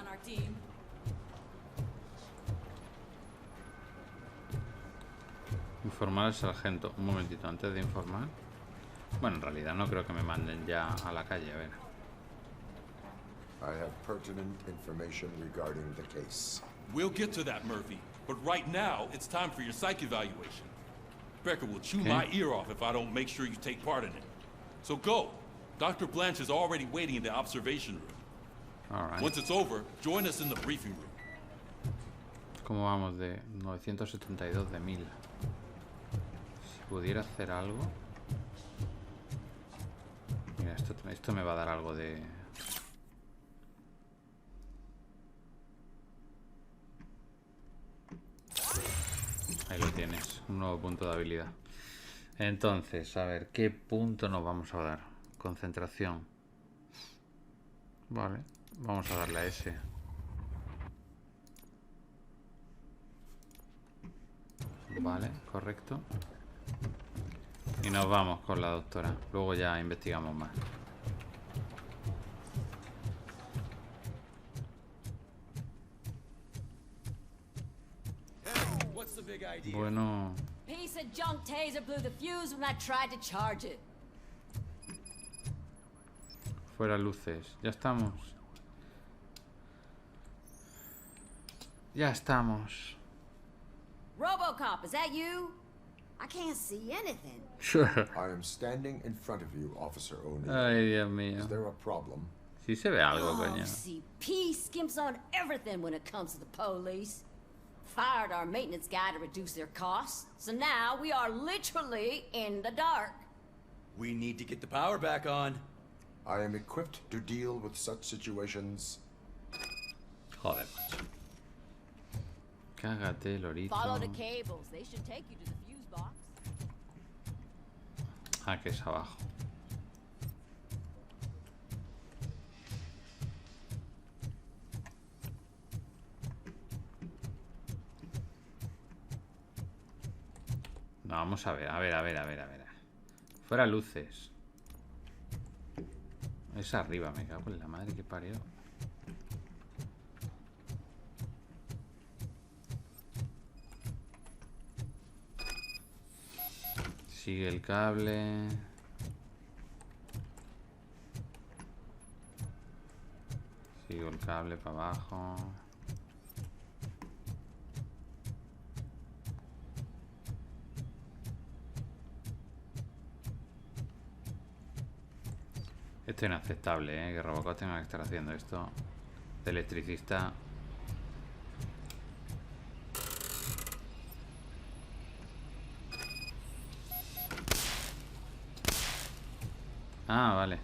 on our team. Informar al sargento. Un momentito, antes de informar. Bueno, en realidad no creo que me manden ya a la calle, a ver. I have pertinent information regarding the case. We'll get to that, Murphy. But right now, it's time for your psych evaluation. Becker will chew my ear off if I don't make sure you take part in it. So go. Dr. Blanche is already waiting in the observation room. All right. Once it's over, join us in the briefing room. ¿Cómo vamos de 972 de 1000? Si pudiera hacer algo... Mira, esto me va a dar algo de... Ahí lo tienes, un nuevo punto de habilidad. Entonces, a ver, ¿qué punto nos vamos a dar? Concentración. Vale, vamos a darle a ese. Vale, correcto. Y nos vamos con la doctora. Luego ya investigamos más. Bueno. Piece of junk taser blew the fuse when I tried to charge it. Fuera luces. Ya estamos. Ya estamos. Robocop, is that you? I can't see anything. I am standing in front of you, Officer O'Neill. Ay, Dios mío. Is there a problem? Sí se ve algo, Oh, coño. CP skimps on everything when it comes to the police. Fired our maintenance guy to reduce their costs, so now we are literally in the dark. We need to get the power back on. I am equipped to deal with such situations. Joder, macho. Cágate, lorito. Follow the cables. They should take you to the fuse box. Ah, que es abajo. No, vamos a ver, a ver. Fuera luces. Es arriba, me cago en la madre que parió. Sigue el cable. Sigo el cable para abajo. Esto es inaceptable, que Robocop tenga que estar haciendo esto de electricista. Ah, vale.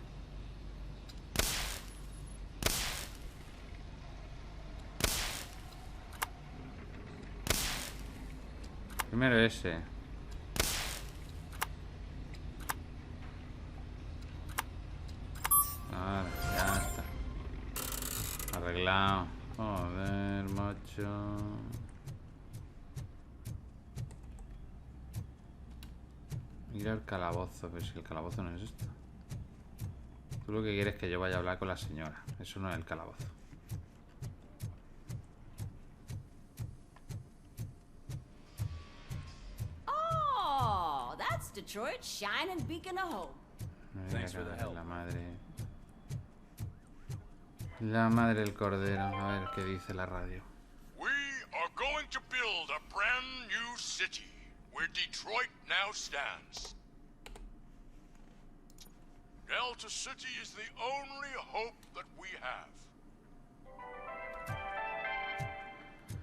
Primero ese. Vale, ya está. Arreglado. Joder, macho. Mira el calabozo, pero si el calabozo no es esto. Tú lo que quieres es que yo vaya a hablar con la señora. Eso no es el calabozo. Oh, that's Detroit's shining beacon of hope. Thanks for the help. La madre. La madre del cordero. A ver qué dice la radio. We are going to build a brand new city where Detroit now stands. Delta City is the only hope that we have.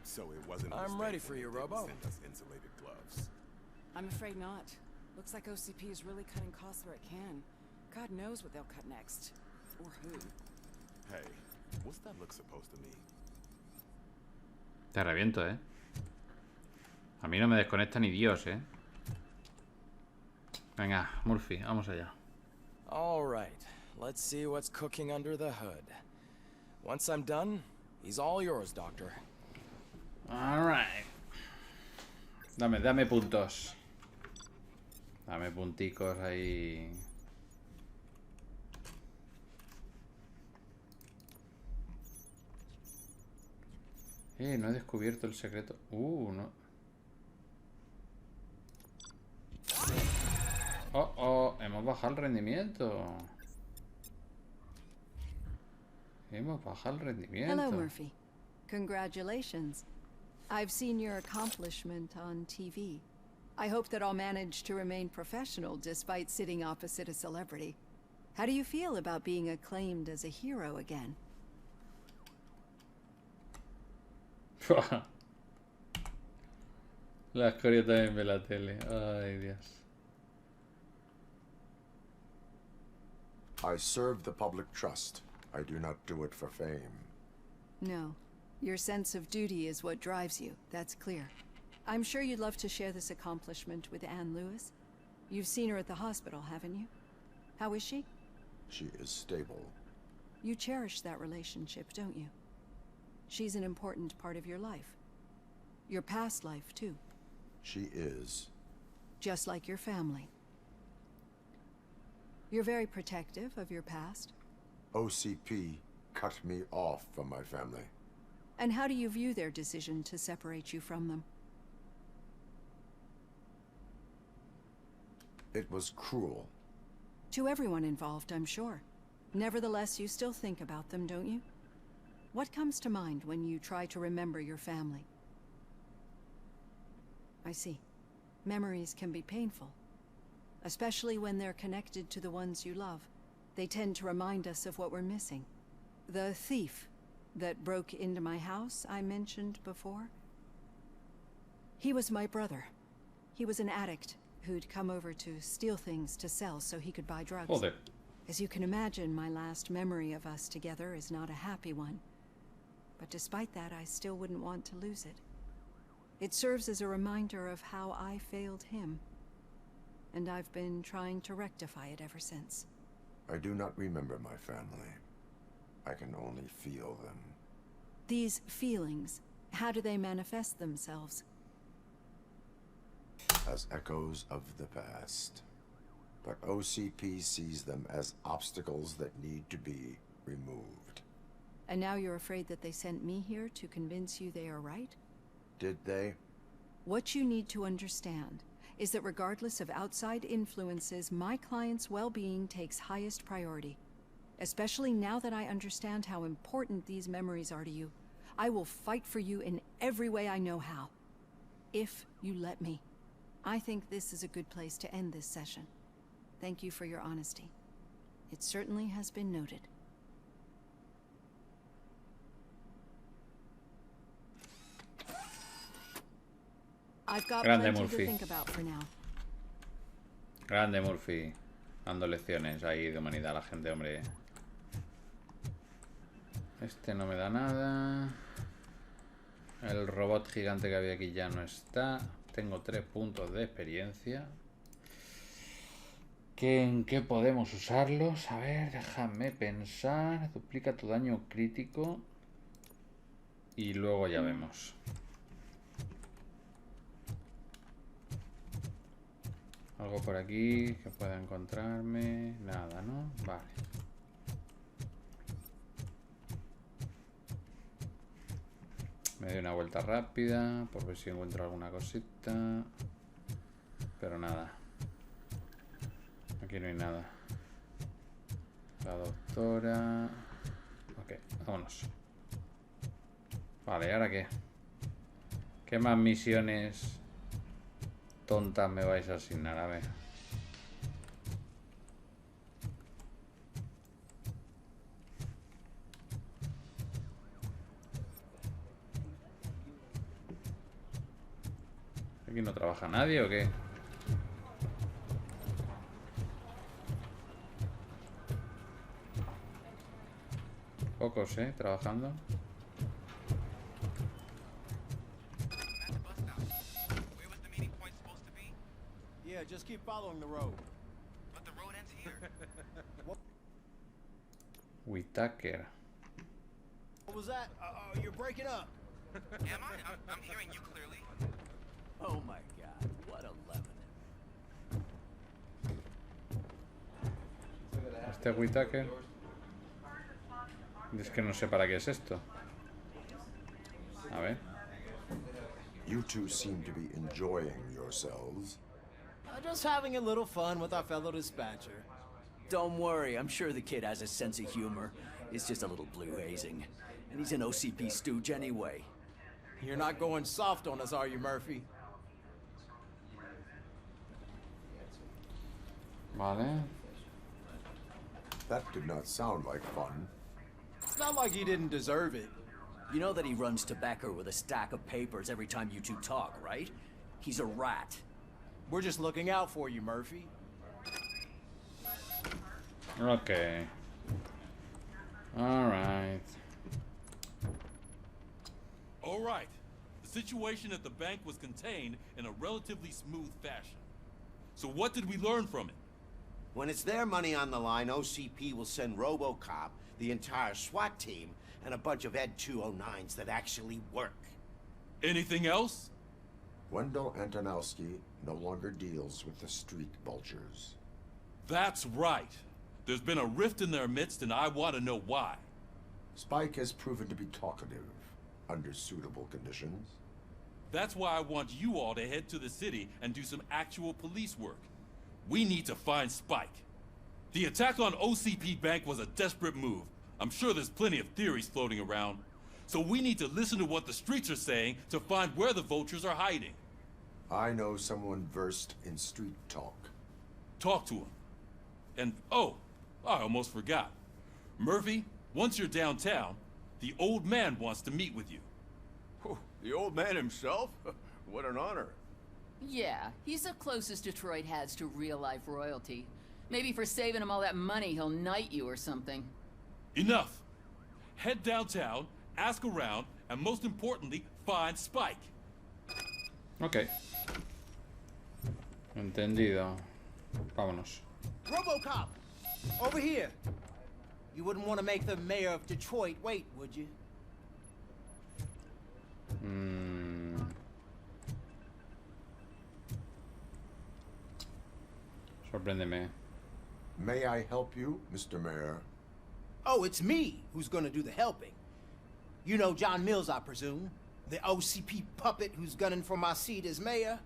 So it wasn't. I'm ready for you, Robo. Send us insulated gloves. I'm afraid not. Looks like OCP is really cutting costs where it can. God knows what they'll cut next. Or who. Hey, what's that look supposed to mean? Te reviento, A mí no me desconecta ni Dios, Venga, Murphy, vamos allá. All right, let's see what's cooking under the hood. Once I'm done, he's all yours, Doctor. All right. Dame puntos. Dame punticos ahí. No he descubierto el secreto. No. Hemos bajado el rendimiento. Hello, Murphy. Congratulations. I've seen your accomplishment on TV. I hope that I'll manage to remain professional despite sitting opposite a celebrity. How do you feel about being acclaimed as a hero again? La escoria también ve la tele. Ay, Dios. I serve the public trust. I do not do it for fame. No. Your sense of duty is what drives you. That's clear. I'm sure you'd love to share this accomplishment with Anne Lewis. You've seen her at the hospital, haven't you? How is she? She is stable. You cherish that relationship, don't you? She's an important part of your life. Your past life, too. She is. Just like your family. You're very protective of your past. OCP cut me off from my family. And how do you view their decision to separate you from them? It was cruel. To everyone involved, I'm sure. Nevertheless, you still think about them, don't you? What comes to mind when you try to remember your family? I see. Memories can be painful. Especially when they're connected to the ones you love. They tend to remind us of what we're missing. The thief that broke into my house I mentioned before? He was my brother. He was an addict who'd come over to steal things to sell so he could buy drugs. Joder. As you can imagine, my last memory of us together is not a happy one. But despite that, I still wouldn't want to lose it. It serves as a reminder of how I failed him. And I've been trying to rectify it ever since. I do not remember my family. I can only feel them. These feelings, how do they manifest themselves? As echoes of the past. But OCP sees them as obstacles that need to be removed. And now you're afraid that they sent me here to convince you they are right? Did they? What you need to understand is that regardless of outside influences, my client's well-being takes highest priority. Especially now that I understand how important these memories are to you. I will fight for you in every way I know how. If you let me. I think this is a good place to end this session. Thank you for your honesty. It certainly has been noted. I've got Grande plenty Murphy. to think about for now. Grande Murphy. Dando lecciones ahí de humanidad a la gente, hombre. Este no me da nada. El robot gigante que había aquí ya no está. Tengo 3 puntos de experiencia. ¿En qué podemos usarlos? A ver, déjame pensar. Duplica tu daño crítico. Y luego ya vemos. Algo por aquí que pueda encontrarme. Nada, ¿no? Vale. Me doy una vuelta rápida por ver si encuentro alguna cosita. Pero nada. Aquí no hay nada. La doctora. Ok, vámonos. Vale, ¿y ahora qué? ¿Qué más misiones tontas me vais a asignar? A ver. ¿Aquí no trabaja nadie o qué? Pocos, trabajando. Yeah, just keep following the road. But the road ends here. Whitaker. What was that? You're breaking up. Am I? I'm hearing you clearly. Oh my god, what a lemon. Este Whitaker. Es que no sé para qué es esto. A ver. You two seem to be enjoying yourselves. Just having a little fun with our fellow dispatcher. Don't worry, I'm sure the kid has a sense of humor. It's just a little blue hazing. And he's an OCP stooge anyway. You're not going soft on us, are you, Murphy? Vale. That did not sound like fun. It's not like he didn't deserve it. You know that he runs tobacco with a stack of papers every time you two talk, right? He's a rat. We're just looking out for you, Murphy. Okay. Alright. All right. The situation at the bank was contained in a relatively smooth fashion. So what did we learn from it? When it's their money on the line, OCP will send Robocop, the entire SWAT team, and a bunch of Ed 209s that actually work. Anything else? Wendell Antonowski no longer deals with the street vultures. That's right. There's been a rift in their midst, and I want to know why. Spike has proven to be talkative under suitable conditions. That's why I want you all to head to the city and do some actual police work. We need to find Spike. The attack on OCP Bank was a desperate move. I'm sure there's plenty of theories floating around. So we need to listen to what the streets are saying to find where the vultures are hiding. I know someone versed in street talk. Talk to him. And, oh, I almost forgot. Murphy, once you're downtown, the old man wants to meet with you. Oh, the old man himself? What an honor. Yeah, he's the closest Detroit has to real-life royalty. Maybe for saving him all that money, he'll knight you or something. Enough. Head downtown, ask around, and most importantly, find Spike. Ok. Entendido. Vámonos. Robocop! Over here! You wouldn't want to make the mayor of Detroit wait, would you? Sorpréndeme. May I help you, Mr. Mayor? Oh, it's me who's gonna do the helping. You know John Mills, I presume? The OCP puppet who's gunning for my seat as mayor?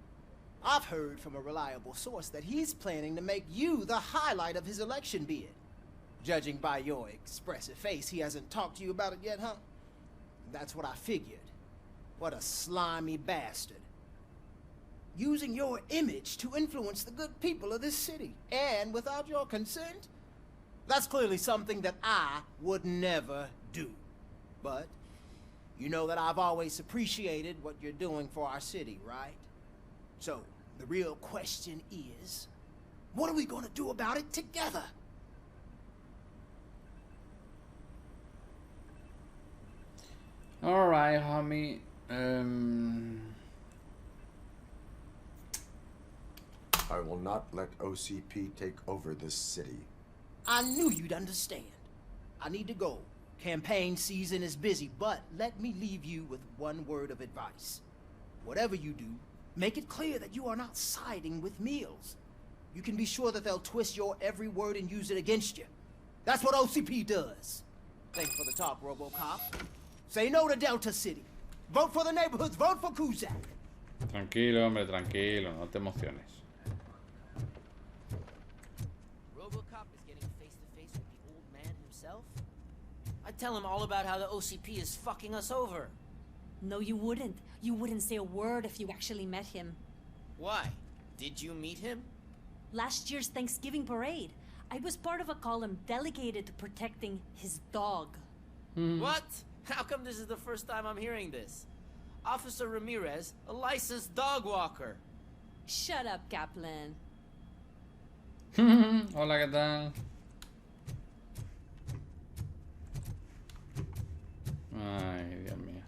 I've heard from a reliable source that he's planning to make you the highlight of his election bid. Judging by your expressive face, he hasn't talked to you about it yet, huh? That's what I figured. What a slimy bastard. Using your image to influence the good people of this city, and without your consent? That's clearly something that I would never do. But you know that I've always appreciated what you're doing for our city, right? So, the real question is, what are we gonna do about it together? Alright, homie. I will not let OCP take over this city. I knew you'd understand. I need to go. Campaign season is busy, but let me leave you with one word of advice. Whatever you do, make it clear that you are not siding with Mills. You can be sure that they'll twist your every word and use it against you. That's what OCP does. Thanks for the talk, Robocop. Say no to Delta City. Vote for the neighborhoods. Vote for Kuzak. Tranquilo, hombre, tranquilo. No te emociones. Robocop is getting face-to-face with the old man himself? I'd tell him all about how the OCP is fucking us over. No, you wouldn't. You wouldn't say a word if you actually met him. Why? Did you meet him? Last year's Thanksgiving parade, I was part of a column delegated to protecting his dog. What? How come this is the first time I'm hearing this? Officer Ramirez, a licensed dog walker. Shut up, Kaplan. Hola, ¿qué tal? Ay, Dios mío.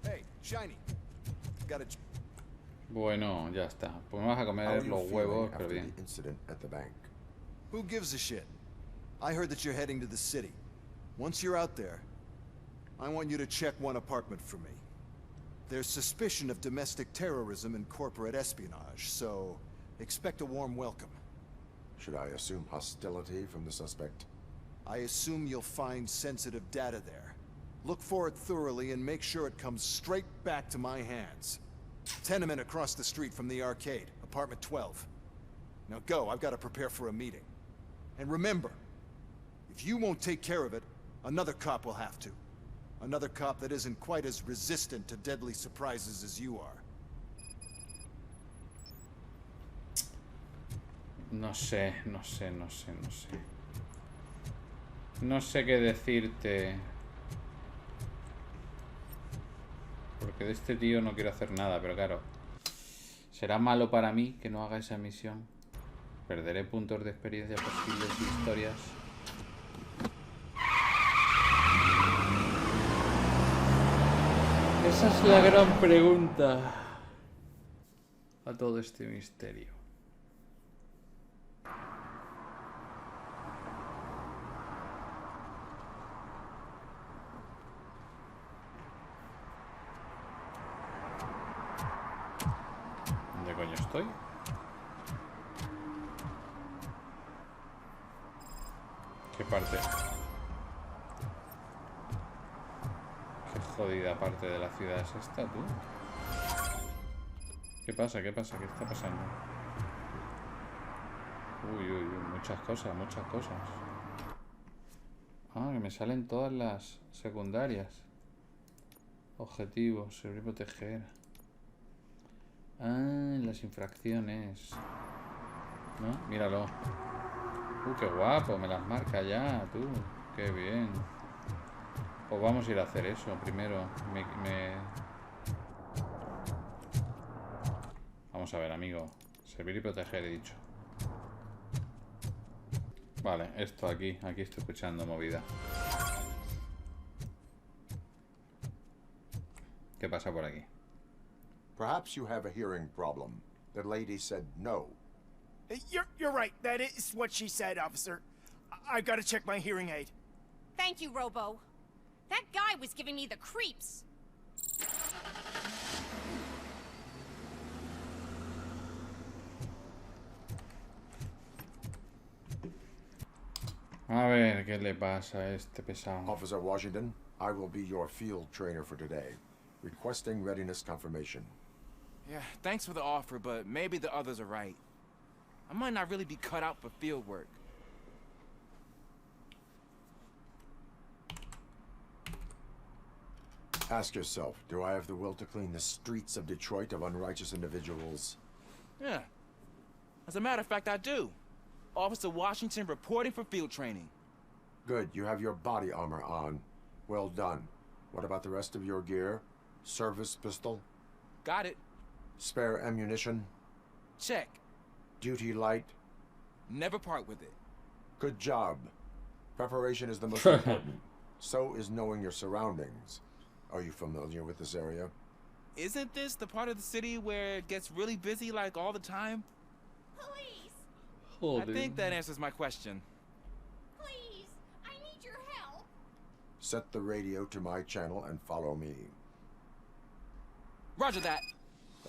Hey, Shiny. Got a... Bueno, ya está. Pues me vas a comer los huevos, pero bien. Incident at the bank. Who gives a shit? I heard that you're heading to the city. Once you're out there, I want you to check one apartment for me. There's suspicion of domestic terrorism and corporate espionage, so expect a warm welcome. Should I assume hostility from the suspect? I assume you'll find sensitive data there. Look for it thoroughly and make sure it comes straight back to my hands. Tenement across the street from the arcade, apartment 12. Now go, I've got to prepare for a meeting. And remember, if you won't take care of it, another cop will have to. Another cop that isn't quite as resistant to deadly surprises as you are. No sé. No sé qué decirte. Porque de este tío no quiero hacer nada, pero claro. Será malo para mí que no haga esa misión. Perderé puntos de experiencia posibles y historias. Esa es la gran pregunta a todo este misterio. ¿Dónde coño estoy? ¿Qué parte? Qué jodida parte de la ciudad es esta, tú. ¿Qué pasa? ¿Qué pasa? ¿Qué está pasando? Uy, muchas cosas. Ah, que me salen todas las secundarias. Objetivos, servir y proteger. Ah, las infracciones. ¿No? Míralo. Qué guapo, me las marca ya, tú. Qué bien. Pues vamos a ir a hacer eso primero. Vamos a ver, amigo. Servir y proteger, he dicho. Vale, esto aquí estoy escuchando movida. ¿Qué pasa por aquí? Perhaps you have a hearing problem. The lady said no. You're right. That is what she said, officer. I've got to check my hearing aid. Thank you, Robo. That guy was giving me the creeps. A ver, ¿qué le pasa a este pesado? Officer Washington, I will be your field trainer for today. Requesting readiness confirmation. Yeah, thanks for the offer, but maybe the others are right. I might not really be cut out for field work. Ask yourself, do I have the will to clean the streets of Detroit of unrighteous individuals? Yeah. As a matter of fact, I do. Officer Washington reporting for field training. Good, you have your body armor on. Well done. What about the rest of your gear? Service pistol? Got it. Spare ammunition? Check. Duty light? Never part with it. Good job. Preparation is the most important. So is knowing your surroundings. Are you familiar with this area? Isn't this the part of the city where it gets really busy like all the time? Police! I think that answers my question. Please, I need your help. Set the radio to my channel and follow me. Roger that.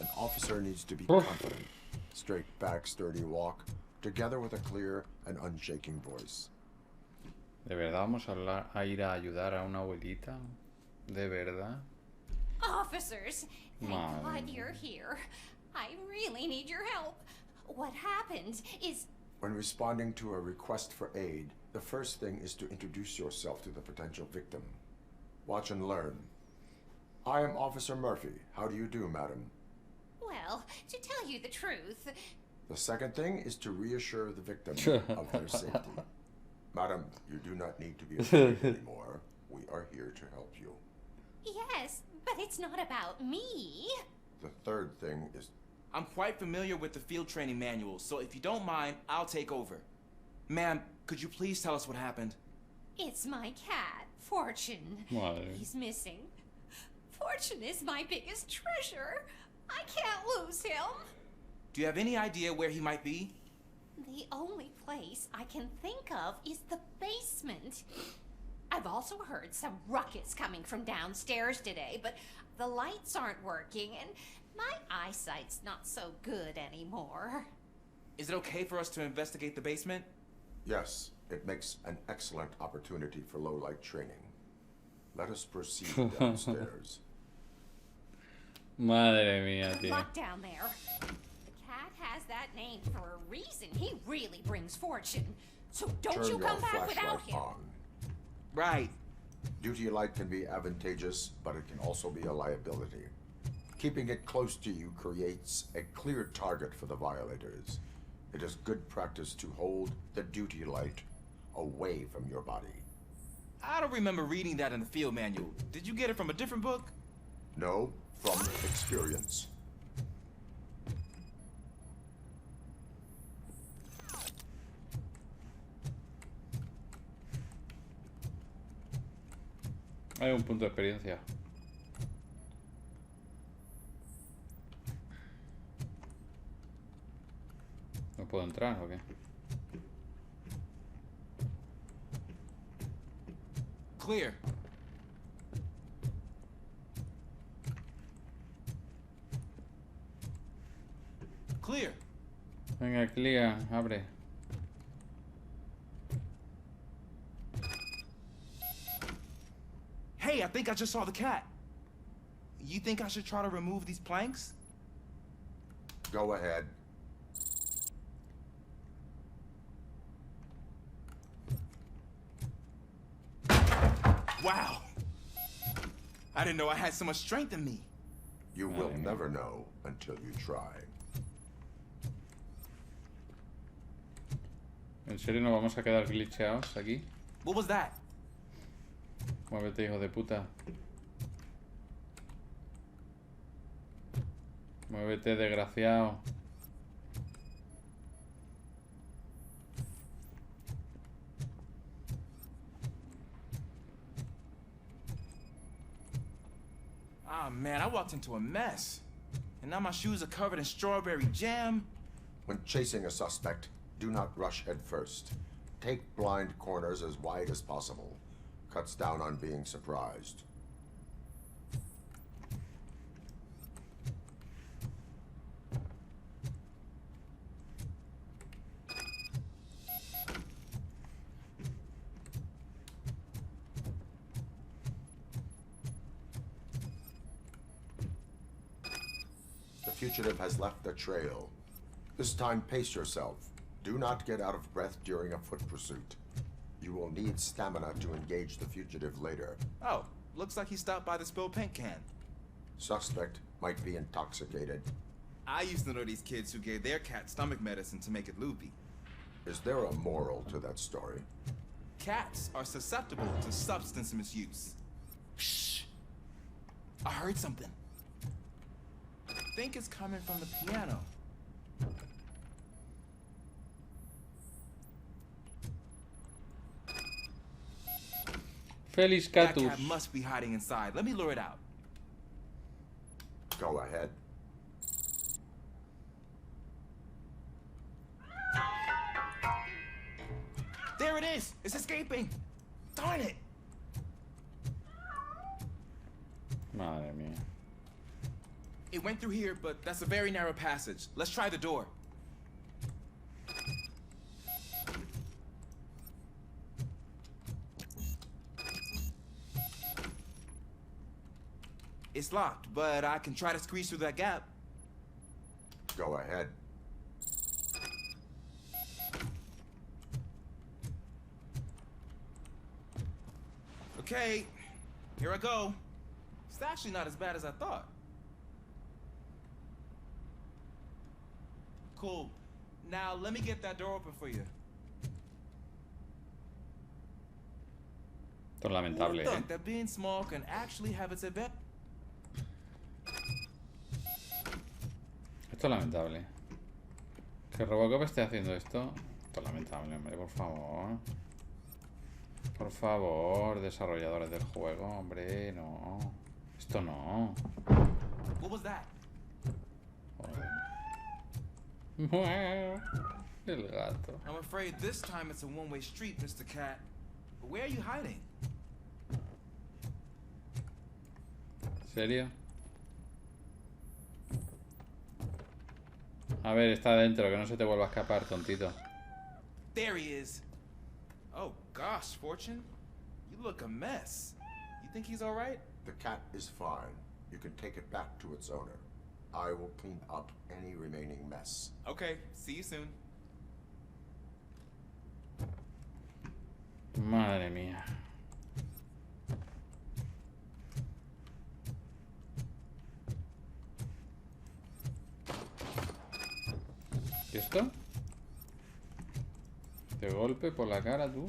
An officer needs to be confident. Straight back, sturdy walk, together with a clear and unshaking voice. ¿De verdad vamos a ir a ayudar a una abuelita? ¿De verdad? Officers, thank God you're here. I really need your help. What happened is... When responding to a request for aid, the first thing is to introduce yourself to the potential victim. Watch and learn. I am Officer Murphy. How do you do, madam? Well, to tell you the truth... The second thing is to reassure the victim of their safety. Madam, you do not need to be afraid anymore. We are here to help you. Yes, but it's not about me. The third thing is... I'm quite familiar with the field training manual, so if you don't mind, I'll take over. Ma'am, could you please tell us what happened? It's my cat, Fortune. Madre. He's missing. Fortune is my biggest treasure. I can't lose him. Do you have any idea where he might be? The only place I can think of is the basement. I've also heard some ruckus coming from downstairs today, but the lights aren't working and my eyesight's not so good anymore. Is it okay for us to investigate the basement? Yes, it makes an excellent opportunity for low-light training. Let us proceed downstairs. Madre mía, Good tío. luck down there. The cat has that name for a reason. He really brings fortune. So don't Turn you your come back flashlight without him. on. Right. Duty light can be advantageous, but it can also be a liability. Keeping it close to you creates a clear target for the violators. It is good practice to hold the duty light away from your body. I don't remember reading that in the field manual. Did you get it from a different book? No, from experience. Hay un punto de experiencia. ¿No puedo entrar o qué? Clear. Clear. Venga, clear, abre. Hey, I think I just saw the cat. You think I should try to remove these planks? Go ahead. Wow. I didn't know I had so much strength in me. You will never know until you try. ¿En serio nos vamos a quedar glitcheados aquí? What was that? Muévete, hijo de puta. Muévete, desgraciado. Ah, man, I walked into a mess. And now my shoes are covered in strawberry jam. When chasing a suspect, do not rush head first. Take blind corners as wide as possible. Cuts down on being surprised. The fugitive has left the trail. This time, pace yourself. Do not get out of breath during a foot pursuit. You will need stamina to engage the fugitive later. Oh, looks like he stopped by the spilled paint can. Suspect might be intoxicated. I used to know these kids who gave their cat stomach medicine to make it loopy. Is there a moral to that story? Cats are susceptible to substance misuse. Shh! I heard something. I think it's coming from the piano. Feliz That Catus. cat must be hiding inside. Let me lure it out. Go ahead. There it is! It's escaping! Darn it! Madre mía. It went through here, but that's a very narrow passage. Let's try the door. It's locked, but I can try to squeeze through that gap. Go ahead. Okay, here I go. It's actually not as bad as I thought. Cool. Now let me get that door open for you. Esto es lamentable, Who would ¿eh? think that being small can actually have its advantage? Esto es lamentable. Que Robocop esté haciendo esto. Esto es lamentable, hombre, por favor. Por favor, desarrolladores del juego, hombre, no. Esto no. What was that? Joder. El gato. I'm afraid this time it's a one-way street, Mr. Cat. But where are you hiding? ¿En serio? A ver, está adentro, que no se te vuelva a escapar, tontito. There he is. Oh gosh, Fortune. You look a mess. You You think he's all right? The cat is fine. You can take it back to its owner. I will clean up any remaining mess. Okay, see you soon. Madre mía. ¿Y esto? De golpe por la cara, tú.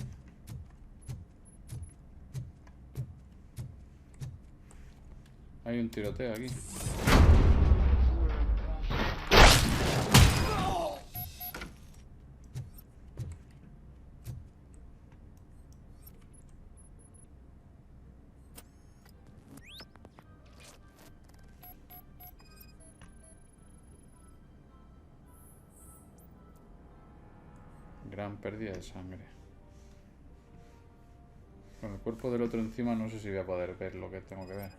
Hay un tiroteo aquí. Gran pérdida de sangre. Con el cuerpo del otro encima no sé si voy a poder ver lo que tengo que ver.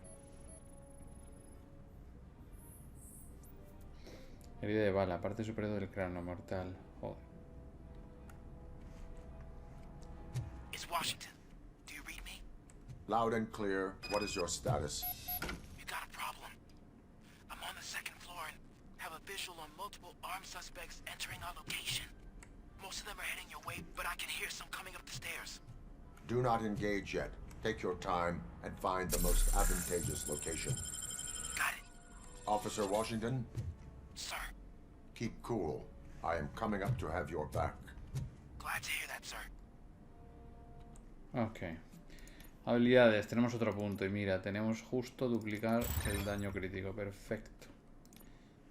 Herida de bala, parte superior del cráneo mortal. Joder. It's Washington. Do you read me? Loud and clear. What is your status? You got a problem. I'm on the second floor and have a visual on multiple armed suspects entering our location. Most of them are heading your way, but I can hear some coming up the stairs. Do not engage yet. Take your time and find the most advantageous location. Got it. Officer Washington? Sir. Keep cool. I am coming up to have your back. Glad to hear that, sir. Ok. Habilidades, tenemos otro punto. Y mira, tenemos justo duplicar el daño crítico. Perfecto.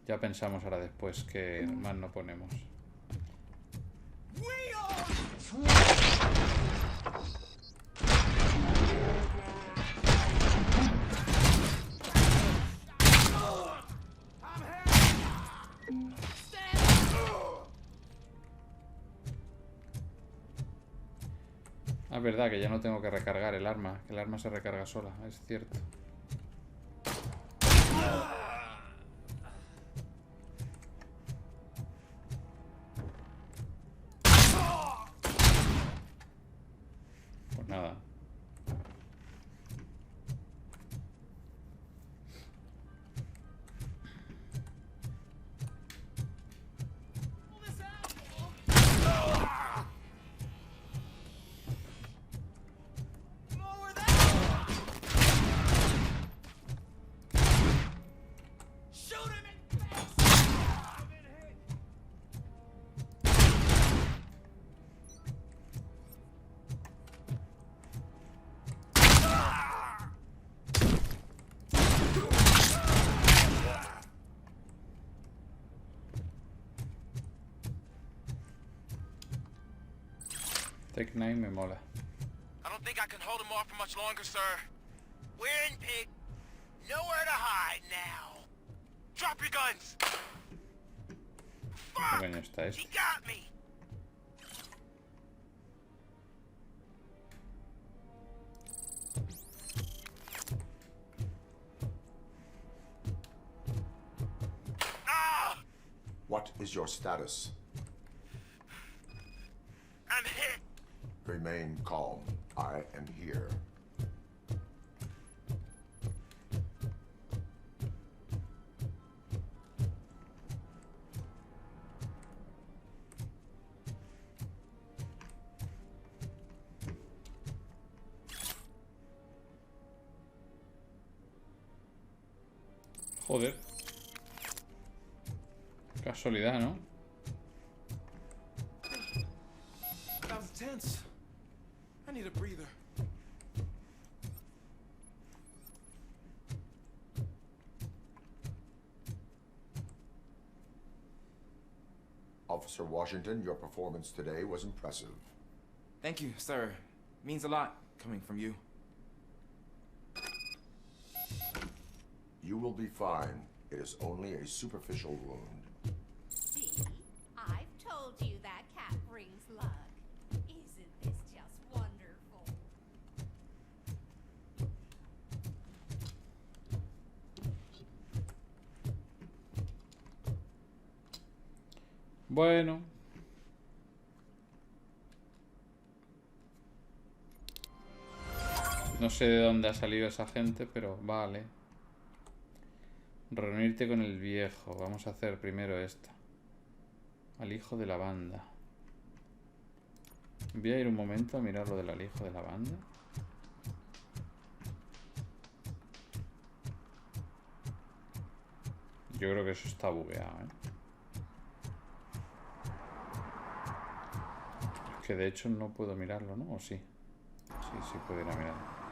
Ya pensamos ahora después que más no ponemos. Ah, es verdad que ya no tengo que recargar el arma, que el arma se recarga sola, es cierto. Pues nada. Tech 9 me mola. I don't think I can hold him off for much longer, sir. We're in, pig. Nowhere to hide now. Drop your guns. ¿Qué coño está He got me. What is your status? I'm hit. Remain calm. I am here. Joder. Casualidad, ¿no? That was tense. I need a breather. Officer Washington, your performance today was impressive. Thank you, sir. Means a lot coming from you. You will be fine. It is only a superficial wound. See? I've told you that cat brings luck. Isn't this just wonderful? Bueno. No sé de dónde ha salido esa gente, pero vale. Reunirte con el viejo. Vamos a hacer primero esto. Al hijo de la banda. Voy a ir un momento a mirar lo del alijo de la banda. Yo creo que eso está bugueado, ¿eh? Que de hecho no puedo mirarlo, ¿no? ¿O sí? Sí, sí puedo ir a mirarlo.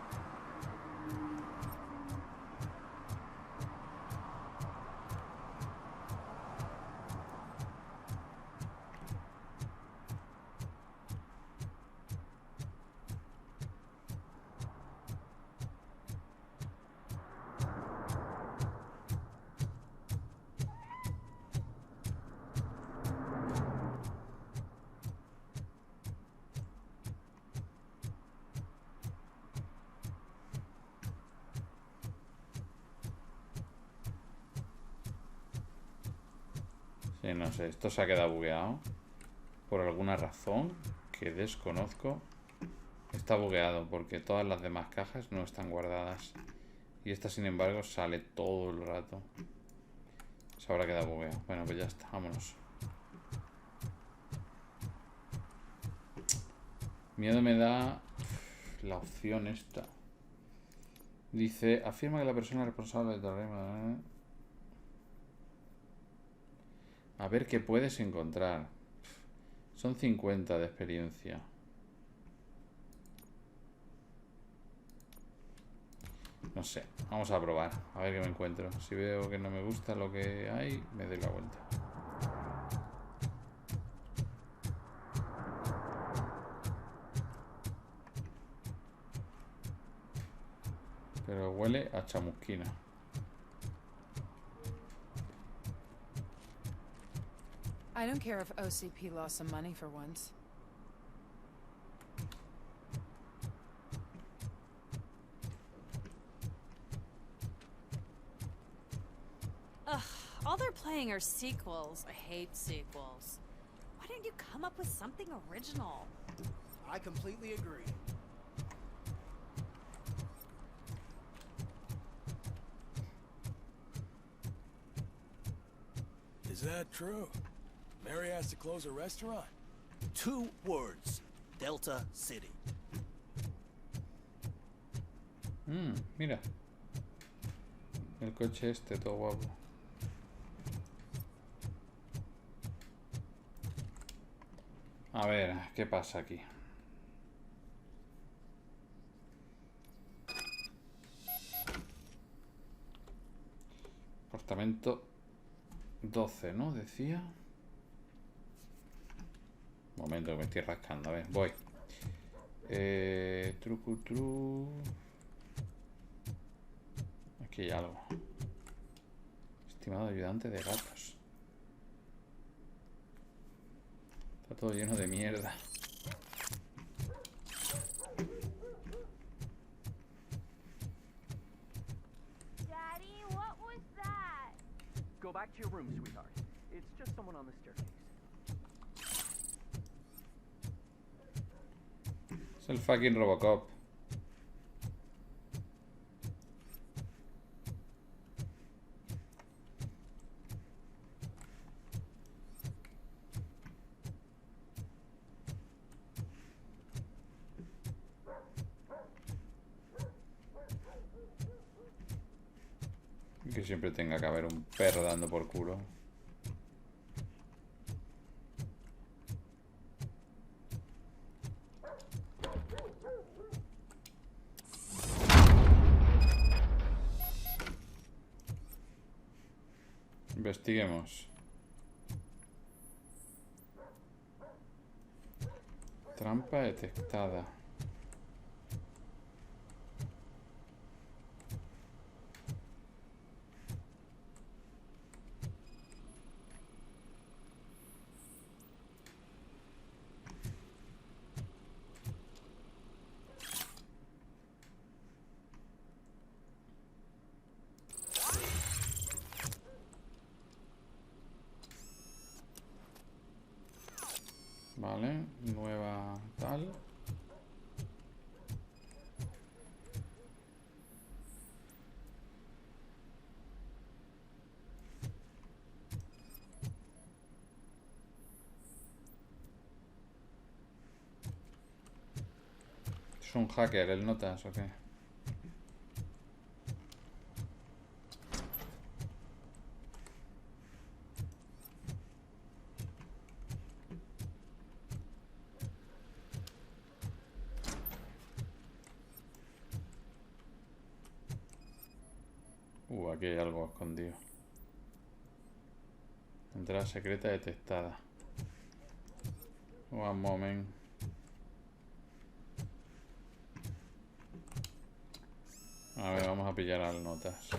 Sí, no sé, esto se ha quedado bugueado por alguna razón que desconozco. Está bugueado porque todas las demás cajas no están guardadas y esta sin embargo sale todo el rato. Se habrá quedado bugueado. Bueno, pues ya está, vámonos. Miedo me da la opción esta. Dice, afirma que la persona responsable del terreno... A ver qué puedes encontrar. Son 50 de experiencia. No sé, vamos a probar. A ver qué me encuentro. Si veo que no me gusta lo que hay, me doy la vuelta. Pero huele a chamusquina. I don't care if OCP lost some money for once. Ugh, all they're playing are sequels. I hate sequels. Why didn't you come up with something original? I completely agree. Is that true? Mary has to close a restaurant? 2 words. Delta City. Mira. El coche este, todo guapo. A ver, ¿qué pasa aquí? Apartamento 12, ¿no? Decía. Un momento que me estoy rascando. A ver, voy. Trucutru. Aquí hay algo. Estimado ayudante de gatos. Está todo lleno de mierda. Daddy, what was that? Go back to your room, sweetheart. It's just someone on the staircase. Es el fucking Robocop. Que siempre tenga que haber un perro dando por culo. Investiguemos. Trampa detectada. Vale, nueva tal. ¿Es un hacker el notas o qué? Aquí hay algo escondido. Entrada secreta detectada. One moment. A ver, vamos a pillar las notas.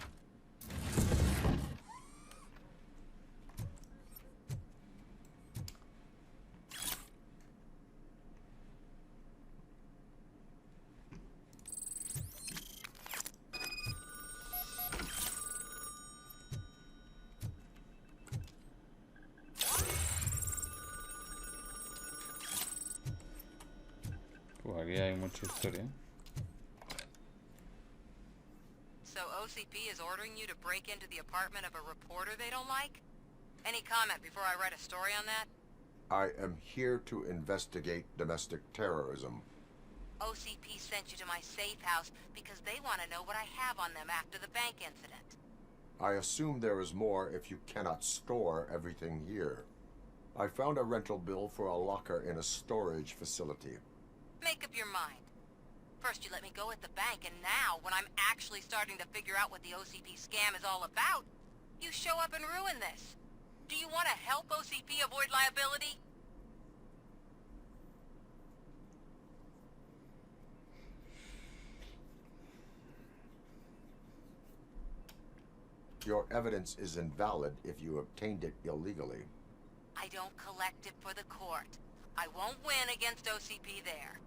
Pues aquí hay mucha historia. So OCP is ordering you to break into the apartment of a reporter they don't like? Any comment before I write a story on that? I am here to investigate domestic terrorism. OCP sent you to my safe house because they want to know what I have on them after the bank incident. I assume there is more if you cannot store everything here. I found a rental bill for a locker in a storage facility. Make up your mind. First you let me go at the bank, and now, when I'm actually starting to figure out what the OCP scam is all about, you show up and ruin this. Do you want to help OCP avoid liability? Your evidence is invalid if you obtained it illegally. I don't collect it for the court. I won't win against OCP there.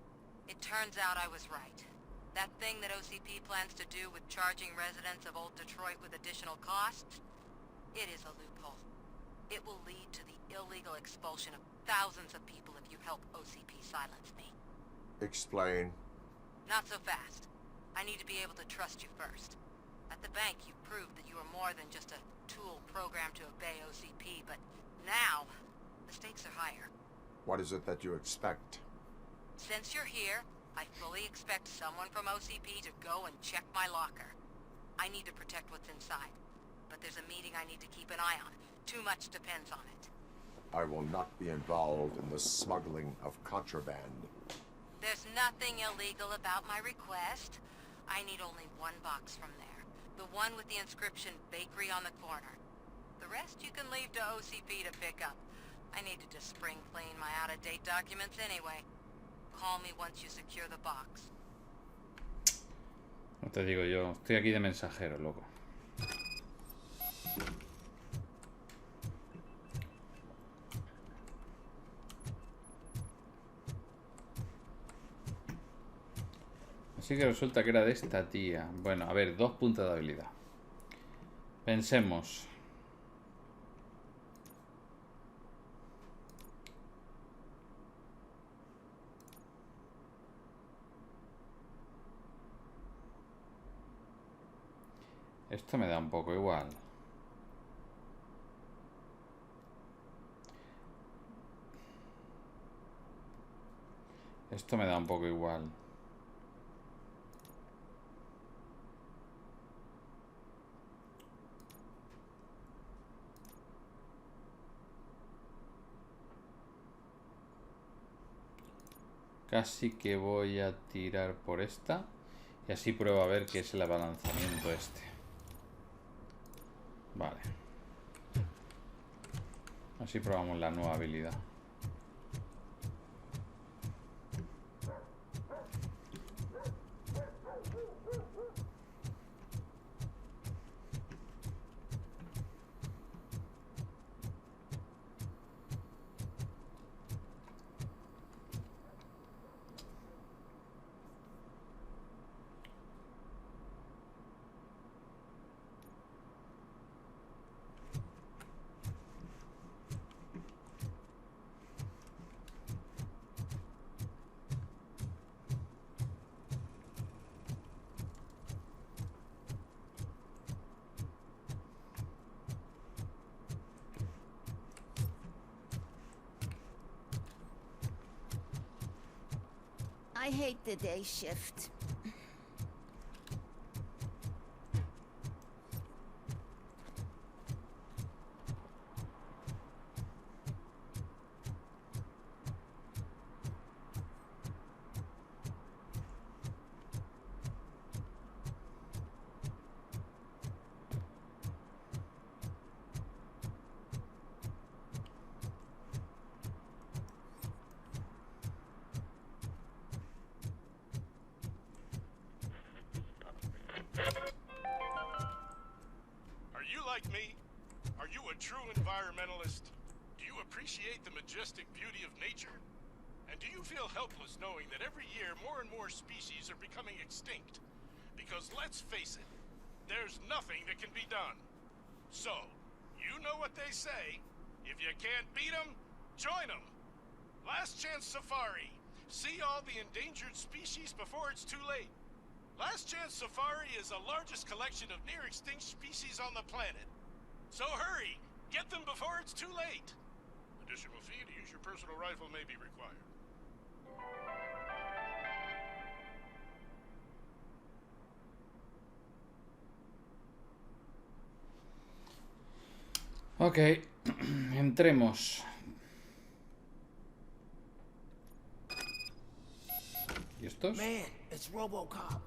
It turns out I was right. That thing that OCP plans to do with charging residents of Old Detroit with additional costs, it is a loophole. It will lead to the illegal expulsion of thousands of people if you help OCP silence me. Explain. Not so fast. I need to be able to trust you first. At the bank, you proved that you are more than just a tool programmed to obey OCP, but now, the stakes are higher. What is it that you expect? Since you're here, I fully expect someone from OCP to go and check my locker. I need to protect what's inside, but there's a meeting I need to keep an eye on. Too much depends on it. I will not be involved in the smuggling of contraband. There's nothing illegal about my request. I need only one box from there. The one with the inscription Bakery on the corner. The rest you can leave to OCP to pick up. I need to just spring clean my out-of-date documents anyway. Call me once you secure the box. No te digo yo, estoy aquí de mensajero, loco. Así que resulta que era de esta tía. Bueno, a ver, 2 puntos de habilidad. Pensemos. Esto me da un poco igual. Esto me da un poco igual. Casi que voy a tirar por esta. Y así pruebo a ver qué es el abalanzamiento este. Vale. Así probamos la nueva habilidad. hate the day shift. Are you like me? Are you a true environmentalist? Do you appreciate the majestic beauty of nature? And do you feel helpless knowing that every year more and more species are becoming extinct? Because let's face it, there's nothing that can be done. So, you know what they say. If you can't beat them, join them. Last Chance Safari. See all the endangered species before it's too late. Last Chance Safari is the largest collection of near-extinct species on the planet. So hurry! Get them before it's too late! Additional fee to use your personal rifle may be required. Ok, entremos. ¿Y estos? Man, it's Robocop.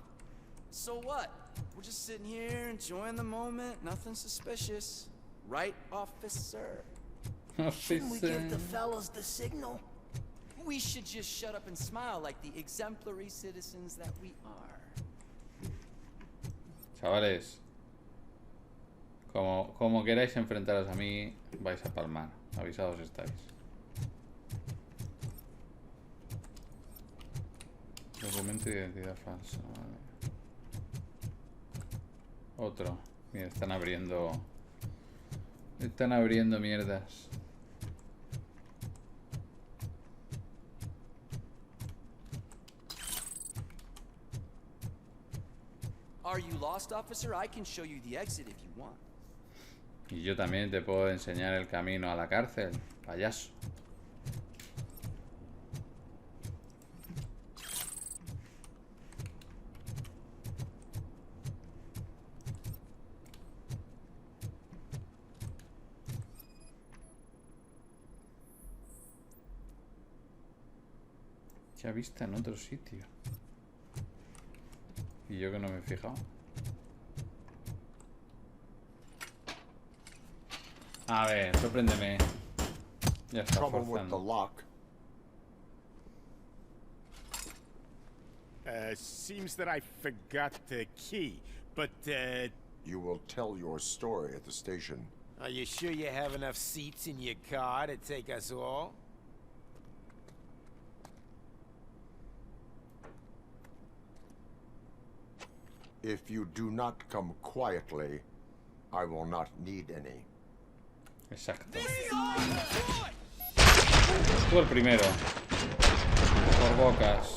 So what? We're just sitting here enjoying the moment, nothing suspicious. Right, officer? Shouldn't we give the fellas the signal? We should just shut up and smile like the exemplary citizens that we are. Chavales, como queráis enfrentaros a mí, vais a palmar. Avisados estáis. Documento de identidad falsa. Vale. Otro. Mira, están abriendo. Están abriendo mierdas. Are you lost, officer? I can show you the exit if you want. Y yo también te puedo enseñar el camino a la cárcel, payaso. Ya vista en otro sitio. Y yo que no me he fijado. A ver, sorpréndeme. Ya está forzando. Seems that I forgot the key, but You will tell your story at the station. Are you sure you have enough seats in your car to take us all? If you do not come quietly, I will not need any. Exacto. Tú el primero. Por bocas.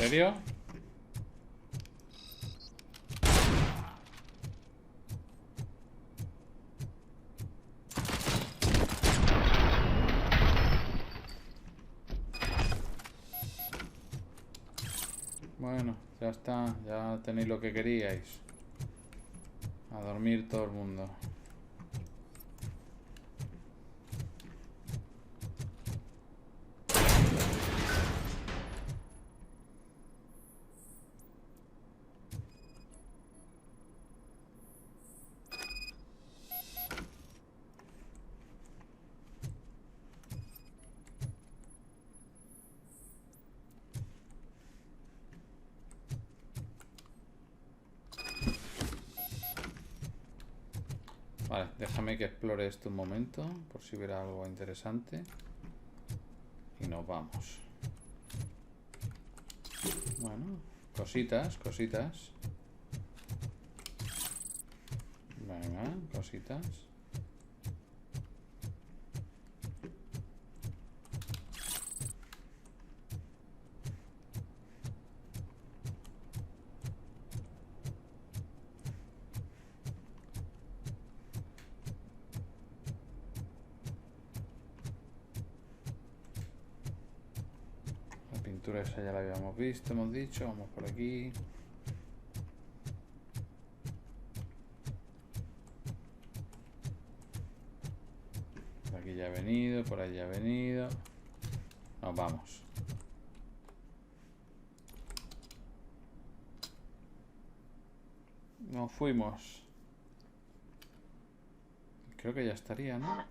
¿En serio? Bueno, ya está, ya tenéis lo que queríais. A dormir todo el mundo. déjame que explore esto un momento, por si hubiera algo interesante. Y nos vamos. Bueno, cositas, cositas. Venga, cositas. La pintura esa ya la habíamos visto, hemos dicho. Vamos por aquí. Por aquí ya he venido, por allá he venido. Nos vamos. Nos fuimos. Creo que ya estaría, ¿no?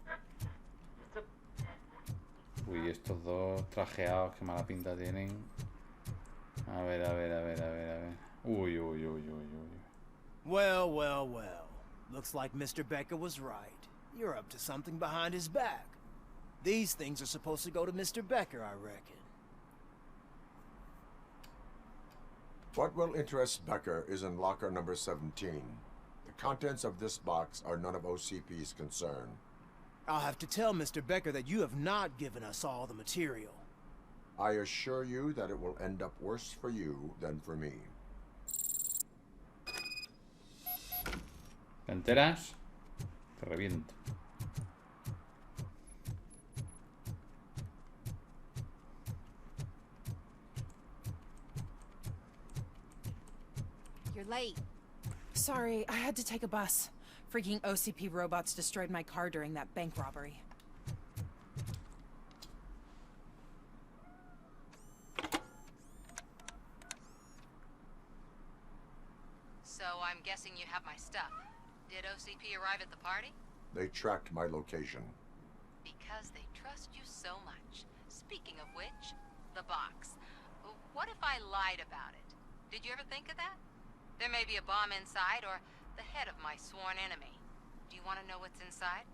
Uy, estos dos trajeados, qué mala pinta tienen. A ver, a ver, a ver, a ver, a ver. Uy, uy, uy, uy, uy. Well, well, well. Looks like Mr. Becker was right. You're up to something behind his back. These things are supposed to go to Mr. Becker, I reckon. What will interest Becker is in locker number 17. The contents of this box are none of OCP's concern. I'll have to tell Mr. Becker that you have not given us all the material. I assure you that it will end up worse for you than for me. ¿Te enteras? Te reviento. You're late. Sorry, I had to take a bus. Freaking OCP robots destroyed my car during that bank robbery. So I'm guessing you have my stuff. Did OCP arrive at the party? They tracked my location. Because they trust you so much. Speaking of which, the box. What if I lied about it? Did you ever think of that? There may be a bomb inside, or the head of my sworn enemy. Do you want to know what's inside?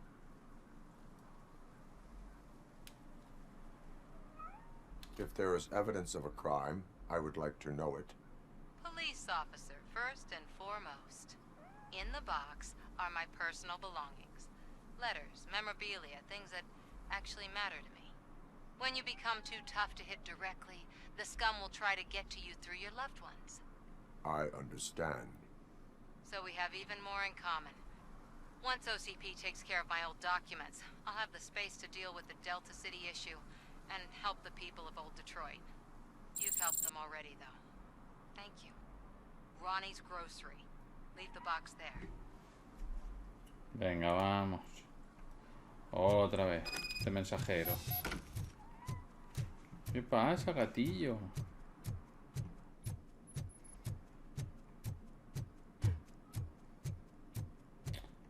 If there is evidence of a crime, I would like to know it. Police officer, first and foremost. In the box are my personal belongings. Letters, memorabilia, things that actually matter to me. When you become too tough to hit directly, the scum will try to get to you through your loved ones. I understand. So we have even more in common. Once OCP takes care of my old documents, I'll have the space to deal with the Delta City issue and help the people of Old Detroit. You've helped them already, though. Thank you. Ronnie's Grocery. Leave the box there. Venga, vamos. Otra vez. Este mensajero. ¿Qué pasa, gatillo?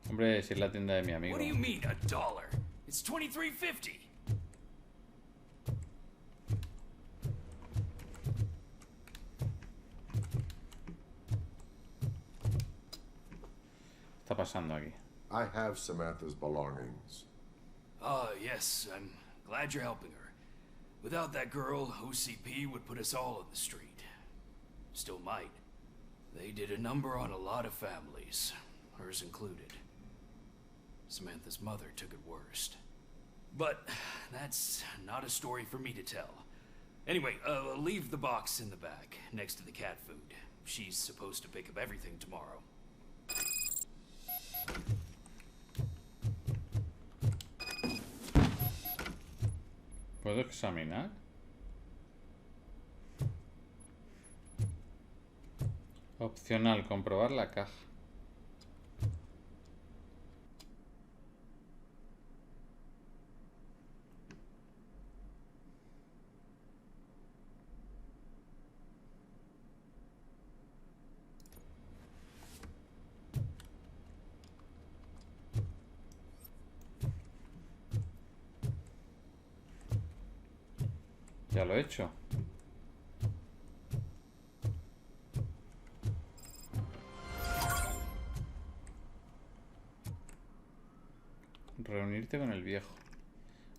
Hombre, si es la tienda de mi amigo. What do you mean, $1? It's $23.50. ¿Qué está pasando aquí? I have Samantha's belongings. Yes, I'm glad you're helping her. Without that girl, OCP would put us all in the street. Still might. They did a number on a lot of families, hers included. Samantha's mother took it worst. But that's not a story for me to tell. Anyway, leave the box in the back, next to the cat food. She's supposed to pick up everything tomorrow. ¿Puedo examinar? Opcional, comprobar la caja. Ya lo he hecho. Este con el viejo.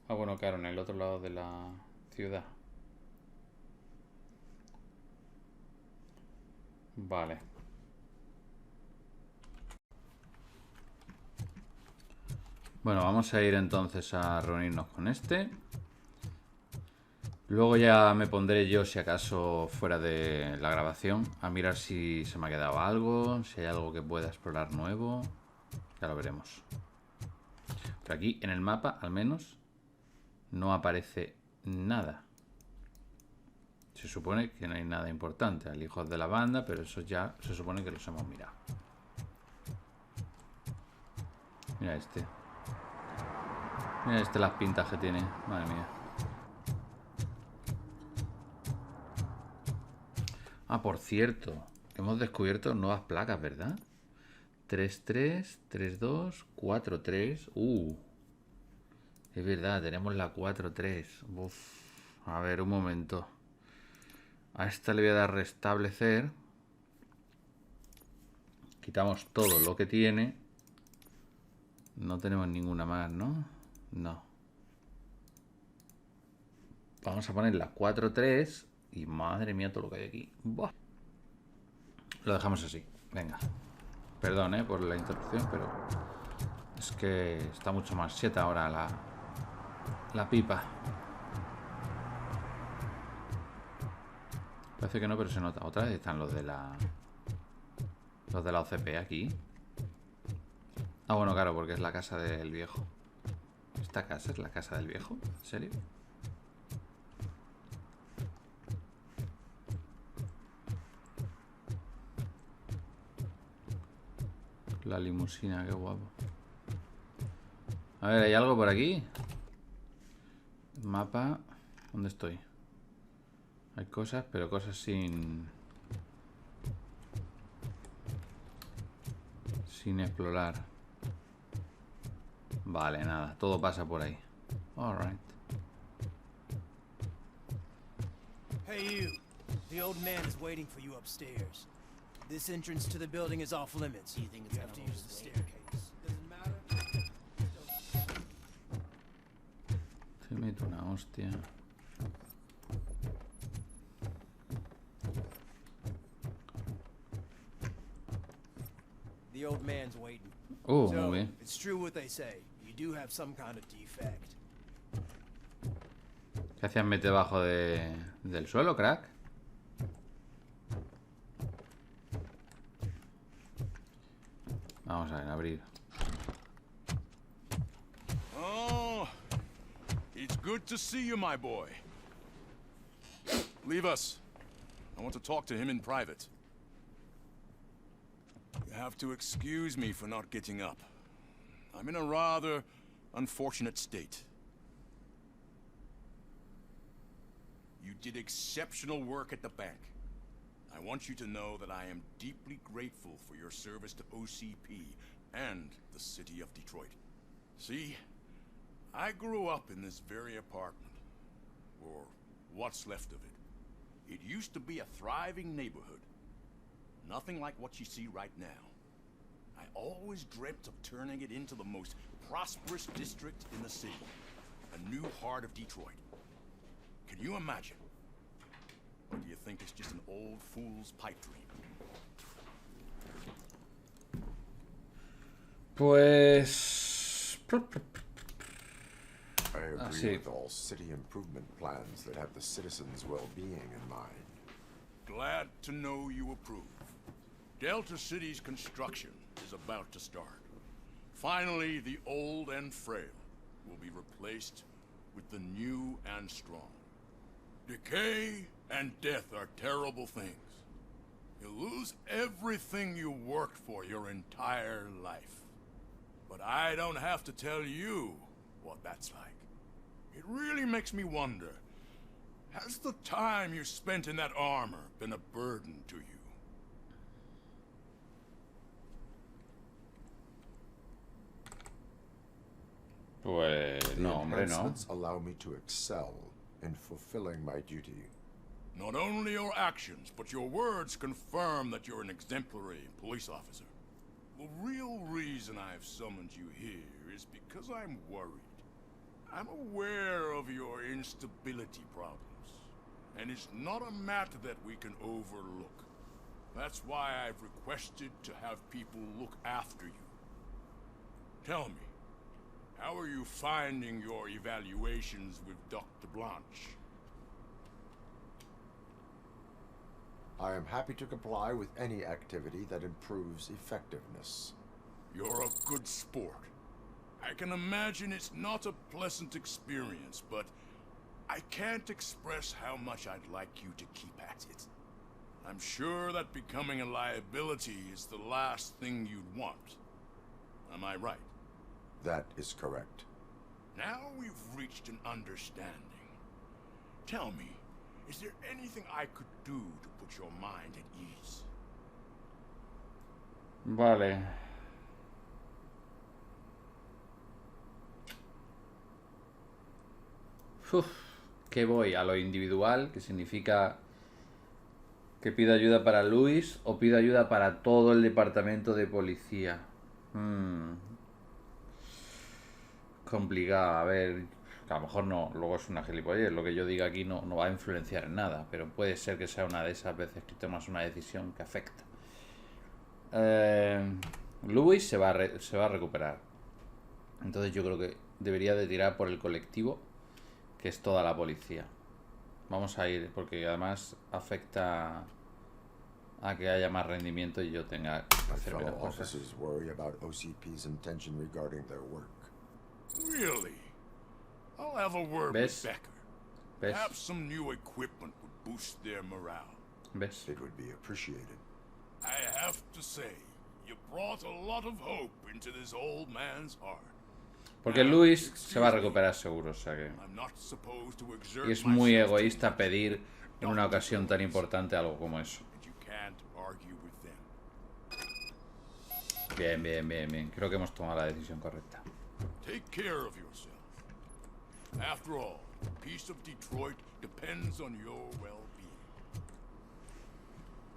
Ah, bueno, claro, en el otro lado de la ciudad. Vale. Bueno, vamos a ir entonces a reunirnos con este. Luego ya me pondré yo, si acaso, fuera de la grabación, a mirar si se me ha quedado algo, si hay algo que pueda explorar nuevo. Ya lo veremos. Pero aquí, en el mapa, al menos, no aparece nada. Se supone que no hay nada importante. Al hijo de la banda, pero eso ya se supone que los hemos mirado. Mira este. Mira este las pintas que tiene. Madre mía. Ah, por cierto. Hemos descubierto nuevas placas, ¿verdad? 3-3, 3-2, 4-3. Es verdad, tenemos la 4-3. Uf. A ver, un momento. A esta le voy a dar restablecer. Quitamos todo lo que tiene. No tenemos ninguna más, ¿no? No. Vamos a poner la 4-3. Y madre mía todo lo que hay aquí. ¡Buah! Lo dejamos así. Venga. Perdón, por la interrupción, pero es que está mucho más cheta ahora la pipa. Parece que no, pero se nota. Otra vez están los de la OCP aquí. Ah, bueno, claro, porque es la casa del viejo. ¿Esta casa es la casa del viejo? ¿En serio? La limusina, qué guapo. A ver, ¿hay algo por aquí? Mapa. ¿Dónde estoy? Hay cosas, pero cosas sin explorar. Vale, nada. Todo pasa por ahí. Alright. Hey you. The old man is waiting for you upstairs. This entrance to the building is off limits. You think it's have to use the staircase. Doesn't matter. Te meto una hostia. The old man's waiting. Oh, so, muy bien. it's true what they say. You do have some kind of defect. ¿Qué hacías mete debajo del suelo, crack? Vamos a ver, abrir. Oh, it's good to see you, my boy. Leave us. I want to talk to him in private. You have to excuse me for not getting up. I'm in a rather unfortunate state. You did exceptional work at the bank. I want you to know that I am deeply grateful for your service to OCP and the city of Detroit. See, I grew up in this very apartment, or what's left of it. It used to be a thriving neighborhood. Nothing like what you see right now. I always dreamt of turning it into the most prosperous district in the city. A new heart of Detroit. Can you imagine? Or do you think it's just an old fool's pipe dream? Pues... I agree with all city improvement plans that have the citizens' well-being in mind. Glad to know you approve. Delta City's construction is about to start. Finally, the old and frail will be replaced with the new and strong. Decay and death are terrible things. You lose everything you worked for your entire life. But I don't have to tell you what that's like. It really makes me wonder, has the time you spent in that armor been a burden to you? Pues no, hombre, no. Enhancements allow me to excel in fulfilling my duty. Not only your actions, but your words confirm that you're an exemplary police officer. The real reason I've summoned you here is because I'm worried. I'm aware of your instability problems, and it's not a matter that we can overlook. That's why I've requested to have people look after you. Tell me, how are you finding your evaluations with Dr. Blanche? I am happy to comply with any activity that improves effectiveness. You're a good sport. I can imagine it's not a pleasant experience, but I can't express how much I'd like you to keep at it. I'm sure that becoming a liability is the last thing you'd want. Am I right? That is correct. Now we've reached an understanding. Tell me, is there anything I could do to put your mind at ease? Vale. Uf, ¿qué voy? ¿A lo individual? Que significa que pido ayuda para Luis o pido ayuda para todo el departamento de policía. Complicado, a ver, a lo mejor no, luego es una gilipollez, lo que yo diga aquí no va a influenciar en nada, pero puede ser que sea una de esas veces que tomas una decisión que afecta. Luis se va a recuperar, entonces yo creo que debería de tirar por el colectivo, que es toda la policía. Vamos a ir, porque además afecta a que haya más rendimiento y yo tenga que hacer menos cosas. Really? I'll have a word ¿Ves? with Becker. ¿Ves? Perhaps some new equipment would boost their morale. ¿Ves? It would be appreciated. I have to say, you brought a lot of hope into this old man's heart. Porque Luis se va a recuperar seguro, o sea que... I'm not supposed to exert Y es muy myself to egoísta pedir en una ocasión tan importante algo como eso. you can't argue with them. Bien, bien, bien, bien. Creo que hemos tomado la decisión correcta. Take care of yourself. After all, the peace of Detroit depends on your well-being.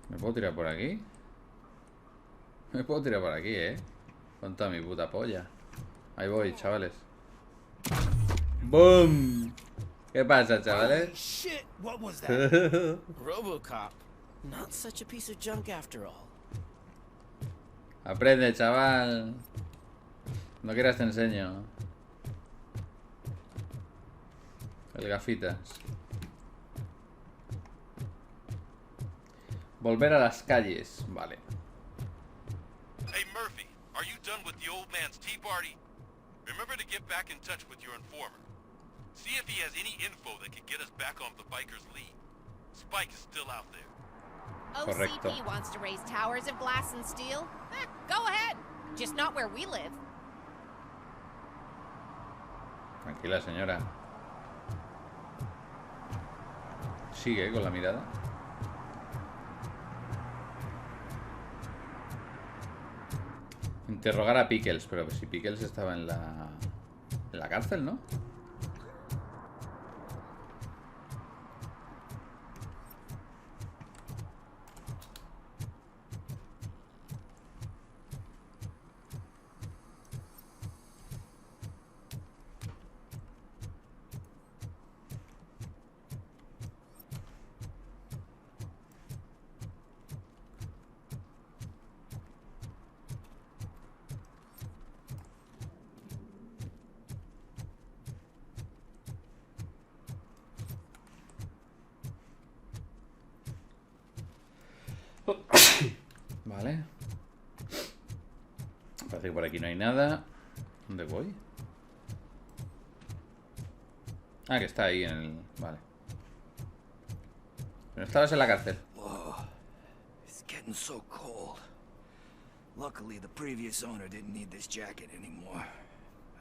¿Me puedo tirar por aquí? Me puedo tirar por aquí, con toda mi puta polla. Ahí voy, chavales. ¡Boom! ¿Qué pasa, chavales? Shit, what was that? Robocop. Not such a piece of junk after all. Aprende, chaval. No quieras te enseño. El gafitas. Volver a las calles. Vale. Hey Murphy, are you done with the old man's tea party? Remember to get back in touch with your informer. See if he has any info that could get us back on the biker's lead. Spike is still out there. Correcto. OCP wants to raise towers of glass and steel? Go ahead. Just not where we live. Tranquila, señora. Sigue con la mirada. Interrogar a Pickles, pero si Pickles estaba en la cárcel, ¿no? Vale. Parece que por aquí no hay nada. ¿Dónde voy? Ah, que está ahí en el... Vale. Pero estabas en la cárcel. Whoa. It's getting so cold. Luckily, the previous owner didn't need this jacket anymore.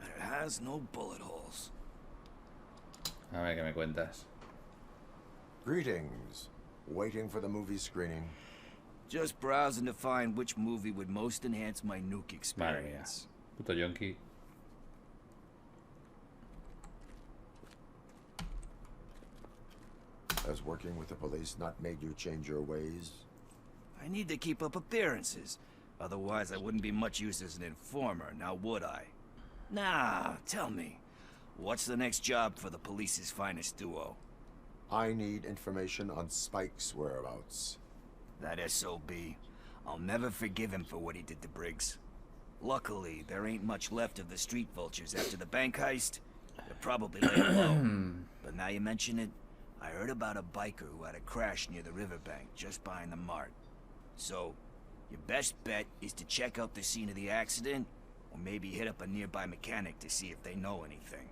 And it has no bullet holes. A ver, ¿qué me cuentas? Greetings. Waiting for the movie screening. Just browsing to find which movie would most enhance my nuke Madre mía. experience. Puto yonki. Has working with the police not made you change your ways? I need to keep up appearances. Otherwise, I wouldn't be much use as an informer, now would I? Nah, tell me. What's the next job for the police's finest duo? I need information on Spike's whereabouts. That SOB. I'll never forgive him for what he did to Briggs. Luckily, there ain't much left of the street vultures after the bank heist. They're probably laying low. But now you mention it, I heard about a biker who had a crash near the riverbank, just behind the mart. So, your best bet is to check out the scene of the accident, or maybe hit up a nearby mechanic to see if they know anything.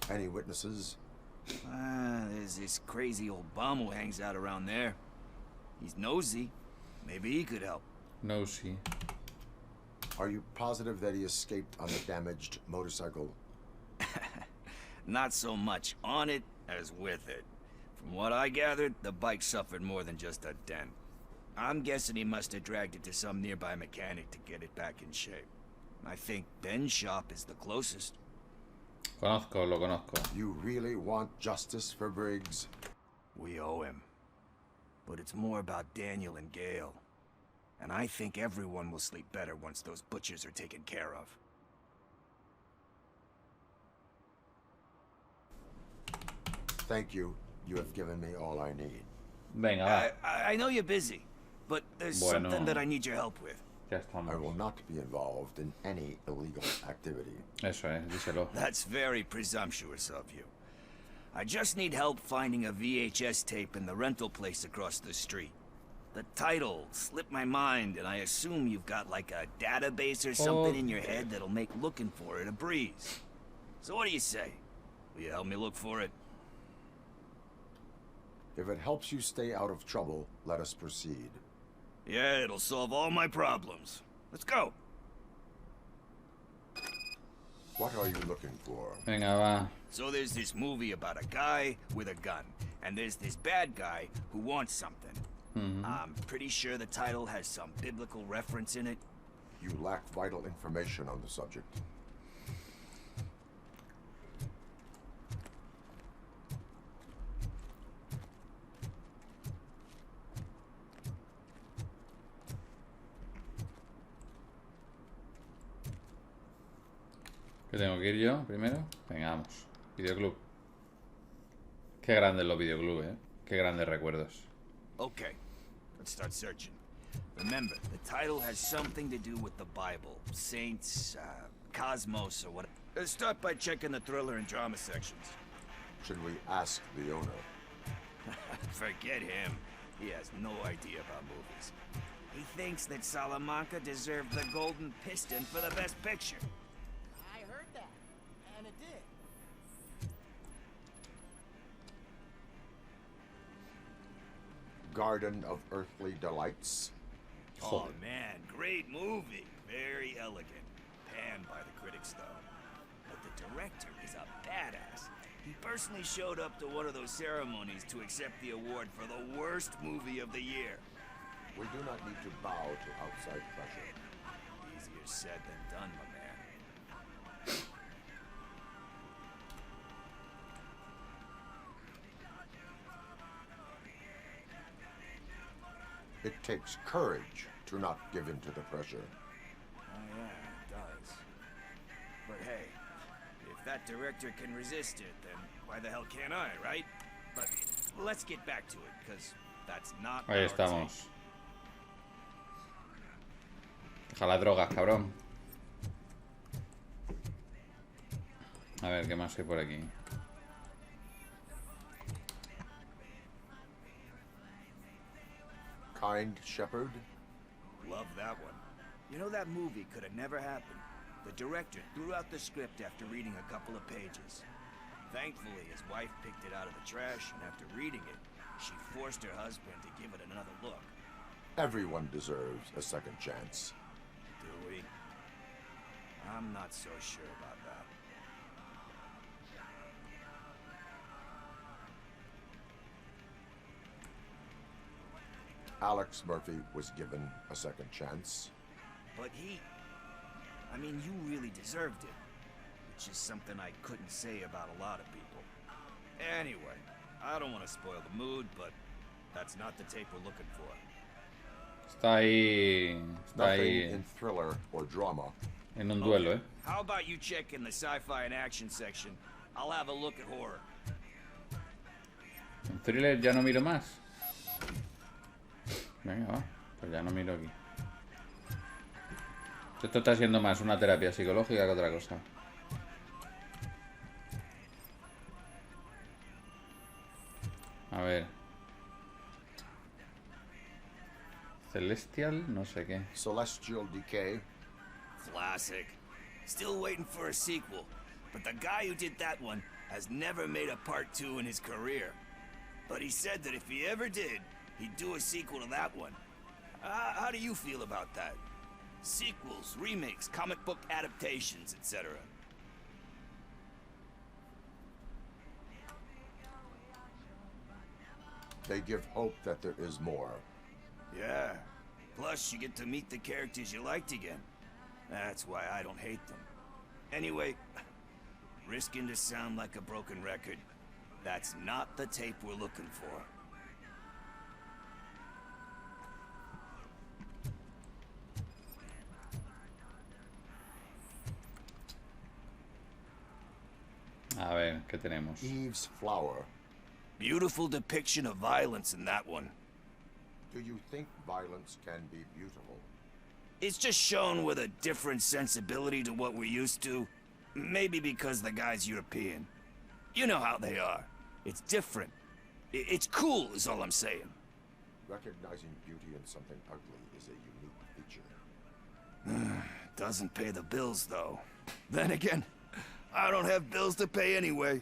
Any witnesses? There's this crazy old bum who hangs out around there. He's nosy. Maybe he could help. Nosy. Are you positive that he escaped on the damaged motorcycle? Not so much on it as with it. From what I gathered, the bike suffered more than just a dent. I'm guessing he must have dragged it to some nearby mechanic to get it back in shape. I think Ben's shop is the closest. Lo conozco. You really want justice for Briggs? We owe him. But it's more about Daniel and Gale. And I think everyone will sleep better once those butchers are taken care of. Thank you. You have given me all I need. Venga, va. I know you're busy, but there's something that I need your help with. Ya estamos. I will not be involved in any illegal activity. Eso díselo. That's very presumptuous of you. I just need help finding a VHS tape in the rental place across the street. The title slipped my mind, and I assume you've got like a database or something in your head that'll make looking for it a breeze. So what do you say? Will you help me look for it? If it helps you stay out of trouble, let us proceed. Yeah, it'll solve all my problems. Let's go. What are you looking for? Venga, va. So there's this movie about a guy with a gun, and there's this bad guy who wants something. I'm pretty sure the title has some biblical reference in it. You lack vital information on the subject. ¿Qué tengo que ir yo primero? Venga, vamos. Videoclub. Qué grandes los videoclubs, ¿eh? Qué grandes recuerdos. Okay, let's start searching. Remember, the title has something to do with the Bible, saints, cosmos, or whatever. Let's start by checking the thriller and drama sections. Should we ask the owner? Forget him. He has no idea about movies. He thinks that Salamanca deserved the Golden Piston for the Best Picture. I heard that, and it did. Garden of Earthly Delights. Oh man, great movie. Very elegant. Panned by the critics though. But the director is a badass. He personally showed up to one of those ceremonies to accept the award for the worst movie of the year. We do not need to bow to outside pressure. Easier said than done, my man. It takes courage to not give in to the pressure. Oh yeah, it does. But hey, if that director can resist it, then why the hell can't I, right? But let's get back to it, because that's not Ahí estamos. Deja las drogas, cabrón. A ver, ¿qué más hay por aquí? Kind Shepherd? Love that one. You know, that movie could have never happened. The director threw out the script after reading a couple of pages. Thankfully, his wife picked it out of the trash, and after reading it, she forced her husband to give it another look. Everyone deserves a second chance. Do we? I'm not so sure about that. Alex Murphy was given a second chance. But I mean, you really deserved it. Which is something I couldn't say about a lot of people. Anyway, I don't want to spoil the mood, but that's not the tape we're looking for. Está ahí. Está Nothing ahí. in thriller or drama. En un duelo, How about you check in the sci-fi and action section? I'll have a look at horror. En thriller ya no miro más. Venga, va. Pues ya no miro aquí. Esto está siendo más una terapia psicológica que otra cosa. A ver. Celestial, no sé qué. Celestial Decay. Classic. Still waiting for a sequel, but the guy who did that one has never made a part 2 in his career. But he said that if he ever did, he'd do a sequel to that one. How do you feel about that? Sequels, remakes, comic book adaptations, etc. They give hope that there is more. Yeah. Plus, you get to meet the characters you liked again. That's why I don't hate them. Anyway, risking to sound like a broken record, that's not the tape we're looking for. A ver, ¿qué tenemos? Eve's Flower. Beautiful depiction of violence in that one. Do you think violence can be beautiful? It's just shown with a different sensibility to what we're used to. Maybe because the guy's European. You know how they are. It's different. It's cool, is all I'm saying. Recognizing beauty in something ugly is a unique feature. Doesn't pay the bills, though. Then again, I don't have bills to pay anyway.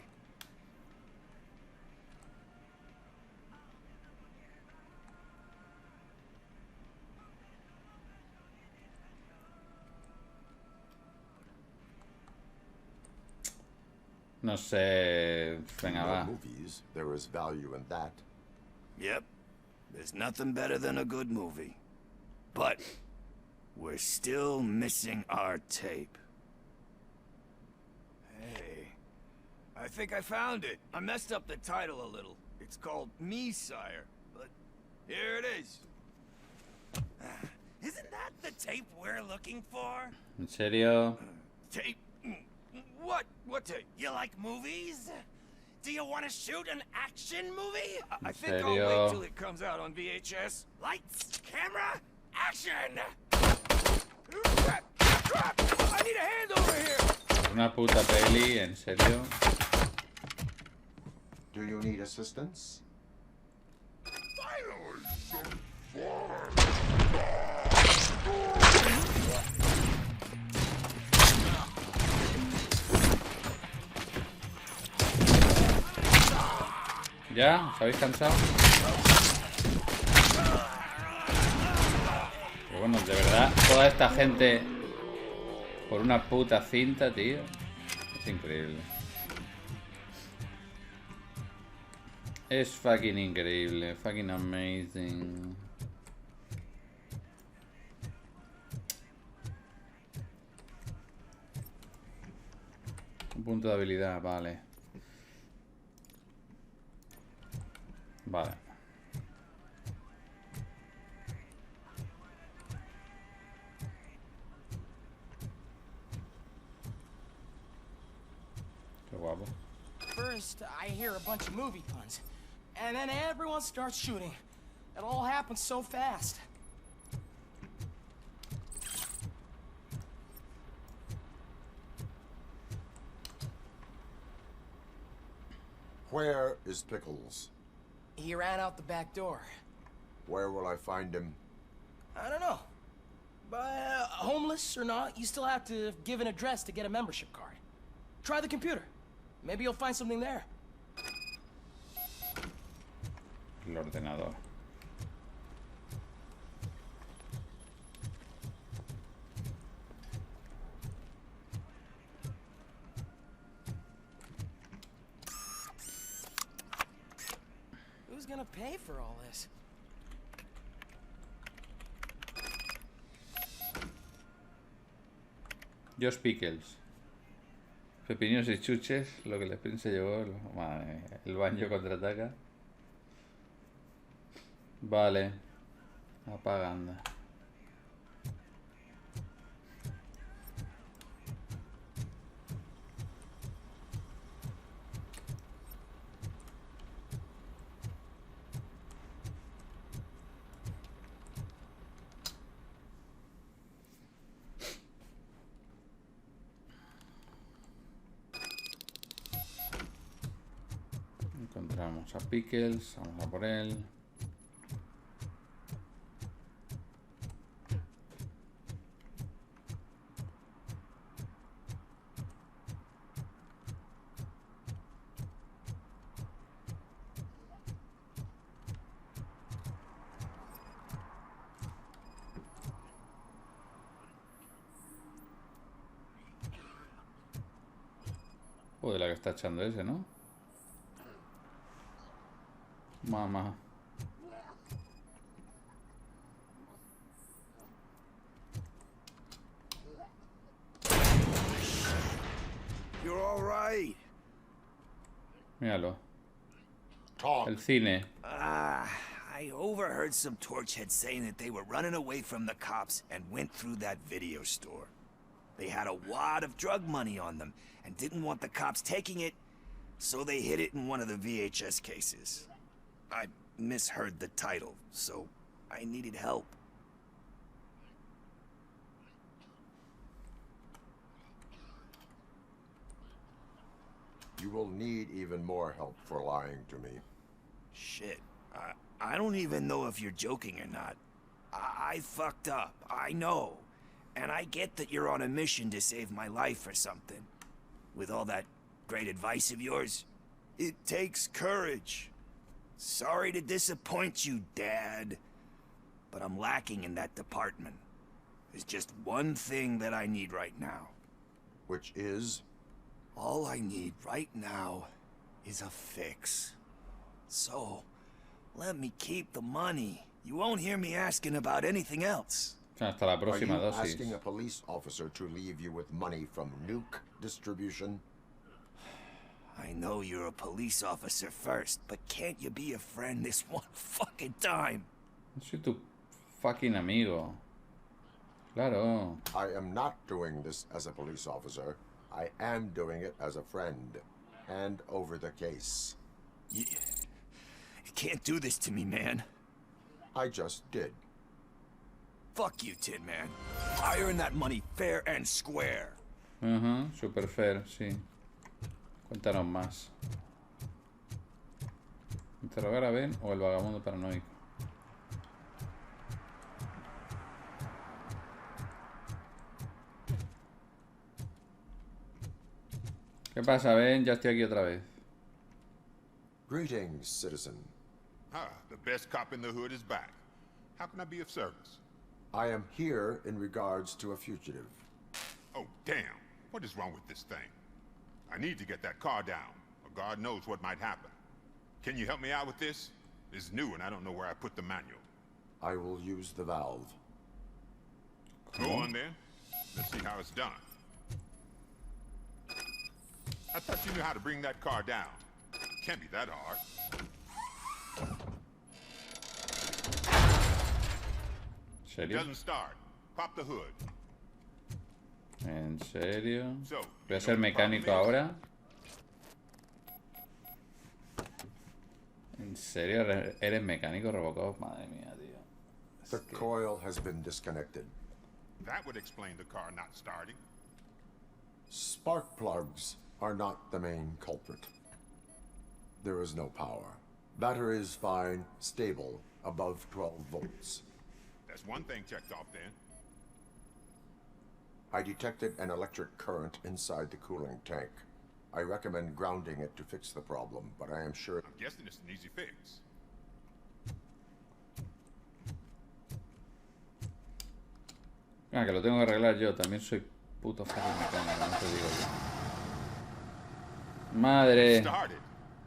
No sé. Venga, va. Movies, there is value in that. Yep. There's nothing better than a good movie. But we're still missing our tape. Hey, I think I found it. I messed up the title a little. It's called Me, Sire. But here it is. Isn't that the tape we're looking for? ¿En serio? Tape? What tape? You like movies? Do you want to shoot an action movie? I think I'll wait till it comes out on VHS. Lights, camera, action! Crap! I need a hand over here! Una puta peli, ¿en serio? Do you need assistance? Finally, some ¿Ya? ¿Os habéis cansado? Pero bueno, de verdad, toda esta gente por una puta cinta, tío. Es increíble. Es fucking increíble, fucking amazing. Un punto de habilidad, vale. Vale. Qué guapo. First, I hear a bunch of movie puns, and then everyone starts shooting. It all happens so fast. Where is Pickles? He ran out the back door. Where will I find him? I don't know. But homeless or not, you still have to give an address to get a membership card. Try the computer. Maybe you'll find something there. El ordenador. Who's gonna pay for all this? Josh Pickles. Pepinos y chuches, lo que el sprint se llevó. Madre mía, el baño contraataca. Vale. Apagando. Encontramos a Pickles, vamos a por él. Joder, la que está echando ese, ¿no? Mamá. You're all right. Míralo. El cine. I overheard some torchheads saying that they were running away from the cops and went through that video store. They had a wad of drug money on them and didn't want the cops taking it, so they hid it in one of the VHS cases. I misheard the title, so I needed help. You will need even more help for lying to me. Shit. I don't even know if you're joking or not. I fucked up, I know. And I get that you're on a mission to save my life or something. With all that great advice of yours, it takes courage. Sorry to disappoint you, Dad. But I'm lacking in that department. There's just one thing that I need right now. Which is? All I need right now is a fix. So, let me keep the money. You won't hear me asking about anything else. Hasta la próxima Are you dosis. asking a police officer to leave you with money from nuke distribution? I know you're a police officer first, but can't you be a friend this one fucking time? Soy tu fucking amigo. Claro. I am not doing this as a police officer. I am doing it as a friend. Hand over the case. You can't do this to me, man. I just did. Fuck you, Tin Man. I earned that money fair and square. Super fair, sí. Cuéntanos más. ¿Interrogar a Ben o el vagabundo paranoico? ¿Qué pasa, Ben? Ya estoy aquí otra vez. Greetings, citizen. The best cop in the hood is back. How can I be of service? I am here in regards to a fugitive. Oh, damn. What is wrong with this thing? I need to get that car down, or God knows what might happen. Can you help me out with this? It's new and I don't know where I put the manual. I will use the valve. Go on then. Let's see how it's done. I thought you knew how to bring that car down. Can't be that hard. ¿Serio? Doesn't start. Pop the hood. ¿En serio? So, ¿Voy a ser mecánico ahora? ¿En serio eres mecánico, Robocop? Madre mía, tío. The coil has been disconnected. That would explain the car not starting. Spark plugs are not the main culprit. There is no power. Battery is fine, stable, above 12 volts. That's one thing checked off then. I detected an electric current inside the cooling tank. I recommend grounding it to fix the problem, but I am sure... I'm guessing it's an easy fix. Ah, que lo tengo que arreglar yo. También soy puto fucking mecánico, no te digo yo. Madre. Started.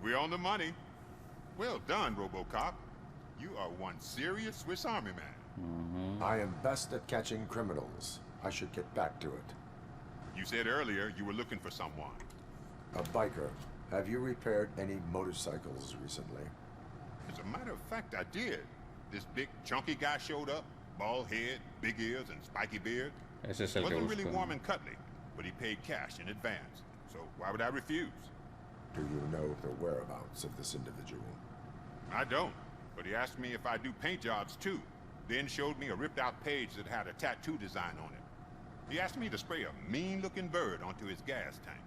We're on the money. Well done, Robocop. You are one serious Swiss Army man. I am best at catching criminals. I should get back to it. You said earlier you were looking for someone. A biker. Have you repaired any motorcycles recently? As a matter of fact, I did. this big chunky guy showed up, bald head, big ears, and spiky beard. Ese es el que Wasn't really busco. warm and cuddly, but he paid cash in advance. So why would I refuse? Do you know the whereabouts of this individual? I don't, but he asked me if I do paint jobs too, then showed me a ripped out page that had a tattoo design on it. He asked me to spray a mean-looking bird onto his gas tank.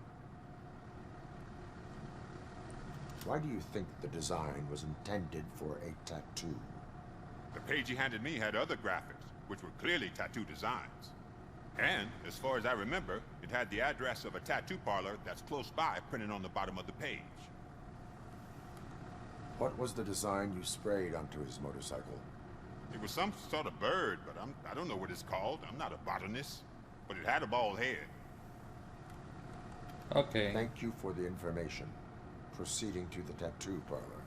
Why do you think the design was intended for a tattoo? The page he handed me had other graphics, which were clearly tattoo designs. And, as far as I remember, it had the address of a tattoo parlor that's close by printed on the bottom of the page. What was the design you sprayed onto his motorcycle? It was some sort of bird, but I don't know what it's called. I'm not a botanist. But it had a bald head. Okay. Thank you for the information. Proceeding to the tattoo parlor.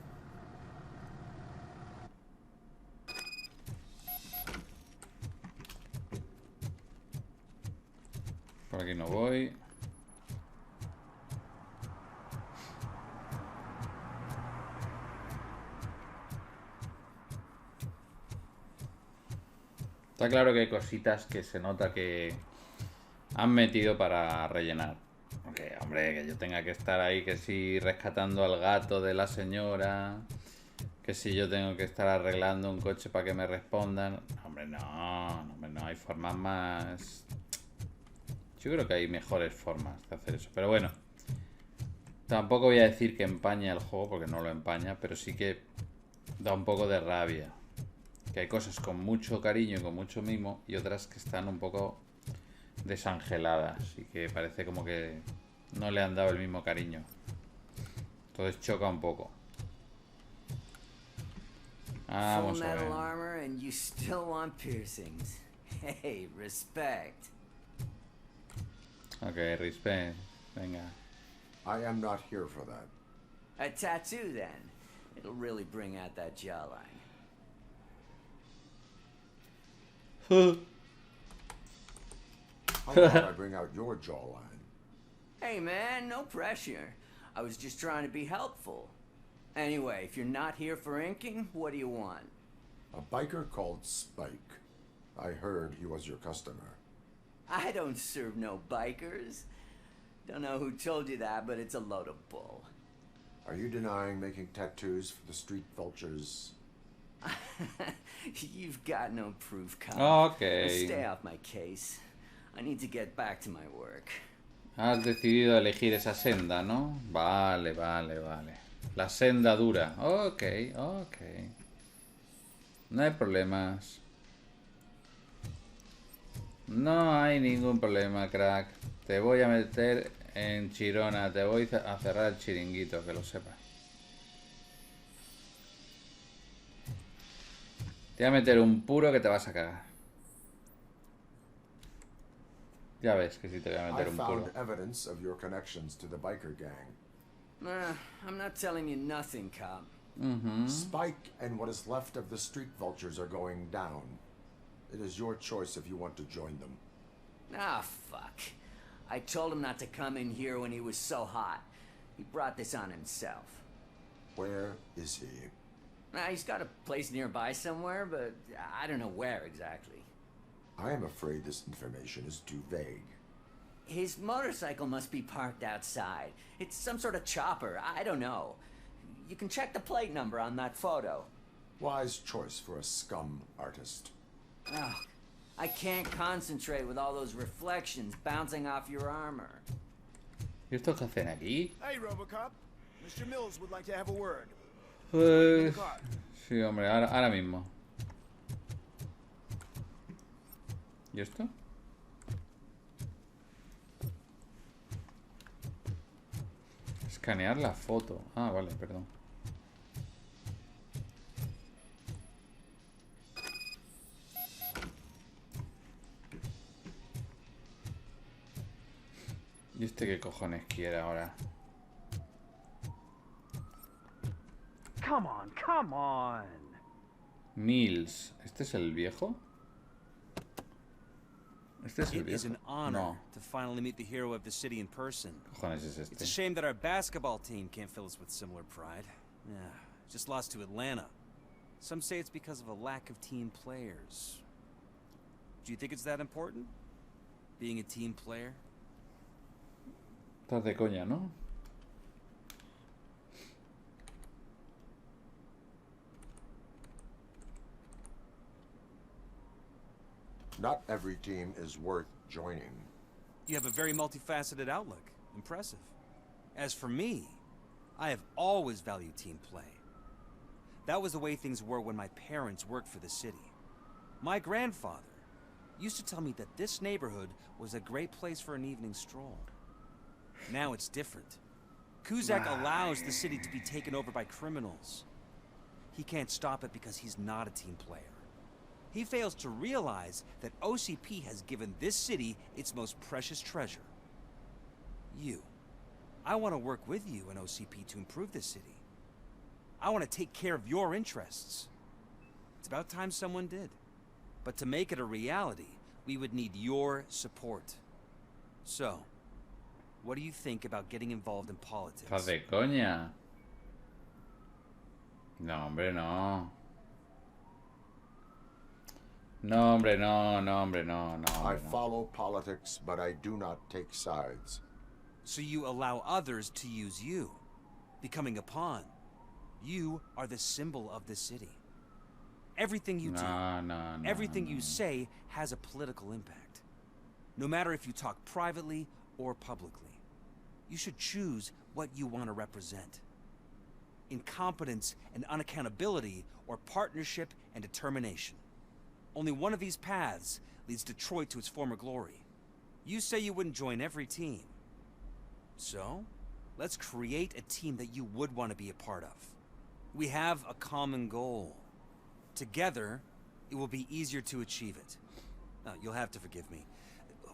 Por aquí no voy. Está claro que hay cositas que se nota que han metido para rellenar. Porque, hombre, que yo tenga que estar ahí, que si rescatando al gato de la señora, que si yo tengo que estar arreglando un coche para que me respondan. Hombre, no, hay formas más... Yo creo que hay mejores formas de hacer eso. Pero bueno, tampoco voy a decir que empaña el juego, porque no lo empaña, pero sí que da un poco de rabia. Que hay cosas con mucho cariño y con mucho mimo, y otras que están un poco desangeladas y que parece como que no le han dado el mismo cariño. Entonces choca un poco. Vamos a ver. Full metal armor and you still want piercings. Hey, respect. Ok, respect. Venga. I am not here for that. A tattoo then. It'll really bring out that jawline. How about I bring out your jawline? Hey man, no pressure. I was just trying to be helpful. Anyway, if you're not here for inking, what do you want? A biker called Spike. I heard he was your customer. I don't serve no bikers. Don't know who told you that, but it's a load of bull. Are you denying making tattoos for the street vultures? You've got no proof, Cop. Okay. Stay off my case. I need to get back to my work. Has decidido elegir esa senda, ¿no? Vale. La senda dura. Ok. No hay problemas. No hay ningún problema, crack. Te voy a meter en chirona. Te voy a cerrar el chiringuito, que lo sepas. Te voy a meter un puro que te vas a cagar. Ya ves que sí te voy a meter un puro. I found evidence of your connections to the biker gang. I'm not telling you nothing, Cop. Spike and what is left of the street vultures are going down. It is your choice if you want to join them. Ah, fuck. I told him not to come in here when he was so hot. He brought this on himself. Where is he? He's got a place nearby somewhere, but I don't know where exactly. I am afraid this information is too vague. His motorcycle must be parked outside. It's some sort of chopper. I don't know. You can check the plate number on that photo. Wise choice for a scum artist. Oh, I can't concentrate with all those reflections bouncing off your armor. ¿Y esto qué hacen aquí? Hey, Robocop. Mr. Mills would like to have a word. Pues... Sí, hombre, ahora mismo. ¿Y esto? Escanear la foto. Ah, vale, perdón. ¿Y este qué cojones quiere ahora? Come on. Mills. ¿Este es el viejo? ¿Este es el It is viejo? an honor No. to finally meet the hero of the city in person. Cojones es It's a este. shame that our basketball team can't fill us with similar pride. Yeah, just lost to Atlanta. Some say it's because of a lack of team players. Do you think it's that important? Being a team player? Estás de coña, ¿no? Not every team is worth joining. You have a very multifaceted outlook. Impressive. As for me, I have always valued team play. That was the way things were when my parents worked for the city. My grandfather used to tell me that this neighborhood was a great place for an evening stroll. Now it's different. Kuzak allows the city to be taken over by criminals. He can't stop it because he's not a team player. He fails to realize that OCP has given this city its most precious treasure. You. I want to work with you and OCP to improve this city. I want to take care of your interests. It's about time someone did. But to make it a reality, we would need your support. So, what do you think about getting involved in politics? Estás de coña. No, hombre, no. No, hombre, no, no, hombre, no, no. I follow politics, but I do not take sides. So you allow others to use you, becoming a pawn. You are the symbol of the city. Everything you do, everything you say has a political impact. No matter if you talk privately or publicly. You should choose what you want to represent. Incompetence and unaccountability, or partnership and determination. Only one of these paths leads Detroit to its former glory. You say you wouldn't join every team. So, let's create a team that you would want to be a part of. We have a common goal. Together, it will be easier to achieve it. Now, you'll have to forgive me.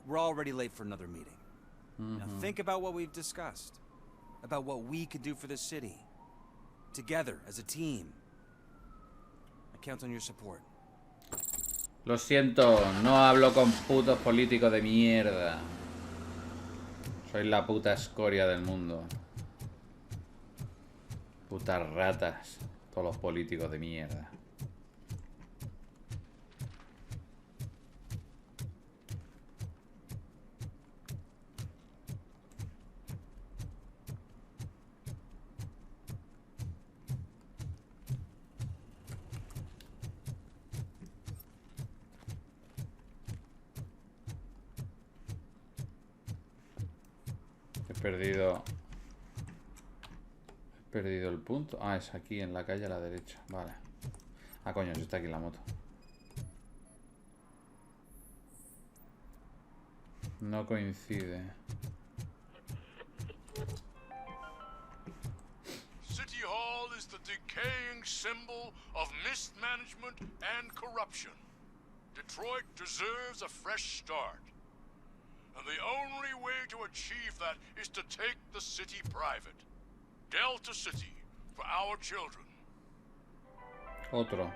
We're already late for another meeting. Now think about what we've discussed. About what we could do for the city. Together, as a team. I count on your support. Lo siento, no hablo con putos políticos de mierda. Soy la puta escoria del mundo. Putas ratas. Todos los políticos de mierda. He perdido el punto. Ah, es aquí en la calle a la derecha. Vale. Ah, coño, si está aquí la moto. No coincide. City Hall is the decaying symbol of mismanagement and corruption. Detroit deserves a fresh start. And the only way to achieve that is to take the city private. Delta City, for our children. Otro.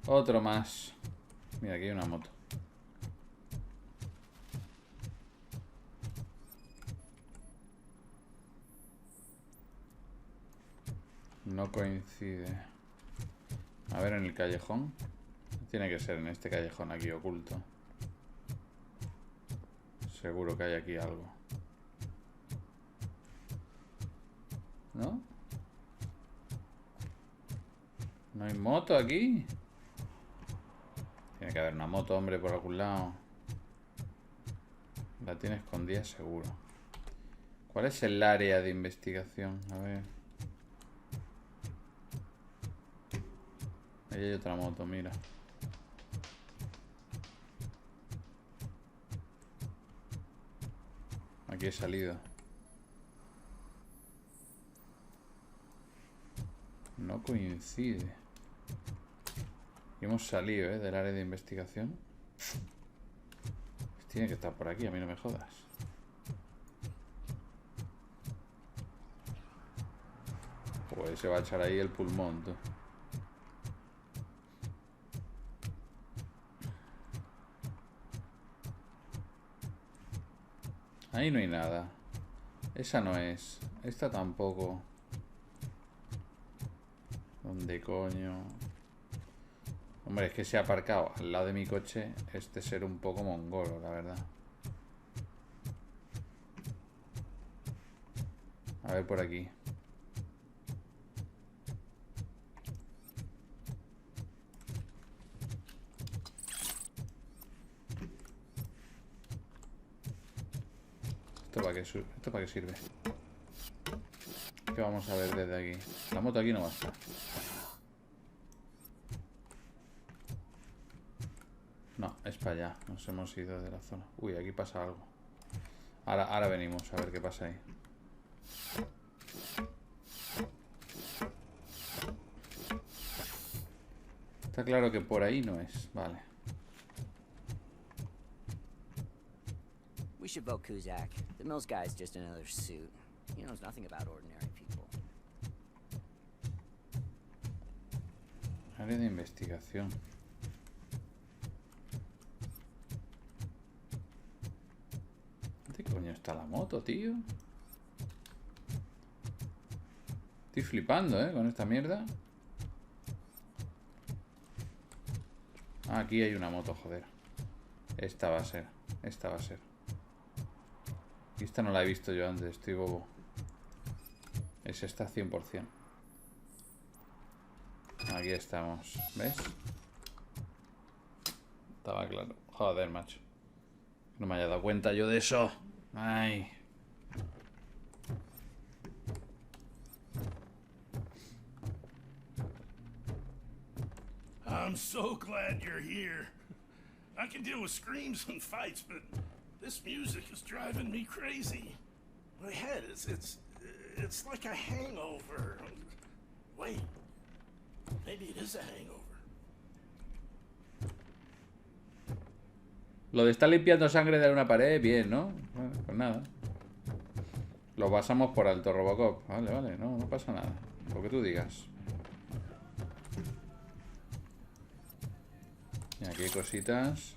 Otro más. Mira, aquí hay una moto. No coincide. A ver, en el callejón. Tiene que ser en este callejón aquí oculto. Seguro que hay aquí algo. ¿No? ¿No hay moto aquí? Tiene que haber una moto, hombre, por algún lado. La tiene escondida seguro. ¿Cuál es el área de investigación? A ver. Ahí hay otra moto, mira. Aquí he salido. No coincide. Y hemos salido, del área de investigación. Tiene que estar por aquí, a mí no me jodas. Pues se va a echar ahí el pulmón, tú. Ahí no hay nada. Esa no es. Esta tampoco. ¿Dónde coño? Hombre, es que se ha aparcado al lado de mi coche. Este ser un poco mongolo, la verdad. A ver por aquí. ¿Esto para qué sirve? ¿Qué vamos a ver desde aquí? La moto aquí no va a estar. No, es para allá. Nos hemos ido de la zona. Uy, aquí pasa algo. Ahora venimos a ver qué pasa ahí. Está claro que por ahí no es. Vale. We should vote Kuzak. The Mills guy's just another suit. He knows nothing about ordinary people. Área de investigación. ¿Dónde coño está la moto, tío? Estoy flipando, con esta mierda. Ah, aquí hay una moto, joder. Esta va a ser. Esta va a ser. Y esta no la he visto yo antes, estoy bobo. Es esta 100%. Aquí estamos, ¿ves? Estaba claro. Joder, macho. No me haya dado cuenta yo de eso. Ay. I'm so glad you're here. I can deal with screams and fights, but this music is driving me crazy. My head it's like a hangover. Wait, maybe it is a hangover. Lo de estar limpiando sangre de una pared, bien, ¿no? Bueno, pues nada. Lo pasamos por alto, Robocop. Vale, vale, no pasa nada. Lo que tú digas. Y aquí hay cositas.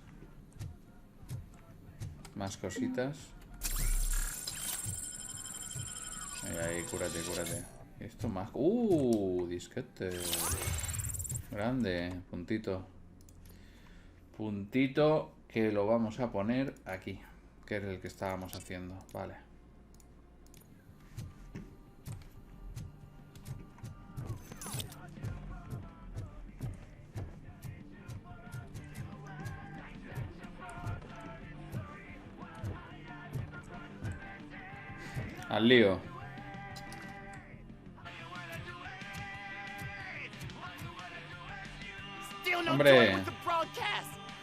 Más cositas. Ahí, cúrate, cúrate. Esto más... disquete. Grande, puntito. Puntito que lo vamos a poner aquí. Que es el que estábamos haciendo. Vale. Al lío. Hombre.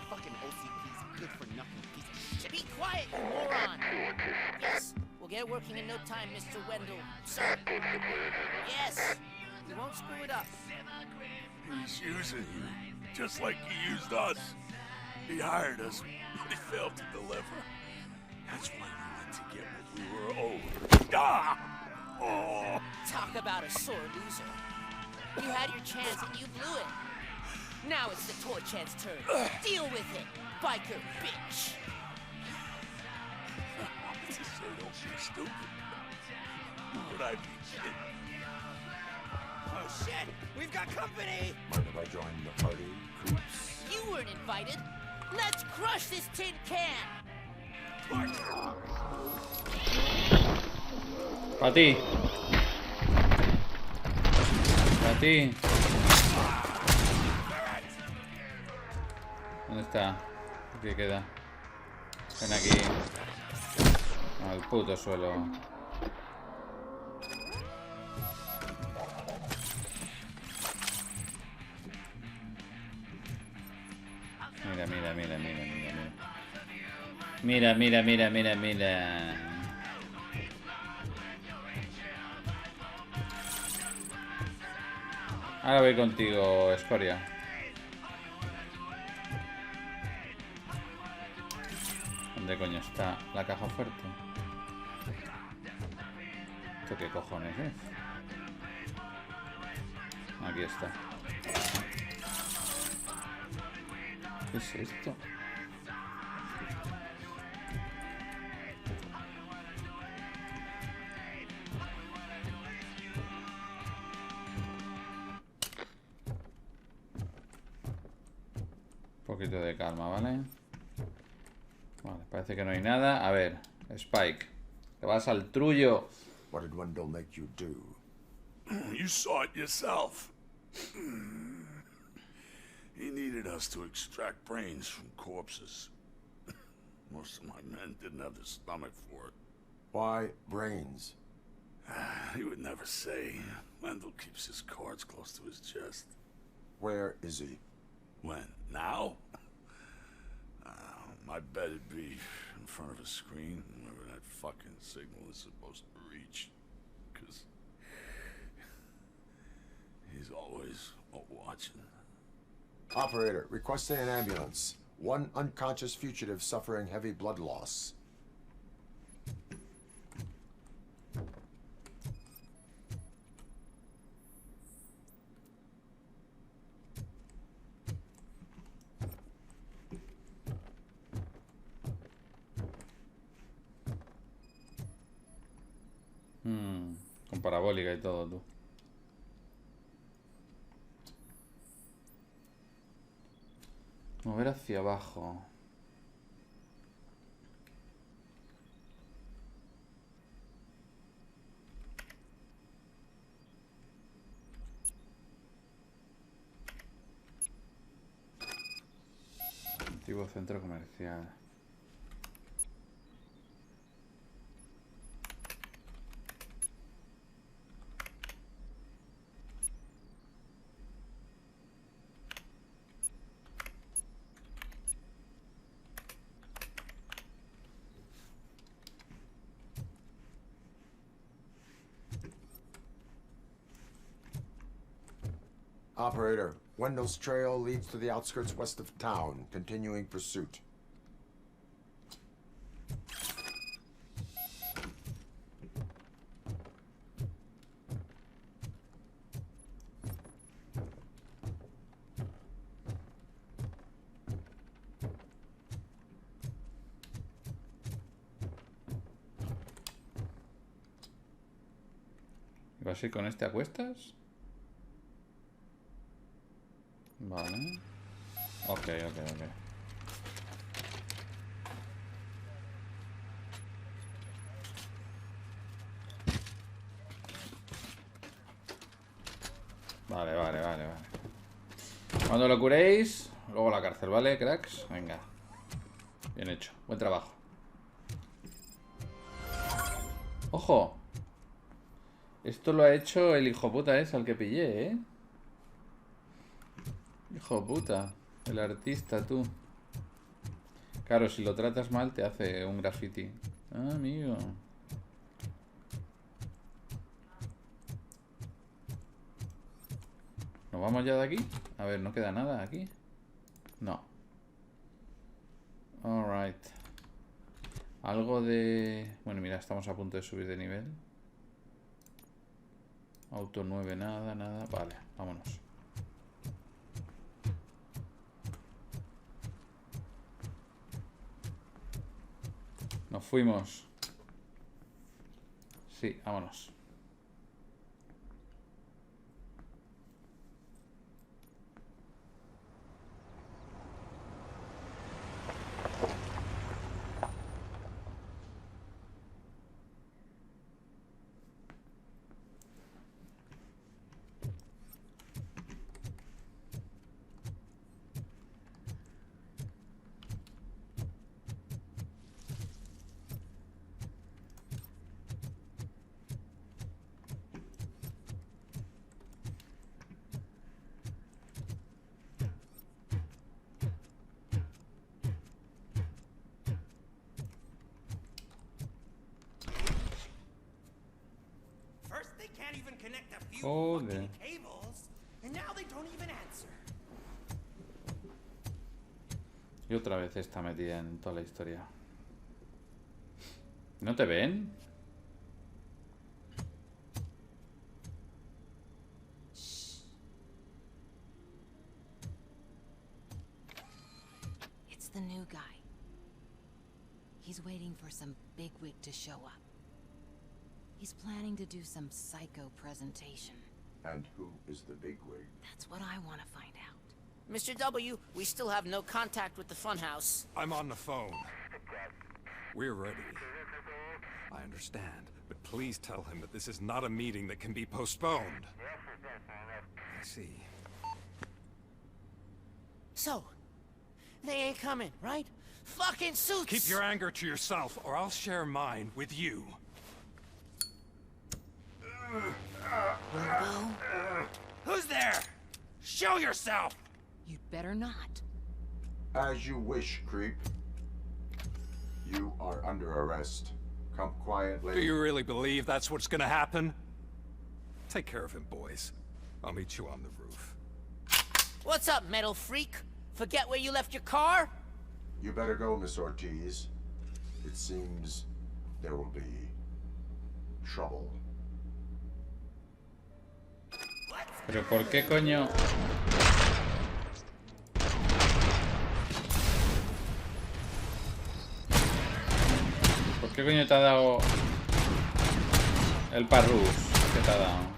Fucking OCP's good for nothing piece of shit. Be quiet, you moron. Yes, we'll get working in no time, Mr. Wendell. Sir. Yes. We won't screw it up. He's using you, just like he used us. He hired us, but he failed to deliver. That's why we went to get what we were owed. Ah! Oh! Talk about a sore loser. You had your chance and you blew it. Now it's the toy chance turn. Deal with it, biker bitch. So don't be stupid. Would I be kidding? Oh shit! We've got company! Mind if I join the party, Coops? You weren't invited. Let's crush this tin can! Pa' ti. Pa' ti. ¿Dónde está? ¿Qué queda? Ven aquí. Al puto suelo. Mira, mira, mira, mira, mira, mira. Mira, mira, mira, mira, mira. Ahora voy contigo, escoria. ¿Dónde coño está la caja fuerte? ¿Esto qué cojones es? Aquí está. ¿Qué es esto? calma, ¿vale? Vale, parece que no hay nada. A ver, Spike, te vas al trullo. What did Wendell make you do? You saw it yourself. He needed us to extract brains from corpses. Most of my men didn't have the stomach for it. Why brains? He would never say. Wendell keeps his cards close to his chest. Where is he? When? Now? I bet it'd be in front of a screen, wherever that fucking signal is supposed to reach. Because he's always watching. Operator, requesting an ambulance. One unconscious fugitive suffering heavy blood loss. Con parabólica y todo, tú. Mover hacia abajo. Antiguo centro comercial. Operator, Wendell's trail leads to the outskirts west of town, continuing pursuit. ¿Vas a ir con este a cuestas? Vale. Ok. Vale. Cuando lo curéis, luego la cárcel, ¿vale, cracks? Venga. Bien hecho. Buen trabajo. ¡Ojo! Esto lo ha hecho el hijo puta ese al que pillé, ¿eh? Hijo puta. El artista, tú. Claro, si lo tratas mal te hace un graffiti. Ah, amigo. ¿Nos vamos ya de aquí? A ver, ¿no queda nada aquí? No. Alright. Algo de... Bueno, mira, estamos a punto de subir de nivel. Auto 9, nada. Vale, vámonos. Nos fuimos. Sí, vámonos. Joder. Y otra vez está metida en toda la historia. ¿No te ven? It's the new guy. He's waiting for some bigwig to show up. He's planning to do some psycho presentation. And who is the bigwig? That's what I want to find out. Mr. W, we still have no contact with the funhouse. I'm on the phone. We're ready. I understand, but please tell him that this is not a meeting that can be postponed. I see. So, they ain't coming, right? Fucking suits! Keep your anger to yourself, or I'll share mine with you. Robo? Who's there? Show yourself! You'd better not. As you wish, creep. You are under arrest. Come quietly. Do you really believe that's what's gonna happen? Take care of him, boys. I'll meet you on the roof. What's up, metal freak? Forget where you left your car? You better go, Miss Ortiz. It seems there will be trouble. Pero ¿por qué coño? ¿Por qué coño te ha dado el parrus que te ha dado?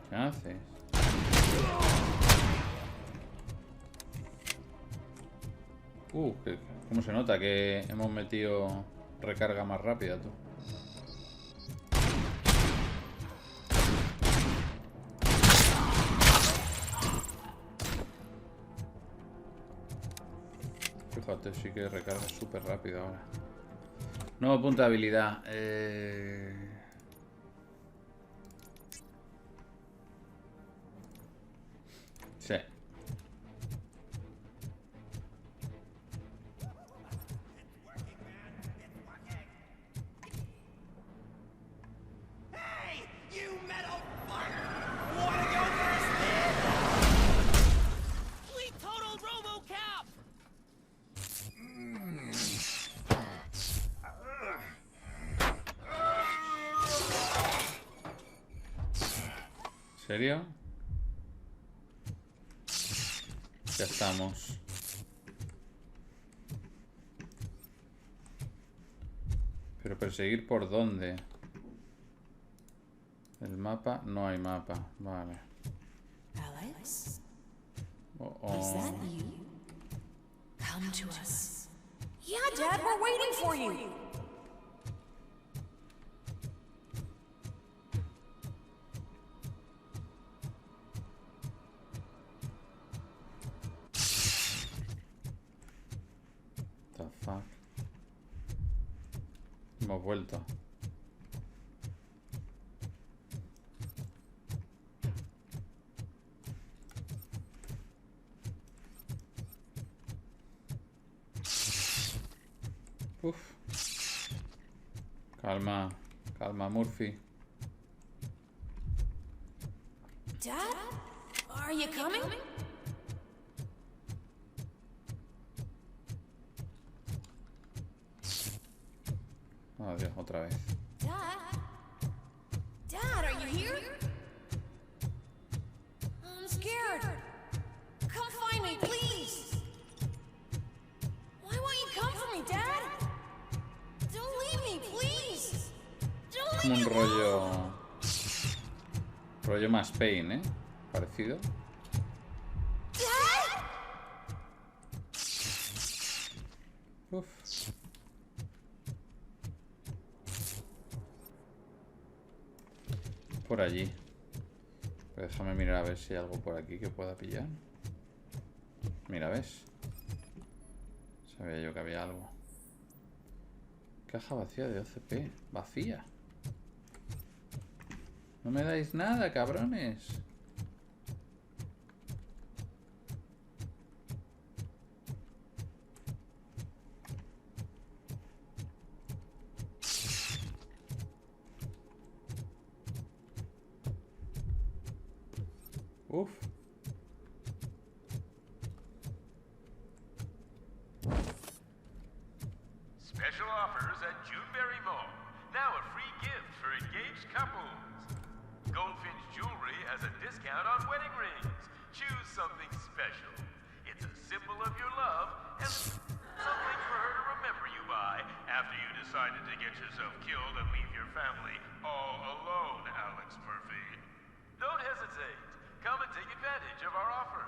¿Qué haces? ¿Cómo se nota que hemos metido recarga más rápida, tú? Fíjate, sí que recarga súper rápido ahora. Nuevo punto de habilidad. Sí. Hey, you metal fuck! Wanna go first, man? Fleet total Robocop! ¿En serio? Ya estamos. Pero perseguir por dónde. El mapa, no hay mapa. Vale. Alex? Oh, Is that you? Come to us. Yeah, Dad, we're waiting for you. The fuck. Hemos vuelto. Uf. Calma, calma, Murphy. Dad? Are you coming? Oh, Dios, otra vez. Dad? Dad, are you here? I'm scared. Come find me, please. Why won't you come for me, Dad? Don't leave me, please. Don't Como leave un me rollo... Rollo más Pain, ¿eh? Parecido. Dad? Uf. Por allí. Pero déjame mirar a ver si hay algo por aquí que pueda pillar. Mira, ¿ves? Sabía yo que había algo. Caja vacía de OCP. Vacía. No me dais nada, cabrones. Uf. Special offers at Juneberry Mall. Now a free gift for engaged couples. Goldfinch discount on wedding rings. Choose something special. It's a symbol of your love and something for her to remember you by after you decided to get yourself killed and leave your family all alone, Alex Murphy. Don't hesitate. Come and take advantage of our offer.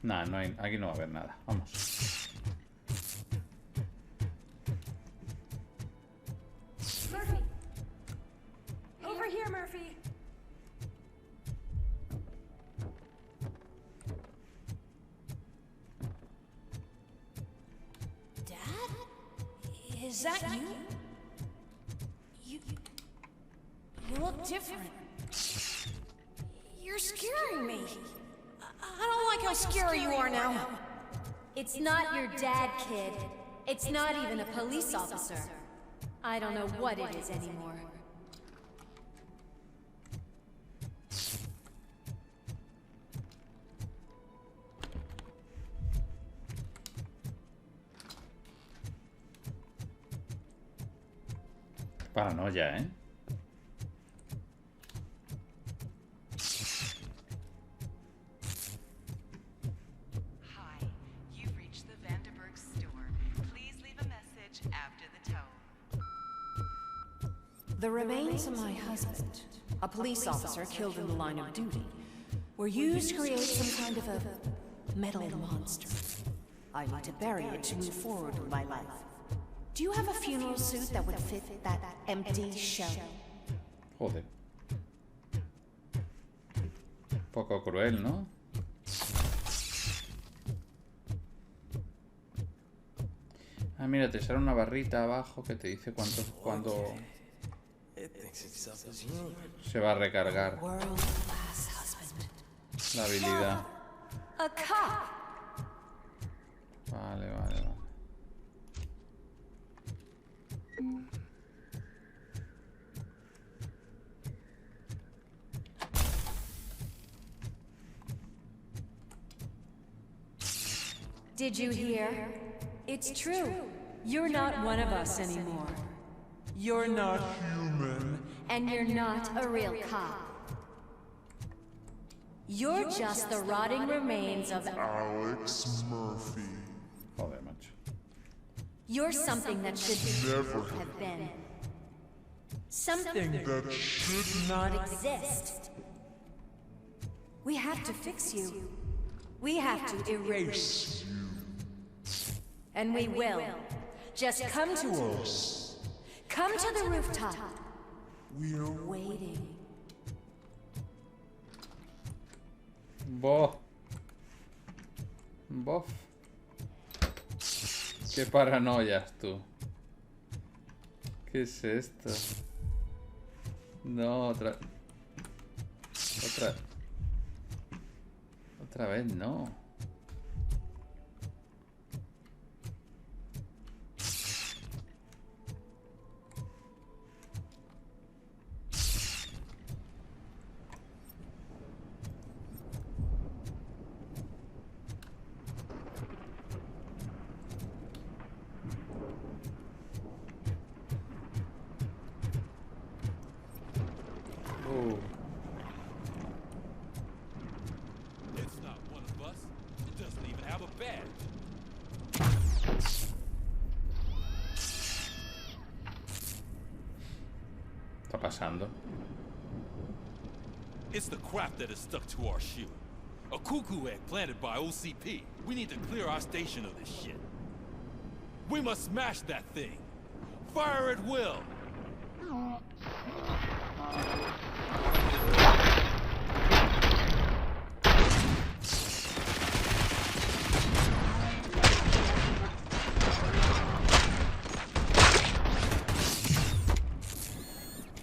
Nah, no hay, aquí no va a haber nada. Vamos. Murphy! Over here, Murphy! Dad? Is that you? You look different. You're scaring me. I don't like how scary you are now. It's not your dad, kid. It's not even a police officer. I don't know what it is anymore. Paranoia, ¿eh? The remains of my husband, a police officer killed in the line of duty, were used to create some kind of a metal monster. I need to bury it to move forward with my life. Do you have a funeral suit that would fit that empty shell? Joder. Poco cruel, ¿no? Ah, mira, te sale una barrita abajo que te dice cuándo se va a recargar la habilidad. Vale, vale, vale. Did you hear? It's true. You're not one of us anymore. You're not human. And you're not a real cop. You're just the rotting remains of Alex Murphy. Joder, macho. You're something that should never have been. Something that should not exist. We have to fix you. We have to erase you. And we will. Just come to us. Come to the rooftop. We're waiting. Bof. Qué paranoias tú. ¿Qué es esto? No, otra vez no. It's the crap that is stuck to our shoe. A cuckoo egg planted by OCP. We need to clear our station of this shit. We must smash that thing. Fire at will.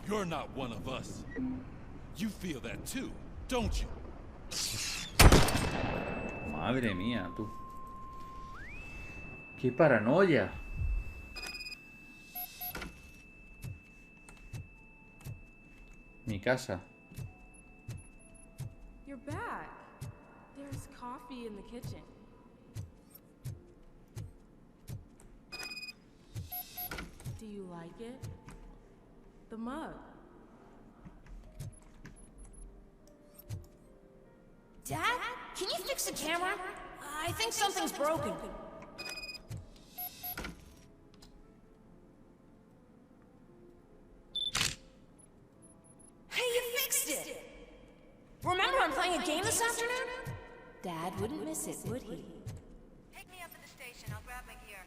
You're not one of us. You feel that too, don't you? Madre mía, tú. Qué paranoia. Mi casa. You're back. There's coffee in the kitchen. Do you like it? The mug. Dad? Can you fix the camera? I think something's broken. Hey, you fixed it! Remember I'm playing a game this afternoon? Dad wouldn't miss it, would he? Pick me up at the station. I'll grab my gear.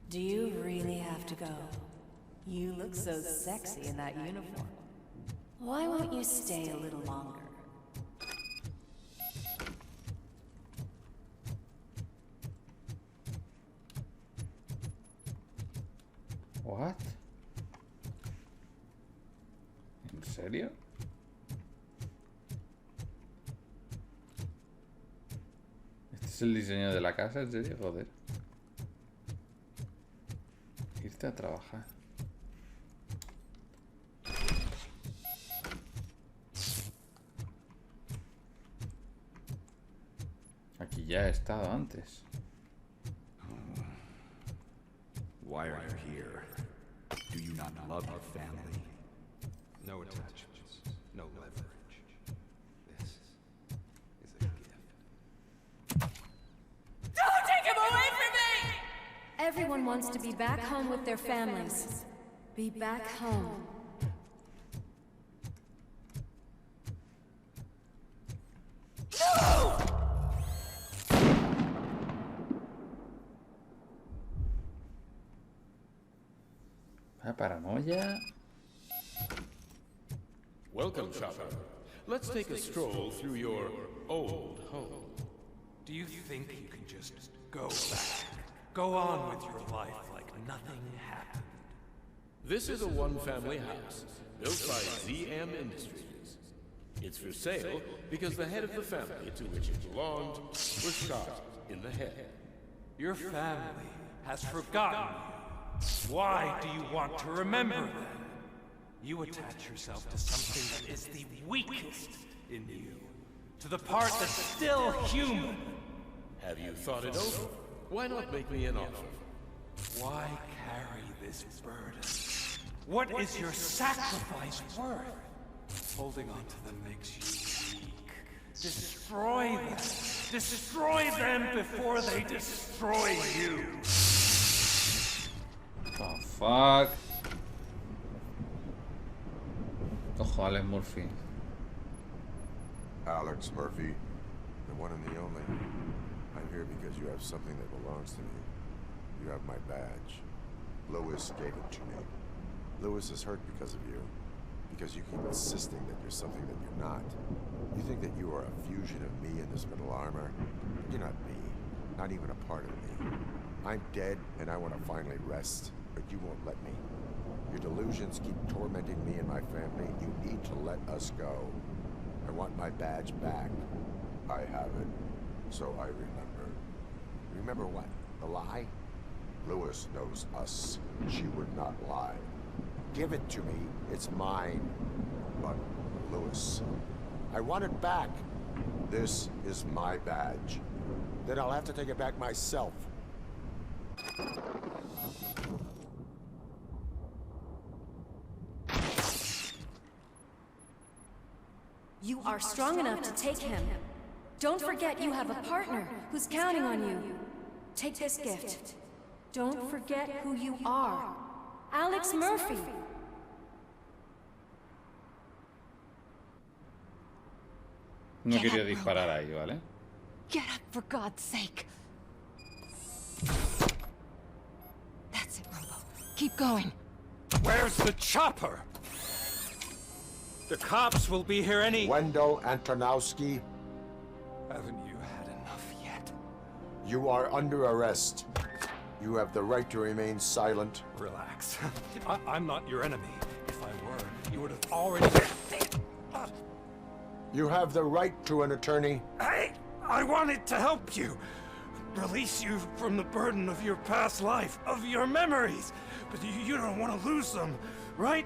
Do you really have to go? You look so sexy in that uniform. Why won't you stay a little longer? What? ¿En serio? ¿Este es el diseño de la casa? ¿En serio? Joder. Irte a trabajar. Aquí ya he estado antes. Why are you here? Do you not love your family? No attachments, no leverage. This is a gift. Don't take him away from me! Everyone wants to be back home with their families. Be back home. No! La paranoia. Welcome, shopper. Let's take a stroll through your old home. Do you think you can just go back? Go on with your life like nothing happened? This is a one-family house built by ZM Industries. It's for sale because the head of the family to which it belonged was shot in the head. Your family has forgotten you. Why do you want to remember them? You attach yourself to something that is the weakest in you, to the part that's still human. Have you thought it over? Why not make me an offer? Why carry this burden? What is your sacrifice worth? Holding on to them makes you weak. Destroy them. Destroy them before they destroy you. Oh, fuck. Ojo, Alex Murphy. Alex Murphy, the one and the only. I'm here because you have something that belongs to me. You have my badge. Lewis gave it to me. Lewis is hurt because of you. Because you keep insisting that you're something that you're not. You think that you are a fusion of me in this metal armor. You're not me. Not even a part of me. I'm dead, and I want to finally rest, but you won't let me. Your delusions keep tormenting me and my family. You need to let us go. I want my badge back. I have it, so I remember. Remember what? The lie? Lewis knows us. She would not lie. Give it to me. It's mine. But, Lewis, I want it back. This is my badge. Then I'll have to take it back myself. You are strong enough to take him. Don't forget you have a partner who's counting on you. Take this gift. Don't forget who you are. Alex Murphy. No quería disparar ahí, ¿vale? Get up, for God's sake. That's it, Robo. Keep going. Where's the chopper? The cops will be here any... Wendell Antonowski. Haven't you had enough yet? You are under arrest. You have the right to remain silent. Relax. I'm not your enemy. If I were, you would have already... You have the right to an attorney. I wanted to help you. Release you from the burden of your past life, of your memories. But you don't want to lose them, right?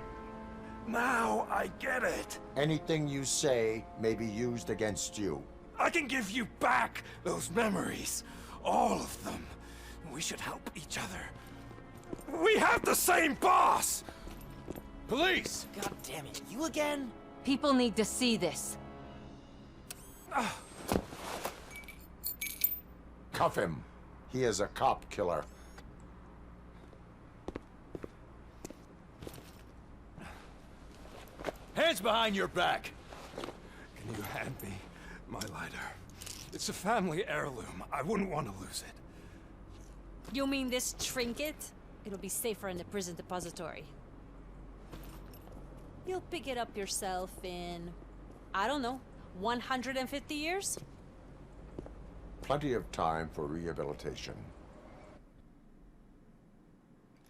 Now I get it. Anything you say may be used against you. I can give you back those memories. All of them. We should help each other. We have the same boss! Police! God damn it, you again? People need to see this. Cuff him. He is a cop killer. Hands behind your back! Can you hand me my lighter? It's a family heirloom. I wouldn't want to lose it. You mean this trinket? It'll be safer in the prison depository. You'll pick it up yourself in, I don't know, 150 years? Plenty of time for rehabilitation.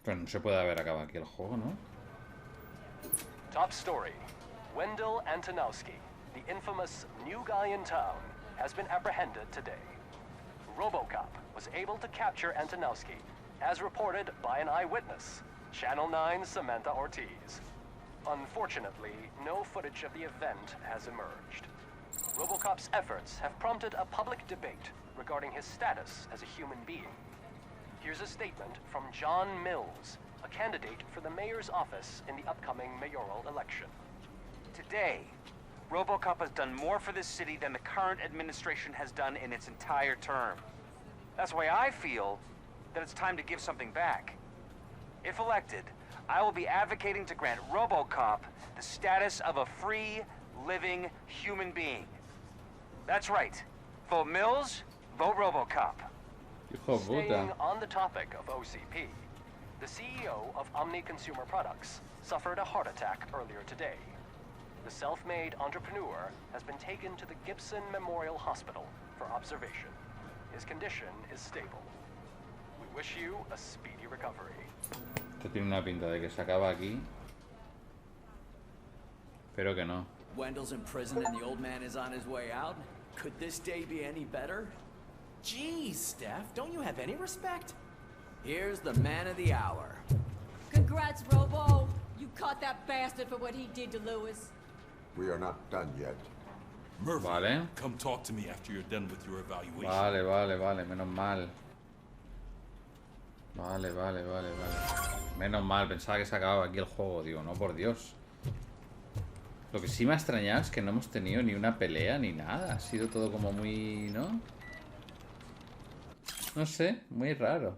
Pero no se puede haber acabado aquí el juego, ¿no? Top story. Wendell Antonowski, the infamous new guy in town, has been apprehended today. Robocop was able to capture Antonowski, as reported by an eyewitness, Channel 9's Samantha Ortiz. Unfortunately, no footage of the event has emerged. Robocop's efforts have prompted a public debate regarding his status as a human being. Here's a statement from John Mills, a candidate for the mayor's office in the upcoming mayoral election. Today, Robocop has done more for this city than the current administration has done in its entire term. That's why I feel that it's time to give something back. If elected, I will be advocating to grant Robocop the status of a free, living human being. That's right. Vote Mills, vote Robocop. Staying on the topic of OCP, the CEO of Omni Consumer Products suffered a heart attack earlier today. The self-made entrepreneur has been taken to the Gibson Memorial Hospital for observation. His condition is stable. We wish you a speedy recovery. Esto tiene una pinta de que se acaba aquí. Espero que no. Wendell's in prison and the old man is on his way out? Could this day be any better? Jeez, Steph, don't you have any respect? Here's the man of the hour. Congrats, Robo! You caught that bastard for what he did to Lewis. We are not done yet. Murphy, Vale. come talk to me after you're done with your evaluation. Vale, menos mal. Vale. Menos mal, pensaba que se acababa aquí el juego, digo, no, por Dios. Lo que sí me ha extrañado es que no hemos tenido ni una pelea ni nada. Ha sido todo como muy... ¿no? No sé, muy raro.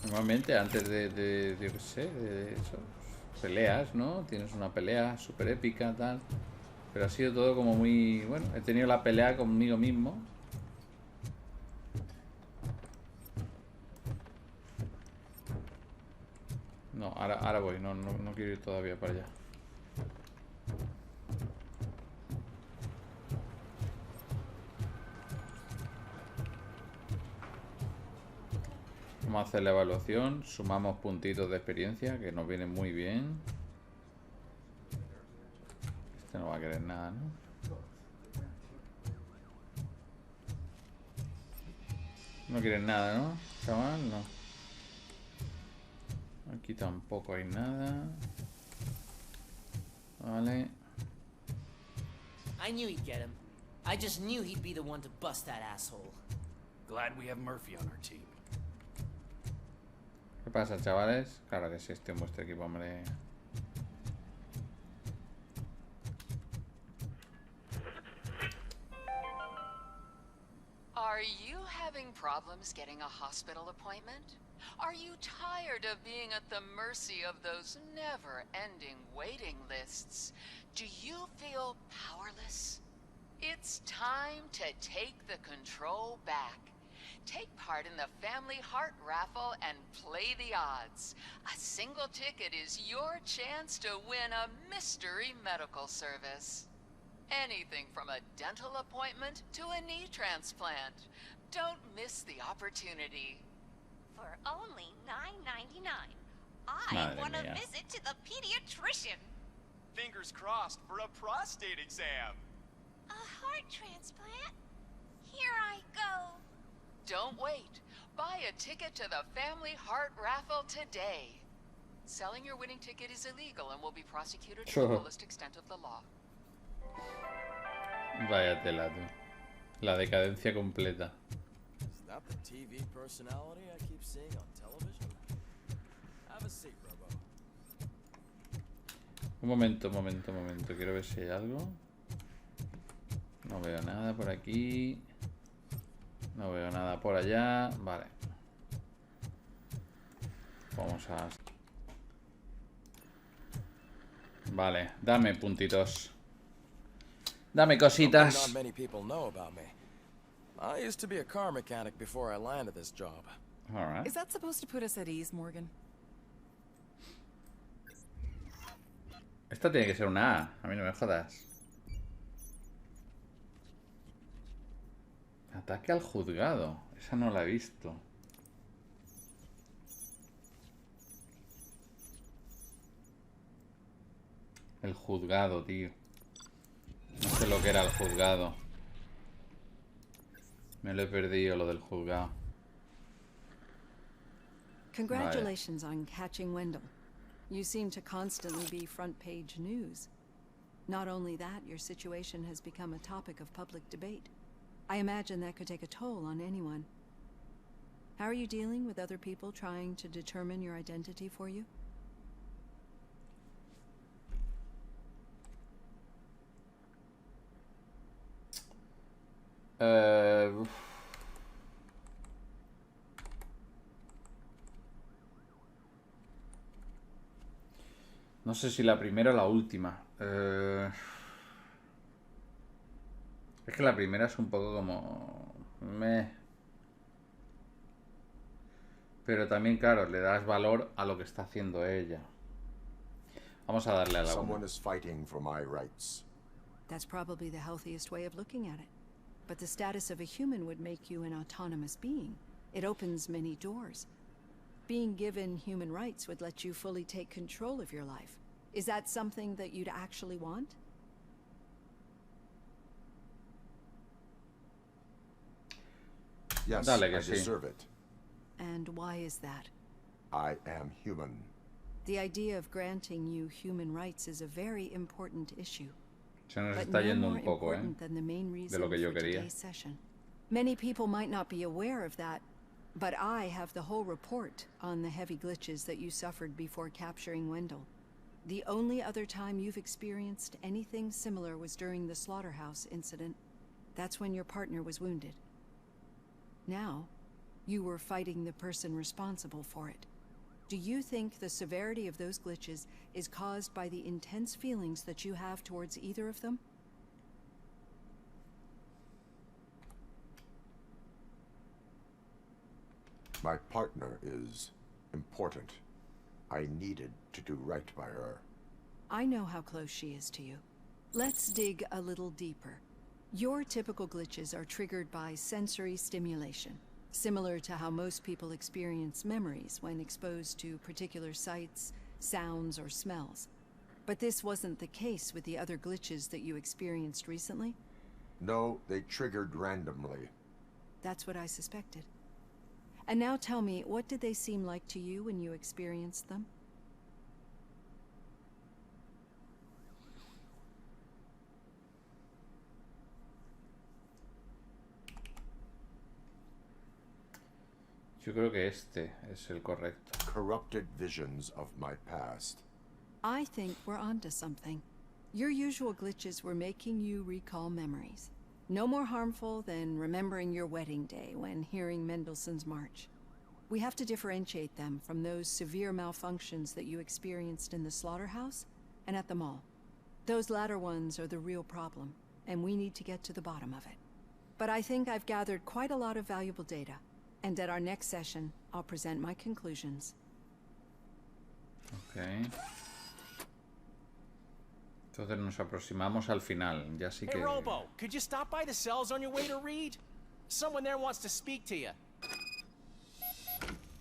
Normalmente antes de yo qué sé, de eso, peleas, ¿no? Tienes una pelea súper épica, tal. Pero ha sido todo como muy... Bueno, he tenido la pelea conmigo mismo. No, ahora voy, no quiero ir todavía para allá. Vamos a hacer la evaluación, sumamos puntitos de experiencia, que nos viene muy bien. Este no va a querer nada, ¿no? No quieren nada, ¿no? Chaval, no. Aquí tampoco hay nada. Vale. I knew he'd get him. I just knew he'd be the one to bust that asshole. Glad we have Murphy on our team. ¿Qué pasa, chavales? Claro que sí, estoy en vuestro equipo, hombre. Are you having problems getting a hospital appointment? Are you tired of being at the mercy of those never-ending waiting lists? Do you feel powerless? It's time to take the control back. Take part in the Family Heart Raffle and play the odds. A single ticket is your chance to win a mystery medical service. Anything from a dental appointment to a knee transplant. Don't miss the opportunity. For only $9.99, I Madre want a mía. visit to the pediatrician. Fingers crossed for a prostate exam. A heart transplant? Here I go. Don't wait. Buy a ticket to the Family Heart Raffle today. Selling your winning ticket is illegal and will be prosecuted to the fullest extent of the law. Vaya tela, tú. La decadencia completa. Is that the TV personality I keep seeing on television? Have a seat, Robo. Un momento. Quiero ver si hay algo. No veo nada por aquí. No veo nada por allá. Vale. Vamos a... Vale, dame puntitos. Dame cositas. Not many people know about me. I used to be a car mechanic before I landed this job. All right. Is that supposed to put us at ease, Morgan? Esta tiene que ser una A. A mí no me jodas. Ataque al juzgado. Esa no la he visto. El juzgado, tío. No sé lo que era el juzgado. Me lo he perdido, lo del juzgado. Congratulations on catching Wendell. You seem to constantly be front page news. Not only that, your situation has become a topic of public debate. I imagine that could take a toll on anyone. How are you dealing with other people trying to determine your identity for you? No sé si la primera o la última. Es que la primera es un poco como... Pero también, claro, le das valor a lo que está haciendo ella. Vamos a darle a la Someone una. is fighting for my rights. That's probably the healthiest way of looking at it. But the status of a human would make you an autonomous being. It opens many doors. Being given human rights would let you fully take control of your life. Is that something that you'd actually want? Yes, Dale que I sí. deserve it. And why is that? I am human. The idea of granting you human rights is a very important issue. Se nos But está no yendo more un poco, important than the main de reason lo que yo for quería. today's session. Many people might not be aware of that, but I have the whole report on the heavy glitches that you suffered before capturing Wendell. The only other time you've experienced anything similar was during the slaughterhouse incident. That's when your partner was wounded. Now, you were fighting the person responsible for it. Do you think the severity of those glitches is caused by the intense feelings that you have towards either of them? My partner is important. I needed to do right by her. I know how close she is to you. Let's dig a little deeper. Your typical glitches are triggered by sensory stimulation, similar to how most people experience memories when exposed to particular sights, sounds, or smells. But this wasn't the case with the other glitches that you experienced recently? No, they triggered randomly. That's what I suspected. And now tell me, what did they seem like to you when you experienced them? Yo creo que este es el correcto. Corrupted visions of my past. I think we're onto something. Your usual glitches were making you recall memories. No more harmful than remembering your wedding day when hearing Mendelssohn's March. We have to differentiate them from those severe malfunctions that you experienced in the slaughterhouse and at the mall. Those latter ones are the real problem, and we need to get to the bottom of it. But I think I've gathered quite a lot of valuable data, and at our next session, I'll present my conclusions. Ok. Entonces nos aproximamos al final. Ya sí que... Hey, Robo, could you stop by the cells on your way to read? Someone there wants to speak to you.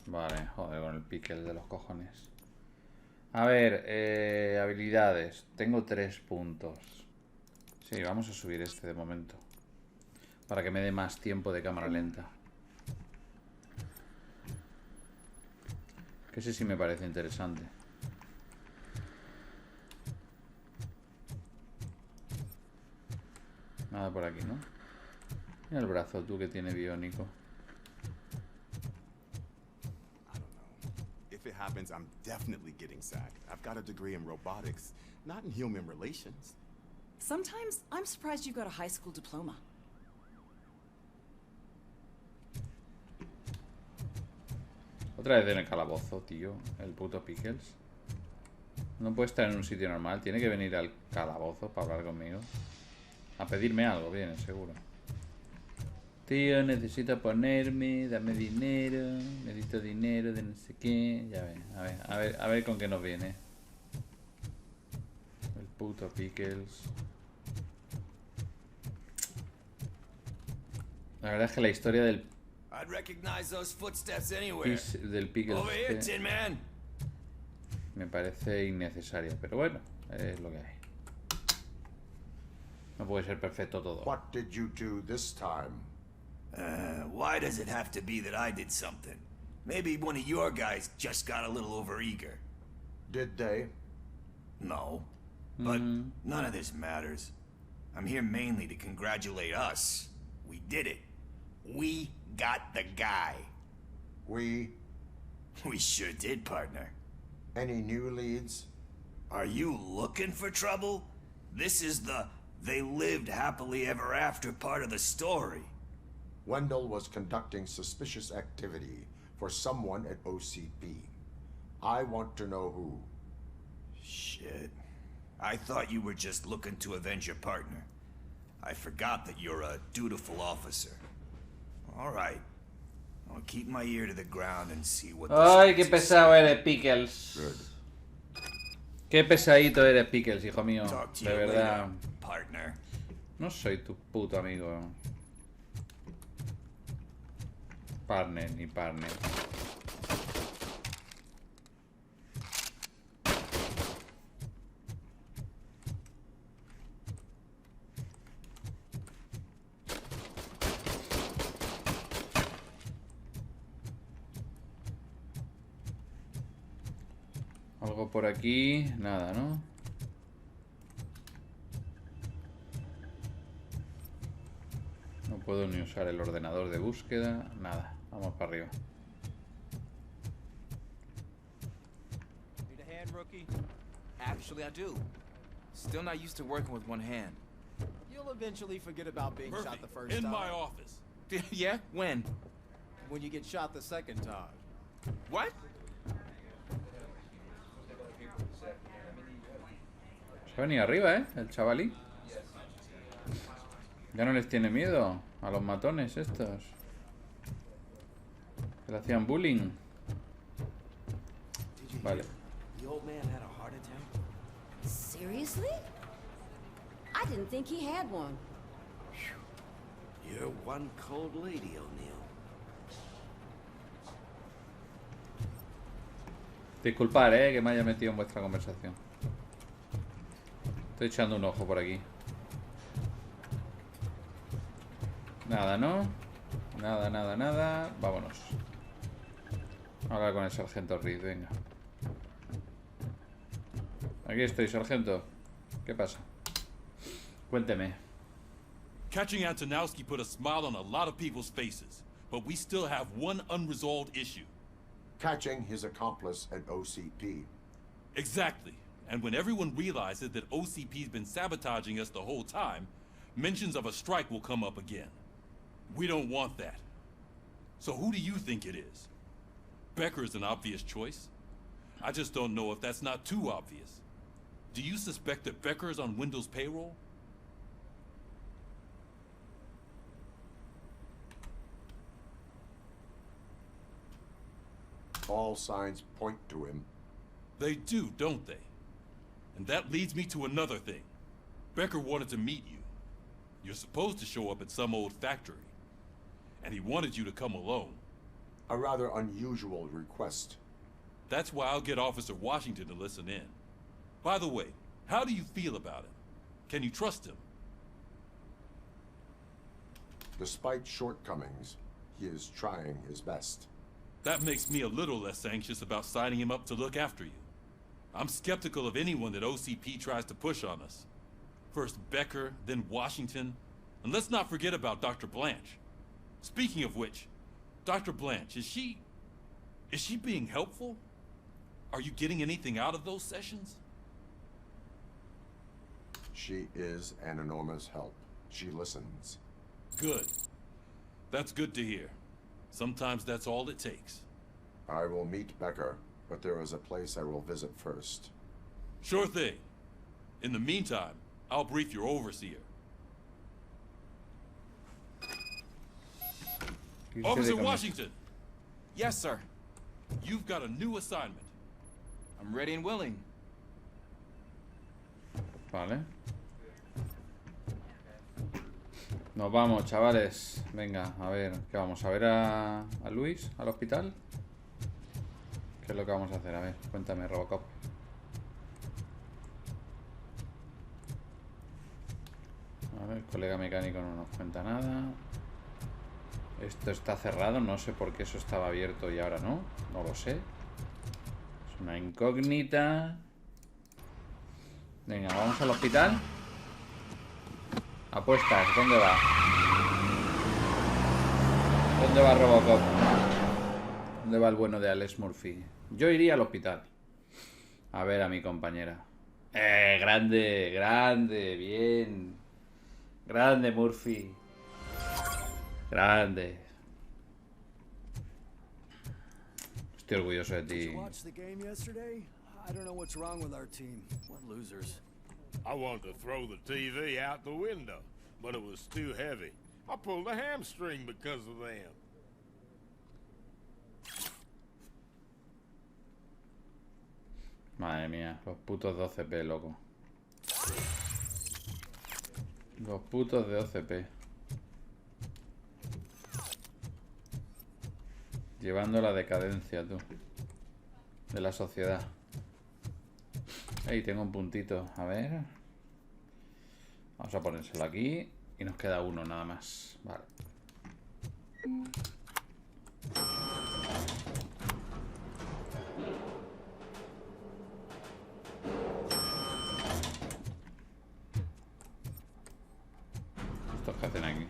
Vale, joder, con el piquel de los cojones. A ver, habilidades. Tengo 3 puntos. Sí, vamos a subir este de momento. Para que me dé más tiempo de cámara lenta. Que ese sí me parece interesante. Nada por aquí, ¿no? Mira el brazo, tú que tiene biónico. If it happens, I'm definitely getting sacked. I've got a degree in robotics, not in human relations. Sometimes I'm surprised you got a high school diploma. Otra vez en el calabozo, tío. El puto Pickles. No puede estar en un sitio normal. Tiene que venir al calabozo para hablar conmigo. A pedirme algo, viene, seguro. Tío, necesito ponerme. Dame dinero. Necesito dinero de no sé qué. Ya ve. A ver con qué nos viene. El puto Pickles. La verdad es que la historia del I'd recognize those footsteps anywhere. del Pickles Over here, Tin Man. me parece innecesaria, pero bueno, es lo que hay. No puede ser perfecto todo. What did you do this time? Why does it have to be that I did something? Maybe one of your guys just got a little overeager. Did they? No. But none of this matters. I'm here mainly to congratulate us. We did it. We got the guy. We sure did, partner. Any new leads? Are you looking for trouble? This is the they lived happily ever after part of the story. Wendell was conducting suspicious activity for someone at OCP. I want to know who. Shit. I thought you were just looking to avenge your partner. I forgot that you're a dutiful officer. All right. I'll keep my ear to the ground and see what the Ay, qué pesado eres, Pickles. Qué pesadito eres, Pickles, hijo mío. De verdad. Partner. No soy tu puto amigo. Partner ni partner. Algo por aquí, nada, ¿no? No puedo ni usar el ordenador de búsqueda, nada. Vamos para arriba. Need a hand, rookie? Actually, I do. Still not used to working with one hand. You'll eventually forget about being Murphy, shot the first in time. my office. Yeah? When? When you get shot the second time. What? Se ha venido arriba, ¿eh? El chavalí. Ya no les tiene miedo a los matones estos. Que le hacían bullying. Vale. The old man had a heart attack? Seriously? I didn't think he had one. You're one cold lady, O'Neill. Disculpad, que me haya metido en vuestra conversación. Estoy echando un ojo por aquí. Nada, ¿no? Nada, nada, nada. Vámonos. A hablar con el sargento Reed, venga. Aquí estoy, sargento. ¿Qué pasa? Cuénteme. Catching Antonowski put a smile on a lot of people's faces, but we still have one unresolved issue. Catching his accomplice at OCP. Exactly. And when everyone realizes that OCP's been sabotaging us the whole time, mentions of a strike will come up again. We don't want that. So who do you think it is? Becker is an obvious choice. I just don't know if that's not too obvious. Do you suspect that Becker is on Wendell's payroll? All signs point to him. They do, don't they? And that leads me to another thing. Becker wanted to meet you. You're supposed to show up at some old factory. And he wanted you to come alone. A rather unusual request. That's why I'll get Officer Washington to listen in. By the way, how do you feel about him? Can you trust him? Despite shortcomings, he is trying his best. That makes me a little less anxious about signing him up to look after you. I'm skeptical of anyone that OCP tries to push on us. First Becker, then Washington. And let's not forget about Dr. Blanche. Speaking of which, Dr. Blanche, is she being helpful? Are you getting anything out of those sessions? She is an enormous help. She listens. Good. That's good to hear. Sometimes that's all it takes. I will meet Becker, but there is a place I will visit first. Sure thing. In the meantime, I'll brief your overseer. Officer Washington! Yes, sir. You've got a new assignment. I'm ready and willing. Vale. Nos vamos, chavales. Venga, a ver, ¿qué vamos? ¿A ver a Luis al hospital? ¿Qué es lo que vamos a hacer? A ver, cuéntame, Robocop. A ver, el colega mecánico no nos cuenta nada. Esto está cerrado, no sé por qué eso estaba abierto y ahora no. No lo sé. Es una incógnita. Venga, vamos al hospital. Apuestas, ¿dónde va? ¿Dónde va Robocop? ¿Dónde va el bueno de Alex Murphy? Yo iría al hospital. A ver a mi compañera. Grande, grande, bien. Grande, Murphy. Grande. Estoy orgulloso de ti. I don't know what's wrong with our team. What losers. I wanted to throw the TV out the window, but it was too heavy. I pulled a hamstring because of them. Madre mía, los putos de 12p, loco. Los putos de 12p. Llevando la decadencia, tú. De la sociedad. Ahí tengo un puntito. A ver. Vamos a ponérselo aquí. Y nos queda uno nada más. Vale. ¿Estos qué hacen aquí?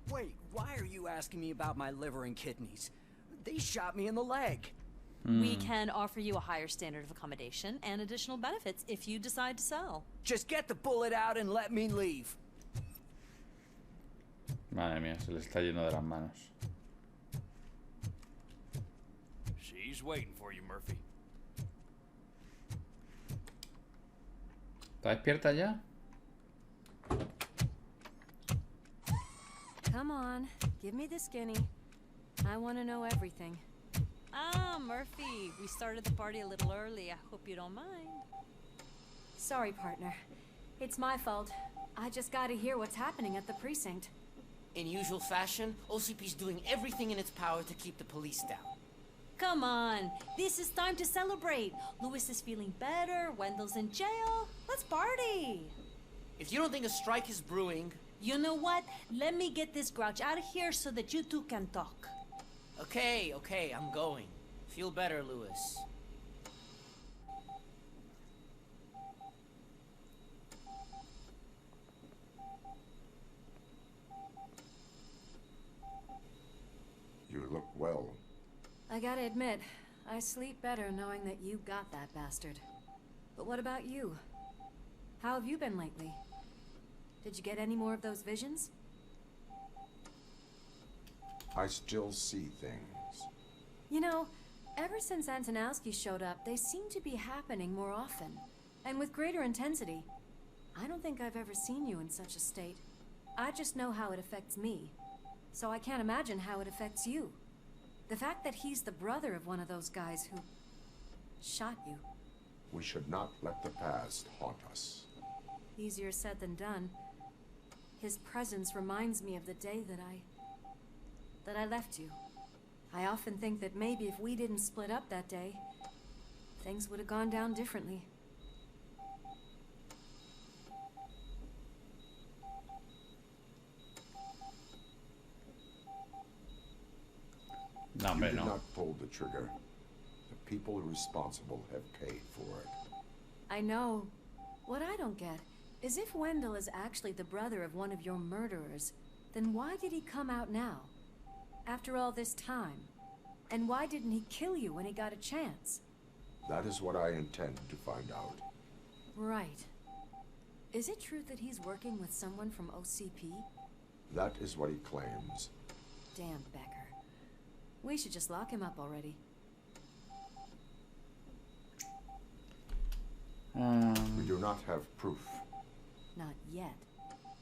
Wait, why are you asking me about my liver and kidneys? They shot me in the leg. We can offer you a higher standard of accommodation and additional benefits if you decide to sell. Just get the bullet out and let me leave. Madre mía, se le está yendo de las manos. She's waiting for you, Murphy. ¿Está despierta ya? Come on, give me the skinny. I want to know everything. Ah, Murphy, we started the party a little early. I hope you don't mind. Sorry, partner. It's my fault. I just gotta hear what's happening at the precinct. In usual fashion, OCP's doing everything in its power to keep the police down. Come on, this is time to celebrate. Louis is feeling better, Wendell's in jail. Let's party. If you don't think a strike is brewing... You know what? Let me get this grouch out of here so that you two can talk. Okay, I'm going. Feel better, Louis. You look well. I gotta admit, I sleep better knowing that you got that bastard. But what about you? How have you been lately? Did you get any more of those visions? I still see things. You know, ever since Antonowski showed up, they seem to be happening more often. And with greater intensity. I don't think I've ever seen you in such a state. I just know how it affects me. So I can't imagine how it affects you. The fact that he's the brother of one of those guys who... shot you. We should not let the past haunt us. Easier said than done. His presence reminds me of the day that I left you. I often think that maybe if we didn't split up that day, things would have gone down differently. No, hombre, You did no. not pull the trigger. The people responsible have paid for it. I know. What I don't get is if Wendell is actually the brother of one of your murderers, then why did he come out now? After all this time? And why didn't he kill you when he got a chance? That is what I intend to find out. Right. Is it true that he's working with someone from OCP? That is what he claims. Damn Becker. We should just lock him up already. We do not have proof. Not yet.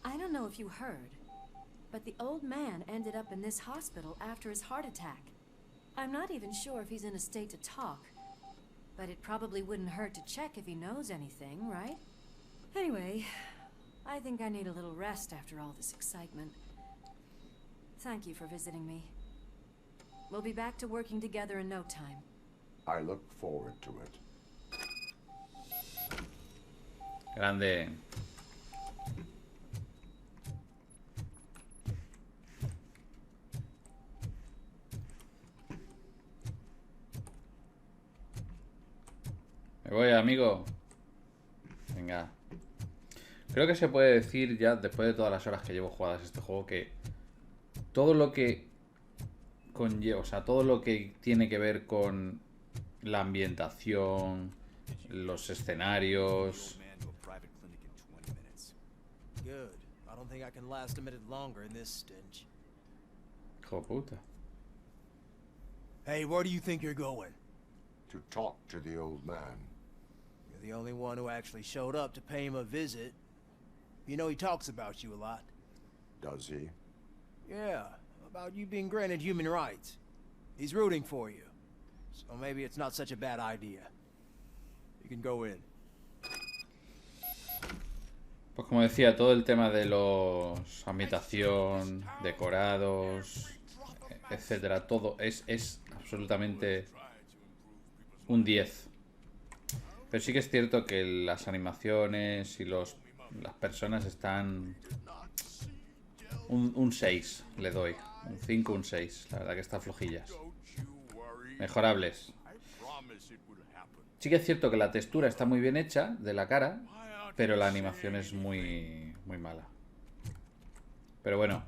I don't know if you heard, but the old man ended up in this hospital after his heart attack. I'm not even sure if he's in a state to talk, but it probably wouldn't hurt to check if he knows anything, right? Anyway, I think I need a little rest after all this excitement. Thank you for visiting me. We'll be back to working together in no time. I look forward to it. Grande. Me voy, amigo. Venga. Creo que se puede decir ya, después de todas las horas que llevo jugadas a este juego, que todo lo que conlleva, o sea, todo lo que tiene que ver con la ambientación, los escenarios. Good. I don't think I can last a minute longer in this stench. Hijo de puta. Hey, where do you think you're going? To talk to the old man. You're the only one who actually showed up to pay him a visit. You know he talks about you a lot. Does he? Yeah, about you being granted human rights. He's rooting for you. So maybe it's not such a bad idea. You can go in. Pues como decía, todo el tema de los ambientación, decorados, etcétera, todo es absolutamente un 10. Pero sí que es cierto que las animaciones y las personas están un 6 le doy, un 5, un 6, la verdad que está flojillas. Mejorables. Sí que es cierto que la textura está muy bien hecha de la cara, pero la animación es muy mala. Pero bueno,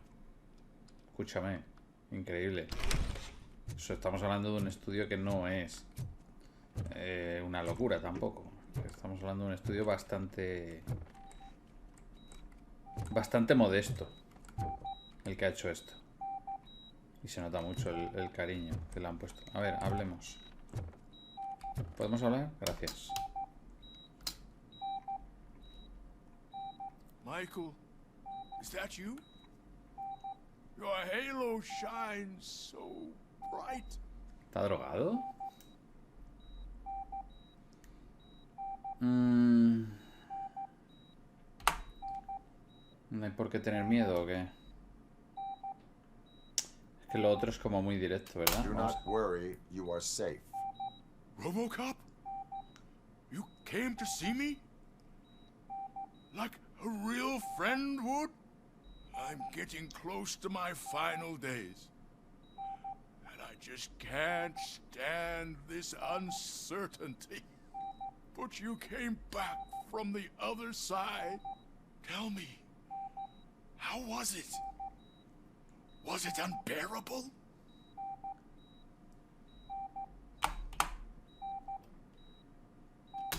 escúchame, increíble. Eso, estamos hablando de un estudio que no es una locura tampoco. Estamos hablando de un estudio bastante modesto, el que ha hecho esto. Y se nota mucho el cariño que le han puesto. A ver, hablemos. ¿Podemos hablar? Gracias. Michael, is that you? Your halo shines so bright. ¿Está drogado? ¿No hay por qué tener miedo o qué? Es que lo otro es como muy directo, ¿verdad? Do not worry, you are safe. Robocop? You came to see me? Like a real friend would? I'm getting close to my final days. And I just can't stand this uncertainty. But you came back from the other side. Tell me, how was it? Was it unbearable?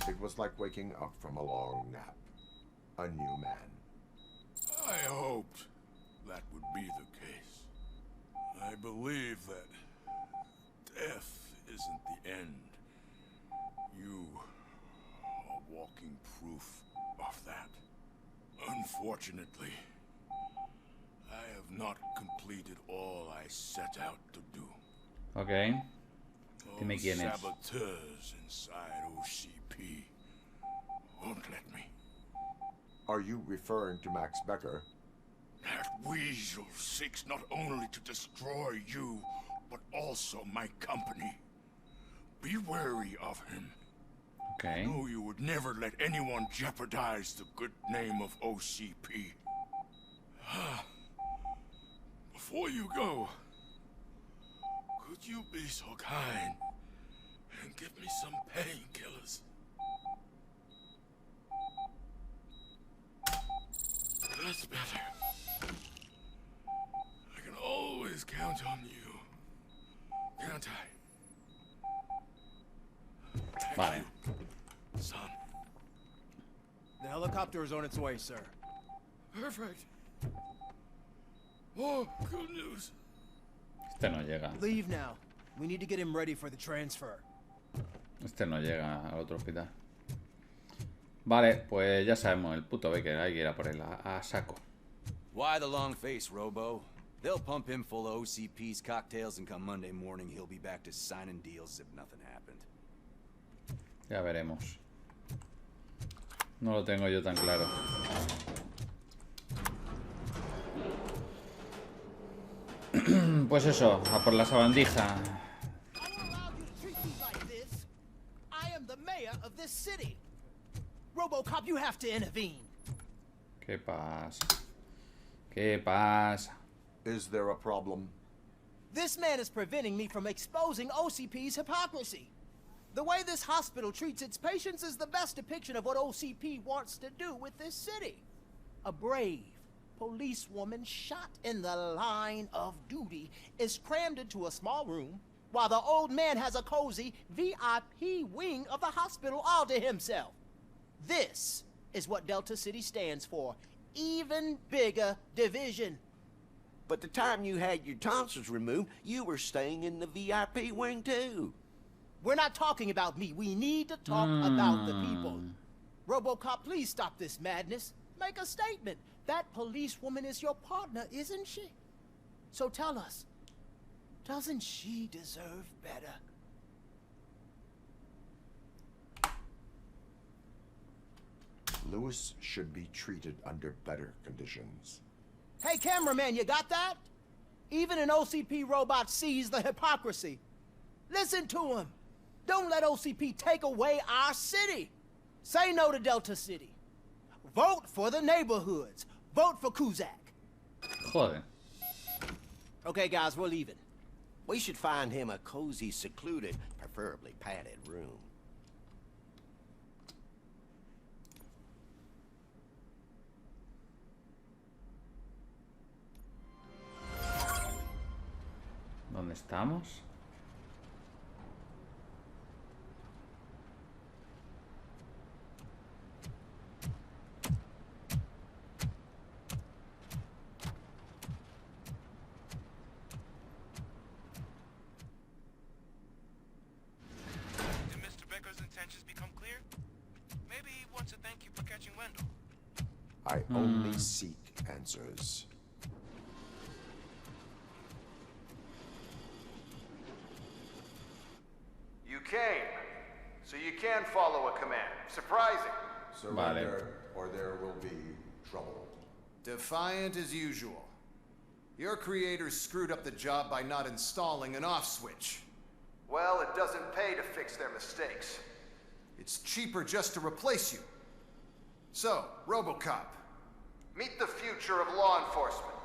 It was like waking up from a long nap. A new man. I hoped that would be the case. I believe that death isn't the end. You are walking proof of that. Unfortunately, I have not completed all I set out to do. Ok. Dime quién es. Saboteurs inside OCP won't let me. Are you referring to Max Becker? That weasel seeks not only to destroy you, but also my company. Be wary of him. Okay. I know you would never let anyone jeopardize the good name of OCP. Before you go, could you be so kind and give me some painkillers? That's better. I can always count on you, can't I? Vale. Son. The helicopter is on its way, sir. Perfect. Oh, good news. Este no llega. Leave now. We need to get him ready for the transfer. Este no llega al otro hospital. Vale, pues ya sabemos, el puto Baker, hay que ir a por él a saco. Why the long face, Robo? They'll pump him full of OCP's cocktails and come Monday morning he'll be back to signing deals as if nothing happened. Ya veremos. No lo tengo yo tan claro. Pues eso, a por la sabandija. I am the mayor of this city. Robocop, you have to intervene. ¿Qué pasa? ¿Qué pasa? Is there a problem? This man is preventing me from exposing OCP's hypocrisy. The way this hospital treats its patients is the best depiction of what OCP wants to do with this city. A brave policewoman shot in the line of duty is crammed into a small room while the old man has a cozy VIP wing of the hospital all to himself. This is what Delta City stands for. Even bigger division. But the time you had your tonsils removed, you were staying in the VIP wing too. We're not talking about me. We need to talk about the people. Robocop, please stop this madness. Make a statement. That policewoman is your partner, isn't she? So tell us, doesn't she deserve better? Lewis should be treated under better conditions. Hey, cameraman, you got that? Even an OCP robot sees the hypocrisy. Listen to him. Don't let OCP take away our city. Say no to Delta City. Vote for the neighborhoods. Vote for Kuzak. Joder. Okay, guys, we're leaving. We should find him a cozy, secluded, preferably padded room. ¿Dónde estamos? Did Mr. Becker's intentions become clear? Maybe he wants to thank you for catching Wendell. I only seek answers. You came, so you can follow a command. Surprising. Surrender, or there will be trouble. Defiant as usual. Your creators screwed up the job by not installing an off switch. Well, it doesn't pay to fix their mistakes. It's cheaper just to replace you. So, Robocop, meet the future of law enforcement.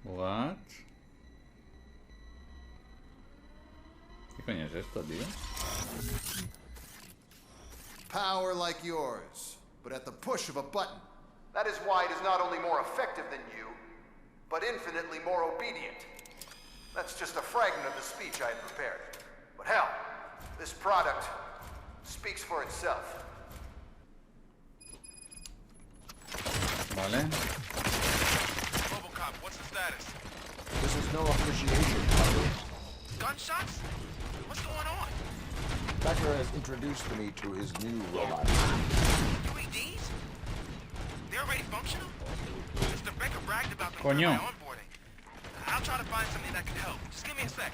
What? ¿Qué coño es esto, tío? Power like yours, but at the push of a button. That is why it is not only more effective than you, but infinitely more obedient. That's just a fragment of the speech I had prepared. But hell, this product speaks for itself. Vale. Robocop, what's the status? This is no appreciation party. Gunshots? What's going on? Becker has introduced me to his new robot. UEDs? They're already functional? Mr. Becker bragged about them Coño. during my onboarding. I'll try to find something that can help. Just give me a sec.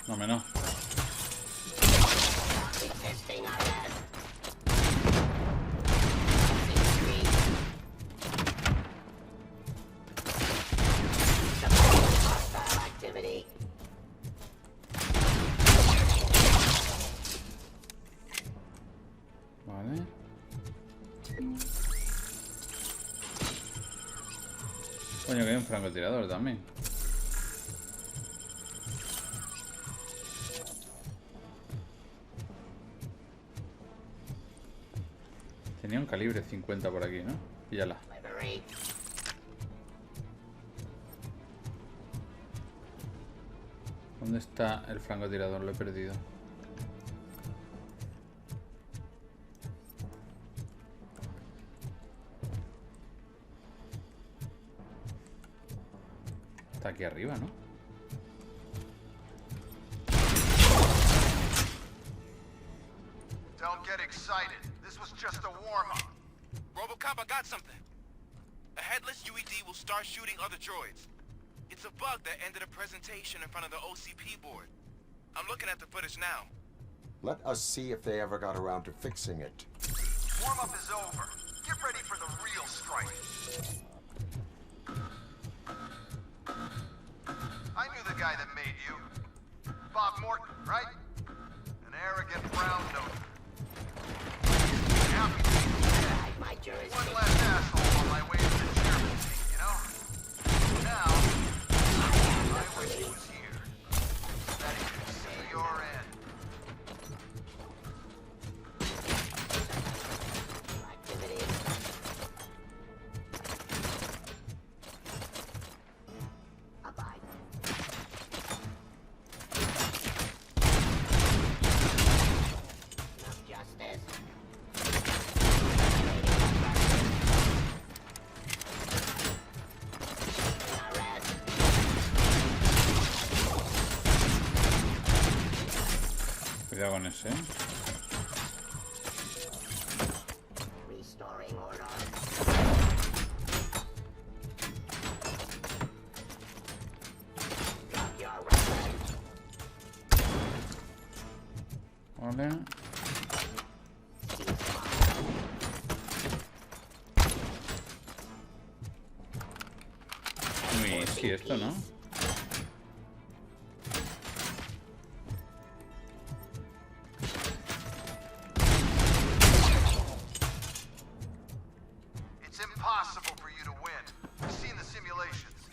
No, me no. Coño, que hay un francotirador también. Tenía un calibre 50 por aquí, ¿no? Píllala. ¿Dónde está el francotirador? Lo he perdido. Está aquí arriba, ¿no? Don't get excited. This was just a warm-up. Robocop, I got something. A headless UED will start shooting other droids. It's a bug that ended a presentation in front of the OCP board. I'm looking at the footage now. Let us see if they ever got around to fixing it. Warm-up is over. Get ready for the real strike. I knew the guy that made you. Bob Morton, right? An arrogant brown note. Happy to see you. One less asshole on my way to the chairman seat, you know? Now, I wish he was here. That he could see your end. Cuidado con ese, ¿eh? Vale. Muy easy esto, ¿no? It's impossible for you to win. I've seen the simulations.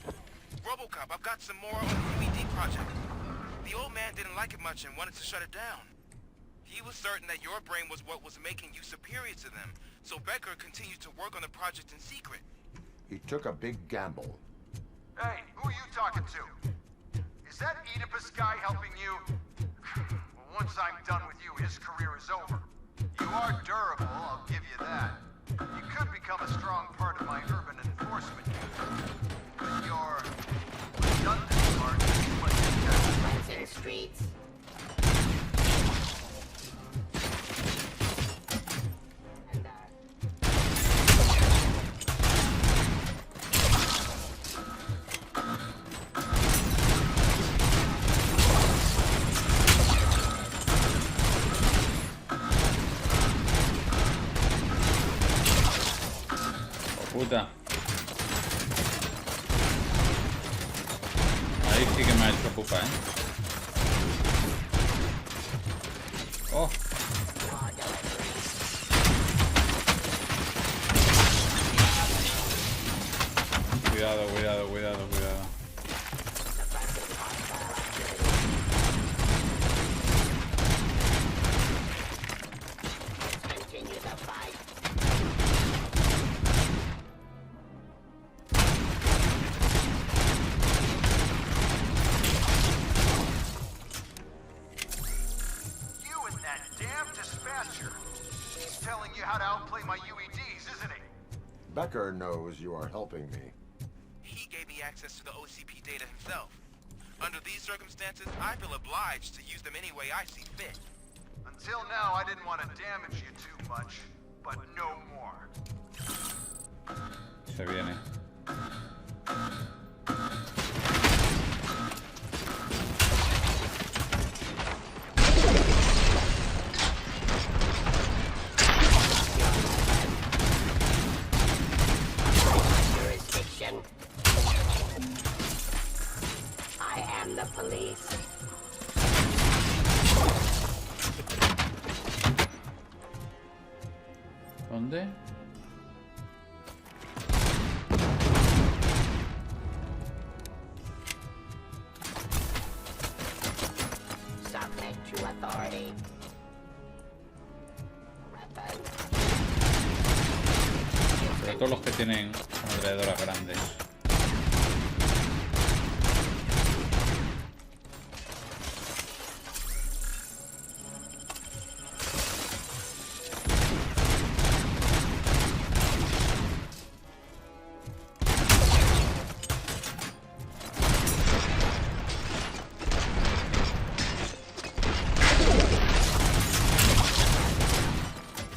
Robocop, I've got some more on the UED project. The old man didn't like it much and wanted to shut it down. He was certain that your brain was what was making you superior to them, so Becker continued to work on the project in secret. He took a big gamble. Hey, who are you talking to? Is that Oedipus guy helping you? Well, once I'm done with you, his career is over. You are durable, I'll give you that. You could become a strong part of my urban enforcement unit. But your redundant part is what you got in streets. Puta. Ahí sí que me ha hecho pupa, ¿eh? Oh. Cuidado, cuidado, cuidado, cuidado. Becker knows you are helping me. He gave me access to the OCP data himself. Under these circumstances, I feel obliged to use them any way I see fit. Until now, I didn't want to damage you too much, but no more. Se viene. I am the police. ¿Dónde? Sobre todo los que tienen ametralladoras grandes.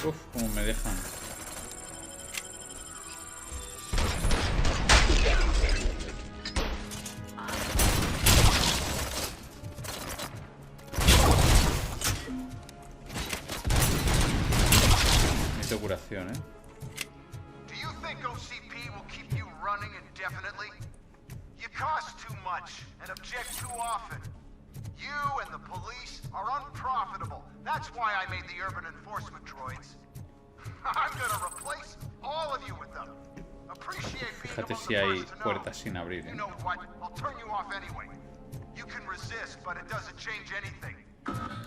Uf, cómo me dejan. Necesito curación, ¿eh? Do you think OCP will keep you running indefinitely? You cost too much and object too often. You and the police are unprofitable. That's why I made the urban enforcement droids. I'm gonna replace all of you with them. Appreciate being Fíjate among si the hay first to know. puertas sin abrir, You ¿eh? know what? I'll turn you off anyway. You can resist, but it doesn't change anything.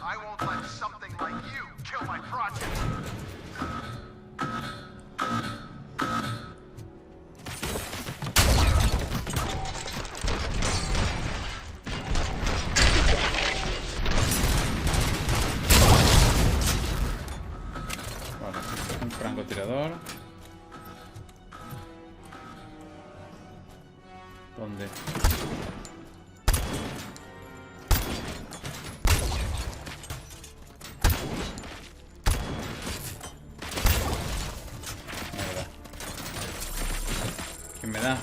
I won't let something like you kill my project. Vale, un francotirador. ¿Dónde? Mierda. ¿Quién me da?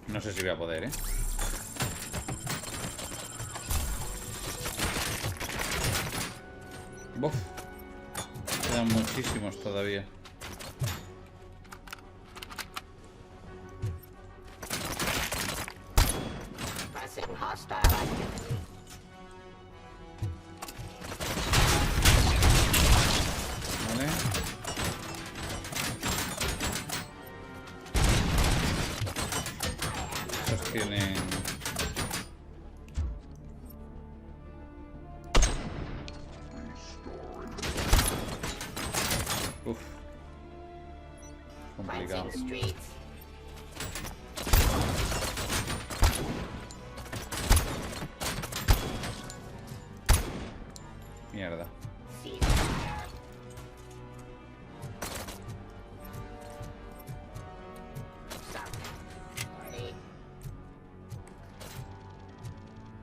No sé si voy a poder, ¿eh? Buf. Quedan muchísimos todavía. Vale. Estos tienen... Uf. Complicado. Mierda.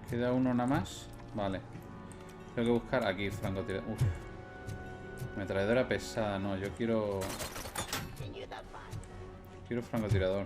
Queda uno nada más. Vale. Tengo que buscar aquí francotirador. Uf. Ametralladora pesada, no, yo quiero... Quiero francotirador.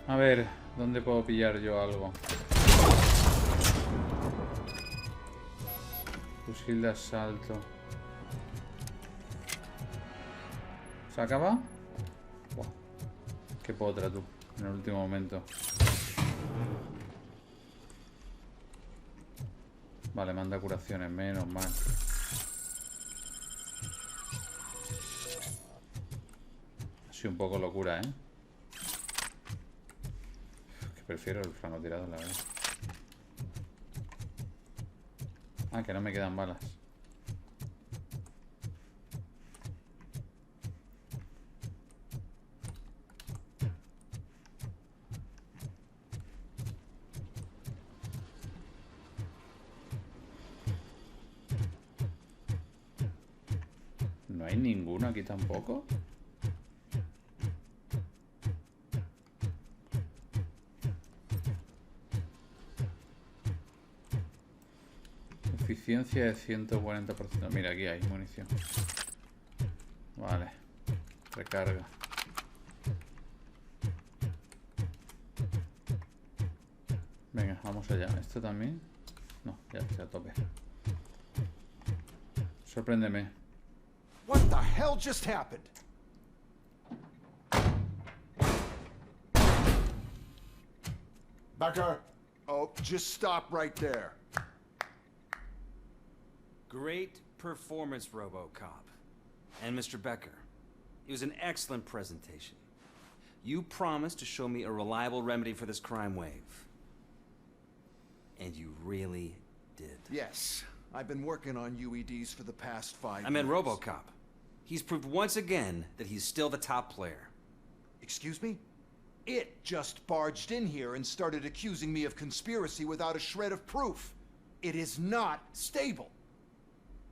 A ver, ¿dónde puedo pillar yo algo? Fusil de asalto. ¿Se acaba? Buah. Qué potra tú, en el último momento. Vale, manda curaciones, menos mal. Ha sido un poco locura, ¿eh? Prefiero el francotirador, la verdad. Ah, que no me quedan balas. ¿No hay ninguno aquí tampoco? Eficiencia de 140%. Mira, aquí hay munición. Vale. Recarga. Venga, vamos allá. ¿Esto también? No, ya está a tope. Sorpréndeme. What the hell just happened? Becker! Oh, just stop right there. Great performance, Robocop. And Mr. Becker. It was an excellent presentation. You promised to show me a reliable remedy for this crime wave. And you really did. Yes. I've been working on UEDs for the past 5 years. I meant Robocop. He's proved once again that he's still the top player. Excuse me? It just barged in here and started accusing me of conspiracy without a shred of proof. It is not stable.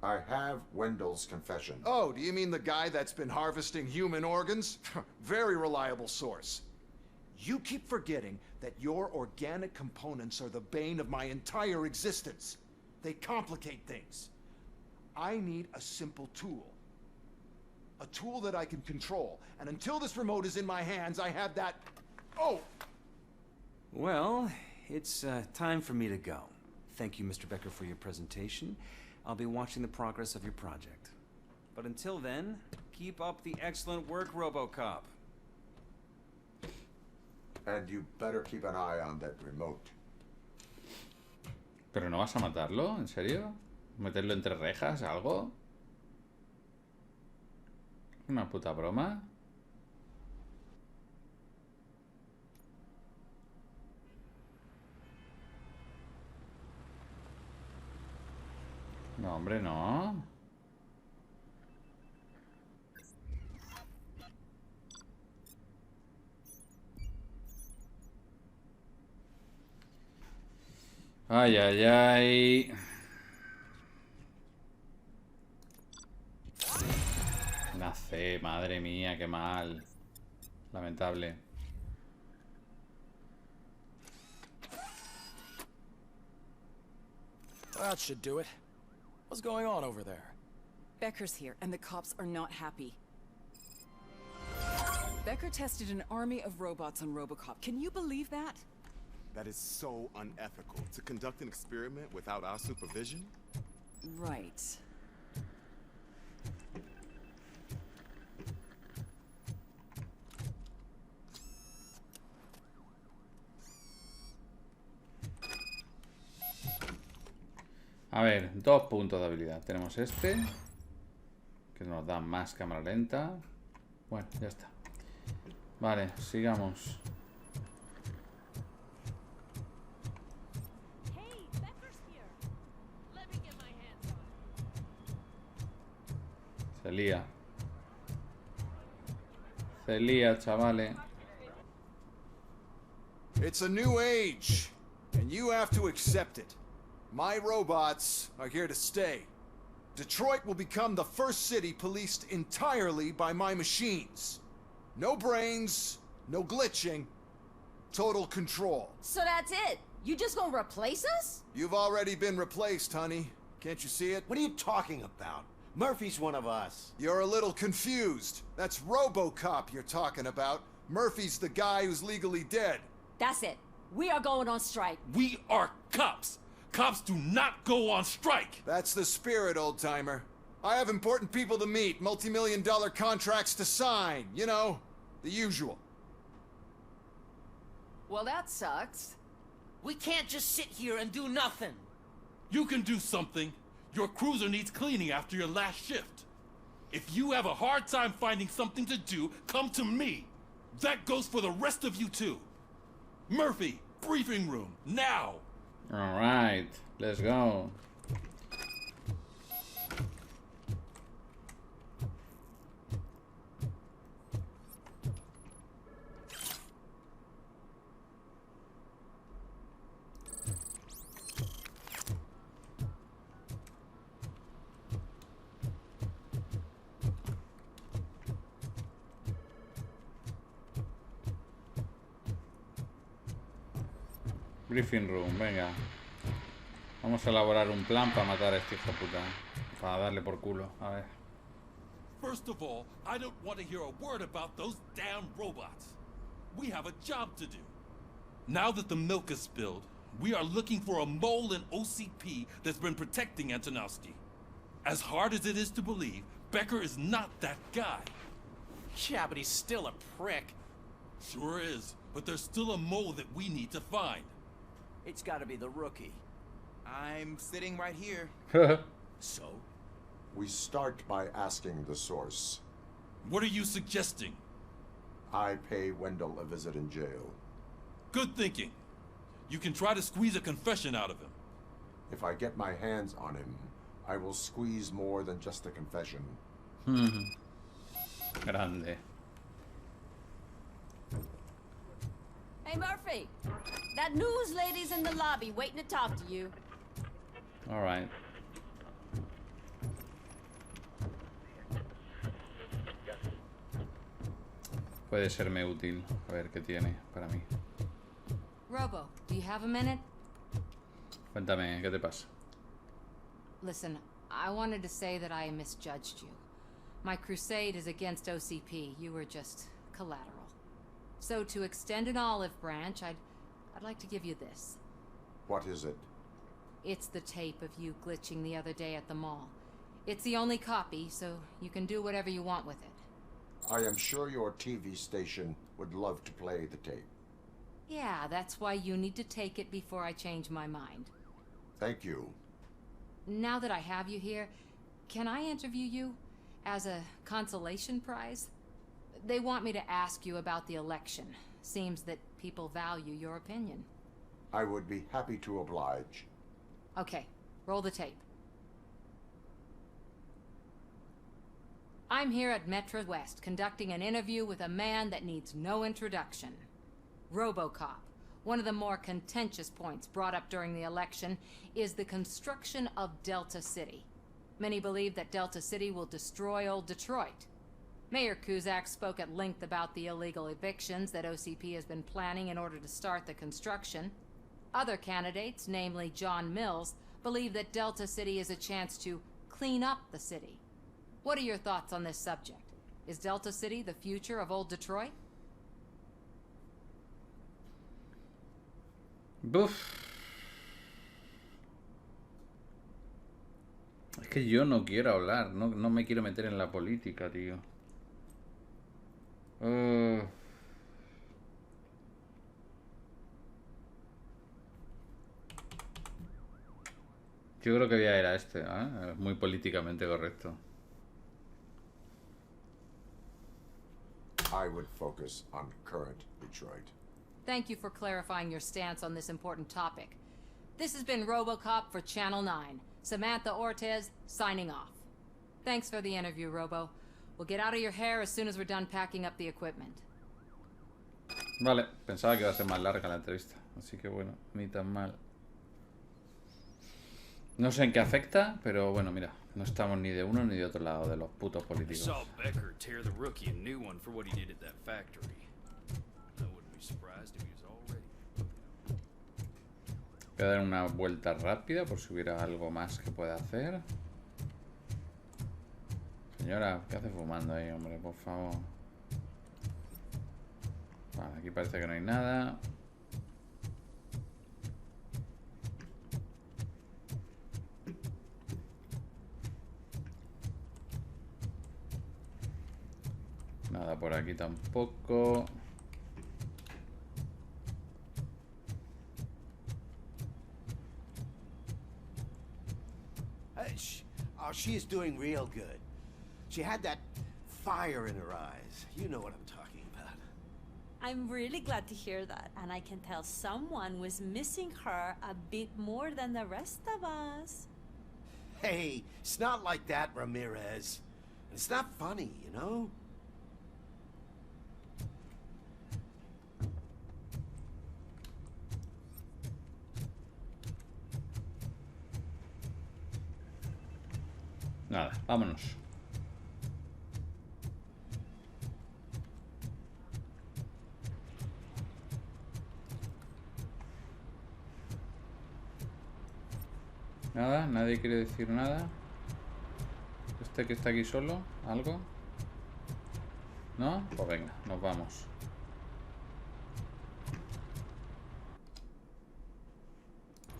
I have Wendell's confession. Oh, do you mean the guy that's been harvesting human organs? Very reliable source. You keep forgetting that your organic components are the bane of my entire existence. They complicate things. I need a simple tool. A tool that I can control. And until this remote is in my hands, I have that... Oh! Well, it's time for me to go. Thank you, Mr. Becker, for your presentation. I'll be watching the progress of your project. But until then, keep up the excellent work, Robocop. And you better keep an eye on that remote. ¿Pero no vas a matarlo? ¿En serio? ¿Meterlo entre rejas? ¿Algo? ¿Una puta broma? No, hombre, no. Ay, ay, ay. Una C, madre mía, qué mal. Lamentable. That should do it. What's going on over there? Becker's here, and the cops are not happy. Becker tested an army of robots on Robocop. Can you believe that? That is so unethical. To conduct an experiment without our supervision? Right. A ver, 2 puntos de habilidad. Tenemos este, que nos da más cámara lenta. Bueno, ya está. Vale, sigamos. Se lía. Se lía, chavales. It's a new age, and you have to accept it. My robots are here to stay. Detroit will become the first city policed entirely by my machines. No brains, no glitching, total control. So that's it? You just gonna replace us? You've already been replaced, honey. Can't you see it? What are you talking about? Murphy's one of us. You're a little confused. That's Robocop you're talking about. Murphy's the guy who's legally dead. That's it. We are going on strike. We are cops. Cops do not go on strike. That's the spirit, old-timer. I have important people to meet, multi-million-dollar contracts to sign. You know, the usual. Well, that sucks. We can't just sit here and do nothing. You can do something. Your cruiser needs cleaning after your last shift. If you have a hard time finding something to do, come to me. That goes for the rest of you too. Murphy, briefing room, now! Alright, let's go. Briefing room, venga. Vamos a elaborar un plan para matar a este hijo de puta. Para darle por culo. A ver. First of all, I don't want to hear a word about those damn robots. We have a job to do. Now that the milk is spilled, we are looking for a mole in OCP that's been protecting Antonovsky. As hard as it is to believe, Becker is not that guy. Yeah, but he's still a prick. Sure is, but there's still a mole that we need to find. It's gotta be the rookie. I'm sitting right here. So? We start by asking the source. What are you suggesting? I pay Wendell a visit in jail. Good thinking. You can try to squeeze a confession out of him. If I get my hands on him, I will squeeze more than just a confession. Grande. Hey, Murphy. That news lady's in the lobby waiting to talk to you. All right. Puede serme útil. A ver qué tiene para mí. Robo, do you have a minute? Cuéntame, ¿qué te pasa? Listen, I wanted to say that I misjudged you. My crusade is against OCP. You were just collateral. So to extend an olive branch, I'd like to give you this. What is it? It's the tape of you glitching the other day at the mall. It's the only copy, so you can do whatever you want with it. I am sure your TV station would love to play the tape. Yeah, that's why you need to take it before I change my mind. Thank you. Now that I have you here, can I interview you as a consolation prize? They want me to ask you about the election. Seems that people value your opinion. I would be happy to oblige. Okay, roll the tape. I'm here at Metro West conducting an interview with a man that needs no introduction. Robocop. One of the more contentious points brought up during the election is the construction of Delta City. Many believe that Delta City will destroy old Detroit. Mayor Kuzak spoke at length about the illegal evictions that OCP has been planning in order to start the construction. Other candidates, namely John Mills, believe that Delta City is a chance to clean up the city. What are your thoughts on this subject? Is Delta City the future of old Detroit? Buf. Es que yo no quiero hablar, no me quiero meter en la política, tío. Yo creo que voy a ir a este, ¿eh? Muy políticamente correcto. I would focus on current Detroit. Thank you for clarifying your stance on this important topic. This has been Robocop for Channel 9. Samantha Ortez, signing off. Thanks for the interview, Robo. We'll get out of your hair as soon as we're done packing up the equipment. Vale, pensaba que iba a ser más larga la entrevista. Así que bueno, ni tan mal. No sé en qué afecta, pero bueno, mira, no estamos ni de uno ni de otro lado de los putos políticos. Saw Becker tear the rookie a new one for what he did at that factory. I wouldn't be surprised if he was already. Voy a dar una vuelta rápida por si hubiera algo más que pueda hacer. Señora, ¿qué hace fumando ahí, hombre? Por favor. Vale, aquí parece que no hay nada. Nada por aquí tampoco. She is doing real good. She had that fire in her eyes. You know what I'm talking about. I'm really glad to hear that, and I can tell someone was missing her a bit more than the rest of us. Hey, it's not like that, Ramirez. It's not funny, you know? Nada, vámonos. Nada, nadie quiere decir nada. Este que está aquí solo, ¿algo? ¿No? Pues venga, nos vamos.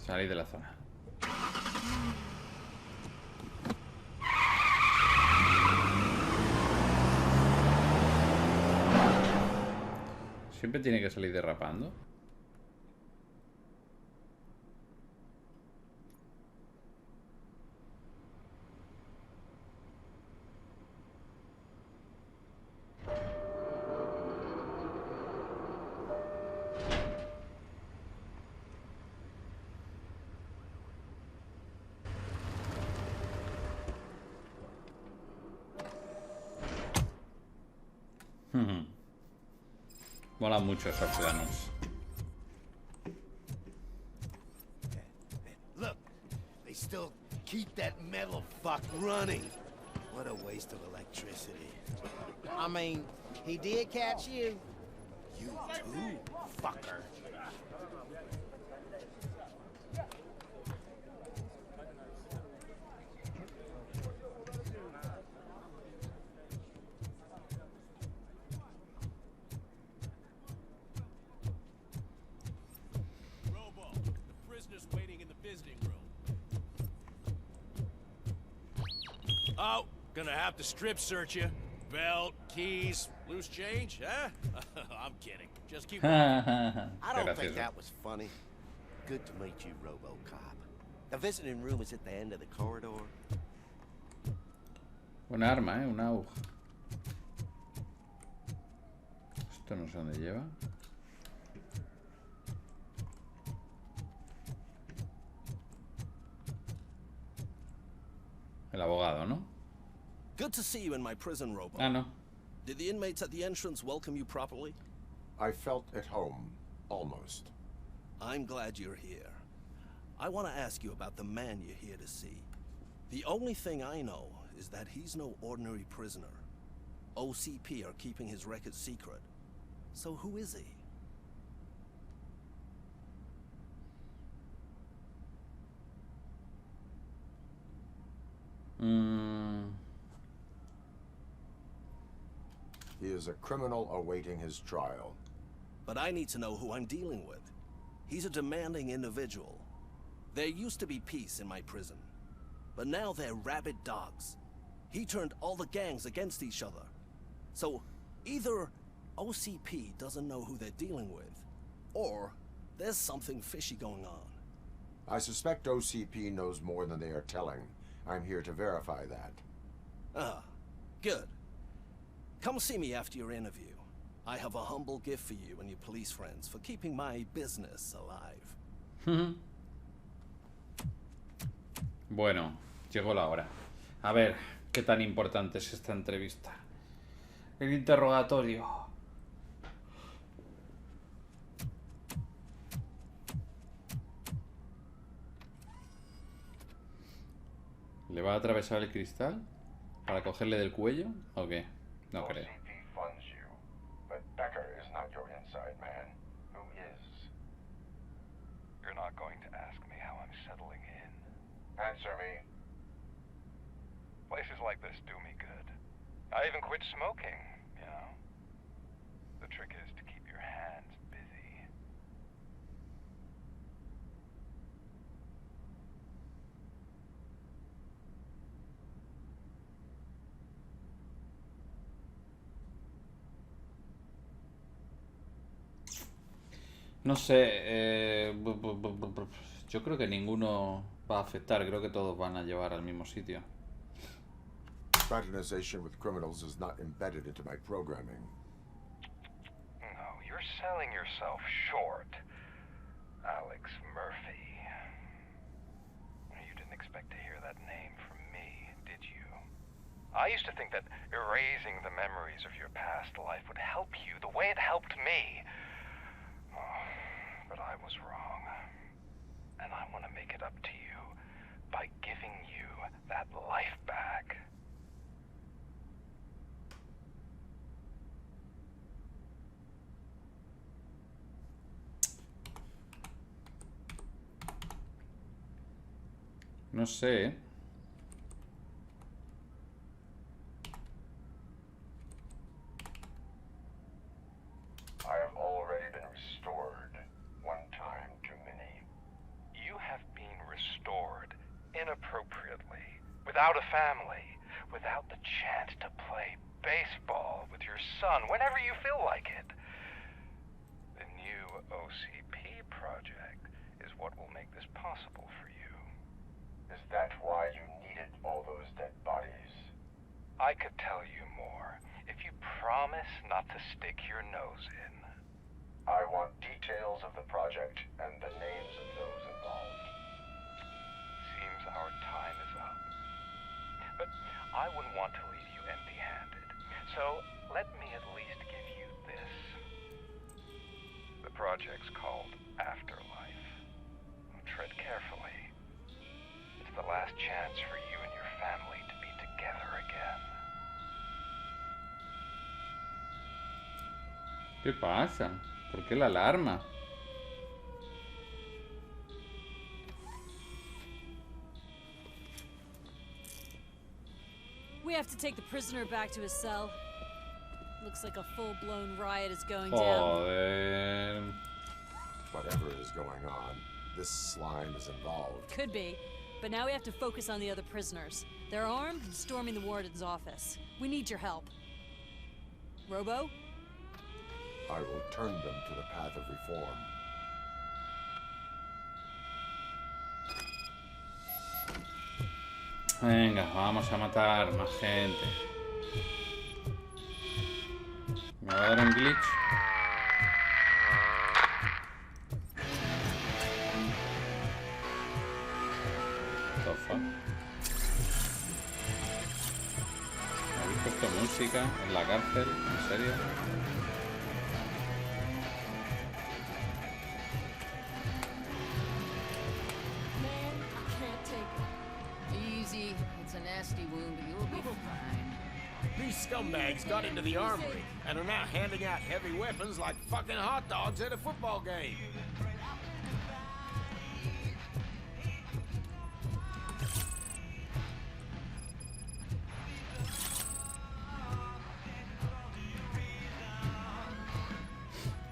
Salid de la zona. Siempre tiene que salir derrapando. Mola mucho esos planos. Look, they still keep that metal fuck running. What a waste of electricity. I mean, he did catch you. You too, fucker. Oh, gonna have to strip search you. Belt, keys, loose change, huh? I'm kidding. Just keep walking. I don't think that was funny. Good to meet you, Robocop. The visiting room is at the end of the corridor. Una arma, una aguja. Esto no sé dónde lleva. El abogado, ¿no? Good to see you in my prison, Robo. Ah, no. Did the inmates at the entrance welcome you properly? I felt at home, almost. I'm glad you're here. I want to ask you about the man you're here to see. The only thing I know is that he's no ordinary prisoner. OCP are keeping his record secret. So who is he? He is a criminal awaiting his trial. But I need to know who I'm dealing with. He's a demanding individual. There used to be peace in my prison, but now they're rabid dogs. He turned all the gangs against each other. So either OCP doesn't know who they're dealing with, or there's something fishy going on. I suspect OCP knows more than they are telling. I'm here to verify that. Ah, good. Come see me after your interview. I have a humble gift for you and your police friends for keeping my business alive. Bueno, llegó la hora. A ver, ¿qué tan importante es esta entrevista? El interrogatorio. ¿Le va a atravesar el cristal para cogerle del cuello o qué? No creo. OCP funds you, but Becker is not your inside man. Who is? You're not going to ask me how I'm settling in. Answer me. Places like this do me good. I even quit smoking, you know. The trick is to keep your hands busy. No sé, yo creo que ninguno va a afectar, creo que todos van a llevar al mismo sitio. Fraternization with criminals is not embedded into my programming. No, you're selling yourself short, Alex Murphy. You didn't expect to hear that name from me, did you? I used to think that erasing the memories of your past life would help you the way it helped me. But I was wrong. And I want to make it up to you by giving you that life back. No sé, ¿eh? I have already been restored. One time too many. You have been restored inappropriately, without a family, without the chance to play baseball with your son whenever you feel like it. The new OCP project is what will make this possible for you. Is that why you needed all those dead bodies? I could tell you more if you promise not to stick your nose in. I want details of the project and the names of those involved. Seems our time is up. But I wouldn't want to leave you empty-handed. So let me at least give you this. The project's called Afterlife. Tread carefully. It's the last chance for you and your family to be together again. ¿Qué pasa? ¿Por qué la alarma? We have to take the prisoner back to his cell. Looks like a full-blown riot is going down. Joder. Whatever is going on, this slime is involved. Could be, but now we have to focus on the other prisoners. They're armed and storming the warden's office. We need your help. Robo? I will turn them to the path of reform. Venga, vamos a matar más gente. ¿Me va a dar un glitch? What the fuck? ¿Habéis puesto música en la cárcel? ¿En serio? Easy. It's a nasty wound, but you'll be fine. These scumbags got into the armory and are now handing out heavy weapons like fucking hot dogs at a football game.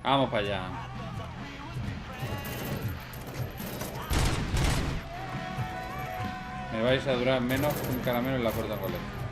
Vamos para allá. Me vais a durar menos que un caramelo en la puerta del colegio.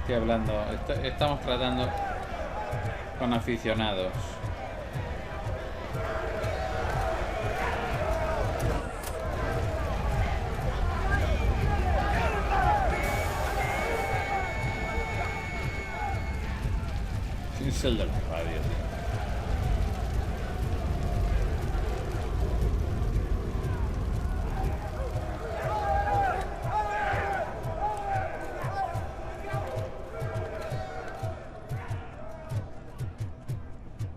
Estoy hablando, estamos tratando con aficionados. ¿Quién es el del radio, tío?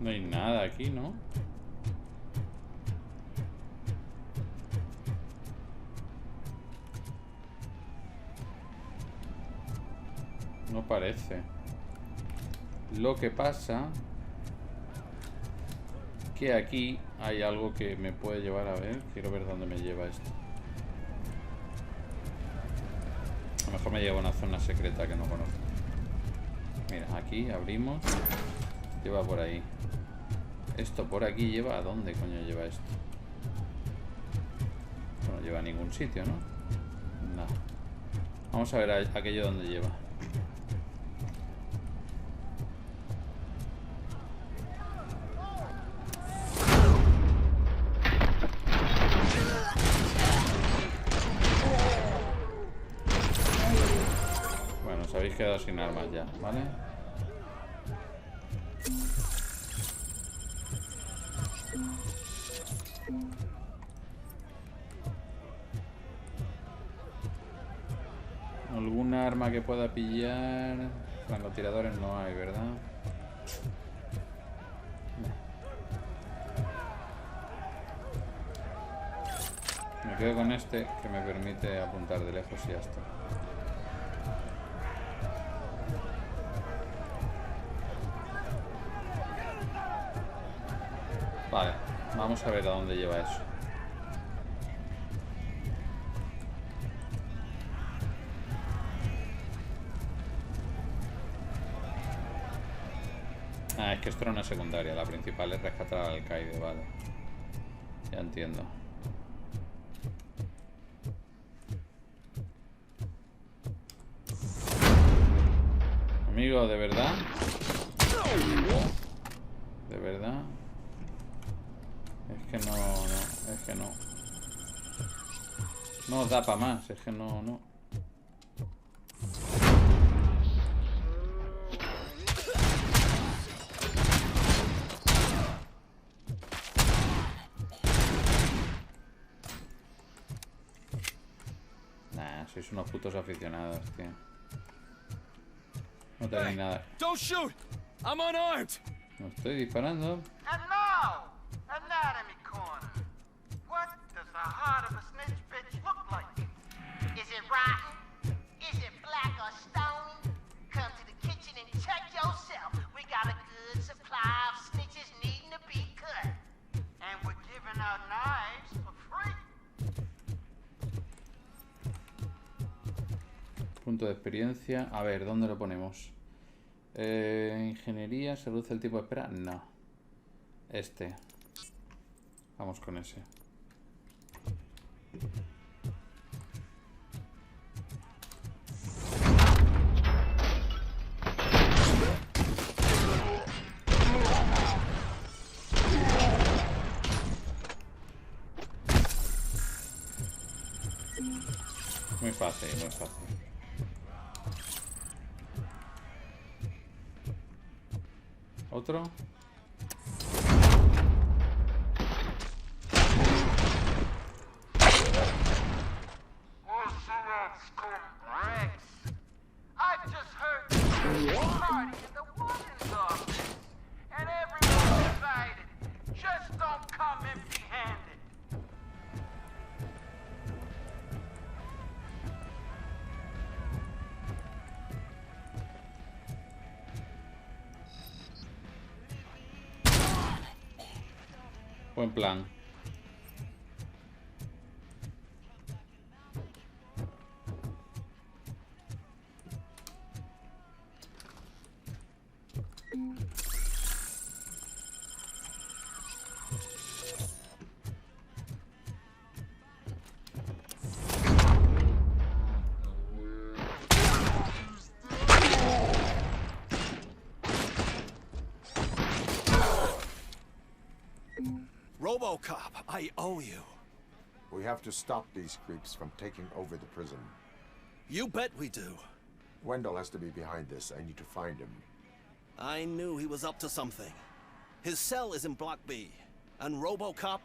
No hay nada aquí, ¿no? No parece. Lo que pasa que aquí hay algo que me puede llevar a ver. Quiero ver dónde me lleva esto. A lo mejor me lleva a una zona secreta que no conozco. Mira, aquí abrimos. Lleva por ahí. Esto por aquí lleva... ¿A dónde coño lleva esto? No lleva a ningún sitio, ¿no? No. Vamos a ver aquello donde lleva. Bueno, os habéis quedado sin armas ya, ¿vale? ¿Alguna arma que pueda pillar? Francotiradores no hay, ¿verdad? No. Me quedo con este que me permite apuntar de lejos y ya está. Vale, vamos a ver a dónde lleva eso. Ah, es que esto era una secundaria. La principal es rescatar al alcaide, vale. Ya entiendo. Amigo, ¿de verdad? ¿De verdad? Es que no, es que no. No da para más, es que no. Nah, sois unos putos aficionados, tío. No tenéis nada. Don't shoot! I'm unarmed. No estoy disparando. And now, anatomy corner. What does the heart of a snitch bitch look like? Is it rotten? Is it black or stony? Come to the kitchen and check yourself. We got a good supply of snitches needing to be cut. And we're giving out knives for free. Punto de experiencia. A ver, ¿dónde lo ponemos? Ingeniería, ¿se reduce el tiempo de espera? No. Este. Vamos con ese. Muy fácil, muy fácil. ¿Otro? I've just heard party in the warden's office, and everyone decided, just don't come empty-handed. Buen plan. Robocop, I owe you. We have to stop these creeps from taking over the prison. You bet we do. Wendell has to be behind this. I need to find him. I knew he was up to something. His cell is in Block B. And Robocop,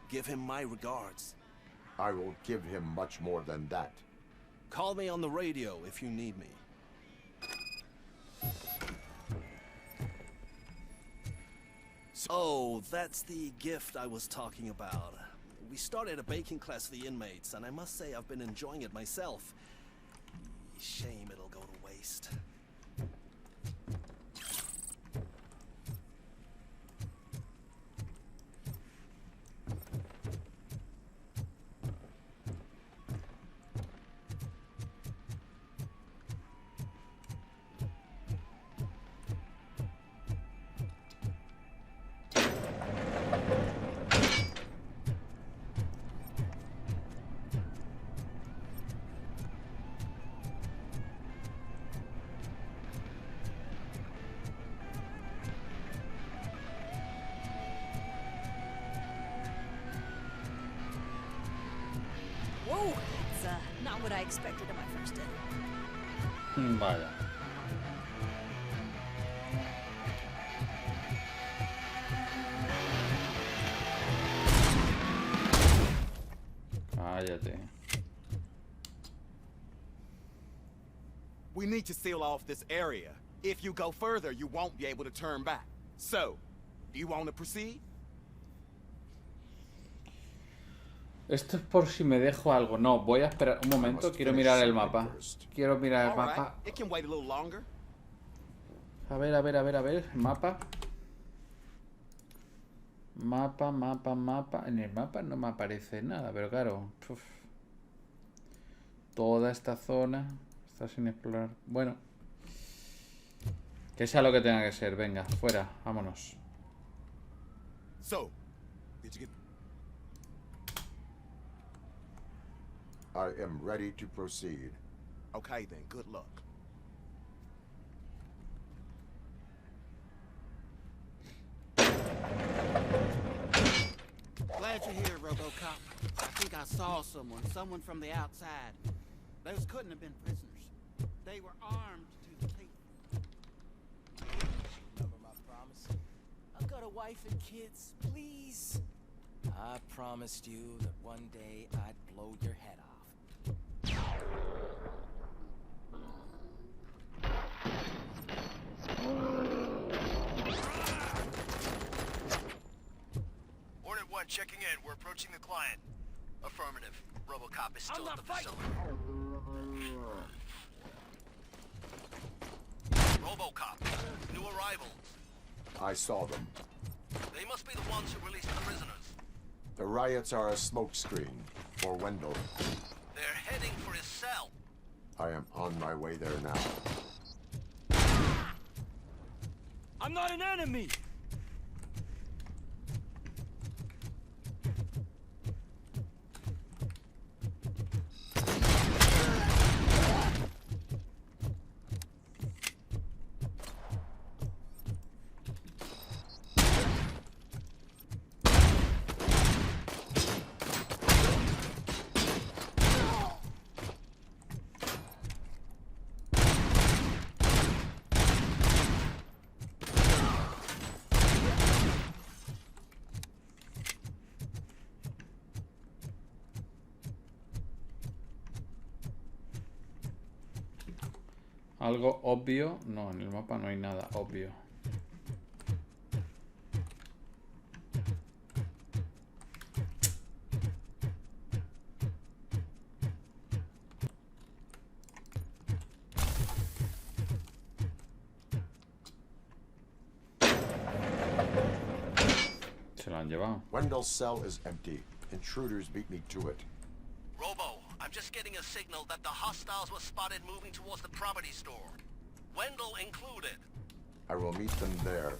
give him my regards. I will give him much more than that. Call me on the radio if you need me. Oh, that's the gift I was talking about. We started a baking class for the inmates, and I must say I've been enjoying it myself. Shame it'll go to waste. Not what I expected on my first day. Vaya. Cállate. We need to seal off this area. If you go further, you won't be able to turn back. So, do you want to proceed? Esto es por si me dejo algo. No, voy a esperar un momento. Quiero mirar el mapa. Quiero mirar el mapa. It can wait a little longer. A ver, a ver, a ver, a ver. Mapa. Mapa, mapa, mapa. En el mapa no me aparece nada, pero claro. Uf. Toda esta zona está sin explorar. Bueno. Que sea lo que tenga que ser. Venga, fuera. Vámonos. So, did you get... I am ready to proceed. Okay then, good luck. Glad you're here, Robocop. I think I saw someone from the outside. Those couldn't have been prisoners. They were armed to the teeth. Remember my promise? I've got a wife and kids, please. I promised you that one day I'd blow your head off. Order 1 checking in. We're approaching the client. Affirmative. Robocop is still at the facility. Robocop. New arrivals. I saw them. They must be the ones who released the prisoners. The riots are a smokescreen for Wendell. They're heading for his cell. I am on my way there now. I'm not an enemy! Algo obvio. No, en el mapa no hay nada obvio. Se lo han llevado. Wendell's cell is empty. Intruders beat me to it. Robo, I'm just getting a signal that the hostiles were spotted moving towards the property store. Wendell included. I will meet them there.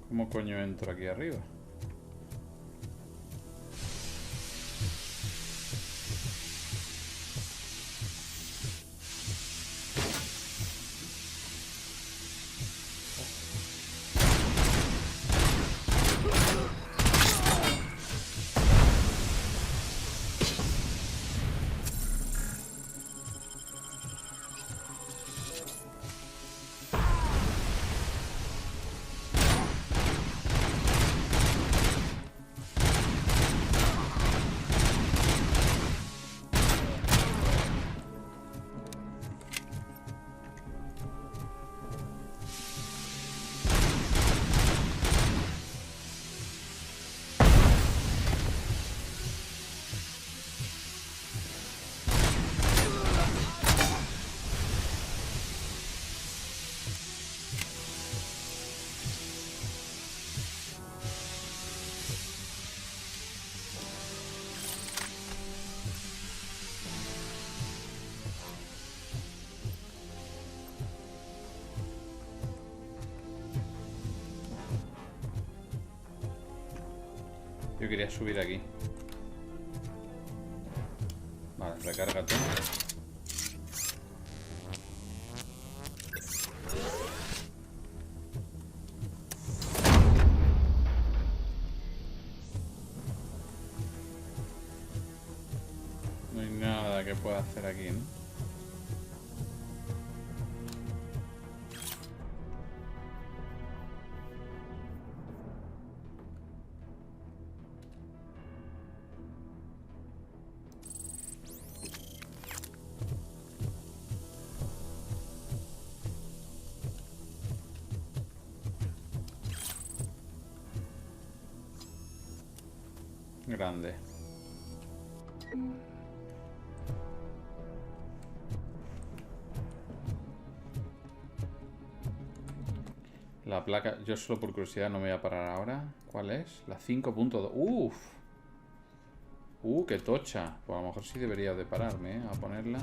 ¿Cómo coño entro aquí arriba? Yo quería subir aquí. Vale, recárgate. nada que pueda hacer aquí, ¿no? Grande. La placa, yo solo por curiosidad no me voy a parar ahora. ¿Cuál es? La 5.2. ¡Uf! ¡Qué tocha! Pues a lo mejor sí debería de pararme, ¿eh? A ponerla.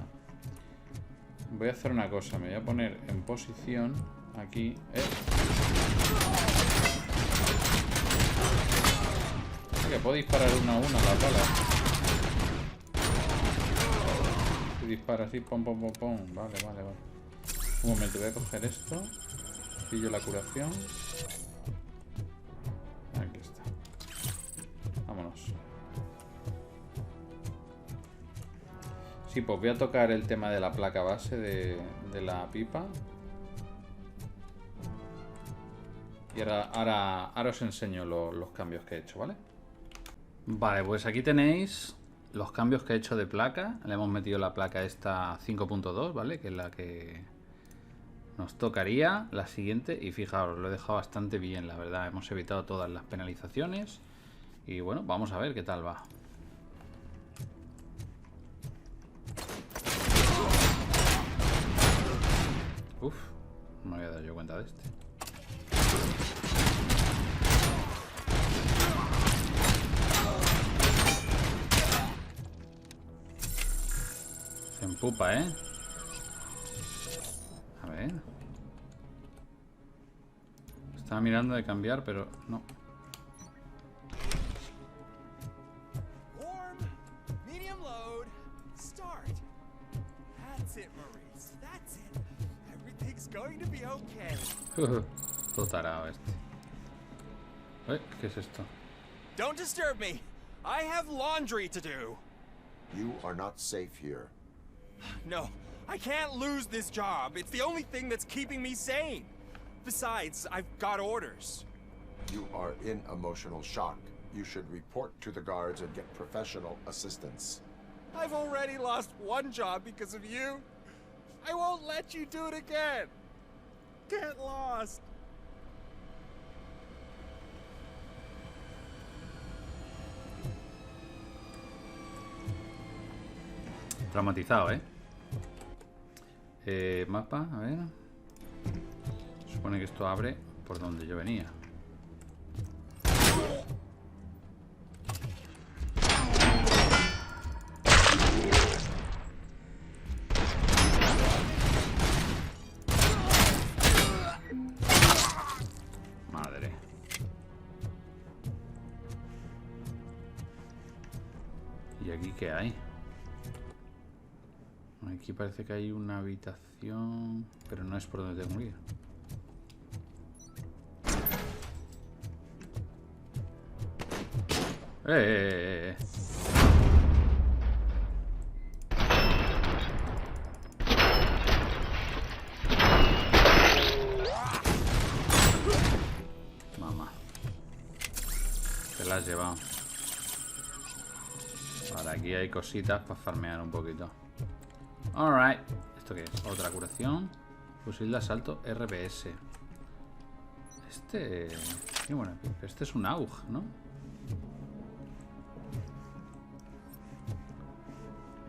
Voy a hacer una cosa. Me voy a poner en posición aquí. Que puedo disparar una a una las balas. Si dispara así, pom, pom, pom, pom. Vale. Un momento, voy a coger esto. Pillo la curación. Aquí está. Vámonos. Sí, pues voy a tocar el tema de la placa base de la pipa. Y ahora os enseño los cambios que he hecho, ¿vale? Vale, pues aquí tenéis los cambios que he hecho de placa. Le hemos metido la placa esta 5.2, ¿vale? Que es la que nos tocaría, la siguiente. Y fijaos, lo he dejado bastante bien, la verdad. Hemos evitado todas las penalizaciones. Y bueno, vamos a ver qué tal va. Uf, no me había dado yo cuenta de este. Se empupa, ¿eh? A ver. Estaba mirando de cambiar, pero no. Warm, medium load, start. That's it, Maurice. That's it. Everything's going to be okay. Todo tarado este. ¿Qué es esto? Don't disturb me. I have laundry to do. You are not safe here. No, I can't lose this job. It's the only thing that's keeping me sane. Besides, I've got orders. You are in emotional shock. You should report to the guards and get professional assistance. I've already lost one job because of you. I won't let you do it again. Get lost. Traumatizado, ¿eh? Mapa, a ver. Supone que esto abre por donde yo venía. Madre. ¿Y aquí qué hay? Aquí parece que hay una habitación, pero no es por donde tengo que ir. Mamá. Te la has llevado. Vale, aquí hay cositas para farmear un poquito. Alright. ¿Esto qué es? Otra curación. Fusil de asalto RBS. Qué bueno. Este es un AUG, ¿no?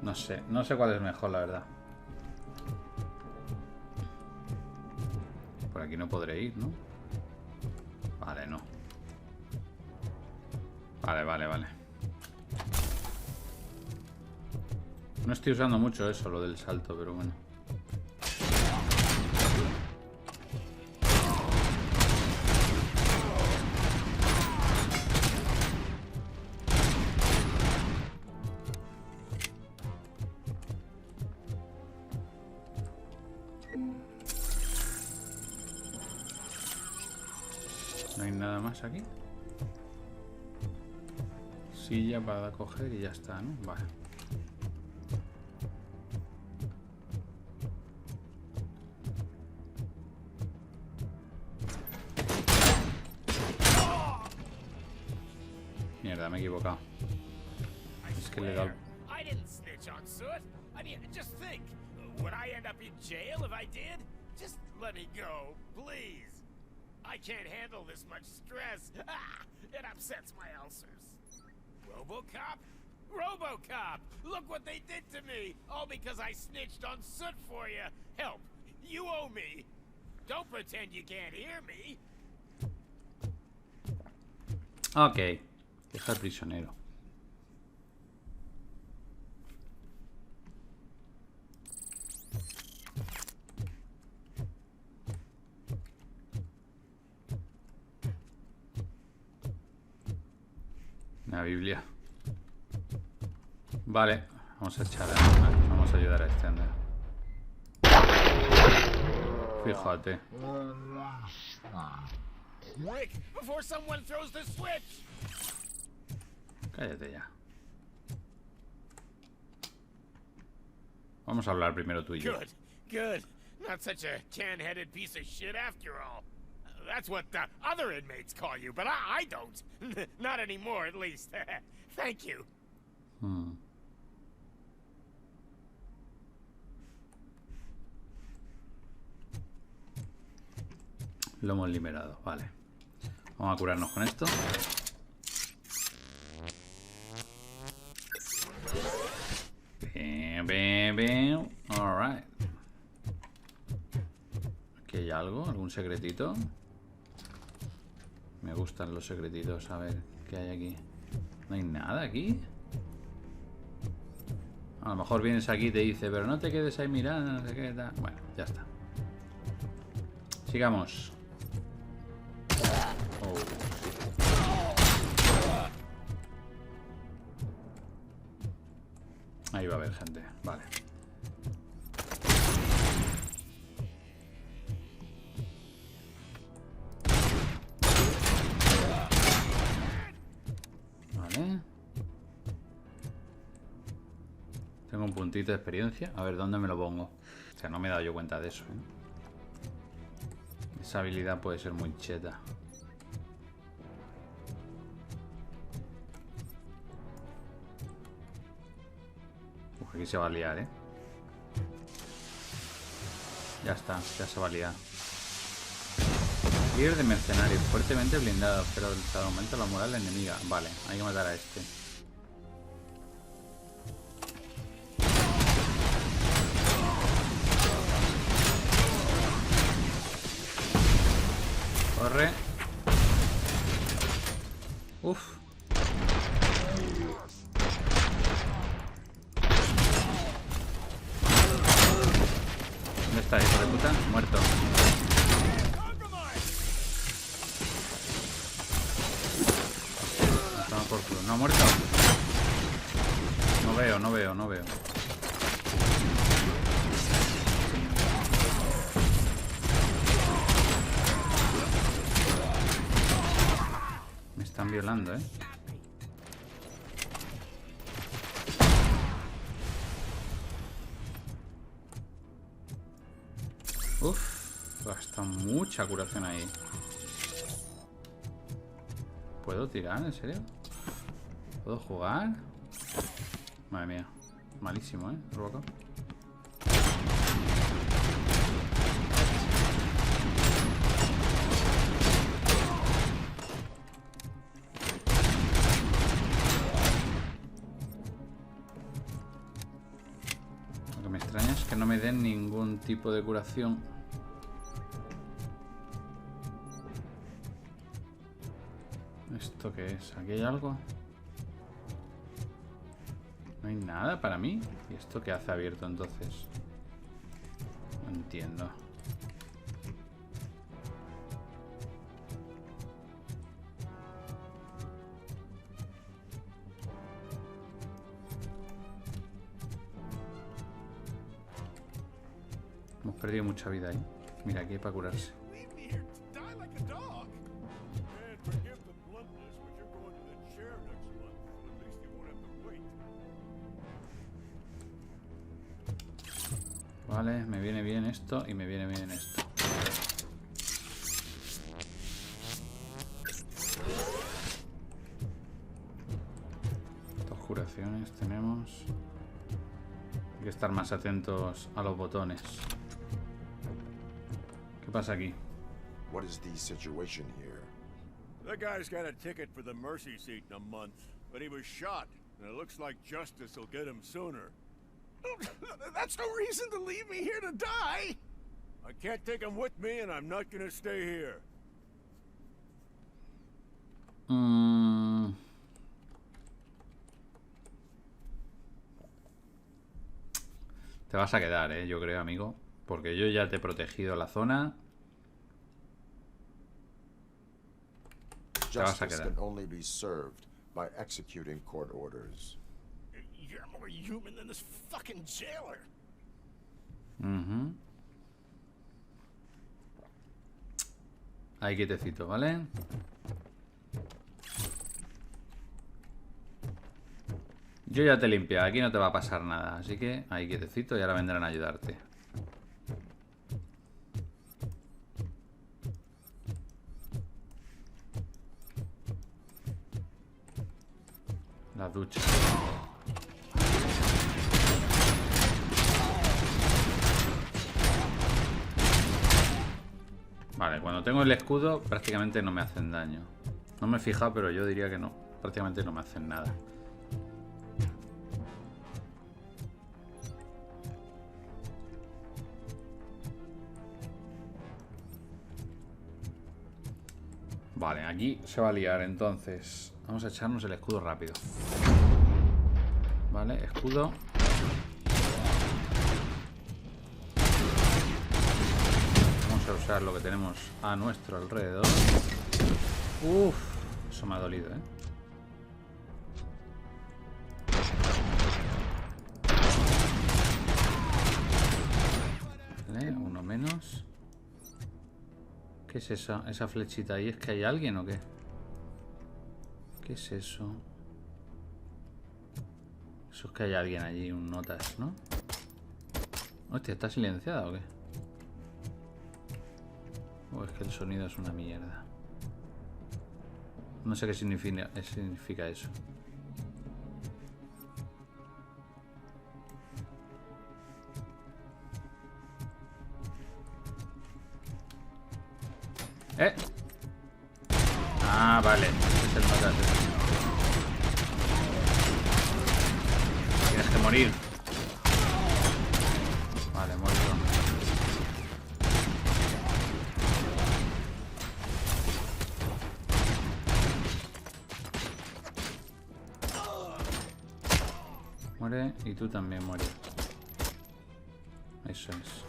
No sé cuál es mejor, la verdad. Por aquí no podré ir, ¿no? Vale, no. Vale. No estoy usando mucho eso, lo del salto, pero bueno. No hay nada más aquí. Silla para coger y ya está, ¿no? Vale. me he equivocado. Es que le he dado... I didn't snitch on Soot. I mean, just think. Would I end up in jail if I did? Just let me go, please. I can't handle this much stress. It upsets my ulcers. Robocop? Robocop! Look what they did to me! All because I snitched on Soot for you. Help! You owe me. Don't pretend you can't hear me. Ok. Deja al prisionero. La Biblia. Vale, vamos a echar vamos a ayudar a este, anda. Fíjate. Quick, before someone throws the switch. Cállate ya. Vamos a hablar primero tú y yo. Good, good. Not such a can-headed piece of shit after all. That's what the other inmates call you, but I don't. Not anymore, at least. Thank you. Lo hemos liberado, vale. Vamos a curarnos con esto. Alright. ¿Aquí hay algo? ¿Algún secretito? Me gustan los secretitos. A ver, ¿qué hay aquí? ¿No hay nada aquí? A lo mejor vienes aquí y te dice, pero no te quedes ahí mirando, no sé qué tal. Bueno, ya está. Sigamos. Oh, sí. Ahí va a haber gente. Vale. Vale. Tengo un puntito de experiencia. A ver, ¿dónde me lo pongo? O sea, no me he dado yo cuenta de eso, ¿eh? Esa habilidad puede ser muy cheta. Aquí se va a liar, ¿eh? Ya está, ya se va a liar. Líder de mercenarios, fuertemente blindado, pero cada aumenta la moral enemiga. Vale, hay que matar a este. Corre. Uf. ¿Dónde está, hijo de puta? Muerto. Toma por culo. ¿No ha muerto? No veo, no veo, no veo. Me están violando, ¿eh? Uf, gasta mucha curación ahí. ¿Puedo tirar? ¿En serio? ¿Puedo jugar? Madre mía. Malísimo, ¿eh? Robocop. Lo que me extraña es que no me den ningún tipo de curación. ¿Esto qué es? ¿Aquí hay algo? No hay nada para mí. ¿Y esto qué hace abierto entonces? No entiendo. Hemos perdido mucha vida ahí. Mira, aquí hay para curarse. Vale, me viene bien esto y me viene bien esto. estar más atentos a los botones. ¿Qué pasa aquí? What is the situation here? The guy's got a ticket for the mercy seat in a month, but he was shot, and it looks like justice will get him sooner. That's no reason to leave me here to die! I can't take him with me, and I'm not gonna stay here. Te vas a quedar, yo creo, amigo. Porque yo ya te he protegido la zona. Te vas a Justice quedar. can only be served by executing court orders. You're more human than this fucking jailer. Ahí quietecito, ¿vale? Yo ya te he limpiado, aquí no te va a pasar nada. Así que ahí quietecito y ahora vendrán a ayudarte. La ducha. Vale, cuando tengo el escudo prácticamente no me hacen daño. No me he fijado, pero yo diría que no. Prácticamente no me hacen nada. Vale, aquí se va a liar, entonces vamos a echarnos el escudo rápido. Vale, escudo. Vamos a usar lo que tenemos a nuestro alrededor. Uf, eso me ha dolido, Vale, uno menos. ¿Qué es esa? Esa flechita ahí. ¿Es que hay alguien o qué? ¿Qué es eso? Eso es que hay alguien allí, un notas, ¿no? Hostia, ¿está silenciada o qué? O es que el sonido es una mierda. No sé qué significa eso. Ah, vale. Es el notas. Tienes que morir. Vale, muerto. Muere y tú también mueres. Eso es.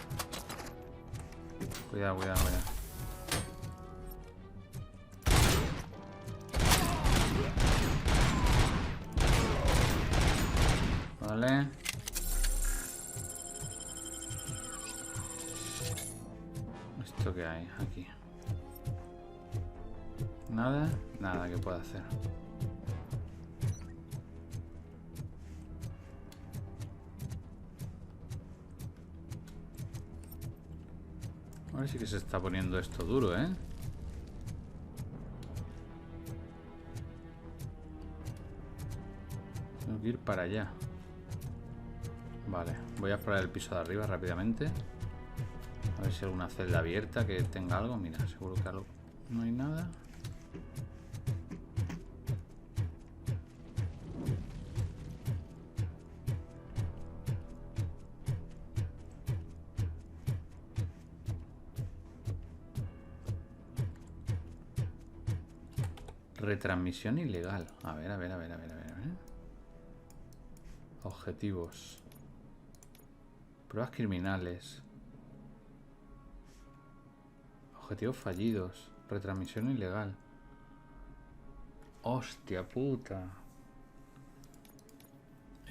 Cuidado, cuidado, cuidado. Vale. ¿Esto qué hay aquí? Nada, nada que pueda hacer. Ahora sí que se está poniendo esto duro, ¿eh? Tengo que ir para allá. Vale, voy a explorar el piso de arriba rápidamente. A ver si hay alguna celda abierta que tenga algo. Mira, seguro que algo... no hay nada. Retransmisión ilegal. A ver. Objetivos. Pruebas criminales. Objetivos fallidos. Retransmisión ilegal. Hostia puta.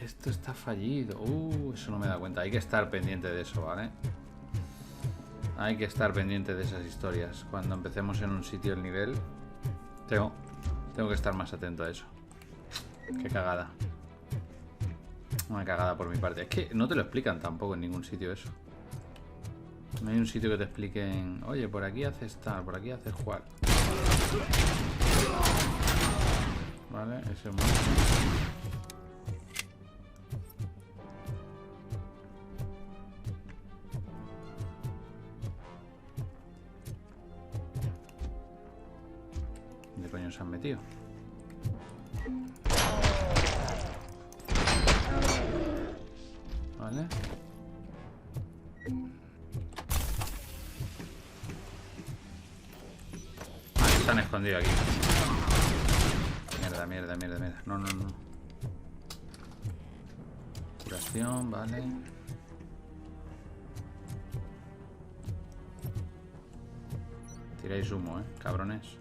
Esto está fallido. Eso no me da cuenta. Hay que estar pendiente de eso, ¿vale? Hay que estar pendiente de esas historias. Cuando empecemos en un sitio el nivel, tengo que estar más atento a eso. Qué cagada. Una cagada por mi parte. Es que no te lo explican tampoco en ningún sitio eso. No hay un sitio que te expliquen, oye, por aquí haces tal, por aquí haces cual. Vale, ese es muy... coño se han metido? Vale. Están escondidos aquí. Mierda, mierda, mierda, mierda. No, no, no. Curación, vale. Tiráis humo, cabrones.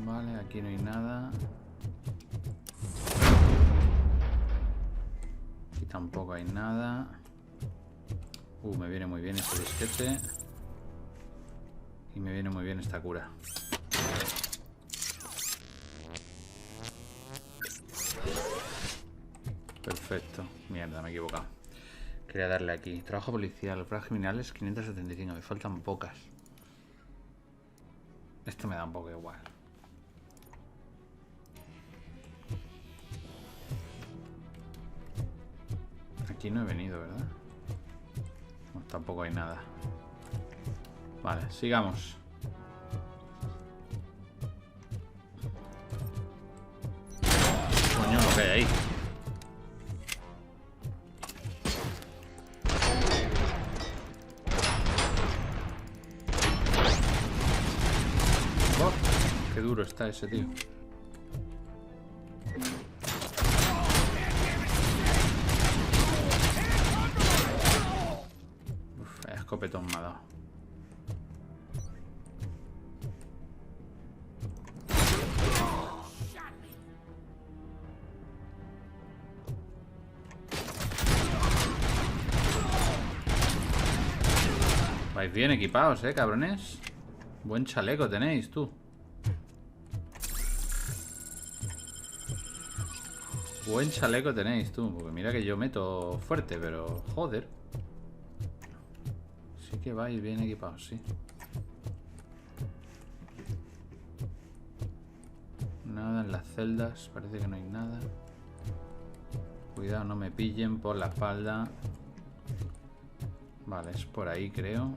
Vale, aquí no hay nada. Aquí tampoco hay nada. Me viene muy bien este disquete. Y me viene muy bien esta cura. Perfecto. Mierda, me he equivocado. Quería darle aquí. Trabajo policial. Pruebas criminales 575. Me faltan pocas. Esto me da un poco igual. Aquí no he venido, ¿verdad? No, tampoco hay nada. Vale, sigamos. Coño, lo que hay ahí. Oh, qué duro está ese tío. Escopetón me ha dado. Vais bien equipados, cabrones. Buen chaleco tenéis, tú. Buen chaleco tenéis, tú. Porque mira que yo meto fuerte, pero joder. Sí que vais bien equipados, sí. Nada en las celdas. Parece que no hay nada. Cuidado, no me pillen por la espalda. Vale, es por ahí, creo.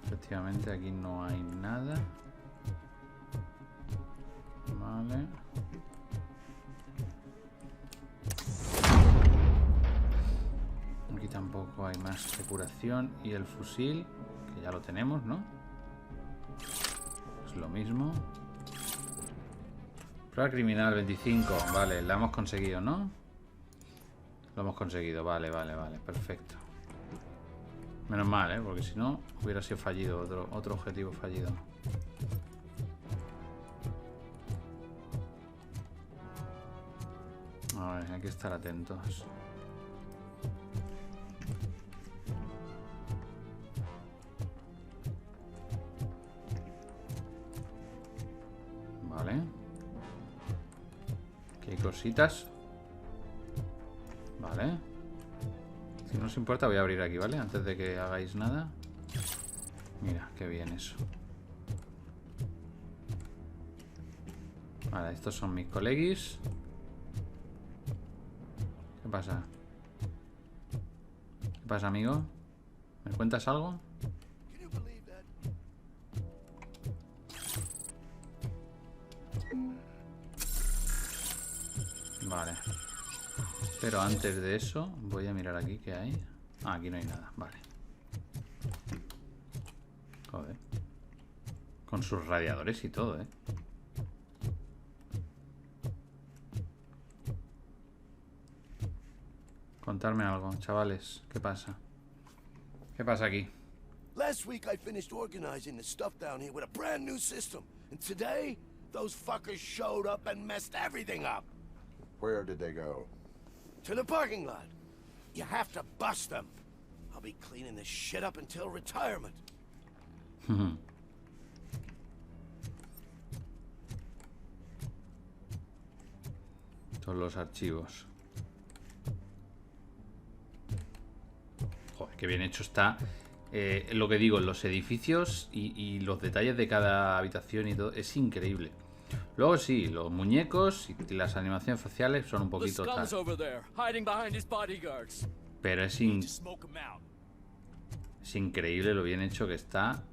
Efectivamente, aquí no hay nada. Vale. Aquí tampoco hay más de curación. Y el fusil, que ya lo tenemos, ¿no? Es lo mismo. Prueba criminal 25. Vale, la hemos conseguido, ¿no? Lo hemos conseguido. Vale, vale, vale. Perfecto. Menos mal, porque si no hubiera sido fallido. Otro objetivo fallido. A ver, hay que estar atentos. Vale. Aquí hay cositas. Vale. Si no os importa voy a abrir aquí, ¿vale? Antes de que hagáis nada. Mira, qué bien eso. Vale, estos son mis coleguis. ¿Qué pasa? ¿Qué pasa, amigo? ¿Me cuentas algo? Vale. Pero antes de eso, voy a mirar aquí qué hay. Ah, aquí no hay nada, vale. Joder. Con sus radiadores y todo, Contarme algo, chavales. ¿Qué pasa? ¿Qué pasa aquí? Last week I finished organizing the stuff down here with a brand new system. And today, those fuckers showed up and messed everything up. Where did they go? To the parking lot. You have to bust them. I'll be cleaning this shit up until retirement. Todos los archivos. Joder, qué bien hecho está. Lo que digo, los edificios y los detalles de cada habitación y todo. Es increíble. Luego sí, los muñecos y las animaciones faciales son un poquito tal. Pero es increíble lo bien hecho que está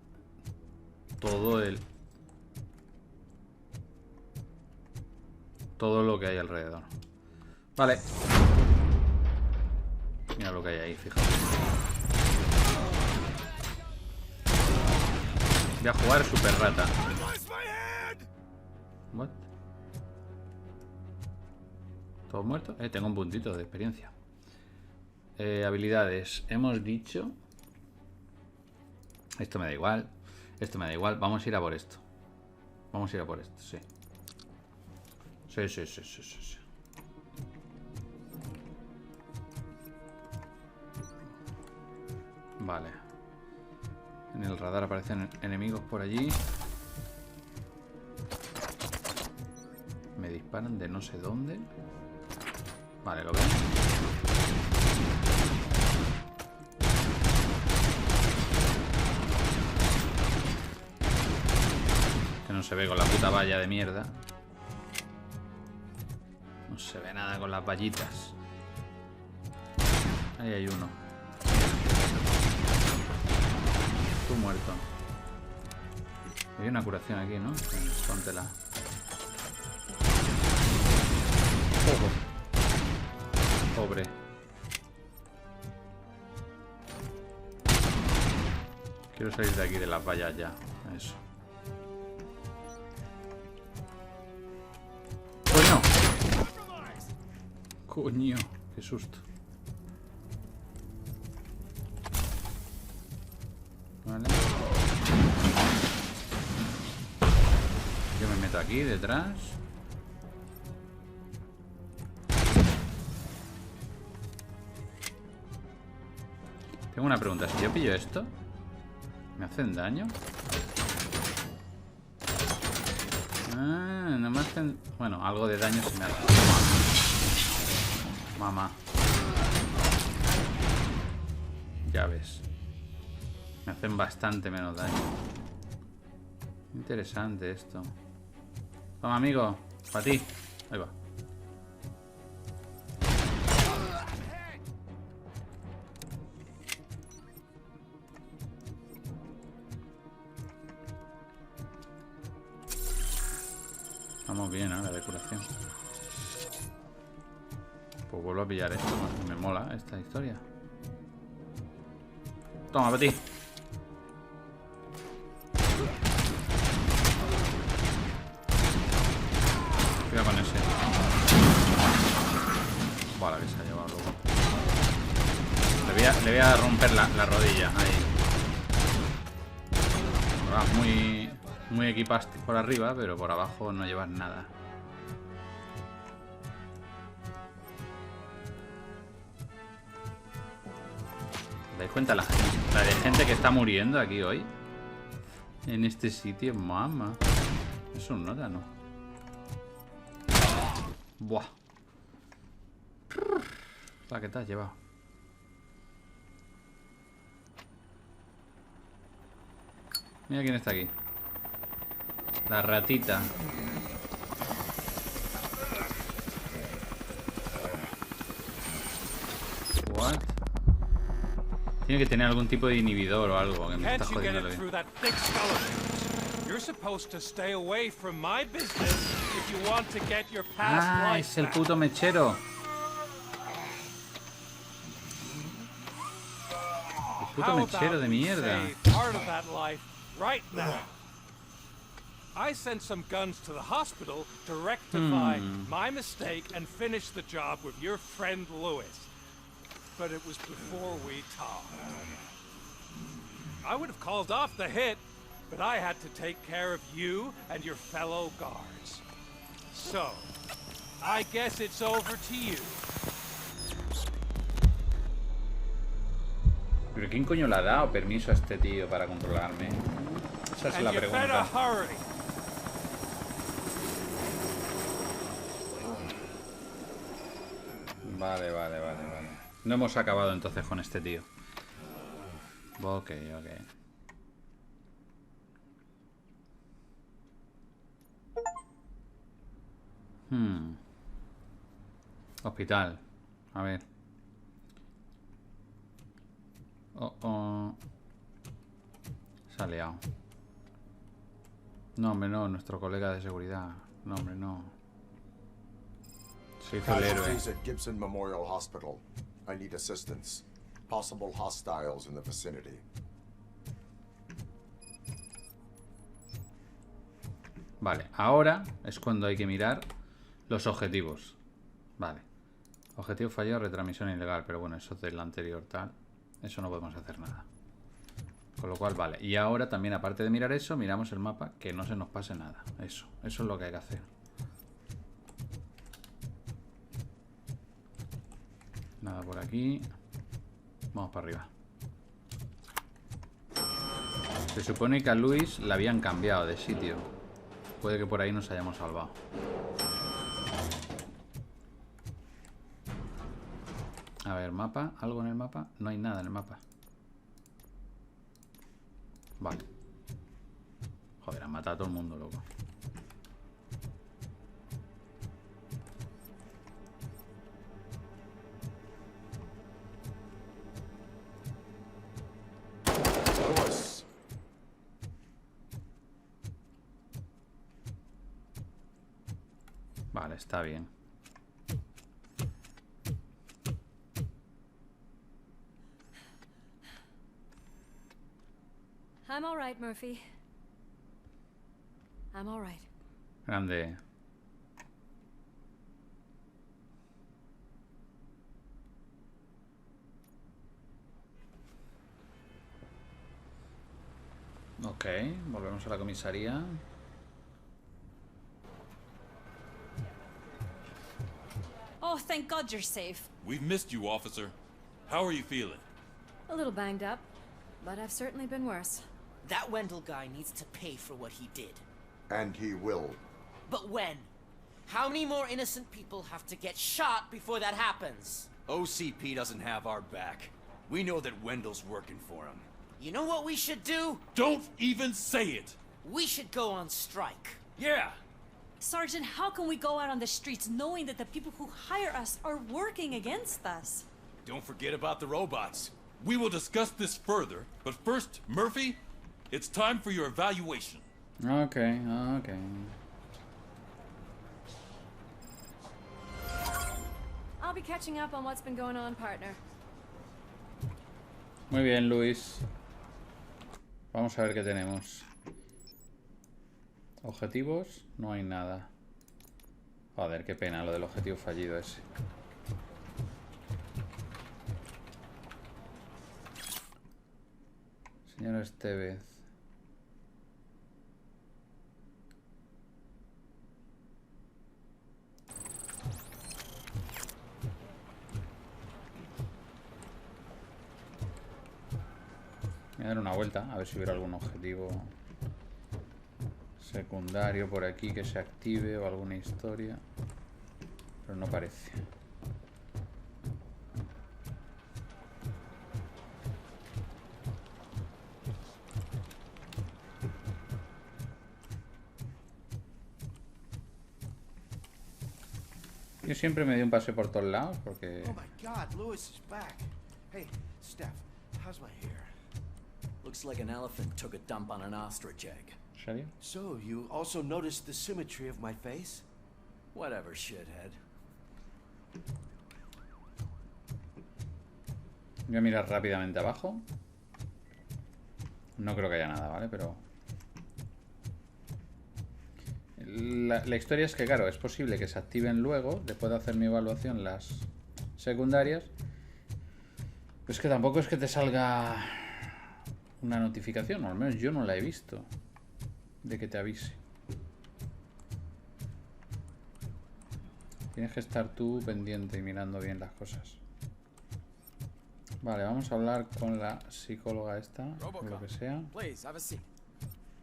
todo lo que hay alrededor. Vale. Mira lo que hay ahí, fíjate. Voy a jugar super rata. What? ¿Todo muerto? Tengo un puntito de experiencia. Habilidades. Hemos dicho... Esto me da igual. Esto me da igual. Vamos a ir a por esto. Vamos a ir a por esto, sí. Sí. Vale. En el radar aparecen enemigos por allí. Me disparan de no sé dónde. Vale, lo veo. Que no se ve con la puta valla de mierda. No se ve nada con las vallitas. Ahí hay uno. Tú muerto. Hay una curación aquí, ¿no? Póntela. Ojo. Pobre. Quiero salir de aquí de las vallas ya. Eso. ¡Coño! Coño, qué susto. Vale. Yo me meto aquí detrás. Tengo una pregunta. Si yo pillo esto, ¿me hacen daño? Ah, no me hacen... Bueno, algo de daño se me hace. Mamá. Ya ves. Me hacen bastante menos daño. Interesante esto. Toma, amigo. Para ti. Ahí va. Vamos bien, ¿no? La decoración. Pues vuelvo a pillar esto. Me mola esta historia. Toma, para ti. Cuidado con ese. Vale, que se ha llevado luego. Le voy a romper la rodilla. Ahí. Ahora, muy equipaste por arriba, pero por abajo no llevas nada. ¿Te dais cuenta la de gente que está muriendo aquí hoy? En este sitio, mamá. Eso no da, ¿no? Buah. ¿Para qué te has llevado? Mira quién está aquí. La ratita. What? Tiene que tener algún tipo de inhibidor o algo que me está jodiendo la vida. Ah, es el puto mechero. El puto mechero de mierda. I sent some guns to the hospital to rectify my mistake and finish the job with your friend Lewis. But it was before we talked. I would have called off the hit, but I had to take care of you and your fellow guards. So, I guess it's over to you. ¿Pero quién coño le ha dado permiso a este tío para controlarme? Esa es la pregunta. Vale. No hemos acabado entonces con este tío. Ok. Hospital. A ver. Se ha liado. No, hombre, no, nuestro colega de seguridad. No, hombre, no. Se hizo el héroe. Casualties at Gibson Memorial Hospital. I need assistance. Possible hostiles in the vicinity. Vale, ahora es cuando hay que mirar los objetivos. Vale. Objetivo fallado, retransmisión ilegal. Pero bueno, eso es del anterior tal. Eso no podemos hacer nada. Con lo cual, vale. Y ahora también, aparte de mirar eso, miramos el mapa. Que no se nos pase nada. Eso es lo que hay que hacer. Nada por aquí. Vamos para arriba. Se supone que a Luis la habían cambiado de sitio. Puede que por ahí nos hayamos salvado. A ver, mapa. ¿Algo en el mapa? No hay nada en el mapa. Vale. Joder, han matado a todo el mundo, loco. Vale, está bien. I'm all right, Murphy. I'm all right. Grande. Ok, volvemos a la comisaría. Oh, thank God you're safe. We've missed you, officer. How are you feeling? A little banged up, but I've certainly been worse. That Wendell guy needs to pay for what he did. And he will. But when? How many more innocent people have to get shot before that happens? OCP doesn't have our back. We know that Wendell's working for him. You know what we should do? Don't even say it! We should go on strike. Yeah! Sergeant, how can we go out on the streets knowing that the people who hire us are working against us? Don't forget about the robots. We will discuss this further, but first, Murphy, it's time for your evaluation. Ok, ok. I'll be catching up on what's been going on, partner. Muy bien, Luis. Vamos a ver qué tenemos. Objetivos, no hay nada. Joder, qué pena lo del objetivo fallido ese. Señora Estevez. Voy a dar una vuelta, a ver si hubiera algún objetivo secundario por aquí que se active o alguna historia. Pero no parece. Yo siempre me doy un paseo por todos lados porque... Oh my God, Lewis is back. Hey, Steph, how's my hair? Looks like an elephant took a dump on an ostrich egg. ¿Serio? So, you also noticed the symmetry of my face? Whatever, shithead. Voy a mirar rápidamente abajo. No creo que haya nada, ¿vale? Pero... La historia es que, claro, es posible que se activen luego, después de hacer mi evaluación, las secundarias. Pero es que tampoco es que te salga una notificación, o al menos yo no la he visto, de que te avise. Tienes que estar tú pendiente y mirando bien las cosas. Vale, vamos a hablar con la psicóloga esta, o lo que sea.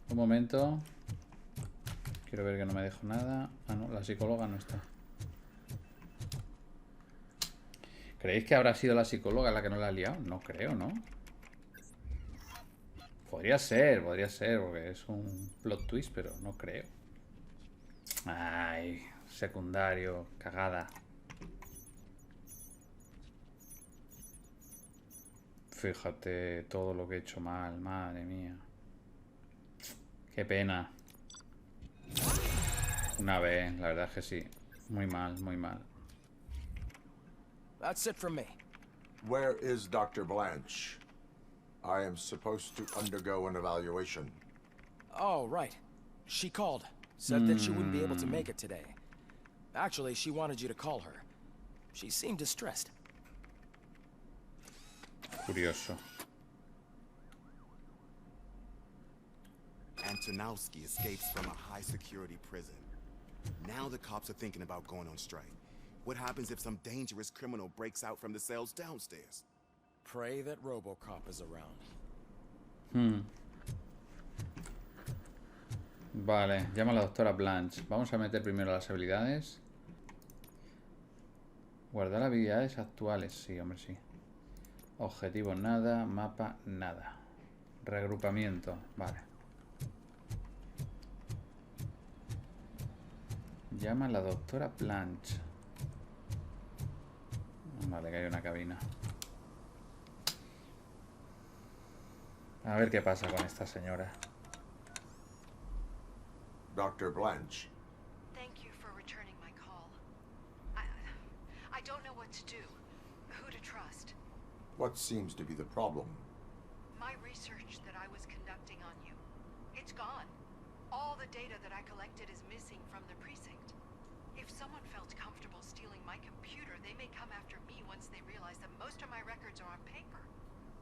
Un momento. Quiero ver que no me dejo nada. Ah, no, la psicóloga no está. ¿Creéis que habrá sido la psicóloga la que no la ha liado? No creo, ¿no? Podría ser, porque es un plot twist, pero no creo. Ay, secundario, cagada. Fíjate todo lo que he hecho mal, madre mía. Qué pena. Una vez, la verdad es que sí. Muy mal, muy mal. That's it from me. Where is Dr. Blanche? I am supposed to undergo an evaluation. Oh, right. She called. Said that she wouldn't be able to make it today. Actually, she wanted you to call her. She seemed distressed. Curioso. Antonowski escapes from a high-security prison. Now the cops are thinking about going on strike. What happens if some dangerous criminal breaks out from the cells downstairs? Pray that Robocop is around. Vale, llama a la doctora Blanche. Vamos a meter primero las habilidades. Guardar habilidades actuales. Sí, hombre, sí. Objetivo, nada. Mapa, nada. Reagrupamiento. Vale. Llama a la doctora Blanche. Vale, que hay una cabina. A ver qué pasa con esta señora. Dr. Blanche. Thank you for returning my call. I don't know what to do. Who to trust. What seems to be the problem? My research that I was conducting on you. It's gone. All the data that I collected is missing from the precinct. If someone felt comfortable stealing my computer, they may come after me once they realize that most of my records are on paper.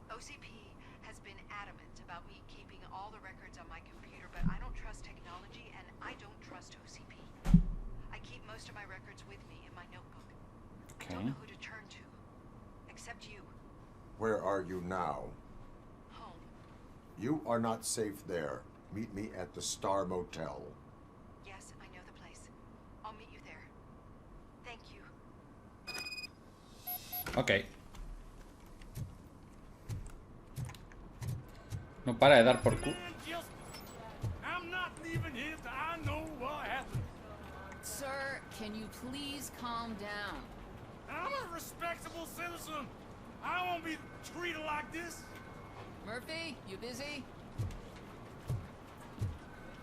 OCP has been adamant about me keeping all the records on my computer, but I don't trust technology and I don't trust OCP. I keep most of my records with me in my notebook. I don't know who to turn to, except you. Where are you now? Home. You are not safe there. Meet me at the Star Motel. Yes, I know the place. I'll meet you there. Thank you. Ok. No para de dar por culo. I'm not leaving here till I know what happened. Sir, can you please calm down? I'm a respectable citizen. I won't be treated like this. Murphy, you busy?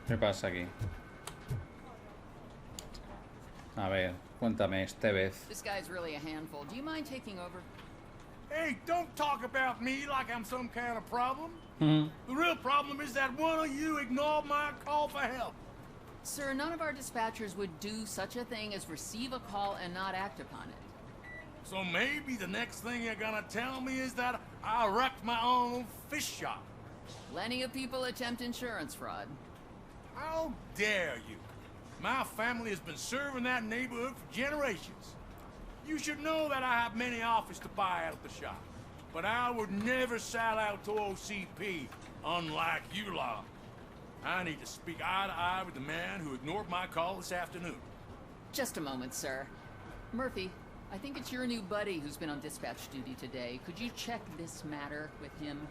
¿Qué pasa aquí? A ver, cuéntame esta vez. This guy's really a handful. Do you mind taking over? Hey, don't talk about me like I'm some kind of problem. Hmm. The real problem is that one of you ignored my call for help. Sir, none of our dispatchers would do such a thing as receive a call and not act upon it. So maybe the next thing you're gonna tell me is that I wrecked my own fish shop. Plenty of people attempt insurance fraud. How dare you? My family has been serving that neighborhood for generations. You should know that I have many offers to buy out the shop. But I would never sell out to OCP, unlike you lot. I need to speak eye to eye with the man who ignored my call this afternoon. Just a moment, sir. Murphy, I think it's your new buddy who's been on dispatch duty today. Could you check this matter with him?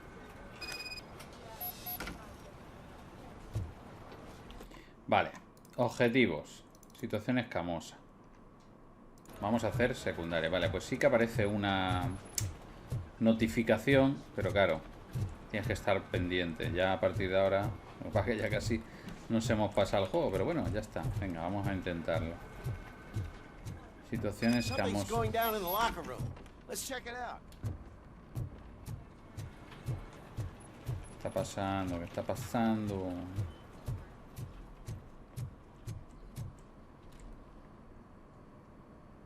Vale. Objetivos. Situación escamosa. Vamos a hacer secundaria. Vale, pues sí que aparece una notificación, pero claro, tienes que estar pendiente. Ya a partir de ahora, lo que pasa es que ya casi nos hemos pasado el juego, pero bueno, ya está. Venga, vamos a intentarlo. Situación escamosa. ¿Qué está pasando? ¿Qué está pasando?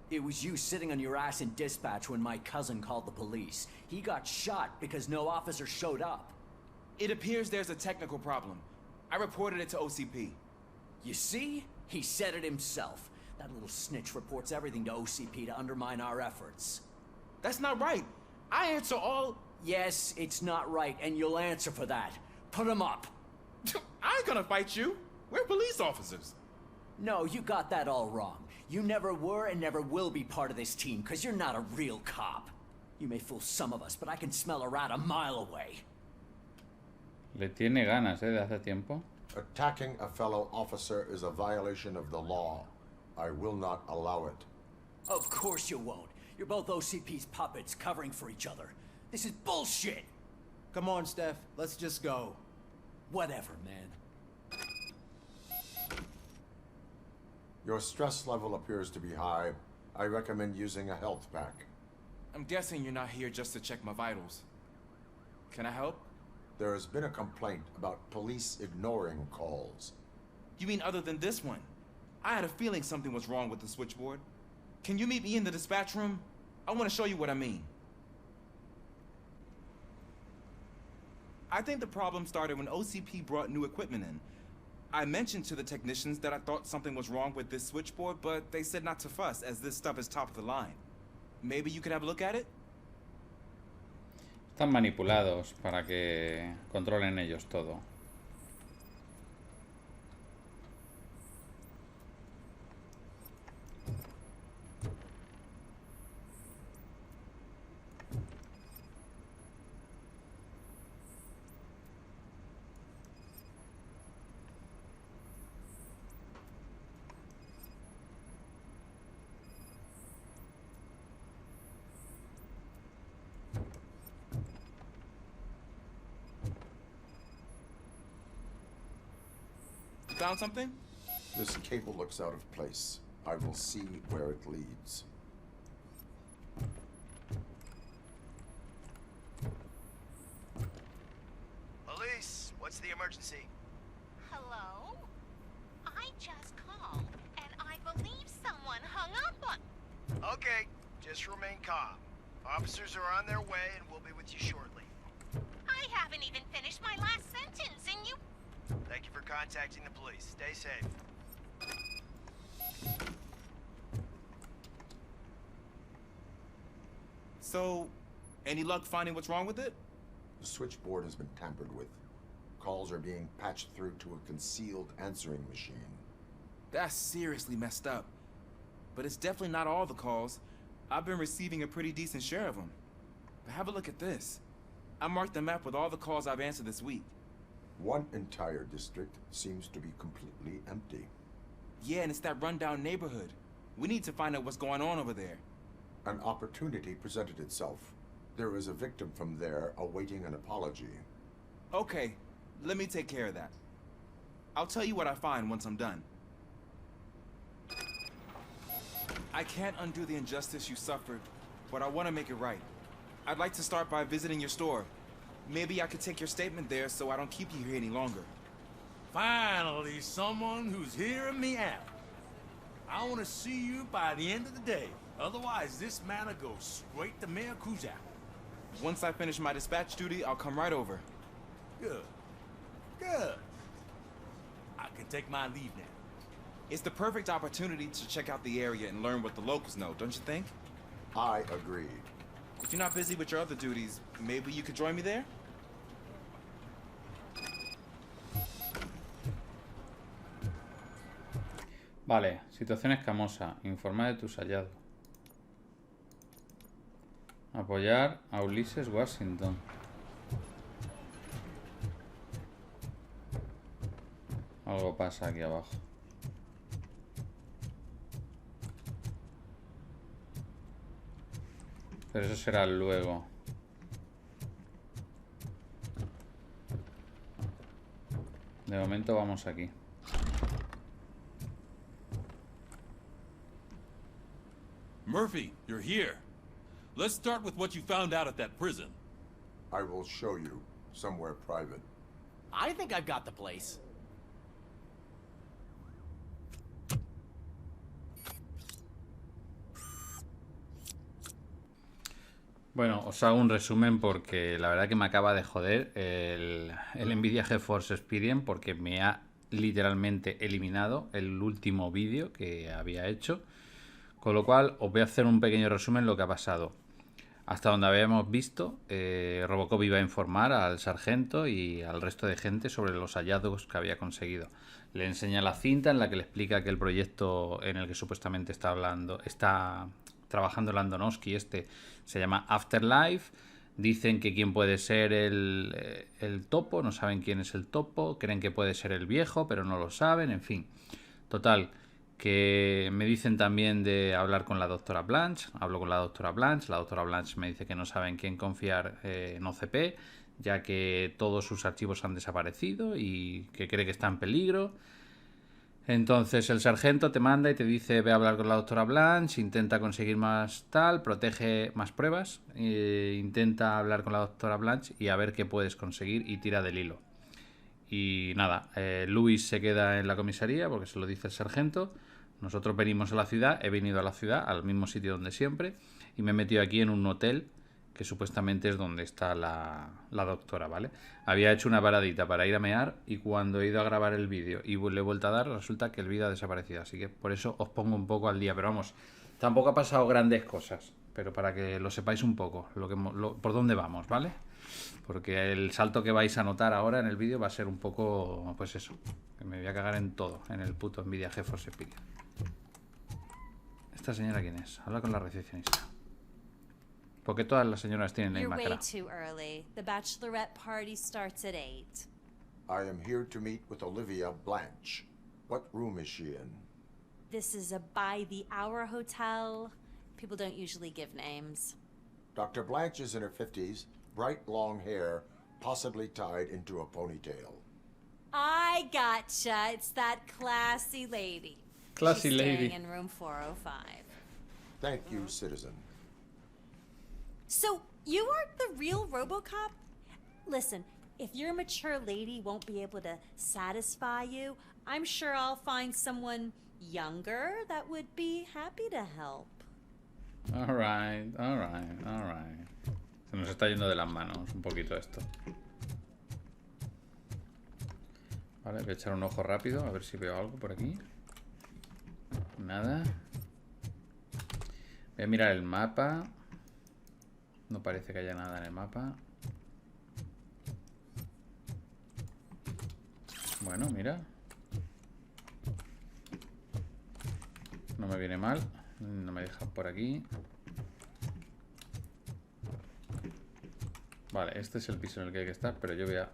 It was you sitting on your ass in dispatch when my cousin called the police. He got shot because no officer showed up. It appears there's a technical problem. I reported it to OCP. You see? He said it himself. That little snitch reports everything to OCP to undermine our efforts. That's not right. I answer all... Yes, it's not right, and you'll answer for that. Put him up. I ain't gonna fight you. We're police officers. No, you got that all wrong. You never were and never will be part of this team, because you're not a real cop. You may fool some of us, but I can smell a rat a mile away. Le tiene ganas, de hace tiempo. Attacking a fellow officer is a violation of the law. I will not allow it. Of course you won't. You're both OCP's puppets covering for each other. This is bullshit! Come on, Steph. Let's just go. Whatever, man. Your stress level appears to be high. I recommend using a health pack. I'm guessing you're not here just to check my vitals. Can I help? There has been a complaint about police ignoring calls. You mean other than this one? I had a feeling something was wrong with the switchboard. Can you meet me in the dispatch room? I want to show you what I mean. I think the problem started when OCP brought new equipment in. I mentioned to the technicians that I thought something was wrong with this switchboard, but they said not to fuss, as this stuff is top of the line. Maybe you could have a look at it? Están manipulados para que controlen ellos todo. Found something? This cable looks out of place. I will see where it leads. Police, what's the emergency? Hello? I just called, and I believe someone hung up on... Okay, just remain calm. Officers are on their way and we'll be with you shortly. I haven't even finished my last sentence, and you... Thank you for contacting the police. Stay safe. So, any luck finding what's wrong with it? The switchboard has been tampered with. Calls are being patched through to a concealed answering machine. That's seriously messed up. But it's definitely not all the calls. I've been receiving a pretty decent share of them. But have a look at this. I marked the map with all the calls I've answered this week. One entire district seems to be completely empty. Yeah, and it's that rundown neighborhood. We need to find out what's going on over there. An opportunity presented itself. There is a victim from there awaiting an apology. Okay, let me take care of that. I'll tell you what I find once I'm done. I can't undo the injustice you suffered, but I want to make it right. I'd like to start by visiting your store. Maybe I could take your statement there so I don't keep you here any longer. Finally, someone who's hearing me out. I want to see you by the end of the day. Otherwise, this matter goes straight to Mayor Kuzak. Once I finish my dispatch duty, I'll come right over. Good. Good. I can take my leave now. It's the perfect opportunity to check out the area and learn what the locals know, don't you think? I agree. If you're not busy with your other duties, maybe you could join me there? Vale, situación escamosa. Informa de tus hallazgos. Apoyar a Ulises Washington. Algo pasa aquí abajo. Pero eso será luego. De momento vamos aquí. Murphy, you're here. Let's start with what you found out at that prison. I will show you somewhere private. I think I've got the place. Bueno, os hago un resumen porque la verdad que me acaba de joder el Nvidia GeForce Experience porque me ha literalmente eliminado el último vídeo que había hecho. Con lo cual os voy a hacer un pequeño resumen de lo que ha pasado. Hasta donde habíamos visto, Robocop iba a informar al sargento y al resto de gente sobre los hallazgos que había conseguido. Le enseña la cinta en la que le explica que el proyecto en el que supuestamente está trabajando Landonowski se llama Afterlife. Dicen que quién puede ser el topo, no saben quién es el topo, creen que puede ser el viejo, pero no lo saben, en fin. Total, que me dicen también de hablar con la doctora Blanche. Hablo con la doctora Blanche me dice que no saben quién confiar en OCP, ya que todos sus archivos han desaparecido y que cree que está en peligro. Entonces el sargento te manda y te dice ve a hablar con la doctora Blanche, intenta conseguir más tal, protege más pruebas, intenta hablar con la doctora Blanche y a ver qué puedes conseguir y tira del hilo. Y nada, Luis se queda en la comisaría porque se lo dice el sargento. Nosotros venimos a la ciudad, he venido a la ciudad, al mismo sitio donde siempre, y me he metido aquí en un hotel que supuestamente es donde está la doctora, ¿vale? Había hecho una paradita para ir a mear y cuando he ido a grabar el vídeo y le he vuelto a dar, resulta que el vídeo ha desaparecido. Así que por eso os pongo un poco al día. Pero vamos, tampoco ha pasado grandes cosas, pero para que lo sepáis un poco, por dónde vamos, ¿vale? Porque el salto que vais a notar ahora en el vídeo va a ser un poco, pues eso, que me voy a cagar en todo, en el puto Nvidia GeForce Experience. ¿Esta señora quién es? Habla con la recepcionista. Porque todas las señoras tienen la You're misma way cara. too early. The bachelorette party starts at 8. I am here to meet with Olivia Blanche. What room is she in? This is a by-the-hour hotel. People don't usually give names. Dr. Blanche is in her 50s, bright long hair, possibly tied into a ponytail. I gotcha. It's that classy lady. Classy She's lady. staying in room 405. Thank you, citizen. So, you aren't the real Robocop? Listen, if your mature lady won't be able to satisfy you, I'm sure I'll find someone younger that would be happy to help. Alright. Se nos está yendo de las manos un poquito esto. Vale, voy a echar un ojo rápido a ver si veo algo por aquí. Nada. Voy a mirar el mapa. No parece que haya nada en el mapa. Bueno, mira. No me viene mal. No me deja por aquí. Vale, este es el piso en el que hay que estar, pero yo voy a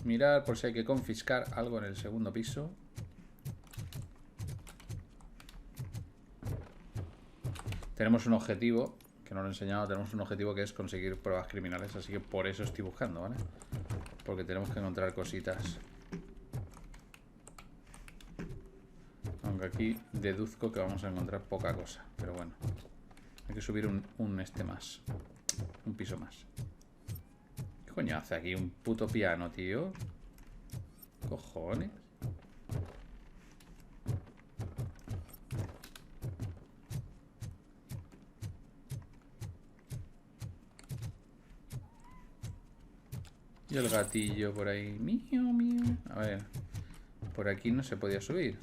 mirar por si hay que confiscar algo en el segundo piso. Tenemos un objetivo, que no lo he enseñado, tenemos un objetivo que es conseguir pruebas criminales, así que por eso estoy buscando, ¿vale? Porque tenemos que encontrar cositas. Aunque aquí deduzco que vamos a encontrar poca cosa, pero bueno. Hay que subir un este más. Un piso más. ¿Qué coño hace aquí un puto piano, tío? Cojones. Y el gatillo por ahí. Mío, mío. A ver. Por aquí no se podía subir.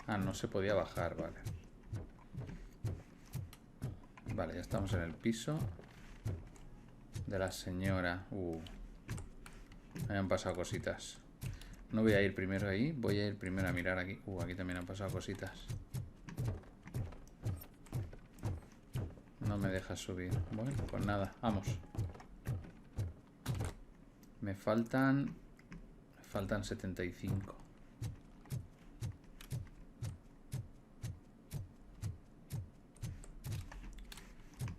Ah, no se podía bajar, vale. Vale, ya estamos en el piso de la señora. Me han pasado cositas. No voy a ir primero ahí, voy a ir primero a mirar aquí. Aquí también han pasado cositas. No me deja subir. Bueno, pues nada, vamos. Me faltan 75.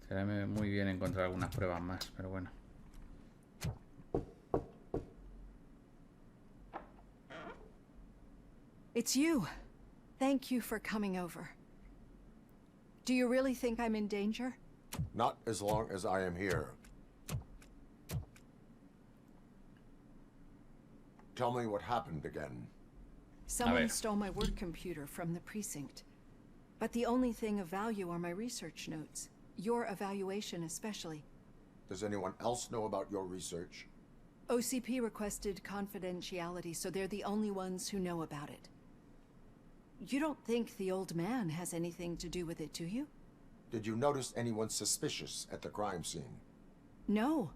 Será muy bien encontrar algunas pruebas más, pero bueno. It's you. Thank you for coming over. Do you really think I'm in danger? Not as long as I am here. Tell me what happened again. Someone stole my work computer from the precinct. But the only thing of value are my research notes. Your evaluation especially. Does anyone else know about your research? OCP requested confidentiality, so they're the only ones who know about it. You don't think the old man has anything to do with it, do you? Did you notice anyone suspicious at the crime scene? No.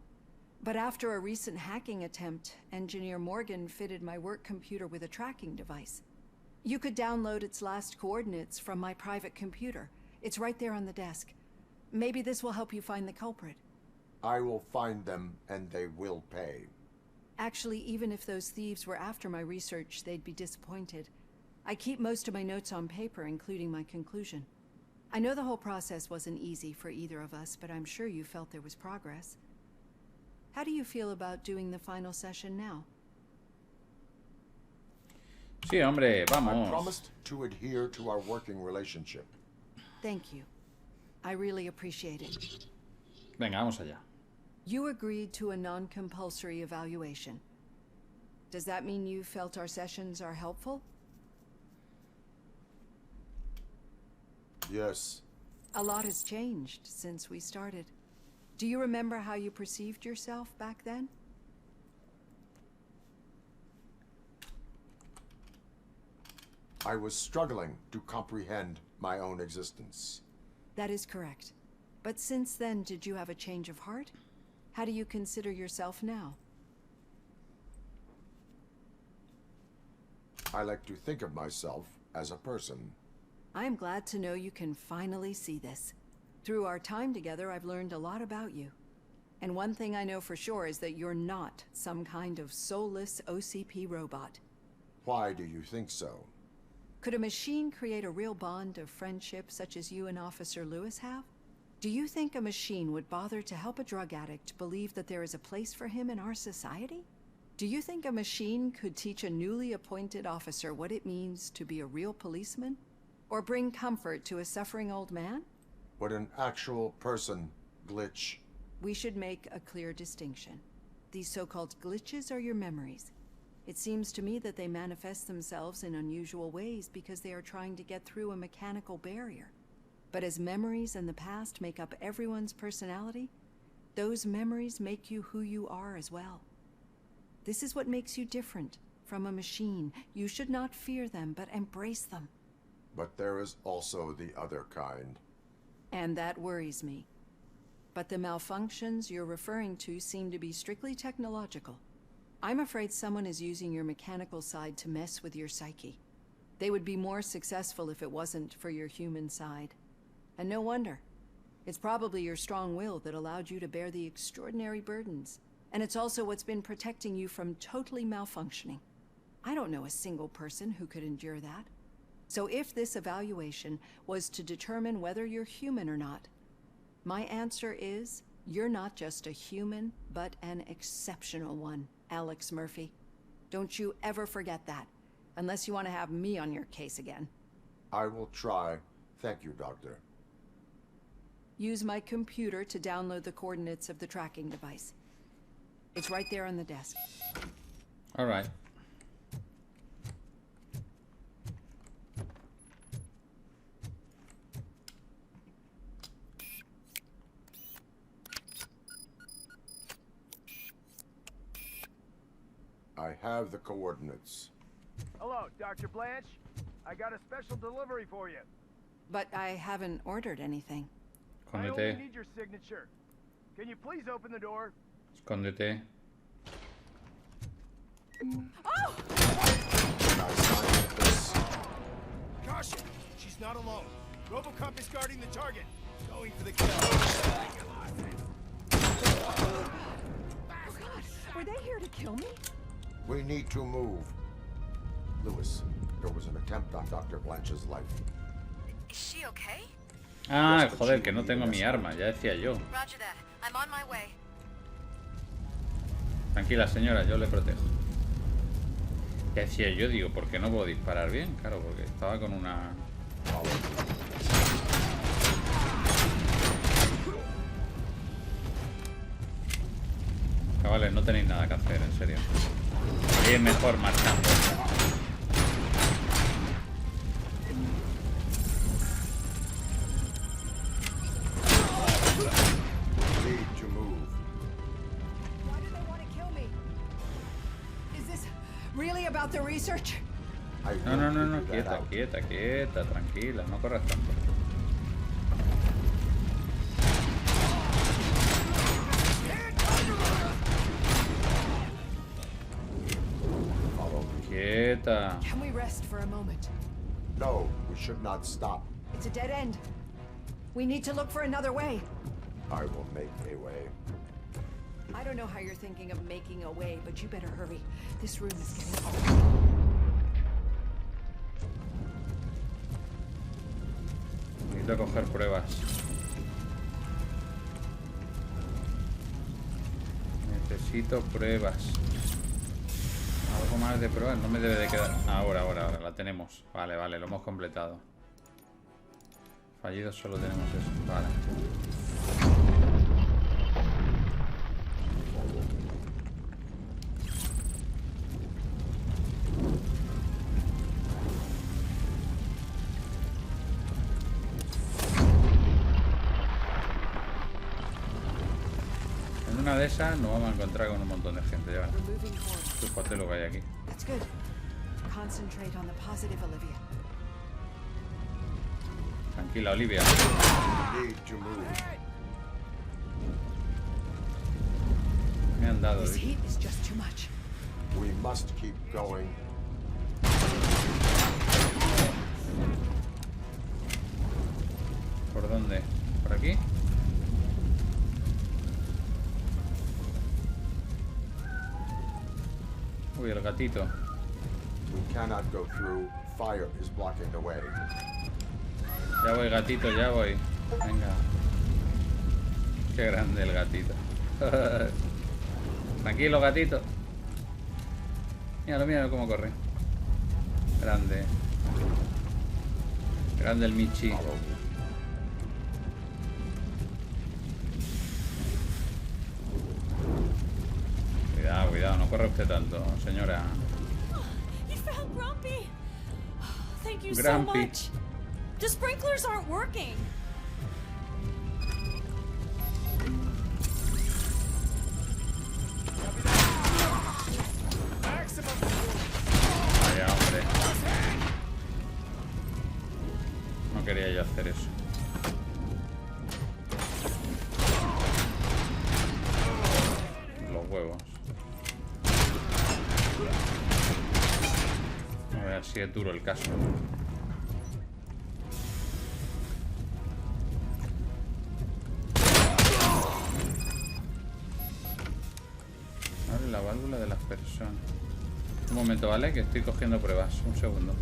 But after a recent hacking attempt, Engineer Morgan fitted my work computer with a tracking device. You could download its last coordinates from my private computer. It's right there on the desk. Maybe this will help you find the culprit. I will find them, and they will pay. Actually, even if those thieves were after my research, they'd be disappointed. I keep most of my notes on paper, including my conclusion. I know the whole process wasn't easy for either of us, but I'm sure you felt there was progress. How do you feel about doing the final session now? Sí, hombre, I vamos. promised to adhere to our working relationship. Thank you. I really appreciate it. Venga, vamos allá. You agreed to a non-compulsory evaluation. Does that mean you felt our sessions are helpful? Yes. A lot has changed since we started. Do you remember how you perceived yourself back then? I was struggling to comprehend my own existence. That is correct. But since then, did you have a change of heart? How do you consider yourself now? I like to think of myself as a person. I am glad to know you can finally see this. Through our time together, I've learned a lot about you. And one thing I know for sure is that you're not some kind of soulless OCP robot. Why do you think so? Could a machine create a real bond of friendship such as you and Officer Lewis have? Do you think a machine would bother to help a drug addict believe that there is a place for him in our society? Do you think a machine could teach a newly appointed officer what it means to be a real policeman? Or bring comfort to a suffering old man? Would an actual person glitch? We should make a clear distinction. These so-called glitches are your memories. It seems to me that they manifest themselves in unusual ways because they are trying to get through a mechanical barrier. But as memories and the past make up everyone's personality, those memories make you who you are as well. This is what makes you different from a machine. You should not fear them, but embrace them. But there is also the other kind. And that worries me. But the malfunctions you're referring to seem to be strictly technological. I'm afraid someone is using your mechanical side to mess with your psyche. They would be more successful if it wasn't for your human side. And no wonder. It's probably your strong will that allowed you to bear the extraordinary burdens. And it's also what's been protecting you from totally malfunctioning. I don't know a single person who could endure that. So if this evaluation was to determine whether you're human or not, my answer is, you're not just a human, but an exceptional one, Alex Murphy. Don't you ever forget that, unless you want to have me on your case again. I will try. Thank you, Doctor. Use my computer to download the coordinates of the tracking device. It's right there on the desk. All right. I have the coordinates. Hello, Dr. Blanche. I got a special delivery for you. But I haven't ordered anything. I only need your signature. Can you please open the door? Escóndete. Oh! Caution! She's not alone. Robocop is guarding the target. Going for the kill. Oh God! Were they here to kill me? We need to move. Lewis, there was an attempt on Dr. Blanche's life. Is she okay? Ah, joder, que no tengo mi arma, ya decía yo. Roger that. I'm on my way. Tranquila, señora, yo le protejo. Ya decía yo, digo, ¿por qué no puedo disparar bien? Claro, porque estaba con una... Chavales, no tenéis nada que hacer, en serio. Y es mejor marchando. Really about the research? No, quieta, tranquila, no corras tanto. Quieta. Can we rest for a moment? No, we should not stop. It's a dead end. We need to look for another way. I will make a way. I don't know how you're thinking of making a way, but you better hurry. This room is getting old. Necesito coger pruebas. Necesito pruebas. A ver. poco más de probar. No me debe de quedar. Ahora, la tenemos. Vale, lo hemos completado. Fallidos solo tenemos eso. Vale. En una de esas nos vamos a encontrar con un montón de gente. Ya verás. Fíjate lo que hay aquí. That's good. Concentrate on the positive, Olivia. Tranquila, Olivia. Me han dado. This heat is just too much. We must keep going. ¿Por dónde? ¿Por aquí? Uy, el gatito. We cannot go through. Fire is blocking the way. Ya voy, gatito, ya voy. Venga. Qué grande el gatito. Tranquilo, gatito. Míralo cómo corre. Grande. Grande el Michi. Cuidado, no corre usted tanto, señora. You found Grumpy. Thank you Grumpy. so much. The sprinklers aren't working. Vaya, hombre. No quería yo hacer eso. Los huevos. A ver si es duro el caso. Abre la válvula de las personas. Un momento, ¿vale? Que estoy cogiendo pruebas. Un segundo.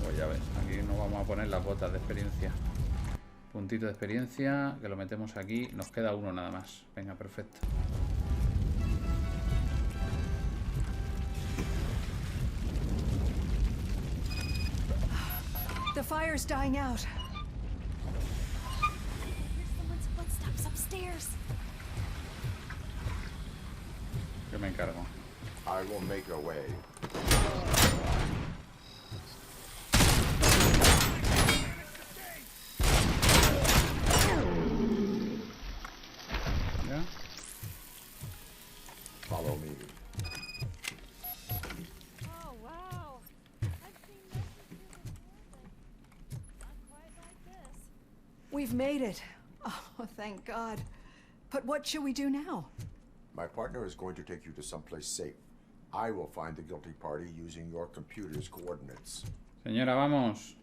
Pues ya ves, aquí nos vamos a poner las botas de experiencia. Puntito de experiencia, que lo metemos aquí. Nos queda uno nada más. Venga, perfecto. The fire's dying out. Someone's footsteps upstairs. Yo me encargo. I will make a way. ¿Ya? Follow me. Oh, wow. I've seen messages before, but not quite like this. We've made it. Oh, thank God. But what should we do now? My partner is going to take you to someplace safe. I will find the guilty party using your computer's coordinates. Señora, vamos.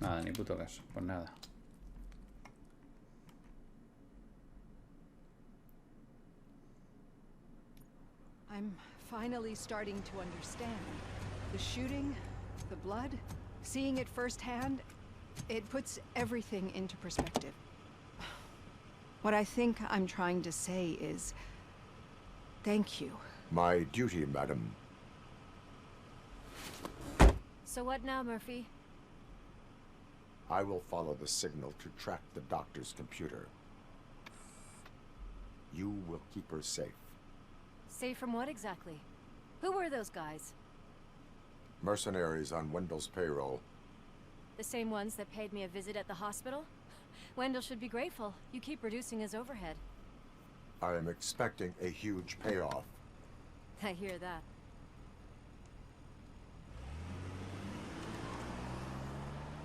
Nada, ni puto caso. Pues nada. I'm finally starting to understand. The shooting, the blood, seeing it firsthand, it puts everything into perspective. What I think I'm trying to say is, thank you. My duty, madam. So what now, Murphy? I will follow the signal to track the doctor's computer. You will keep her safe. Safe from what exactly? Who were those guys? Mercenaries on Wendell's payroll. The same ones that paid me a visit at the hospital? Wendell should be grateful. You keep reducing his overhead. I am expecting a huge payoff. I hear that.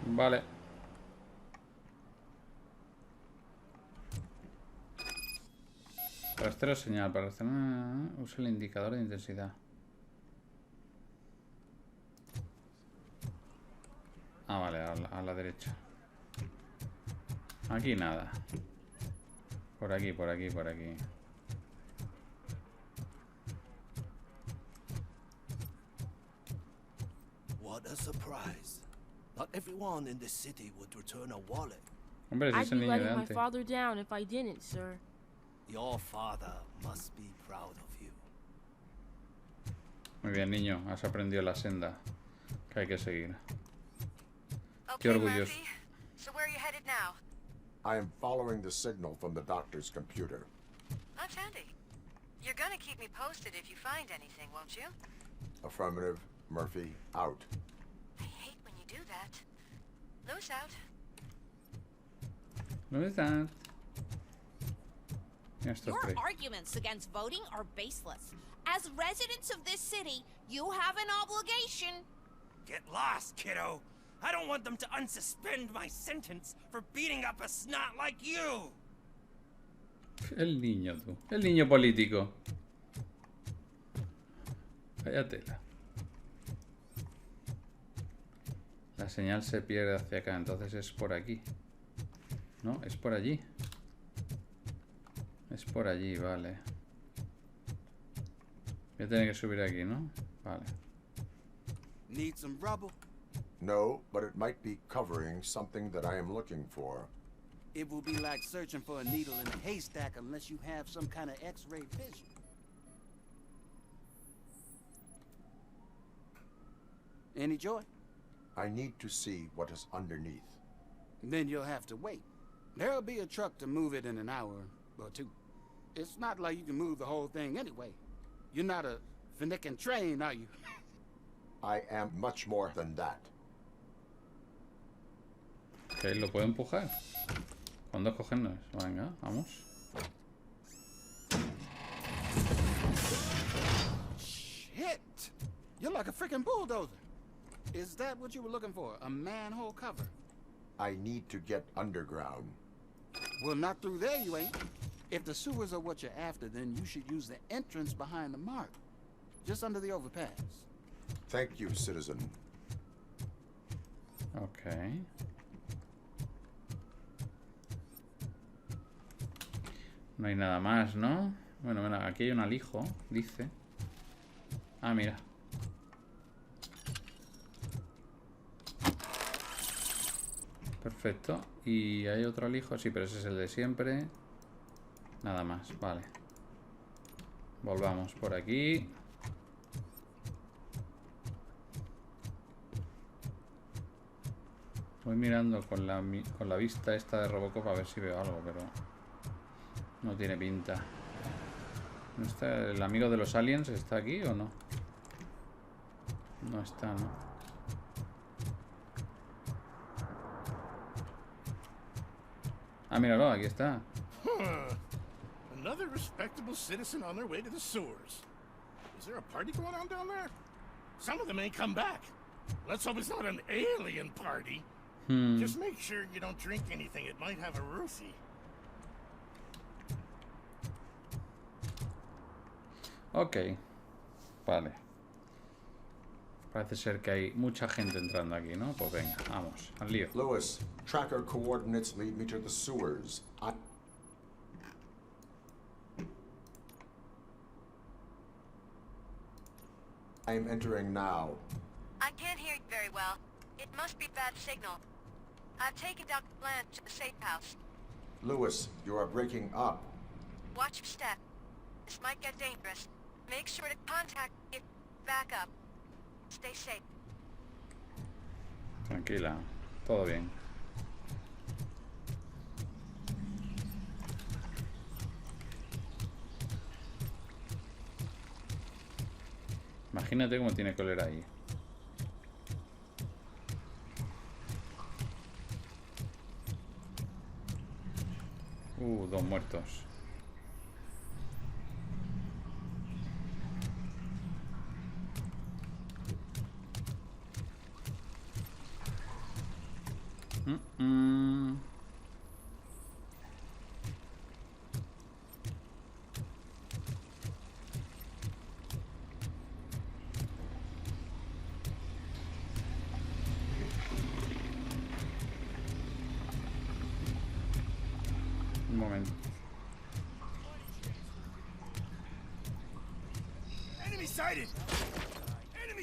Vale. Rastreo señal. Para rastrear, usa el indicador de intensidad. Ah, vale, a la derecha. Aquí nada. Por aquí, por aquí, por aquí. What a surprise. Not everyone in this city would return a wallet. Hombre, si I'd es el be niño de letting my antes. father down if I didn't, sir. Your father must be proud of you. Muy bien, niño. Has aprendido la senda que hay que seguir. Qué Okay, orgulloso. Murphy. So where are you headed now? I am following the signal from the doctor's computer. That's handy. You're gonna keep me posted if you find anything, won't you? Affirmative. Murphy, out. I hate when you do that. Lewis out. ¿Dónde están? Mira estos Your tres. arguments against voting are baseless. As residents of this city, you have an obligation. Get lost, kiddo. I don't want them to unsuspend my sentence for beating up a snot like you. El niño, tú. El niño político. Vaya tela. La señal se pierde hacia acá, entonces es por aquí. No, es por allí. Es por allí, vale. Voy a tener que subir aquí, ¿no? Vale. Need some rubber? No, but it might be covering something that I am looking for. It will be like searching for a needle in a haystack unless you have some kind of X-ray vision. Any joy? I need to see what is underneath. Then you'll have to wait. There'll be a truck to move it in an hour or two. It's not like you can move the whole thing anyway. You're not a Finnegan train, are you? I am much more than that. Ok, lo puedo empujar. Con dos cogernos. Venga, vamos. Shit! You're like a freaking bulldozer. Is that what you were looking for? A manhole cover? I need to get underground. Well, not through there, you ain't. If the sewers are what you're after, then you should use the entrance behind the mark. Just under the overpass. Thank you, citizen. Ok. No hay nada más, ¿no? Bueno, bueno, aquí hay un alijo, dice. Ah, mira. Perfecto. Y hay otro alijo, sí, pero ese es el de siempre. Nada más, vale. Volvamos por aquí. Voy mirando con la vista esta de Robocop a ver si veo algo, pero no tiene pinta. ¿No está el amigo de los aliens? ¿Está aquí o no? No está, ¿no? Ah, míralo, aquí está. Another respectable citizen on their way to the sewers. Is there a party going on down there? Some of them ain't come back. Let's hope it's not an alien party. Just make sure you don't drink anything. It might have a roofie. Ok. Vale. Parece ser que hay mucha gente entrando aquí, ¿no? Pues venga, vamos, al lío. Lewis, tracker coordinates lead me to the sewers. I am entering now. I can't hear you very well. It must be bad signal. I've taken Dr. Blanche to the safe house. Lewis, you are breaking up. Watch your step. This might get dangerous. Make sure to contact if back up. Stay safe. Tranquila, todo bien. Imagínate cómo tiene cólera ahí. Dos muertos. Un momento. Enemy sighted! Enemy!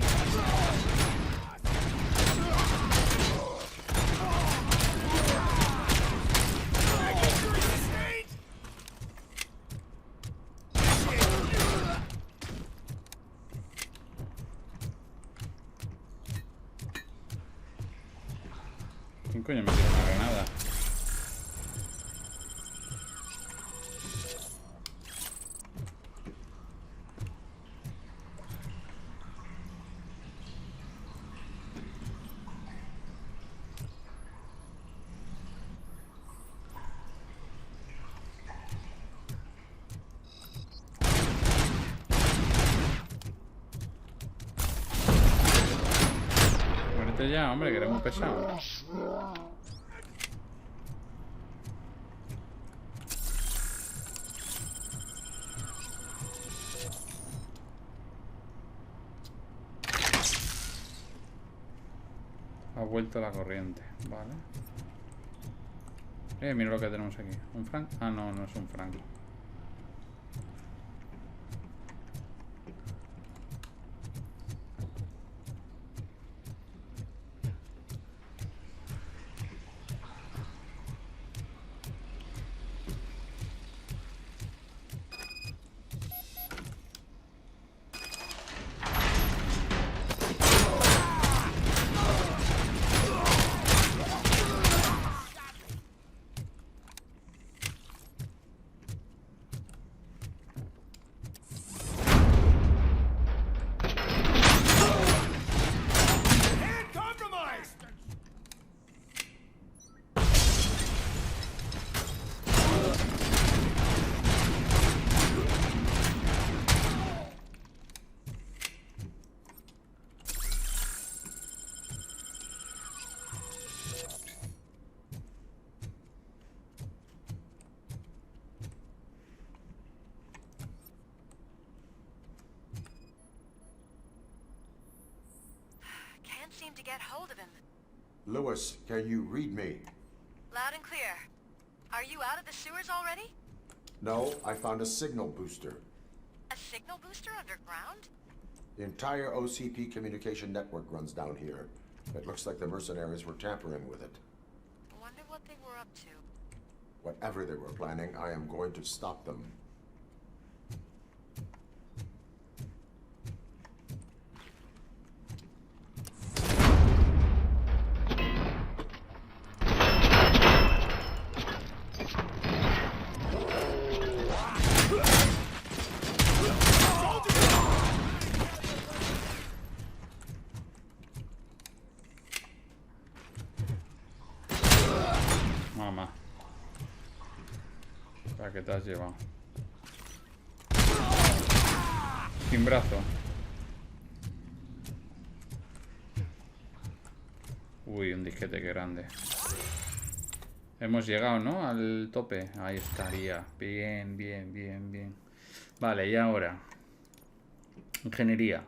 Coño, me tiro una granada. Muérete ya, hombre, que eres muy pesado. Ha vuelto la corriente, vale. Mira lo que tenemos aquí. ¿Un franco? Ah, no, no es un franco. Can't seem to get hold of him. Lewis, can you read me? Loud and clear. Are you out of the sewers already? No, I found a signal booster. A signal booster underground? The entire OCP communication network runs down here. It looks like the mercenaries were tampering with it. Wonder what they were up to. Whatever they were planning, I am going to stop them. Mamá. ¿Para qué te has llevado? Sin brazo. Uy, un disquete que grande. Hemos llegado, ¿no? Al tope. Ahí estaría. Bien, bien, bien, bien. Vale, y ahora. Ingeniería.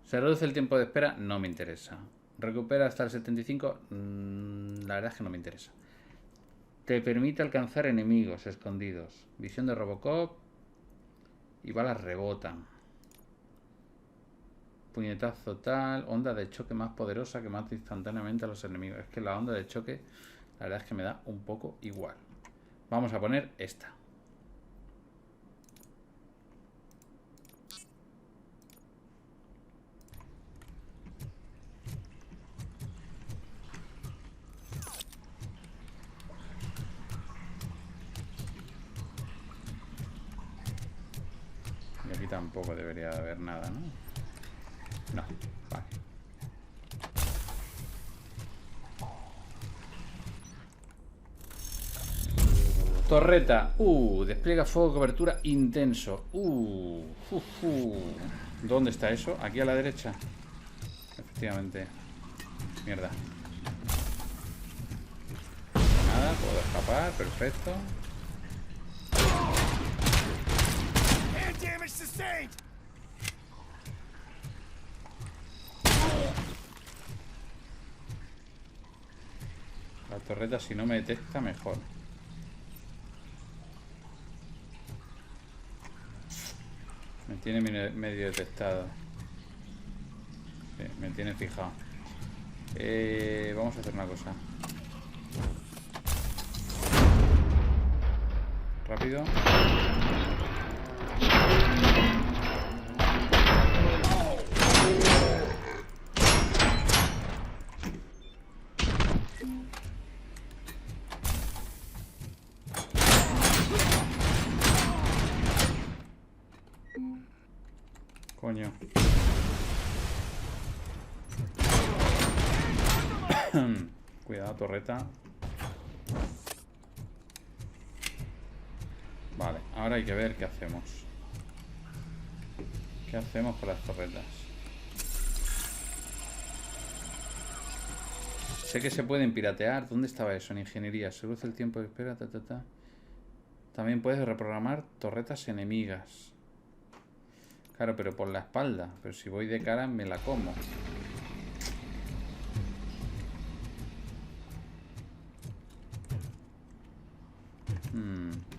Se reduce el tiempo de espera. No me interesa. Recupera hasta el 75. La verdad es que no me interesa. Te permite alcanzar enemigos escondidos. Visión de Robocop. Y balas rebotan. Puñetazo tal. Onda de choque más poderosa que mata instantáneamente a los enemigos. Es que la onda de choque, la verdad es que me da un poco igual. Vamos a poner esta. Y aquí tampoco debería de haber nada, ¿no? No, vale. Torreta. Despliega fuego, cobertura intenso. ¿Dónde está eso? Aquí a la derecha. Efectivamente. Mierda. Nada, puedo escapar, perfecto. La torreta, si no me detecta, mejor. Me tiene medio detectado. Sí, me tiene fijado. Vamos a hacer una cosa. Rápido. Coño. Cuidado, torreta. Vale, ahora hay que ver qué hacemos. ¿Qué hacemos con las torretas? Sé que se pueden piratear. ¿Dónde estaba eso? En ingeniería. Se reduce el tiempo de espera. También puedes reprogramar torretas enemigas. Claro, pero por la espalda. Pero si voy de cara me la como.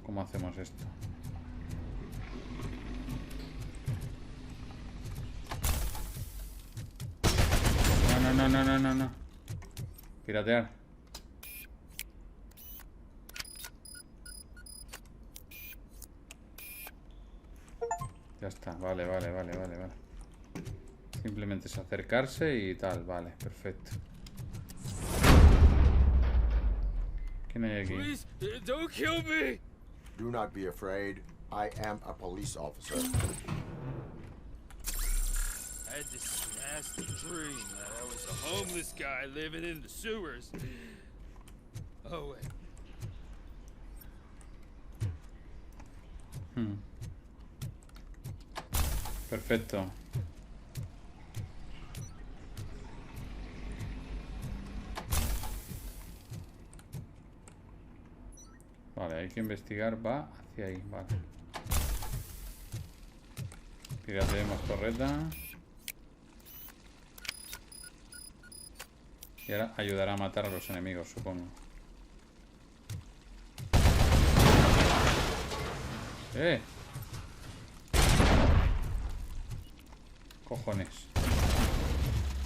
¿Cómo hacemos esto? No. Piratear. Ya está, vale. Simplemente es acercarse y tal, vale, perfecto. ¿Quién hay aquí? Please, don't kill me. Do not be afraid. I am a police officer. I had this nasty dream that I was a homeless guy living in the sewers. Oh, wait. Perfecto. Vale, hay que investigar. Va hacia ahí, vale. Pirateemos torreta. Y ahora ayudará a matar a los enemigos, supongo. Cojones.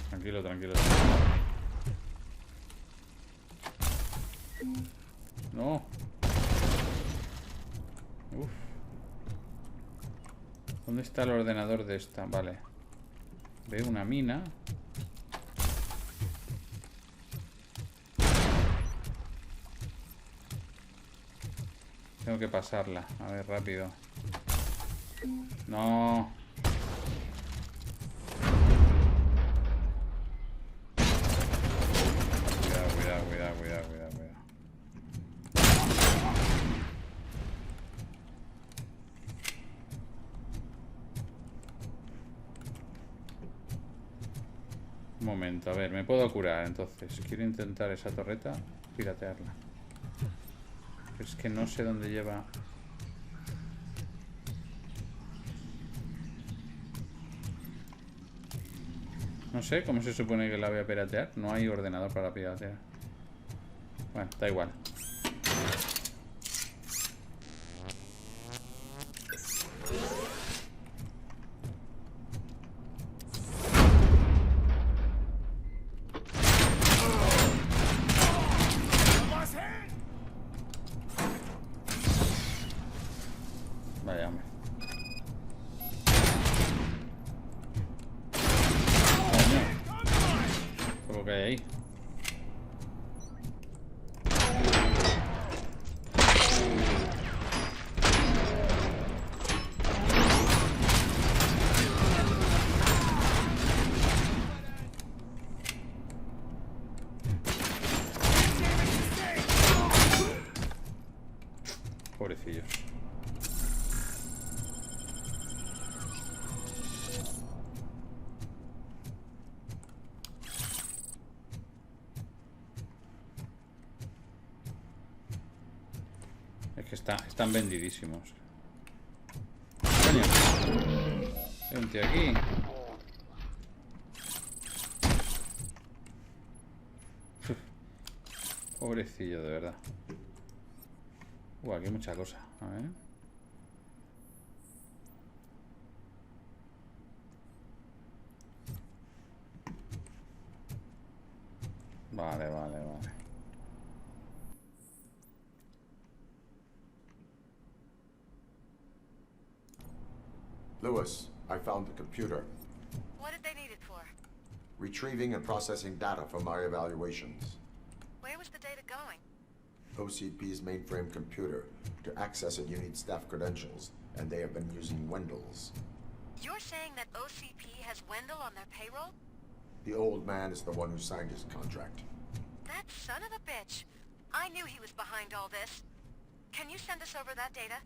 Tranquilo. No. Uf. ¿Dónde está el ordenador de esta? Vale. Veo una mina. Tengo que pasarla. A ver, rápido. No. Cuidado. Un momento, a ver, me puedo curar entonces. Quiero intentar esa torreta, piratearla. Pero es que no sé dónde lleva. No sé cómo se supone que la voy a piratear. No hay ordenador para piratear. Bueno, da igual. Vaya, hombre. ¿Cómo que hay ahí? Pobrecillos. Es que están vendidísimos. Coño. Vente aquí. Pobrecillo, de verdad. Aquí hay mucha cosa. A ver. Vale. Lewis, I found the computer. What did they need it for? Retrieving and processing data from my evaluations. Where was the data going? OCP's mainframe computer. To access it, you need staff credentials, and they have been using Wendell's. You're saying that OCP has Wendell on their payroll? The old man is the one who signed his contract. That son of a bitch. I knew he was behind all this. Can you send us over that data?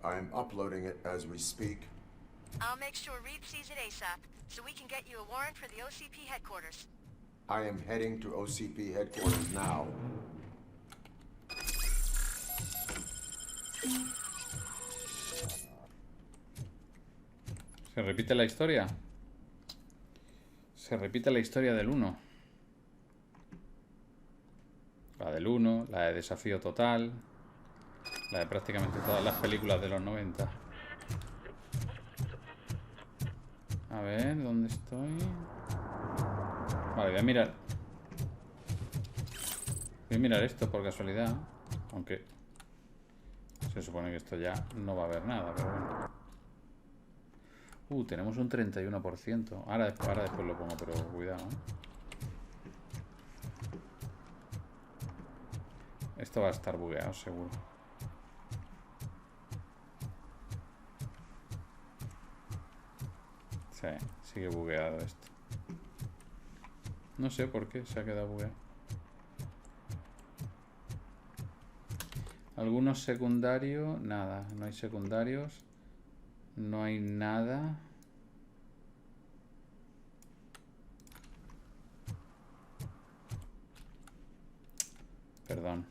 I'm uploading it as we speak. I'll make sure Reed sees it ASAP, so we can get you a warrant for the OCP headquarters. I am heading to OCP headquarters now. ¿Se repite la historia? Se repite la historia del 1. La del 1, la de Desafío Total, la de prácticamente todas las películas de los 90. A ver, ¿dónde estoy? Vale, voy a mirar. Voy a mirar esto por casualidad. Aunque se supone que esto ya no va a haber nada, pero bueno. Tenemos un 31%. Ahora después lo pongo, pero cuidado, ¿eh? Esto va a estar bugueado, seguro. Sí, sigue bugueado esto. No sé por qué se ha quedado bugueado. Algunos secundarios, nada, no hay secundarios. No hay nada. Perdón.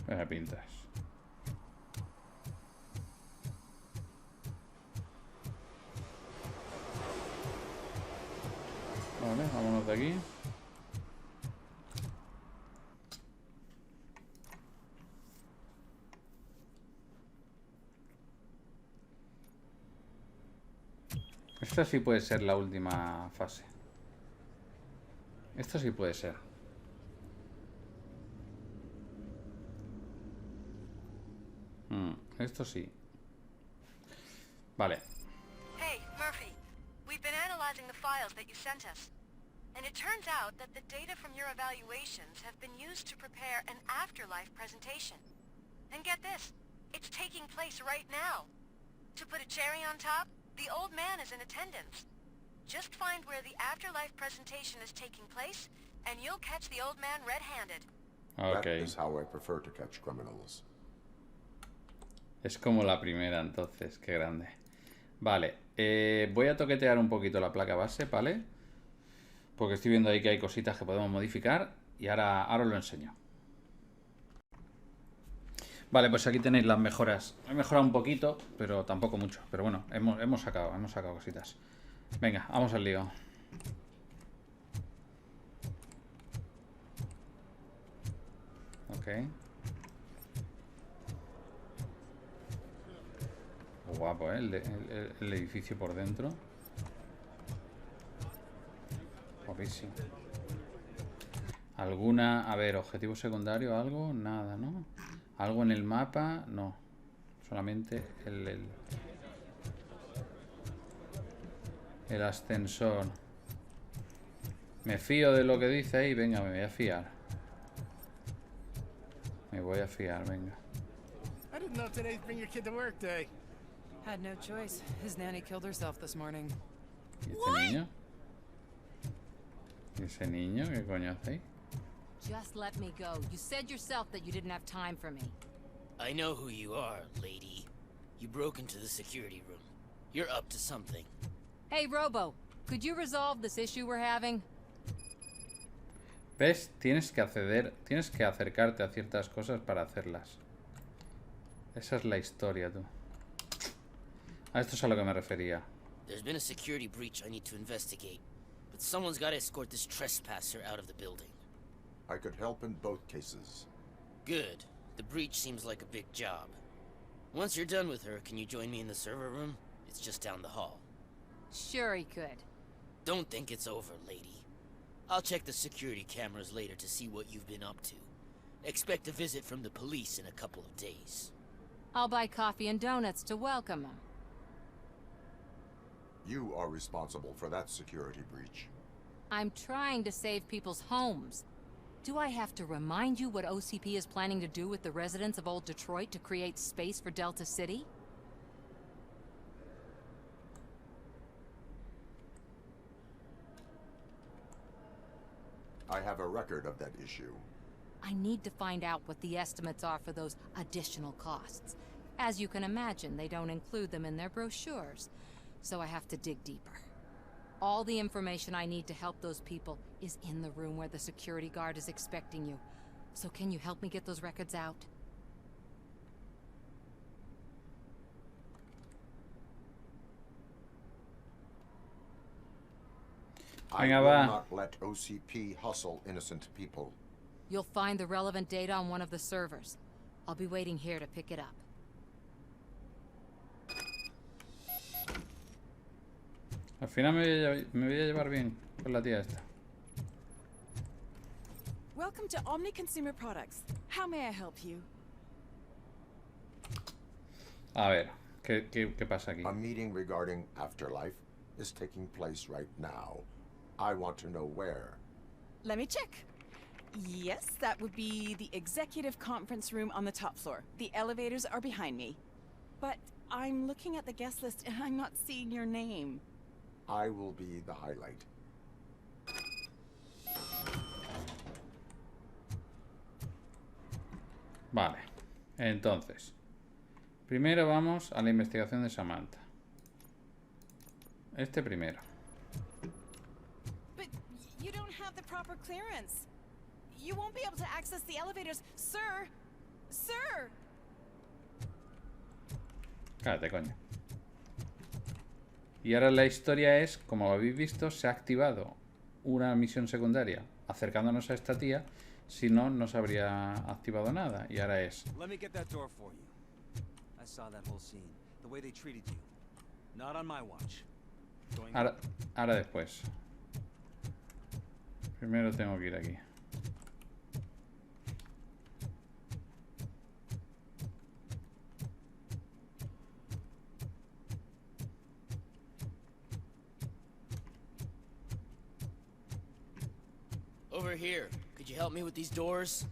Buenas pintas. Vale, vámonos de aquí. Esta sí puede ser la última fase. Esto sí puede ser. Esto sí. Vale. Hey, Murphy. We've been analyzing the files that you sent us. And it turns out that the data from your evaluations have been used to prepare an afterlife presentation. And get this, it's taking place right now. To put a cherry on top, the old man is in attendance. Just find where the afterlife presentation is taking place, and you'll catch the old man red-handed. Okay. That is how I prefer to catch criminals. Es como la primera, entonces, qué grande. Vale, voy a toquetear un poquito la placa base, ¿vale? Porque estoy viendo ahí que hay cositas que podemos modificar y ahora os lo enseño. Vale, pues aquí tenéis las mejoras. He mejorado un poquito, pero tampoco mucho. Pero bueno, hemos sacado cositas. Venga, vamos al lío. Ok. Guapo, ¿eh? El edificio por dentro. Guapísimo. ¿Alguna? A ver, objetivo secundario, algo, nada, ¿no? ¿Algo en el mapa? No. Solamente el ascensor. Me fío de lo que dice ahí. Venga, me voy a fiar. Me voy a fiar, venga. I didn't know today's bring your kid to work day. Had no choice. His nanny killed herself this morning. ¿Y este niño? ¿Y ese niño? ¿Qué coño hace ahí? Just let me go. You said yourself that you didn't have time for me. I know who you are, lady. You broke into the security room. You're up to something. Hey, Robo, could you resolve this issue we're having? ¿Ves? Tienes que acercarte a ciertas cosas para hacerlas. Esa es la historia, tú. A esto es a lo que me refería. There's been a security breach I need to investigate, but someone's got to escort this trespasser out of the building. I could help in both cases. Good. The breach seems like a big job. Once you're done with her, can you join me in the server room? It's just down the hall. Sure he could. Don't think it's over, lady. I'll check the security cameras later to see what you've been up to. Expect a visit from the police in a couple of days. I'll buy coffee and donuts to welcome him. You are responsible for that security breach. I'm trying to save people's homes. Do I have to remind you what OCP is planning to do with the residents of Old Detroit to create space for Delta City? I have a record of that issue. I need to find out what the estimates are for those additional costs. As you can imagine, they don't include them in their brochures, so I have to dig deeper. All the information I need to help those people is in the room where the security guard is expecting you. So can you help me get those records out? I will not let OCP hustle innocent people. You'll find the relevant data on one of the servers. I'll be waiting here to pick it up. Al final me voy a llevar bien con la tía esta. Welcome to Omni Consumer Products. How may I help you? A ver, ¿qué pasa aquí? A meeting regarding afterlife is taking place right now. I want to know where. Let me check. Yes, that would be the executive conference room on the top floor. The elevators are behind me. But I'm looking at the guest list and I'm not seeing your name. I will be the highlight. Vale, entonces primero vamos a la investigación de Samantha. Este primero. But you don't have the proper clearance. You won't be able to access the elevators, sir. Sir. Cállate, coño. Y ahora la historia es, como habéis visto, se ha activado una misión secundaria acercándonos a esta tía. Si no, no se habría activado nada. Y ahora es... Let me get that door for you. I saw that whole scene. The way they treated you. Not on my watch. Ahora después. Primero tengo que ir aquí. Over here. Could you help me with these doors?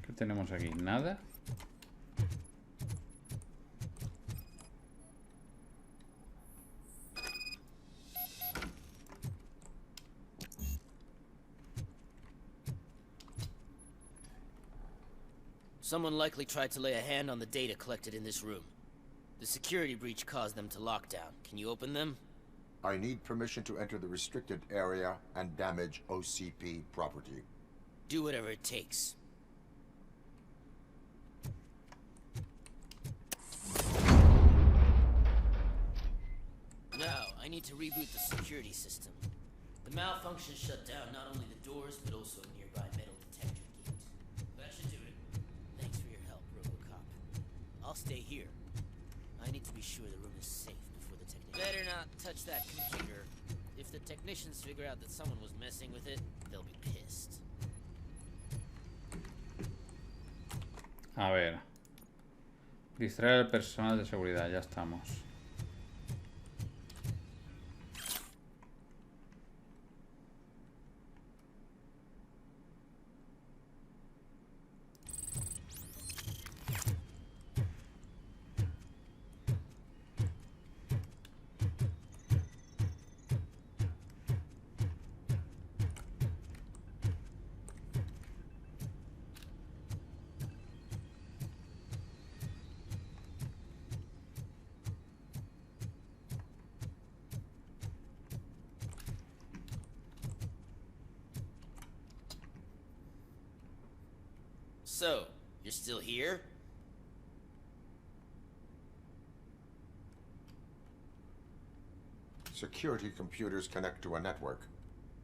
¿Qué tenemos aquí? Nada. Someone likely tried to lay a hand on the data collected in this room. The security breach caused them to lock down. Can you open them? I need permission to enter the restricted area and damage OCP property. Do whatever it takes. Now, I need to reboot the security system. The malfunction shut down not only the doors, but also a nearby metal detector gate. That should do it. Thanks for your help, Robocop. I'll stay here. I need to be sure the room is safe before the technicians... Better not touch that computer. If the technicians figure out that someone was messing with it, they'll be pissed. A ver. Distraer al personal de seguridad. Ya estamos. So, you're still here? Security computers connect to a network.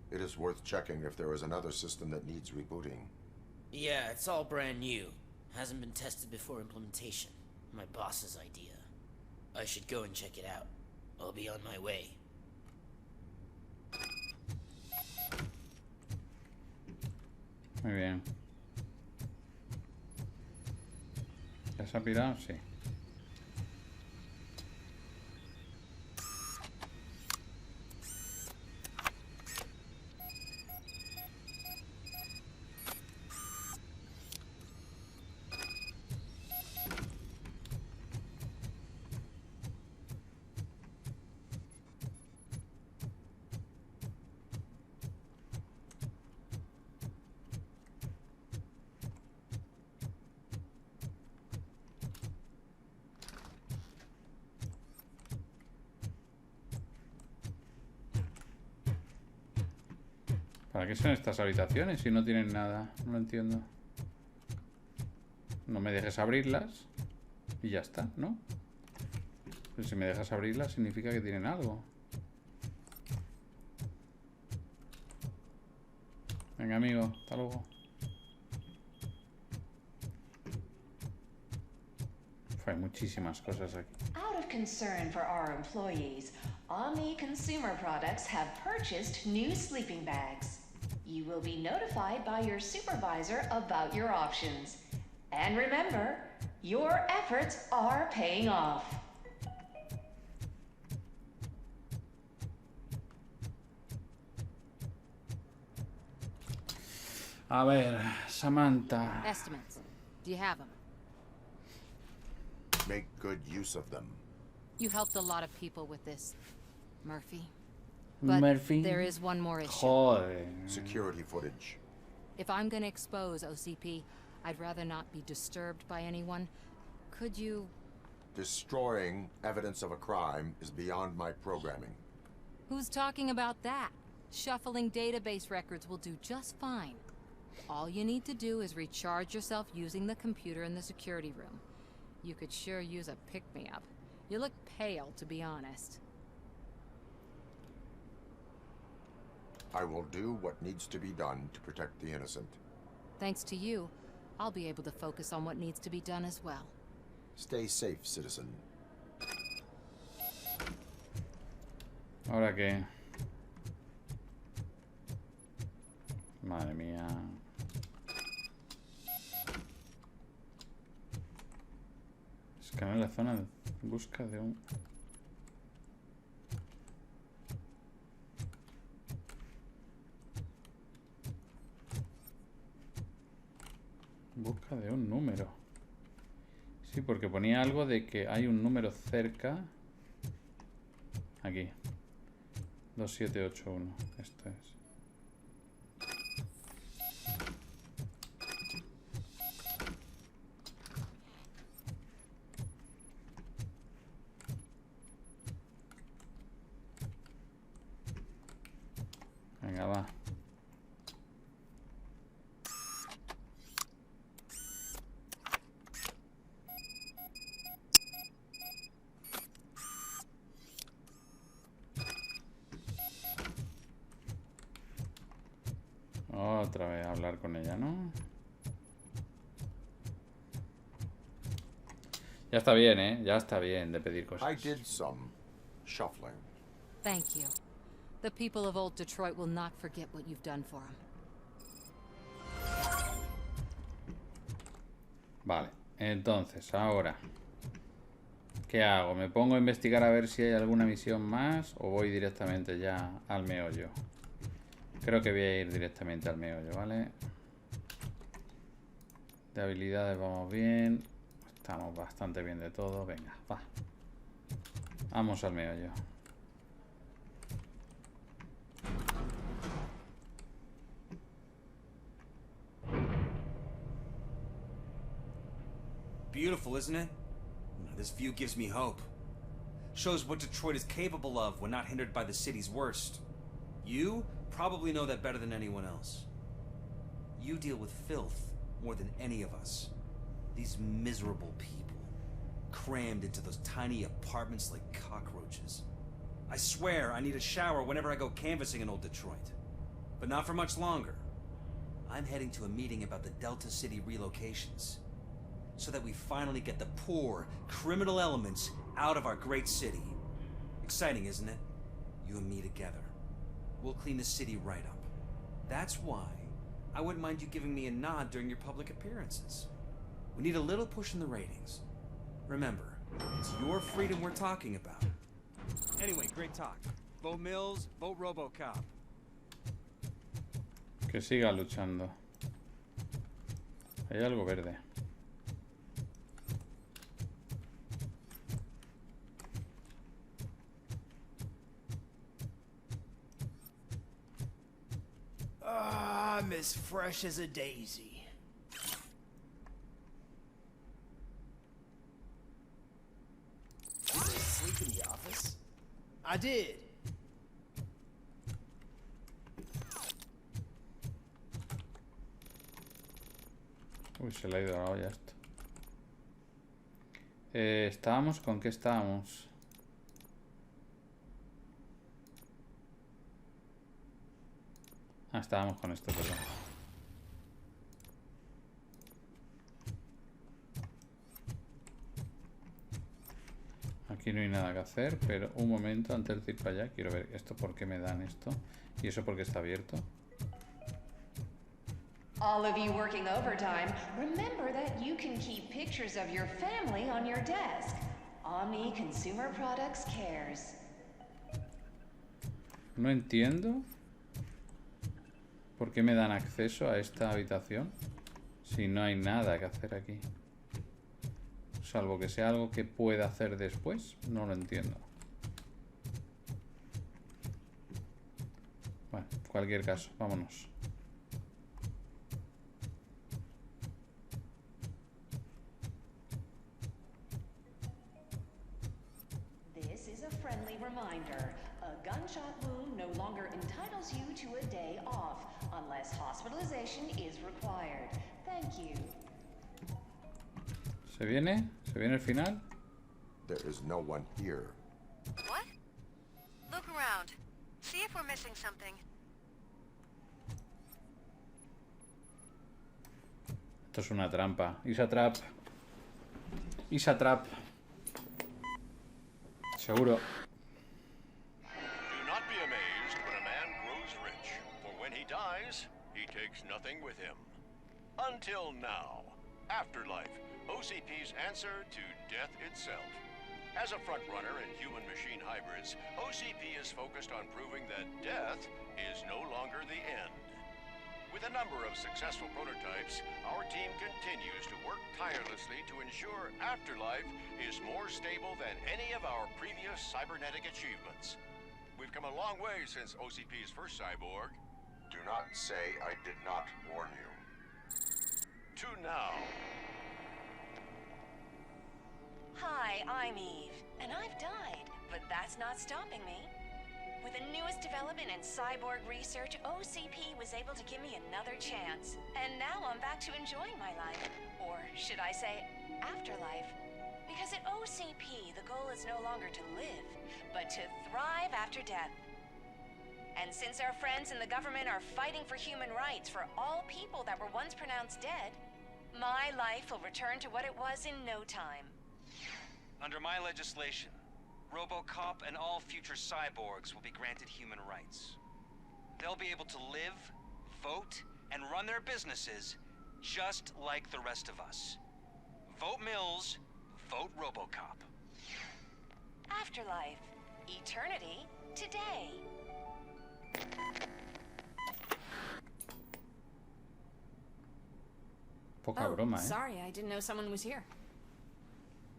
It is worth checking if there is another system that needs rebooting. Yeah, it's all brand new. Hasn't been tested before implementation. My boss's idea. I should go and check it out. I'll be on my way. Muy bien. ¿Ya se ha pirado? Sí. ¿Para qué son estas habitaciones si no tienen nada? No lo entiendo. No me dejes abrirlas y ya está, ¿no? Pero si me dejas abrirlas significa que tienen algo. Venga, amigo, hasta luego. Hay muchísimas cosas aquí. Out of concern for our employees, Omni Consumer Products have purchased new sleeping bags. You will be notified by your supervisor about your options. And remember, your efforts are paying off. A ver, Samantha. Estimates. Do you have them? Make good use of them. You helped a lot of people with this, Murphy. But Murphy. there is one more issue. Joder. Security footage. If I'm gonna expose OCP, I'd rather not be disturbed by anyone. Could you... Destroying evidence of a crime is beyond my programming. Who's talking about that? Shuffling database records will do just fine. All you need to do is recharge yourself using the computer in the security room. You could sure use a pick-me-up. You look pale, to be honest. I will do what needs to be done to protect the innocent. Thanks to you, I'll be able to focus on what needs to be done as well. Stay safe, citizen. ¿Ahora qué? Madre mía. Escanea la zona en busca de un... Busca de un número. Sí, porque ponía algo de que hay un número cerca. Aquí. 2781. Esto es. Venga, va. Otra vez a hablar con ella, ¿no? Ya está bien, ¿eh? Ya está bien de pedir cosas. I did some shuffling. Thank you. The people of old Detroit will not forget what you've done for them. Vale, entonces, ahora ¿qué hago? ¿Me pongo a investigar a ver si hay alguna misión más o voy directamente ya al meollo? Creo que voy a ir directamente al meollo, ¿vale? De habilidades vamos bien. Estamos bastante bien de todo. Venga, va. Vamos al meollo. Beautiful, isn't it? This view gives me hope. Shows what Detroit is capable of when not hindered by the city's worst. You probably know that better than anyone else. You deal with filth more than any of us. These miserable people, crammed into those tiny apartments like cockroaches. I swear I need a shower whenever I go canvassing in old Detroit. But not for much longer. I'm heading to a meeting about the Delta City relocations, so that we finally get the poor, criminal elements out of our great city. Exciting, isn't it? You and me together. We'll clean the city right up. That's why I wouldn't mind you giving me a nod during your public appearances. We need a little push in the ratings. Remember, it's your freedom we're talking about. Anyway, great talk. Vote Mills, vote Robocop. Que siga luchando. Hay algo verde. I'm as fresh as a daisy. Did you sleep in the office? I did. Uy, se le ha ido la olla esto. ¿Estábamos? ¿Con qué estábamos? Ah, estábamos con esto, perdón. Aquí no hay nada que hacer, pero un momento, antes de ir para allá, quiero ver esto, por qué me dan esto. Y eso porque está abierto. All of you working overtime, remember that you can keep pictures of your family on your desk. Omni Consumer Products cares. No entiendo por qué me dan acceso a esta habitación si no hay nada que hacer aquí. Salvo que sea algo que pueda hacer después, no lo entiendo. Bueno, en cualquier caso, vámonos. This is a friendly reminder. A gunshot wound no longer entitles you to a day off, unless hospitalization is required. Thank you. ¿Se viene? ¿Se viene el final? There is no one here. What? Look around. See if we're missing something. Esto es una trampa. Isa Trap. Isa Trap. Seguro. Do not be amazed when a man grows rich, for when he dies, he takes nothing with him. Until now. Afterlife, OCP's answer to death itself. As a frontrunner in human-machine hybrids, OCP is focused on proving that death is no longer the end. With a number of successful prototypes, our team continues to work tirelessly to ensure Afterlife is more stable than any of our previous cybernetic achievements. We've come a long way since OCP's first cyborg. Do not say I did not warn you. To now. Hi, I'm Eve, and I've died, but that's not stopping me. With the newest development in cyborg research, OCP was able to give me another chance. And now I'm back to enjoying my life. Or should I say, afterlife. Because at OCP, the goal is no longer to live, but to thrive after death. And since our friends in the government are fighting for human rights for all people that were once pronounced dead, my life will return to what it was in no time. Under my legislation, Robocop and all future cyborgs will be granted human rights. They'll be able to live, vote, and run their businesses just like the rest of us. Vote Mills, vote Robocop. Afterlife. Eternity. Today. Poca broma, Sorry, I didn't know someone was here.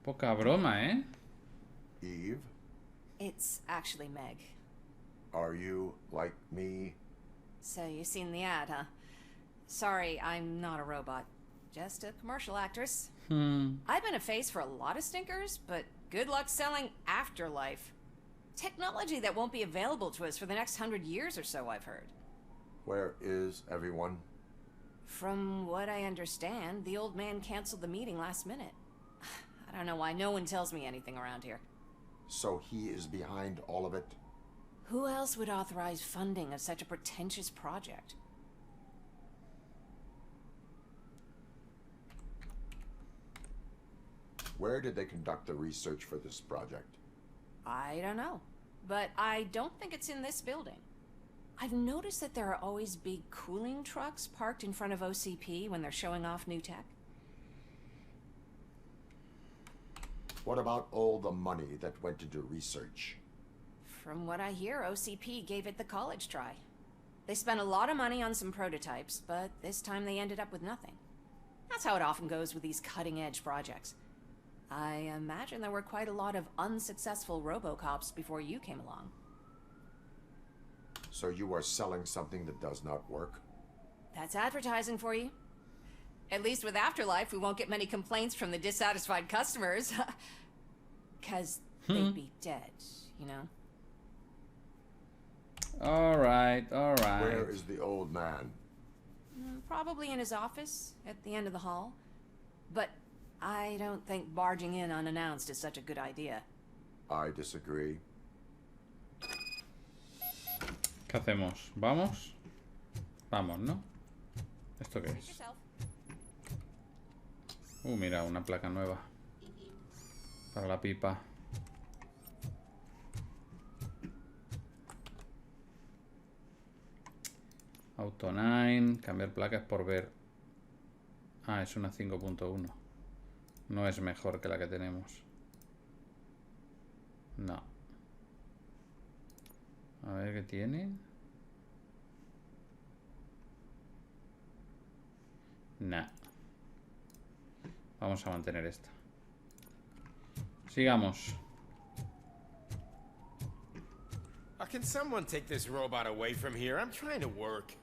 Poca broma, Eve? It's actually Meg. Are you like me? So you've seen the ad, huh? Sorry, I'm not a robot. Just a commercial actress. I've been a face for a lot of stinkers, but good luck selling Afterlife. Technology that won't be available to us for the next 100 years or so, I've heard. Where is everyone? From what I understand, the old man canceled the meeting last minute. I don't know why no one tells me anything around here. So he is behind all of it? Who else would authorize funding of such a pretentious project? Where did they conduct the research for this project? I don't know, but I don't think it's in this building. I've noticed that there are always big cooling trucks parked in front of OCP when they're showing off new tech. What about all the money that went into research? From what I hear, OCP gave it the college try. They spent a lot of money on some prototypes, but this time they ended up with nothing. That's how it often goes with these cutting-edge projects. I imagine there were quite a lot of unsuccessful Robocops before you came along. So you are selling something that does not work? That's advertising for you. At least with Afterlife, we won't get many complaints from the dissatisfied customers. 'Cause they'd be dead, you know? Alright, alright. Where is the old man? Probably in his office, at the end of the hall. But I don't think barging in unannounced is such a good idea. I disagree. ¿Qué hacemos? ¿Vamos? Vamos, ¿no? ¿Esto qué es? Mira, una placa nueva. Para la pipa. Auto 9. Cambiar placas por ver. Ah, es una 5.1. No es mejor que la que tenemos. No. A ver qué tiene. Nah. Vamos a mantener esta. Sigamos. Can someone take this robot away from here? I'm trying to work.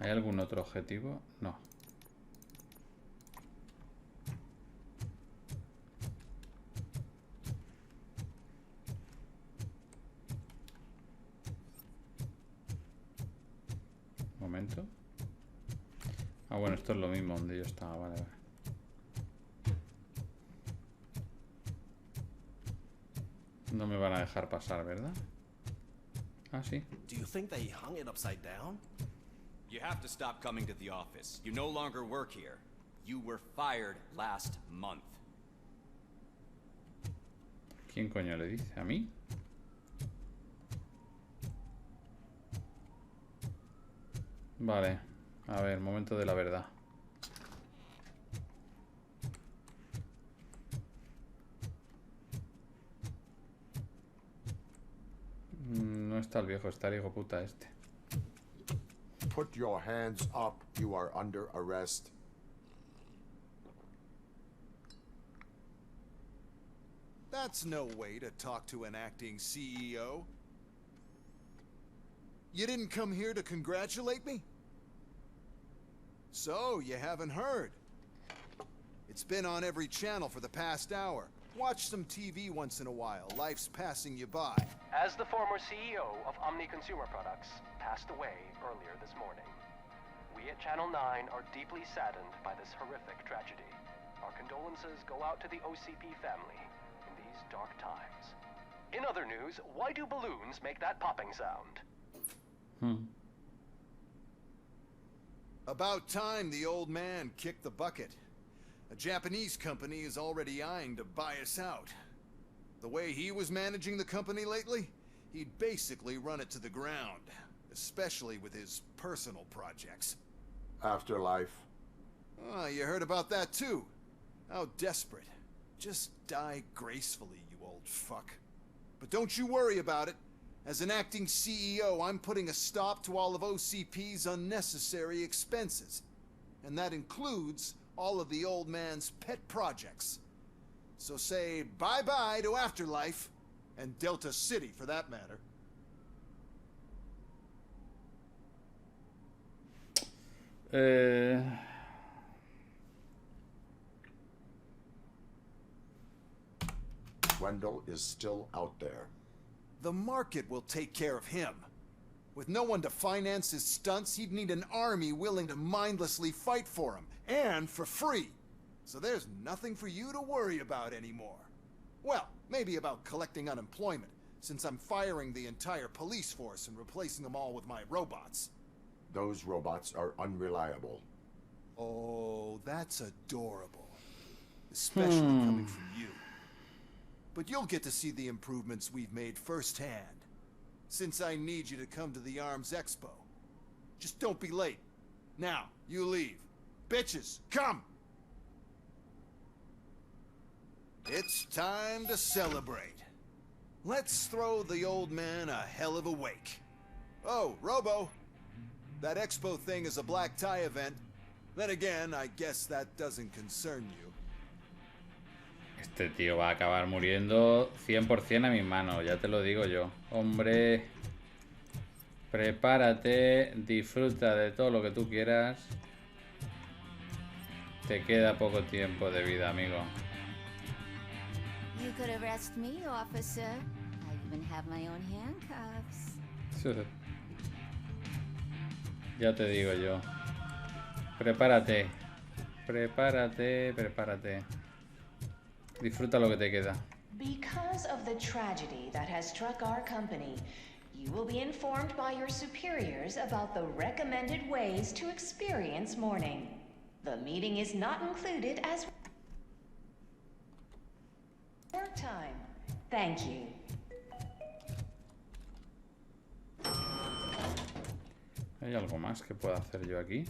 ¿Hay algún otro objetivo? No. Un momento. Ah, bueno, esto es lo mismo donde yo estaba. Vale, vale. No me van a dejar pasar, ¿verdad? Ah, sí. Do you think they hung it upside down? You have to stop coming to the office. You no longer work here. You were fired last month. ¿Quién coño le dice? ¿A mí? Vale. A ver, momento de la verdad. No está el viejo, está el hijo puta este. Put your hands up. You are under arrest. That's no way to talk to an acting CEO. You didn't come here to congratulate me? So, you haven't heard. It's been on every channel for the past hour. Watch some TV once in a while. Life's passing you by. As the former CEO of Omni Consumer Products passed away earlier this morning, we at Channel 9 are deeply saddened by this horrific tragedy. Our condolences go out to the OCP family in these dark times. In other news, why do balloons make that popping sound? About time the old man kicked the bucket. A Japanese company is already eyeing to buy us out. The way he was managing the company lately, he'd basically run it to the ground, especially with his personal projects. Afterlife. Oh, you heard about that too. How desperate. Just die gracefully, you old fuck. But don't you worry about it. As an acting CEO, I'm putting a stop to all of OCP's unnecessary expenses. And that includes all of the old man's pet projects. So say bye-bye to Afterlife, and Delta City for that matter. Wendell is still out there. The market will take care of him. With no one to finance his stunts, he'd need an army willing to mindlessly fight for him, and for free. So there's nothing for you to worry about anymore. Well, maybe about collecting unemployment, since I'm firing the entire police force and replacing them all with my robots. Those robots are unreliable. Oh, that's adorable. Especially coming from you. But you'll get to see the improvements we've made firsthand. Since I need you to come to the Arms Expo. Just don't be late. Now, you leave. Bitches, come! It's time to celebrate. Let's throw the old man a hell of a wake. Oh, Robo. That expo thing is a black tie event. Then again, I guess that doesn't concern you. Este tío va a acabar muriendo 100% a mis manos, ya te lo digo yo. Hombre, prepárate, disfruta de todo lo que tú quieras. Te queda poco tiempo de vida, amigo. You could arrest me, officer. I even have my own handcuffs. Ya te digo yo. Prepárate. Prepárate, prepárate. Disfruta lo que te queda. Because of the tragedy that has struck our company, you will be informed by your superiors about the recommended ways to experience mourning. The meeting is not included as work time. Thank you. ¿Hay algo más que pueda hacer yo aquí?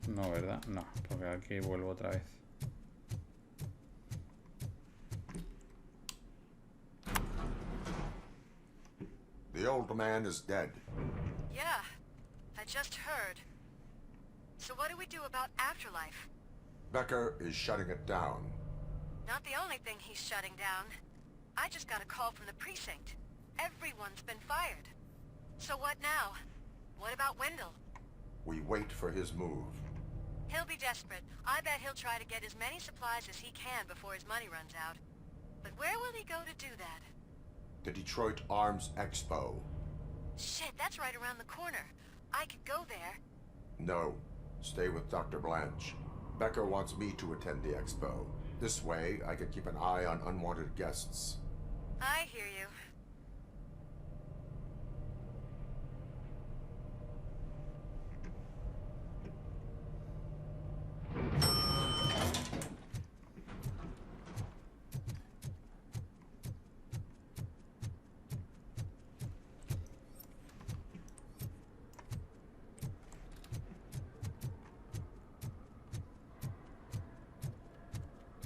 No, ¿verdad? No, porque aquí vuelvo otra vez. The old man is dead. Yeah, I just heard. So what do we do about afterlife? Becker is shutting it down. Not the only thing he's shutting down. I just got a call from the precinct. Everyone's been fired. So what now? What about Wendell? We wait for his move. He'll be desperate. I bet he'll try to get as many supplies as he can before his money runs out. But where will he go to do that? The Detroit Arms Expo. Shit, that's right around the corner. I could go there. No. Stay with Dr. Blanche. Becker wants me to attend the expo. This way, I can keep an eye on unwanted guests. I hear you.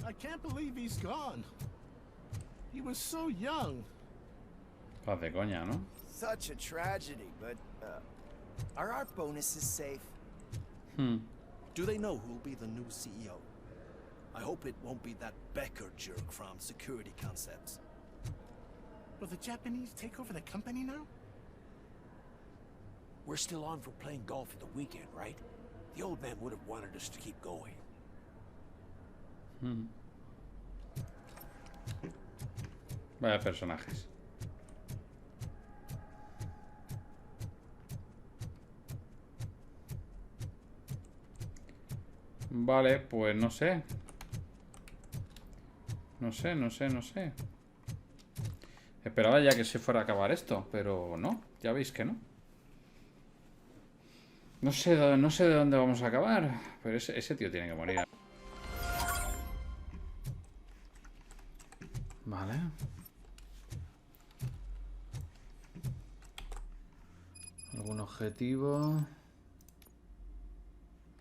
I can't believe he's gone. He was so young. Paz de coña, ¿no? Such a tragedy, but are our bonuses safe? Do they know who'll be the new CEO? I hope it won't be that Becker jerk from Security Concepts. Will the Japanese take over the company now? We're still on for playing golf at the weekend, right? The old man would have wanted us to keep going. Vaya personajes. Vale, pues no sé. No sé. Esperaba ya que se fuera a acabar esto, pero no, ya veis que no. No sé de dónde vamos a acabar, pero ese tío tiene que morir. Vale. ¿Algún objetivo?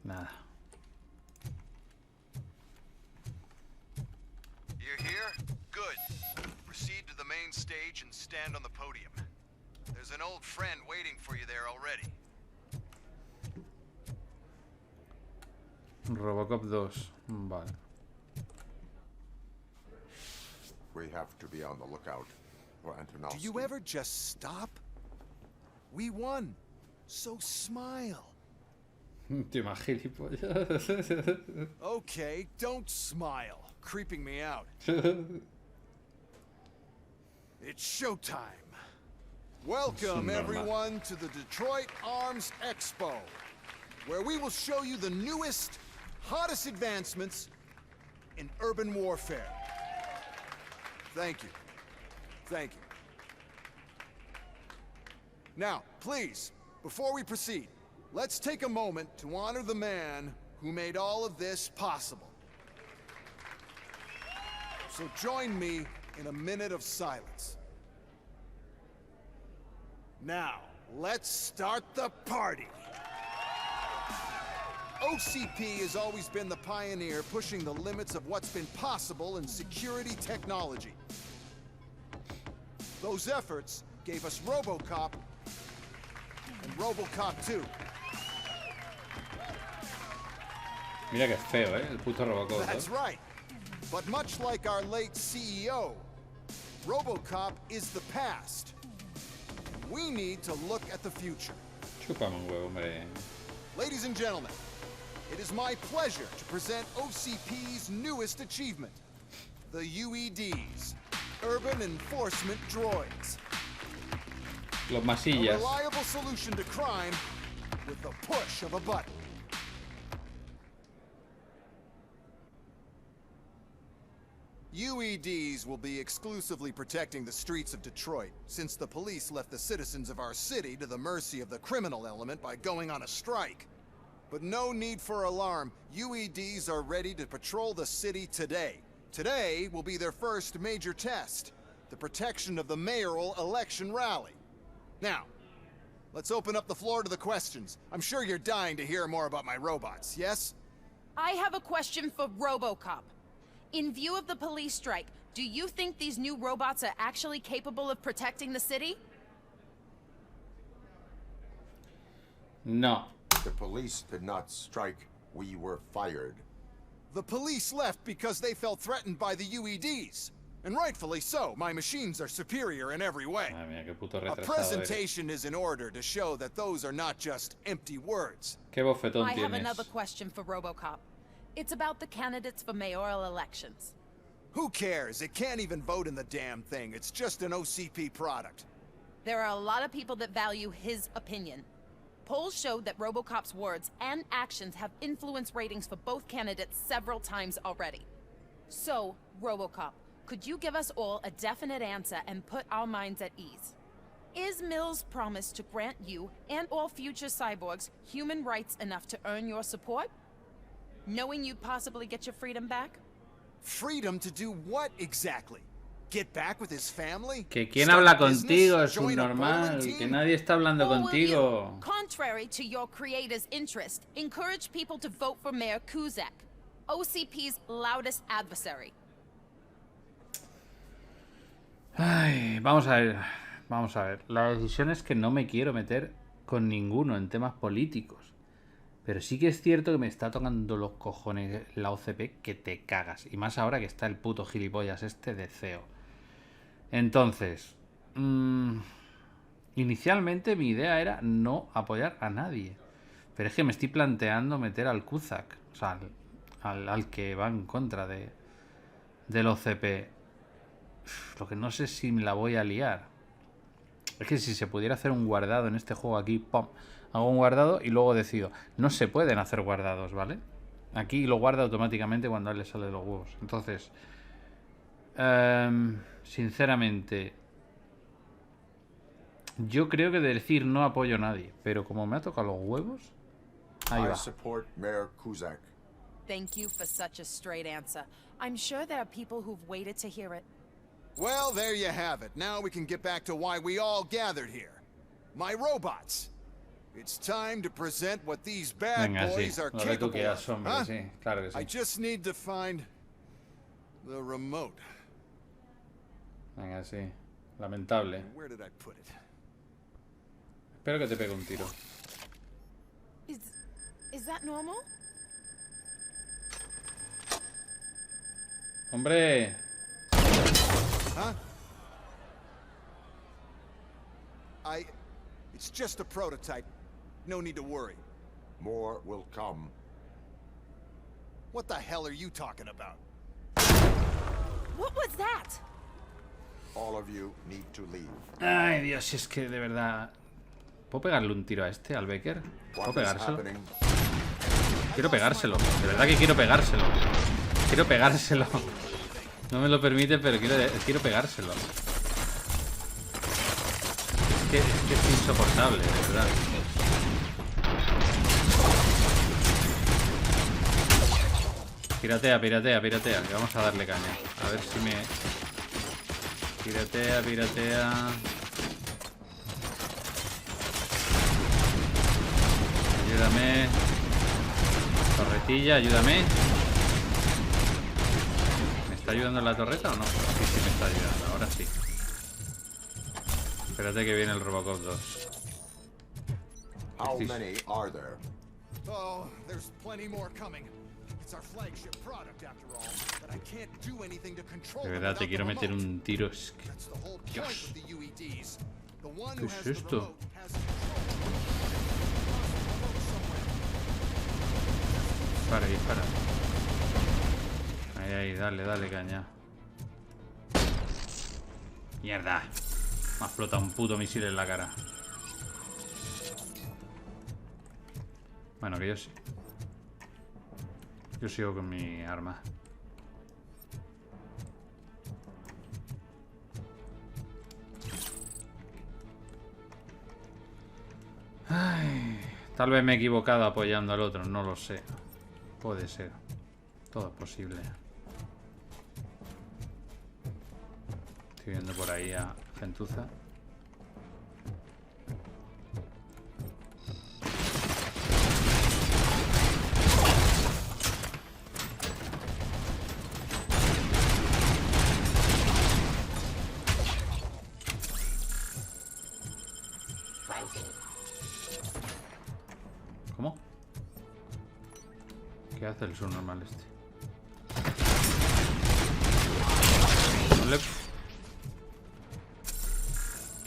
Nada. You here? Good. Proceed to the main stage and stand on the podium. There's an old friend waiting for you there already. Robocop 2. Vale. We have to be on the lookout for Antonovsky. Do you ever just stop? We won. So smile. Tío más gilipollas. Okay, don't smile. Creeping me out. It's showtime. Welcome, everyone, to the Detroit Arms Expo, where we will show you the newest, hottest advancements in urban warfare. Thank you. Thank you. Now, please, before we proceed, let's take a moment to honor the man who made all of this possible. So join me in a minute of silence. Now, let's start the party. OCP has always been the pioneer pushing the limits of what's been possible in security technology. Those efforts gave us Robocop and Robocop 2. Mira que feo, el puto Robocop. That's right. But much like our late CEO, Robocop is the past. We need to look at the future. Chúpame un huevo, hombre. Ladies and gentlemen, it is my pleasure to present OCP's newest achievement, the UEDs, Urban Enforcement Droids. Los A masillas. reliable solution to crime with the push of a button. UEDs will be exclusively protecting the streets of Detroit, since the police left the citizens of our city to the mercy of the criminal element by going on a strike. But no need for alarm. UEDs are ready to patrol the city today. Today will be their first major test, the protection of the mayoral election rally. Now, let's open up the floor to the questions. I'm sure you're dying to hear more about my robots, yes? I have a question for Robocop. In view of the police strike, do you think these new robots are actually capable of protecting the city? No. The police did not strike. We were fired. The police left because they felt threatened by the UEDs. And rightfully so. My machines are superior in every way. Madre mía, qué puto A retrasado eres. presentation is in order to show that those are not just empty words. Qué bofetón I have tienes. another question for Robocop. It's about the candidates for mayoral elections. Who cares? It can't even vote in the damn thing. It's just an OCP product. There are a lot of people that value his opinion. Polls showed that Robocop's words and actions have influenced ratings for both candidates several times already. So, Robocop, could you give us all a definite answer and put our minds at ease? Is Mills' promise to grant you and all future cyborgs human rights enough to earn your support? Knowing you'd possibly get your freedom back? Freedom to do what exactly? Get back with his family? Que quién Start habla a business? contigo, es un Join a normal. bowling Que team? nadie está hablando Or will contigo. you, contrary to your creator's interest, encourage people to vote for Mayor Kuzak, OCP's loudest adversary? Ay, vamos a ver. Vamos a ver. La decisión es que no me quiero meter con ninguno en temas políticos. Pero sí que es cierto que me está tocando los cojones la OCP que te cagas. Y más ahora que está el puto gilipollas este de CEO. Entonces, inicialmente mi idea era no apoyar a nadie. Pero es que me estoy planteando meter al Kuzak. O sea, al que va en contra del OCP. Lo que no sé si me la voy a liar. Es que si se pudiera hacer un guardado en este juego aquí, ¡pum! Hago un guardado y luego decido. No se pueden hacer guardados, ¿vale? Aquí lo guarda automáticamente cuando a él le sale de los huevos. Entonces, sinceramente, yo creo que de decir no apoyo a nadie. Pero como me ha tocado los huevos, ahí I va. support Mayor Kuzak. Thank you for such a straight answer. I'm sure there are people who've waited to hear it. Well, there you have it. Now we can get back to why we all gathered here. My robots. It's time to present what these bad Venga, boys sí. are Lo que tú capable quieras, of. hombre, Huh? sí. Claro que I sí. just need to find the remote. Venga, sí. Lamentable. Where did I put it? Espero que te pegue un tiro. Is that normal? ¡Hombre! Huh? It's just a prototype. No need to worry. More will come. What the hell are you talking about? What was that? All of you need to leave. Ay, Dios, si es que de verdad... ¿Puedo pegarle un tiro a este, al Becker? ¿Puedo pegárselo? Quiero pegárselo. De verdad que quiero pegárselo. Quiero pegárselo. No me lo permite, pero quiero pegárselo. que es insoportable, de verdad. Piratea, piratea, piratea, que vamos a darle caña. A ver si me... Piratea, piratea... Ayúdame. Torretilla, ayúdame. ¿Me está ayudando en la torreta o no? Sí, sí me está ayudando, ahora sí. Espérate que viene el Robocop 2. How many are there? Oh, there's plenty more coming. It's our flagship product after all, but I can't do anything to control. De verdad te quiero meter un tiro. Es que... That's the whole point with the UEDs. The one ¿Qué who es has the esto? remote has control. Dispara, dispara. Ahí, ahí, dale, dale caña. Mierda. Me ha explotado un puto misil en la cara. Bueno, que yo sí. Yo sigo con mi arma. Ay, tal vez me he equivocado apoyando al otro, no lo sé. Puede ser. Todo es posible. Estoy viendo por ahí a Gentuza. ¿Cómo? ¿Qué hace el subnormal este?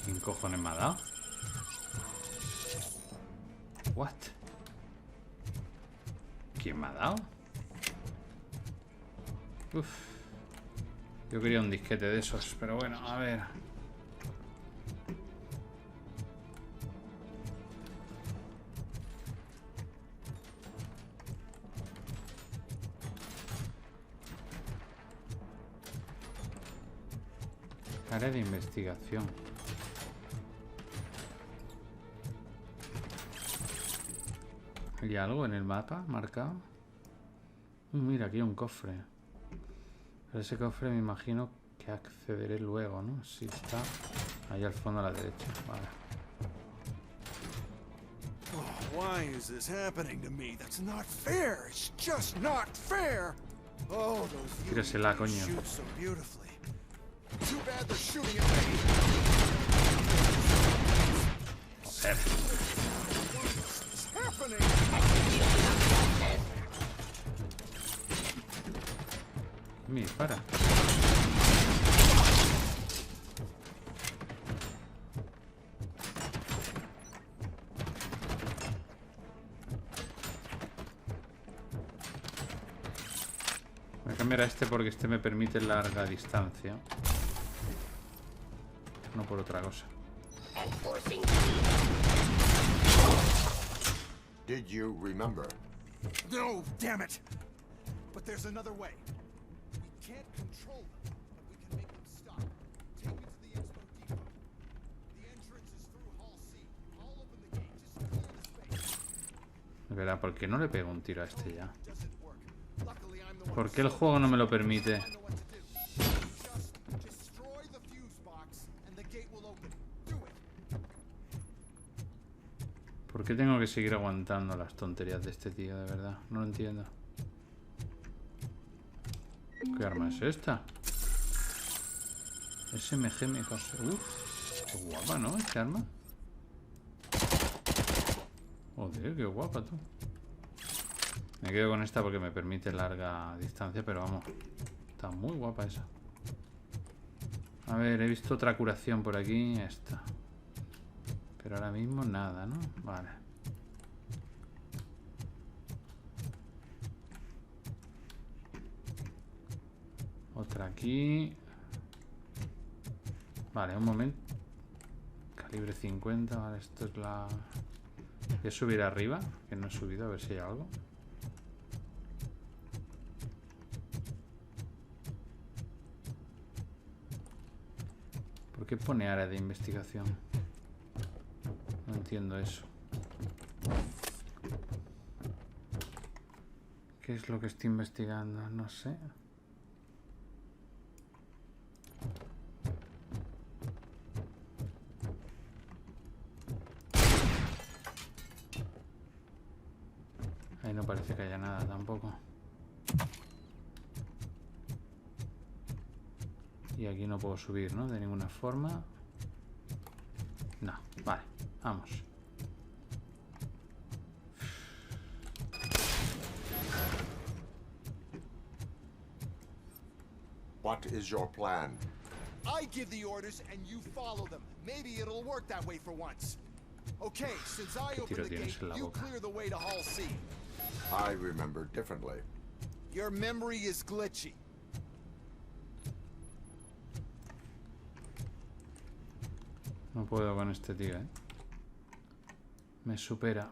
¿Quién cojones me ha dado? What? ¿Quién me ha dado? Uf. Yo quería un disquete de esos, pero bueno, a ver. Área de investigación. ¿Hay algo en el mapa marcado? Mira, aquí hay un cofre. Pero ese cofre me imagino que accederé luego, ¿no? Sí, está ahí al fondo a la derecha. Vale. Oh, why is this happening to me? That's not fair. It's just not fair. Oh, those Tírasela, coño. shoot so beautifully. Too bad they're shooting at me. Joder. What's happening? Me dispara. Voy a cambiar a este porque este me permite larga distancia. No por otra cosa. Did you remember? No, damn it. But there's another way. We can't control them, but we can make them stop. Take me to the expo depot. The entrance is through Hall C. I'll open the gate. Just clear the space. Verá, ¿por qué no le pego un tiro a este ya? Doesn't work. Luckily, I'm the one ¿Por qué el juego no me lo permite? Just destroy the fuse box and the gate will open. Do it. ¿Por qué tengo que seguir aguantando las tonterías de este tío, de verdad? No lo entiendo. ¿Qué arma es esta? SMG me pasa. Uff, qué guapa, ¿no? Este arma. Joder, qué guapa tú. Me quedo con esta porque me permite larga distancia, pero vamos, está muy guapa esa. A ver, he visto otra curación por aquí. Esta. Pero ahora mismo nada, ¿no? Vale. Otra aquí. Vale, un momento. Calibre 50. Vale, esto es la... Voy a subir arriba, que no he subido, a ver si hay algo. ¿Por qué pone área de investigación? entiendo eso. ¿Qué es lo que estoy investigando? No sé. Ahí no parece que haya nada tampoco. Y aquí no puedo subir, ¿no? De ninguna forma. No, vale, vamos. What is your plan? I give the orders and you follow them. Maybe it'll work that way for once. Okay, since I open the gate, you clear the way to Hall C. I remember differently. Your memory is glitchy. No puedo con este tío, ¿eh? Me supera.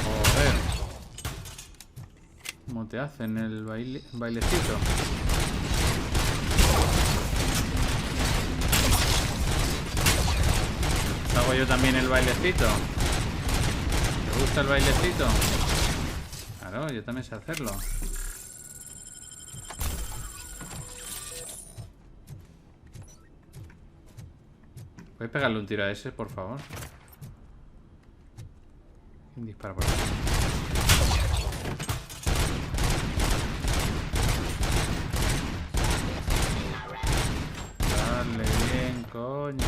Joder. ¿Cómo te hacen el bailecito? ¿Hago yo también el bailecito? ¿Te gusta el bailecito? Claro, yo también sé hacerlo. ¿Puedes pegarle un tiro a ese, por favor? ¿Quién dispara por aquí? Dale bien, coño.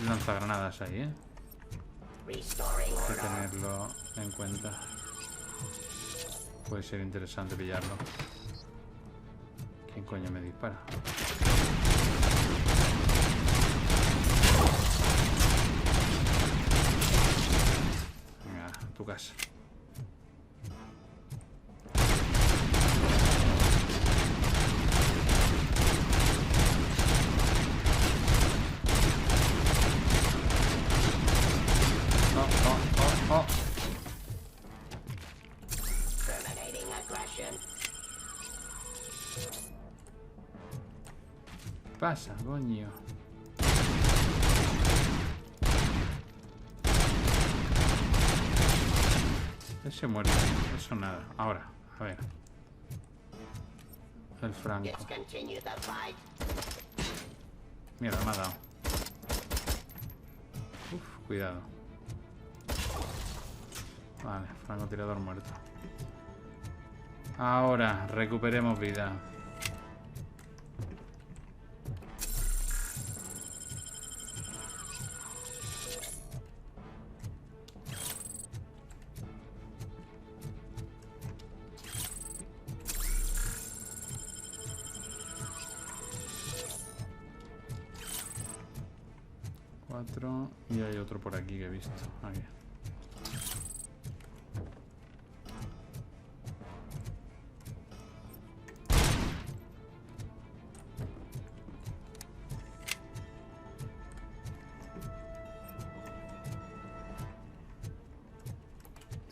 Lanzagranadas ahí, ¿eh? Hay que tenerlo en cuenta. Puede ser interesante pillarlo. ¿Quién coño me dispara? Venga, a tu casa. ¿Qué pasa, coño? Ese muere. Eso nada. Ahora, a ver. El franco. Mierda, me ha dado. Uf, cuidado. Vale, francotirador muerto. Ahora, recuperemos vida. Y hay otro por aquí que he visto. Aquí.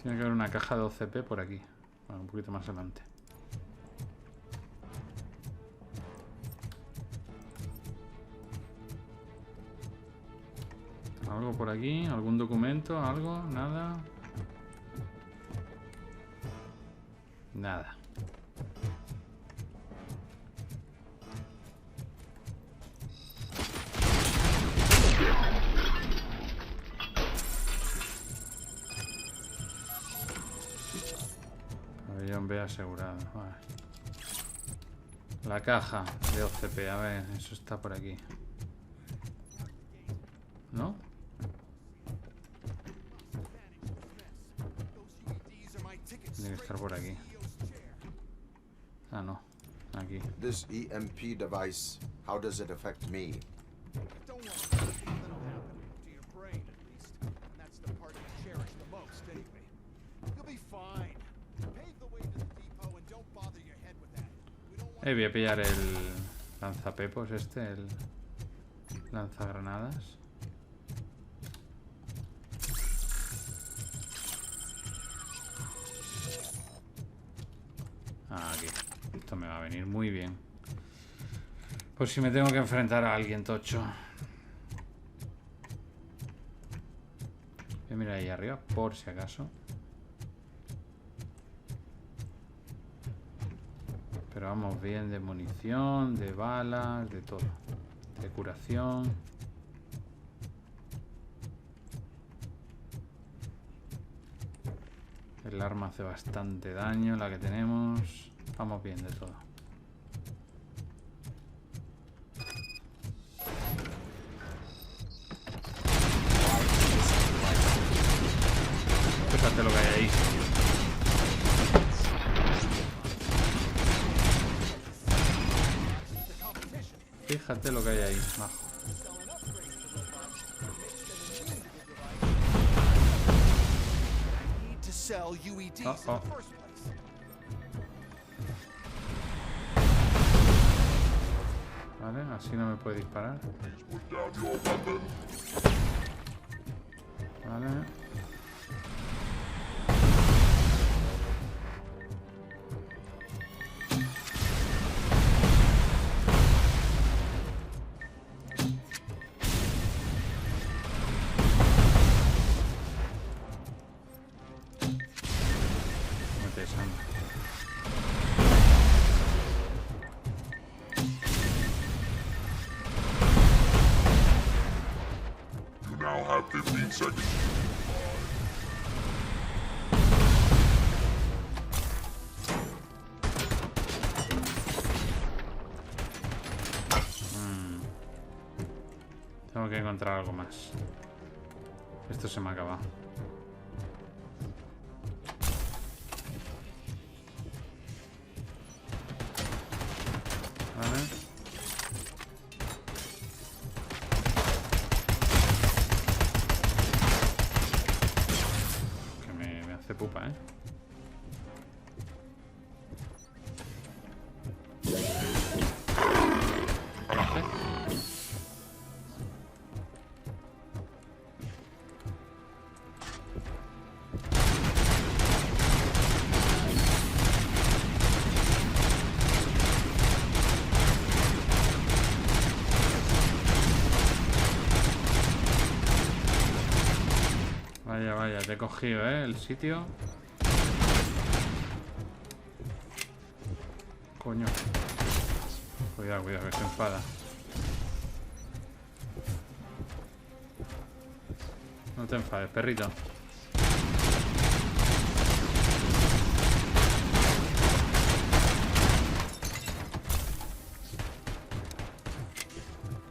Tiene que haber una caja de OCP por aquí. Bueno, un poquito más adelante. ¿Algo por aquí? ¿Algún documento? ¿Algo? ¿Nada? Nada. Pabellón B asegurado. Vale. La caja de OCP. A ver, eso está por aquí. ¿No? Tiene que estar por aquí. Ah, no. Aquí. This EMP device, how does it affect me? Don't want something that'll happen to your brain, at least. And that's the part Voy a pillar el lanzapepos este, el lanzagranadas. Aquí. Esto me va a venir muy bien. Por si me tengo que enfrentar a alguien tocho. Voy a mirar ahí arriba, por si acaso. Pero vamos bien de munición, de balas, de todo. De curación. El arma hace bastante daño, la que tenemos. Vamos bien de todo. Fíjate lo que hay ahí. Fíjate lo que hay ahí, majo. Oh, oh. Vale, así no me puede disparar. Vale. Tengo que encontrar algo más. Esto se me ha acabado. Vale. Que me hace pupa, ¿eh? Vaya, vaya, te he cogido, el sitio. Coño. Cuidado, cuidado, que se enfada. No te enfades, perrito.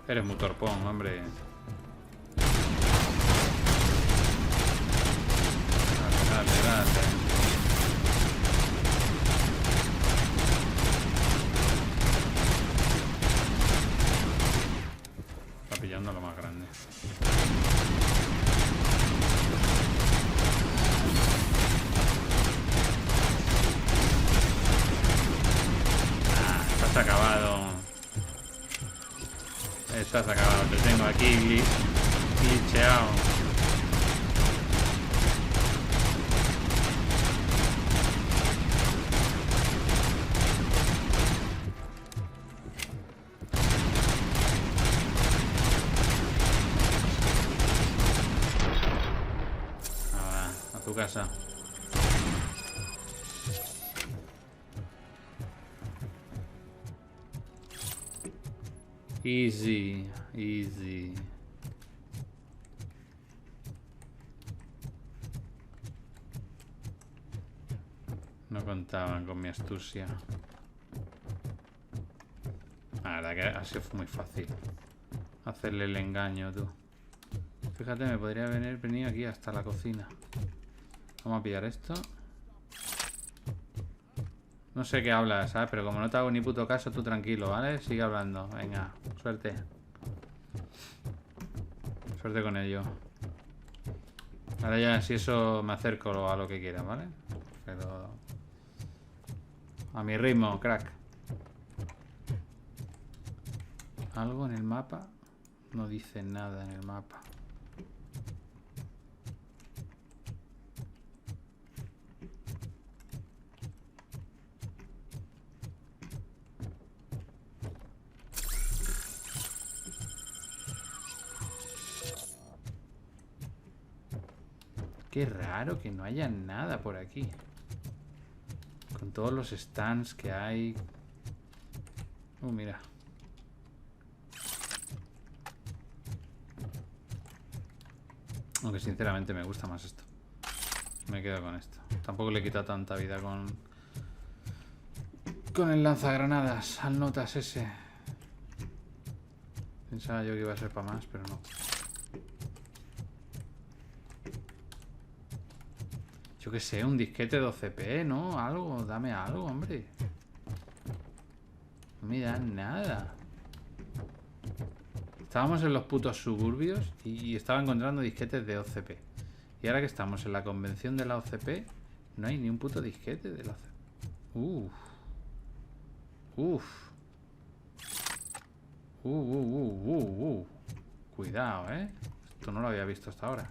Eres muy torpón, hombre. Dale, dale. Está pillando lo más grande. Estás acabado. Estás acabado. Te tengo aquí glitcheado. Casa. Easy, easy. No contaban con mi astucia. La verdad que ha sido muy fácil hacerle el engaño, tú. Fíjate, me podría venir aquí hasta la cocina. Vamos a pillar esto. No sé qué hablas, ¿sabes? Pero como no te hago ni puto caso, tú tranquilo, ¿vale? Sigue hablando. Venga, suerte. Suerte con ello. Ahora ya, si eso, me acerco a lo que quieras, ¿vale? Pero... a mi ritmo, crack. ¿Algo en el mapa? No dice nada en el mapa. Qué raro que no haya nada por aquí. Con todos los stands que hay. Mira. Aunque sinceramente me gusta más esto. Me quedo con esto. Tampoco le he quitado tanta vida con el lanzagranadas al notas ese. Pensaba yo que iba a ser para más, pero no. Yo qué sé, un disquete 12p, ¿no? Algo, dame algo, hombre. No me dan nada. Estábamos en los putos suburbios y estaba encontrando disquetes de OCP. Y ahora que estamos en la convención de la OCP, no hay ni un puto disquete de la OCP. Cuidado, ¿eh? Esto no lo había visto hasta ahora.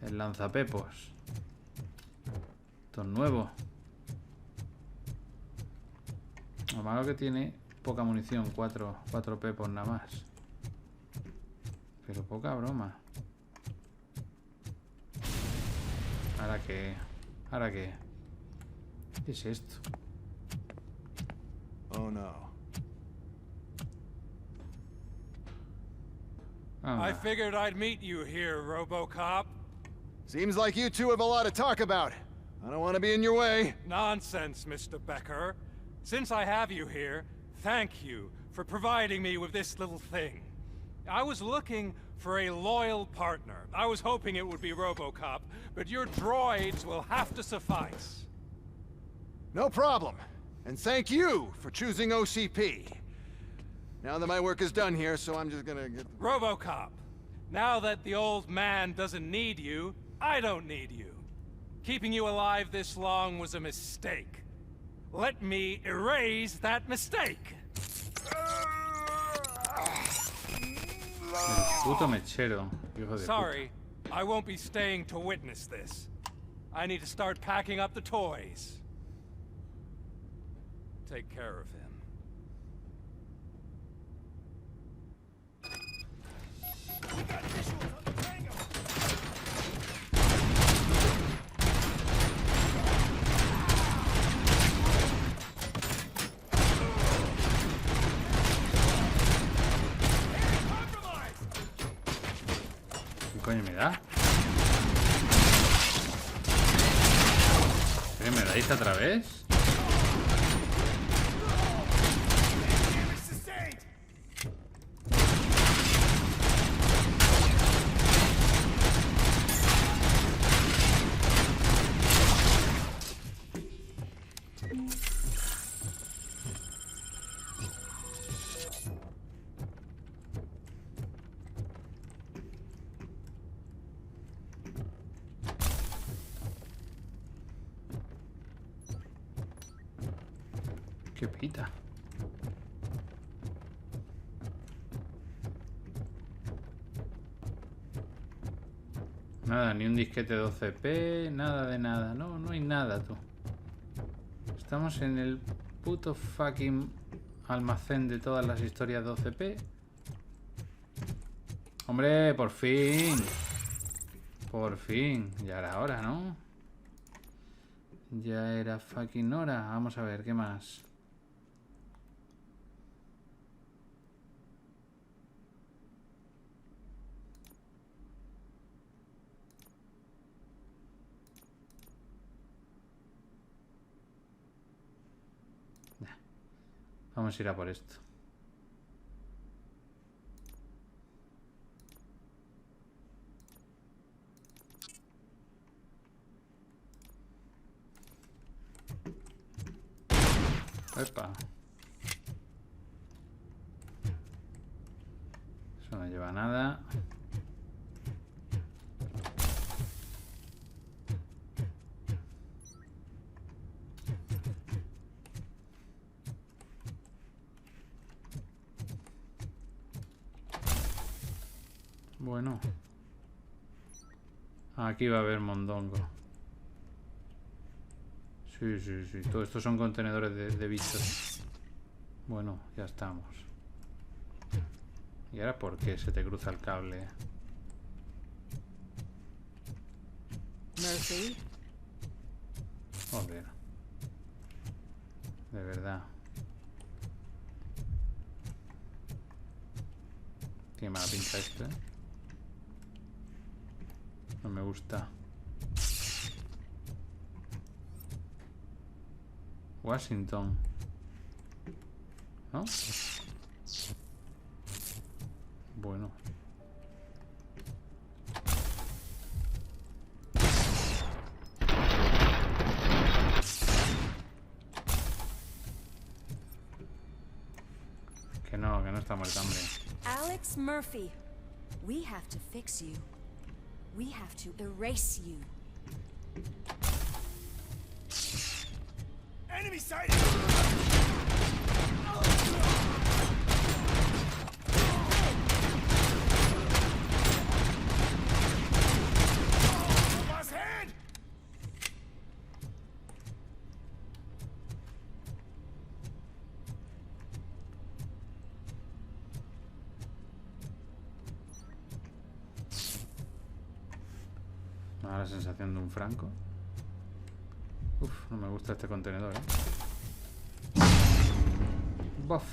El lanzapepos. Esto es nuevo. Lo malo que tiene poca munición, 4 pepos nada más. Pero poca broma. ¿Ahora qué? ¿Ahora qué? ¿Qué es esto? Oh no. I figured I'd meet you here, Robocop. Seems like you two have a lot to talk about. I don't want to be in your way. Nonsense, Mr. Becker. Since I have you here, thank you for providing me with this little thing. I was looking for a loyal partner. I was hoping it would be Robocop, but your droids will have to suffice. No problem. And thank you for choosing OCP. Now that my work is done here, so I'm just gonna get... Robocop, now that the old man doesn't need you, I don't need you. Keeping you alive this long was a mistake. Let me erase that mistake. El puto mechero, hijo de Sorry, I won't be staying to witness this. I need to start packing up the toys. Take care of him. We got visuals on the Tango. ¿Qué coño me da? ¿Qué me dais otra vez? Qué pita. Nada, ni un disquete 12p, nada de nada. No, no hay nada, tú. Estamos en el puto fucking almacén de todas las historias 12p. Hombre, por fin. Por fin. Ya era hora, ¿no? Ya era fucking hora. Vamos a ver, ¿qué más? Vamos a ir a por esto. Epa. Eso no lleva nada. Bueno. Aquí va a haber mondongo. Sí, sí, sí. Todo esto son contenedores de bichos. Bueno, ya estamos. ¿Y ahora por qué se te cruza el cable? Murphy. Joder. De verdad. Tiene mala pinta esto, ¿eh? No me gusta. Washington. ¿No? Bueno. Que no está muerto, hombre. Alex Murphy, we have to fix you. We have to erase you. Enemy sighted! Lost hand! Me da la sensación de un franco. Uf, no me gusta este contenedor, ¿eh? Buff.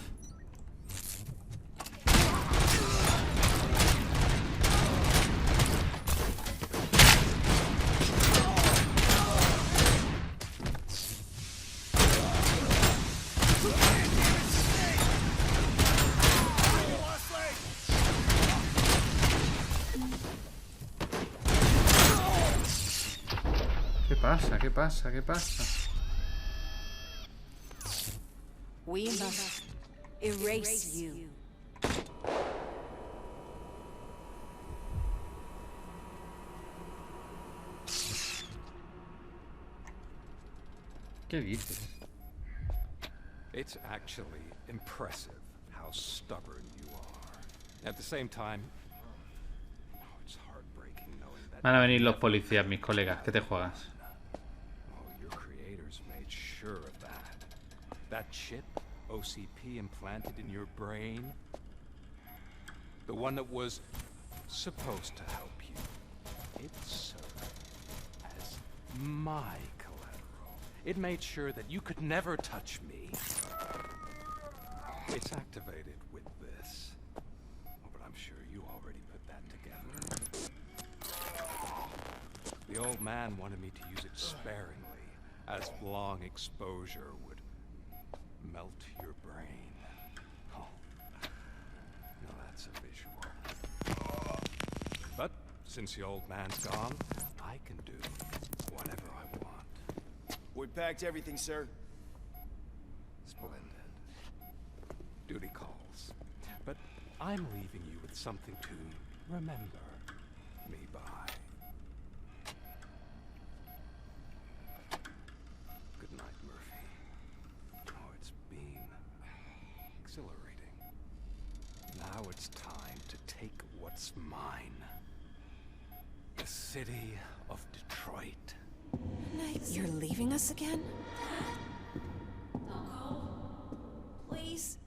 ¿Qué pasa? ¿Qué pasa? ¿Qué pasa? We must erase you. ¿Qué dices? It's actually impressive how stubborn you are. At the same time, it's heartbreaking knowing that. Van a venir los policías, mis colegas. ¿Qué te juegas? Your creators made sure of that. That chip OCP implanted in your brain, the one that was supposed to help you, it served as my collateral. It made sure that you could never touch me. It's activated with this, but I'm sure you already put that together. The old man wanted me to use it sparingly, as long exposure would melt your brain. Oh, now that's a visual. But since the old man's gone, I can do whatever I want. We packed everything, sir. Splendid. Duty calls. But I'm leaving you with something to remember me by. Good night, Murphy. Oh, it's been exhilarating. Now it's time to take what's mine. The city of Detroit. You're leaving us again? Don't go. Please.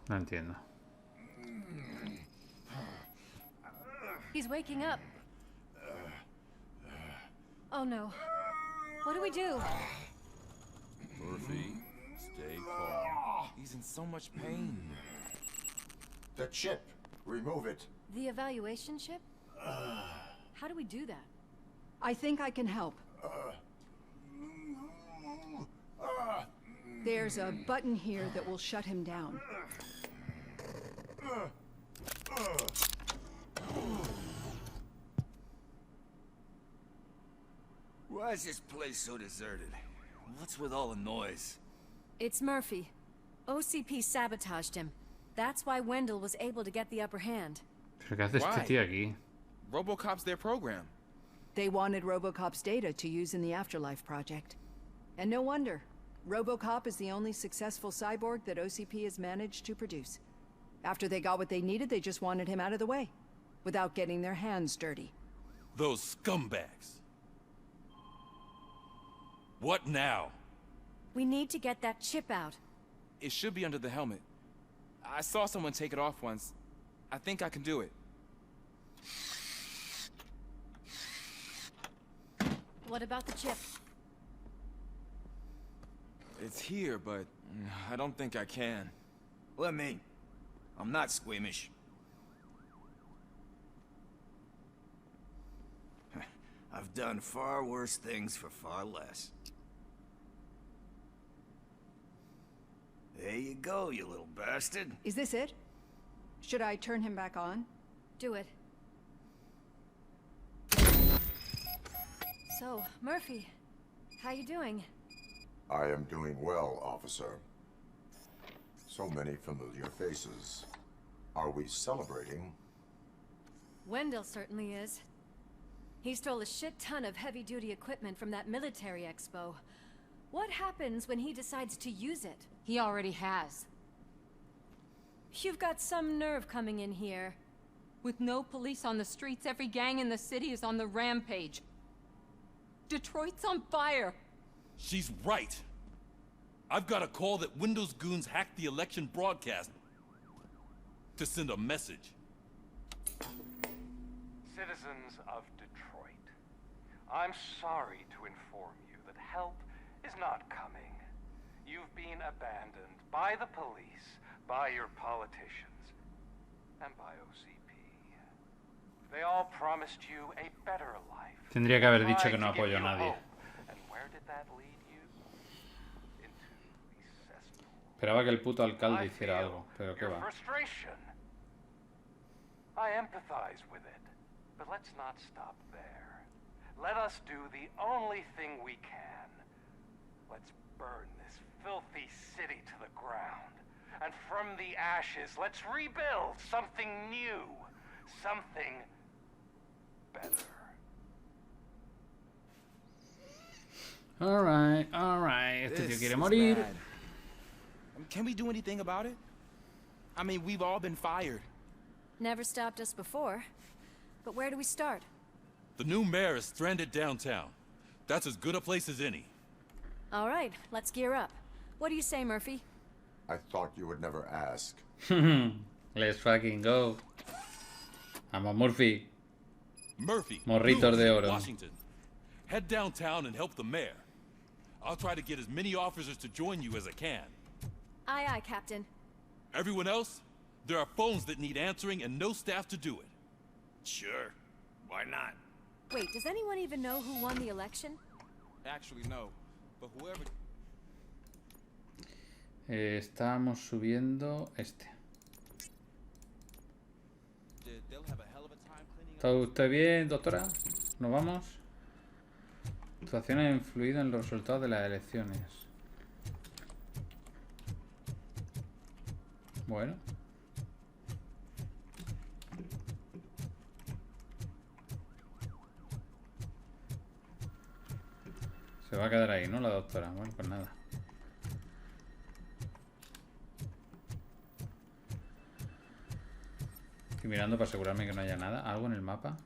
No entiendo. He's waking up. Oh no. What do we do? Murphy, stay calm. He's in so much pain. The chip. Remove it. The evaluation chip? How do we do that? I think I can help. There's a button here that will shut him down. Why is this place so deserted? What's with all the noise? It's Murphy. OCP sabotaged him. That's why Wendell was able to get the upper hand. ¿Pero qué hace este tío aquí? Robocop's their program. They wanted Robocop's data to use in the Afterlife project. And no wonder. Robocop is the only successful cyborg that OCP has managed to produce. After they got what they needed, they just wanted him out of the way, without getting their hands dirty. Those scumbags. What now? We need to get that chip out. It should be under the helmet. I saw someone take it off once. I think I can do it. What about the chip? It's here, but I don't think I can. Let me. I'm not squeamish. I've done far worse things for far less. There you go, you little bastard. Is this it? Should I turn him back on? Do it. So, Murphy, how you doing? I am doing well, officer. So many familiar faces. Are we celebrating? Wendell certainly is. He stole a shit ton of heavy-duty equipment from that military expo. What happens when he decides to use it? He already has. You've got some nerve coming in here. With no police on the streets, every gang in the city is on the rampage. Detroit's on fire. She's right. I've got a call that Windows goons hacked the election broadcast to send a message. Citizens of Detroit, I'm sorry to inform you that help is not coming. You've been abandoned by the police, by your politicians, and by OCP. They all promised you a better life. Tendría que haber dicho que no apoyo a nadie. And where did that lead you? Into the cesspool. Esperaba que el puto alcalde hiciera algo, pero qué va. Frustration. I empathize with it, but let's not stop there. Let us do the only thing we can. Let's burn this filthy city to the ground. And from the ashes, let's rebuild something new. Something better. Alright. Este tío quiere morir. Can we do anything about it? I mean, we've all been fired. Never stopped us before. But where do we start? The new mayor is stranded downtown. That's as good a place as any. All right, let's gear up. What do you say, Murphy? I thought you would never ask. Let's fucking go. Vamos, Murphy. Murphy, Morritos de oro. Washington. Head downtown and help the mayor. I'll try to get as many officers to join you as I can. Aye, aye, Captain. Everyone else? There are phones that need answering and no staff to do it. Sure. Why not? Wait, does anyone even know who won the election? Actually, no. But whoever... Estamos subiendo este. ¿Está usted bien, doctora? ¿Nos vamos? Tu acción ha influido en los resultados de las elecciones. Bueno. Se va a quedar ahí, ¿no? La doctora. Bueno, pues nada. Estoy mirando para asegurarme que no haya nada. ¿Algo en el mapa?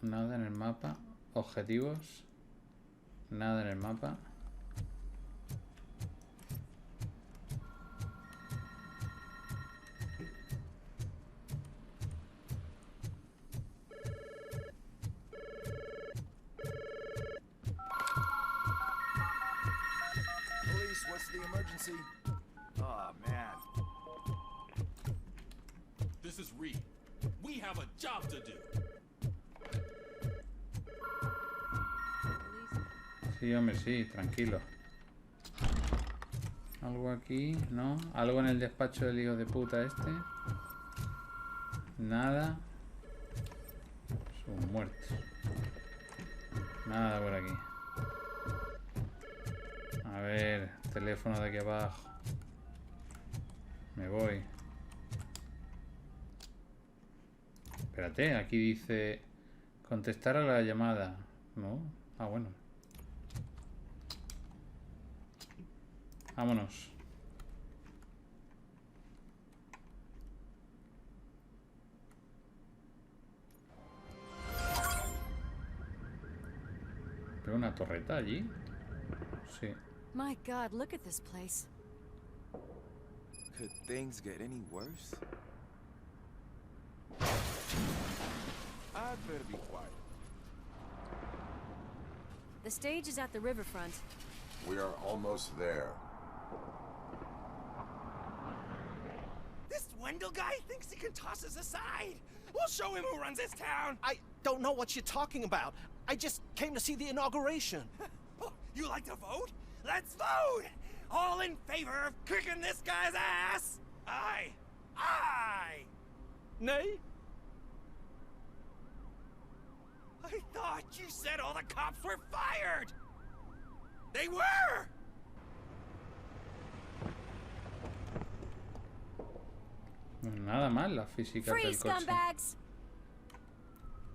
Nada en el mapa. Objetivos. Nada en el mapa. Police, what's the emergency? Oh, man. This is Reed. We have a job to do. Sí, hombre, sí, tranquilo. ¿Algo aquí? ¿No? ¿Algo en el despacho del hijo de puta este? Nada. Son muertos. Nada por aquí. A ver, teléfono de aquí abajo. Me voy. Espérate, aquí dice contestar a la llamada. ¿No? Ah, bueno. Vámonos. ¿Veo una torreta allí? Sí. My God, look at this place. Could things get any worse? I'd better be quiet. The stage is at the riverfront. We are almost there. This Wendell guy thinks he can toss us aside. We'll show him who runs this town. I don't know what you're talking about. I just came to see the inauguration. Oh, you like to vote? Let's vote! All in favor of kicking this guy's ass? Aye. Aye! Nay? I thought you said all the cops were fired! They were! Nada mal la física Free del coche. scumbags!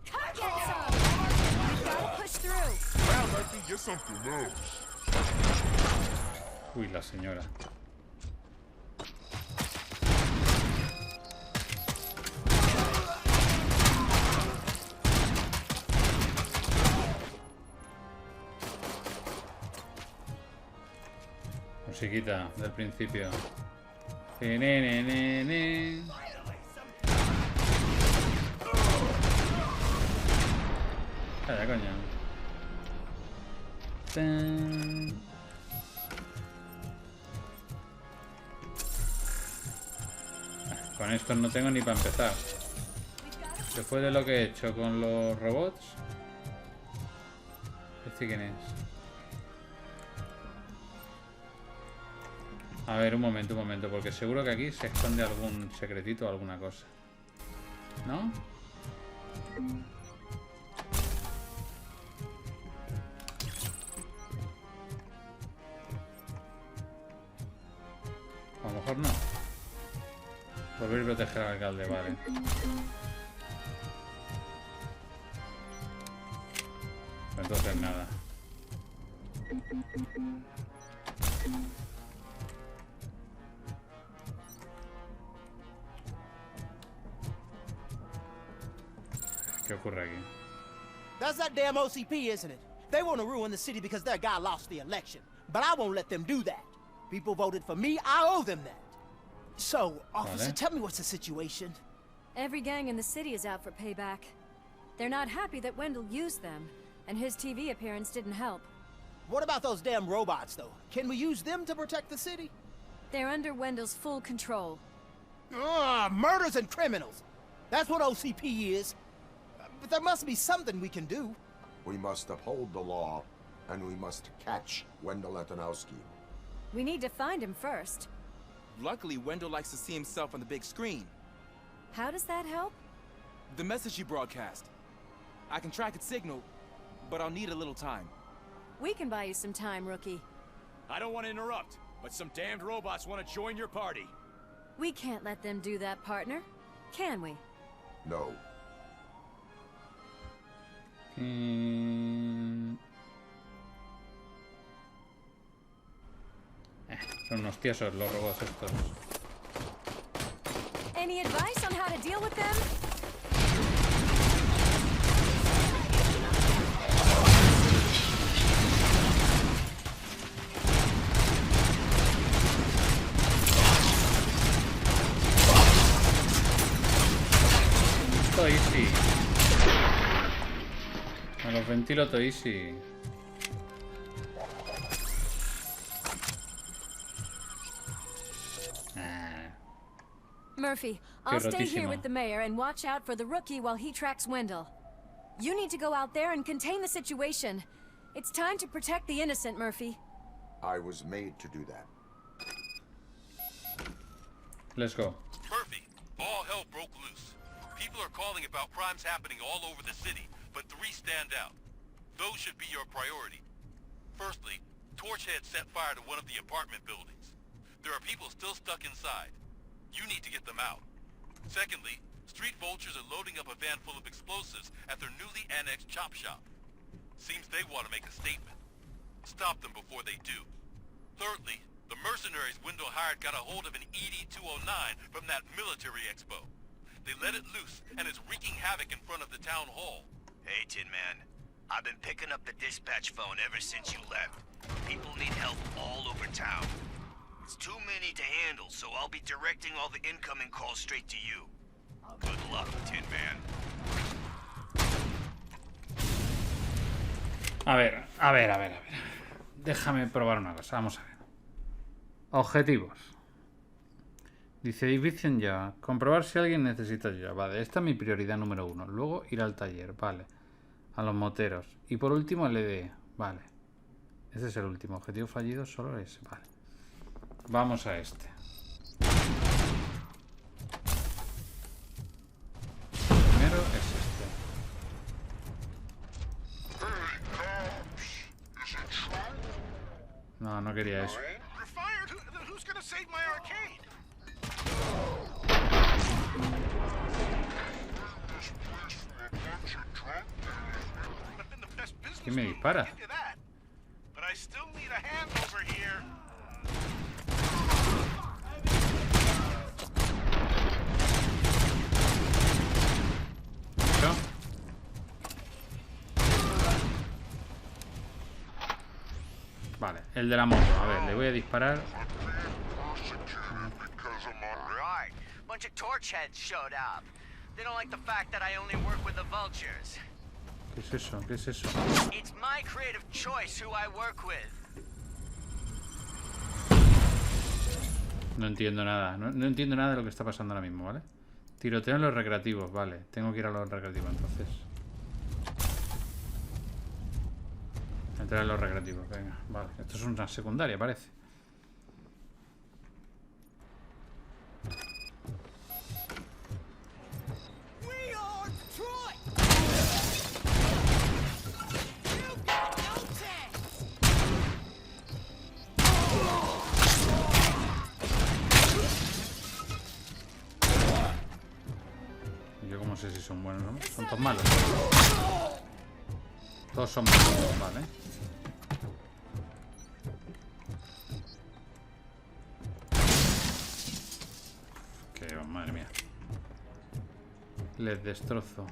Come get some! We gotta push through. Well, Murphy, you're something else. Uy, la señora. Musiquita del principio. Calla, coño. Tan. Con esto no tengo ni para empezar. Después de lo que he hecho con los robots. ¿Este quién es? A ver, un momento, porque seguro que aquí se esconde algún secretito o alguna cosa. ¿No? A lo mejor no. Volver a proteger al alcalde, vale. Entonces nada. ¿Qué ocurre aquí? That's that damn OCP, isn't it? They want to ruin the city because their guy lost the election. But I won't let them do that. People voted for me, I owe them that. So, officer, tell me what's the situation. Every gang in the city is out for payback. They're not happy that Wendell used them, and his TV appearance didn't help. What about those damn robots, though? Can we use them to protect the city? They're under Wendell's full control. Murders and criminals. That's what OCP is. But there must be something we can do. We must uphold the law, and we must catch Wendell Atanowski. We need to find him first. Luckily, Wendell likes to see himself on the big screen. How does that help? The message you broadcast. I can track its signal, but I'll need a little time. We can buy you some time, rookie. I don't want to interrupt, but some damned robots want to join your party. We can't let them do that, partner. Can we? No. Son unos tiesos los robots estos. Any advice on how to deal with them? Todo easy. Me los ventilo todo easy. Murphy, I'll stay here with the mayor and watch out for the rookie while he tracks Wendell. You need to go out there and contain the situation. It's time to protect the innocent, Murphy. I was made to do that. Let's go. Murphy, all hell broke loose. People are calling about crimes happening all over the city, but 3 stand out. Those should be your priority. Firstly, Torchhead set fire to one of the apartment buildings. There are people still stuck inside. You need to get them out. Secondly, street vultures are loading up a van full of explosives at their newly annexed chop shop. Seems they want to make a statement. Stop them before they do. Thirdly, The mercenaries Wendell hired got a hold of an ED-209 from that military expo. They let it loose, and it's wreaking havoc in front of the town hall. Hey, Tin Man. I've been picking up the dispatch phone ever since you left. People need help all over town. It's too many to handle, so I'll be directing all the incoming calls straight to you. Good luck, Tin Man. A ver. Déjame probar una cosa. Vamos a ver. Objetivos. Dice edición ya. Comprobar si alguien necesita ayuda. Vale, esta es mi prioridad número 1. Luego ir al taller. Vale. A los moteros. Y por último el EDE. Vale. Ese es el último. Objetivo fallido solo ese. Vale. Vamos a este. Primero es este. No, no quería eso. ¿Quién me dispara? ¿Yo? Vale, el de la moto. A ver, le voy a disparar. Right. Bunch of torch heads showed up. They don't like the fact that I only work with the vultures. ¿Qué es eso? ¿Qué es eso? It's my creative choice who I work with. No entiendo nada. No entiendo nada de lo que está pasando ahora mismo, ¿vale? Tiroteo en los recreativos, vale. Tengo que ir a los recreativos, entonces. Entrar en los recreativos, venga. Vale, esto es una secundaria, parece. Yo como sé si son buenos, ¿no? Son todos malos. Todos son malos, vale. Que madre mía. Les destrozo.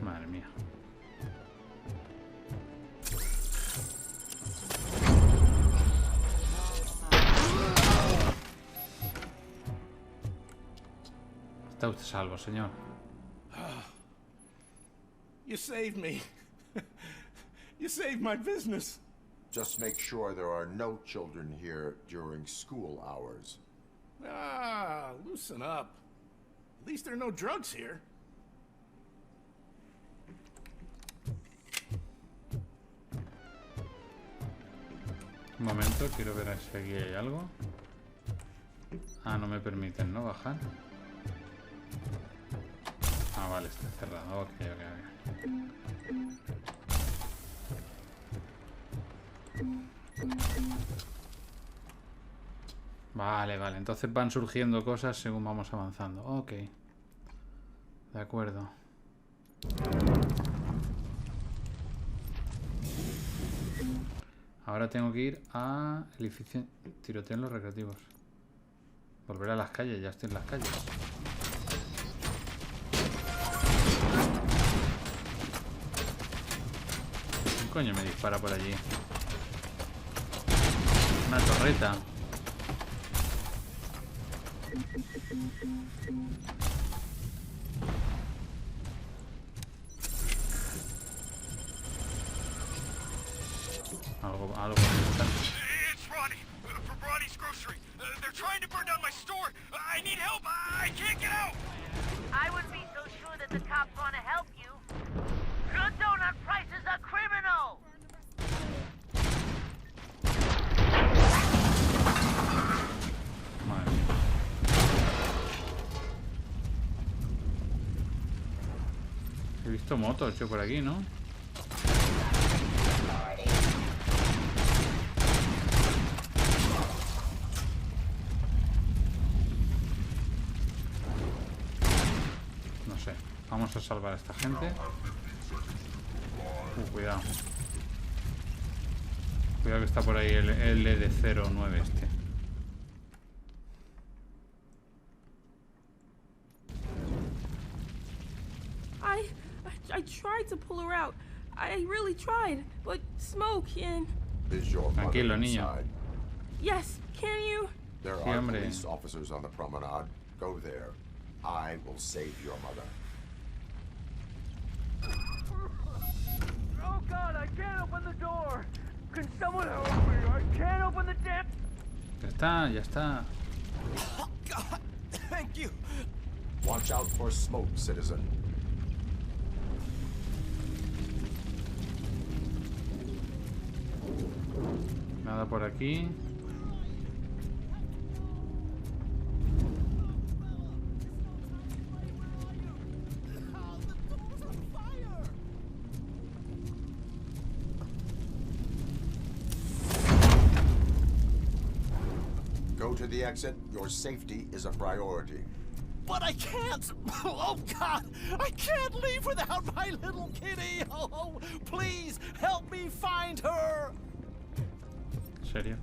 Madre mía. Está usted salvo, señor. You saved me. You saved my business. Just make sure there are no children here during school hours. Ah, loosen up. At least there are no drugs here. Un momento, quiero ver si aquí hay algo. Ah, no me permiten, ¿no? Bajar. Ah, vale, está cerrado. Ok. Vale. Entonces van surgiendo cosas según vamos avanzando. Ok. De acuerdo. Ahora tengo que ir a el edificio. Tiroteo en los recreativos. Volver a las calles, ya estoy en las calles. ¿Qué coño me dispara por allí? Una torreta. Algo. It's Ronnie from Ronnie's Grocery. They're trying to burn down my store. I need help. I can't get out. I wouldn't be so sure that the cops want to help you. Good donut prices are criminal. Madre mía. He visto motos yo por aquí, ¿no? sé. Vamos a salvar a esta gente. Cuidado. Cuidado que está por ahí el LD09 este. I tried to pull her out. I really tried, but smoke and... Is your mother Tranquilo, niño. inside? Yes, can you? There Sí, are hombre. police officers on the promenade. Go there. I will save your mother. Oh God, I can't open the door. Can someone help me? I can't open the damn... Ya está, ya está. Oh, God, thank you. Watch out for smoke, citizen. Nada por aquí. Go to the exit. Your safety is a priority. But I can't. Oh, God. I can't leave without my little kitty. Oh, please help me find her. ¿En serio?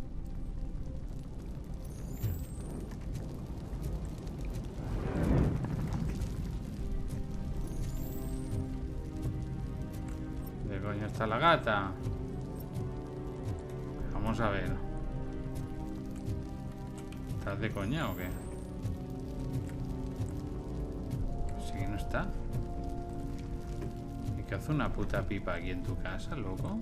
¿De coño está la gata? Vamos a ver. ¿Estás de coña o qué? ¿Sí que no está? ¿Y qué hace una puta pipa aquí en tu casa, loco?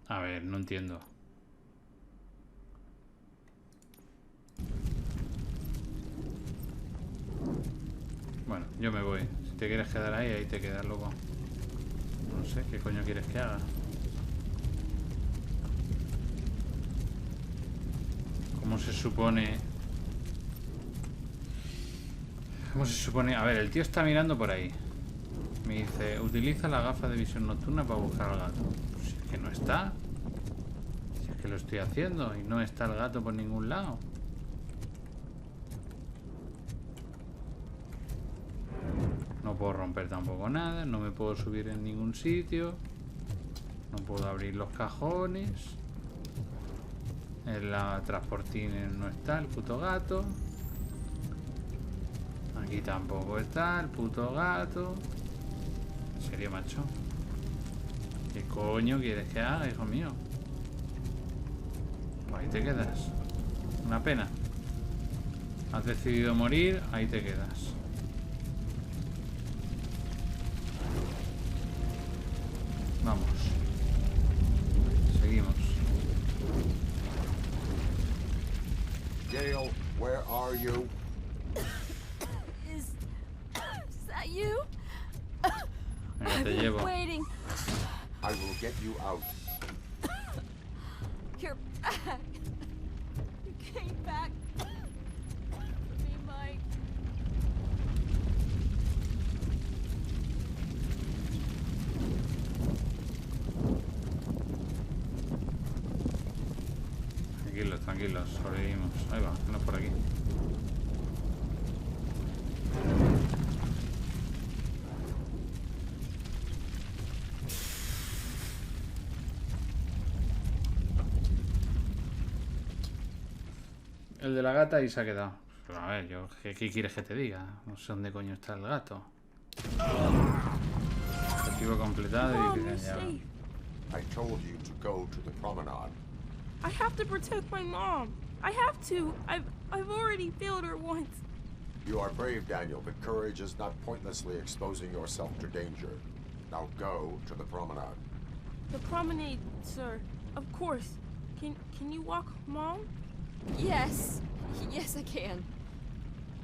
A ver, no entiendo. Bueno, yo me voy. Si te quieres quedar ahí, ahí te quedas, loco. No sé, ¿qué coño quieres que haga? ¿Cómo se supone? ¿Cómo se supone? A ver, el tío está mirando por ahí. Me dice, utiliza la gafa de visión nocturna para buscar al gato. Pues si es que no está. Si es que lo estoy haciendo y no está el gato por ningún lado. No puedo romper tampoco nada, no me puedo subir en ningún sitio. No puedo abrir los cajones. En la transportina no está el puto gato. Aquí tampoco está el puto gato. ¿En serio, macho? ¿Qué coño quieres que haga, hijo mío? Pues ahí te quedas. Una pena. Has decidido morir, ahí te quedas. Vamos. Seguimos. Gale, where are you? Is that you? Venga, I've te been llevo. waiting. I will get you out. You're back. You came back for me, Mike. Tranquilos, tranquilos, sobrevivimos. Ahí va, no es por aquí. El de la gata ahí se ha quedado. Pero a ver, yo, ¿qué quieres que te diga? No sé dónde coño está el gato. Objetivo completado y ya. I told you to go to the promenade. I have to protect my mom. I have to. I've already failed her once. You are brave, Daniel, but courage is not pointlessly exposing yourself to danger. Now go to the promenade. The promenade, sir. Of course. Can you walk, Mom? Yes. Yes, I can.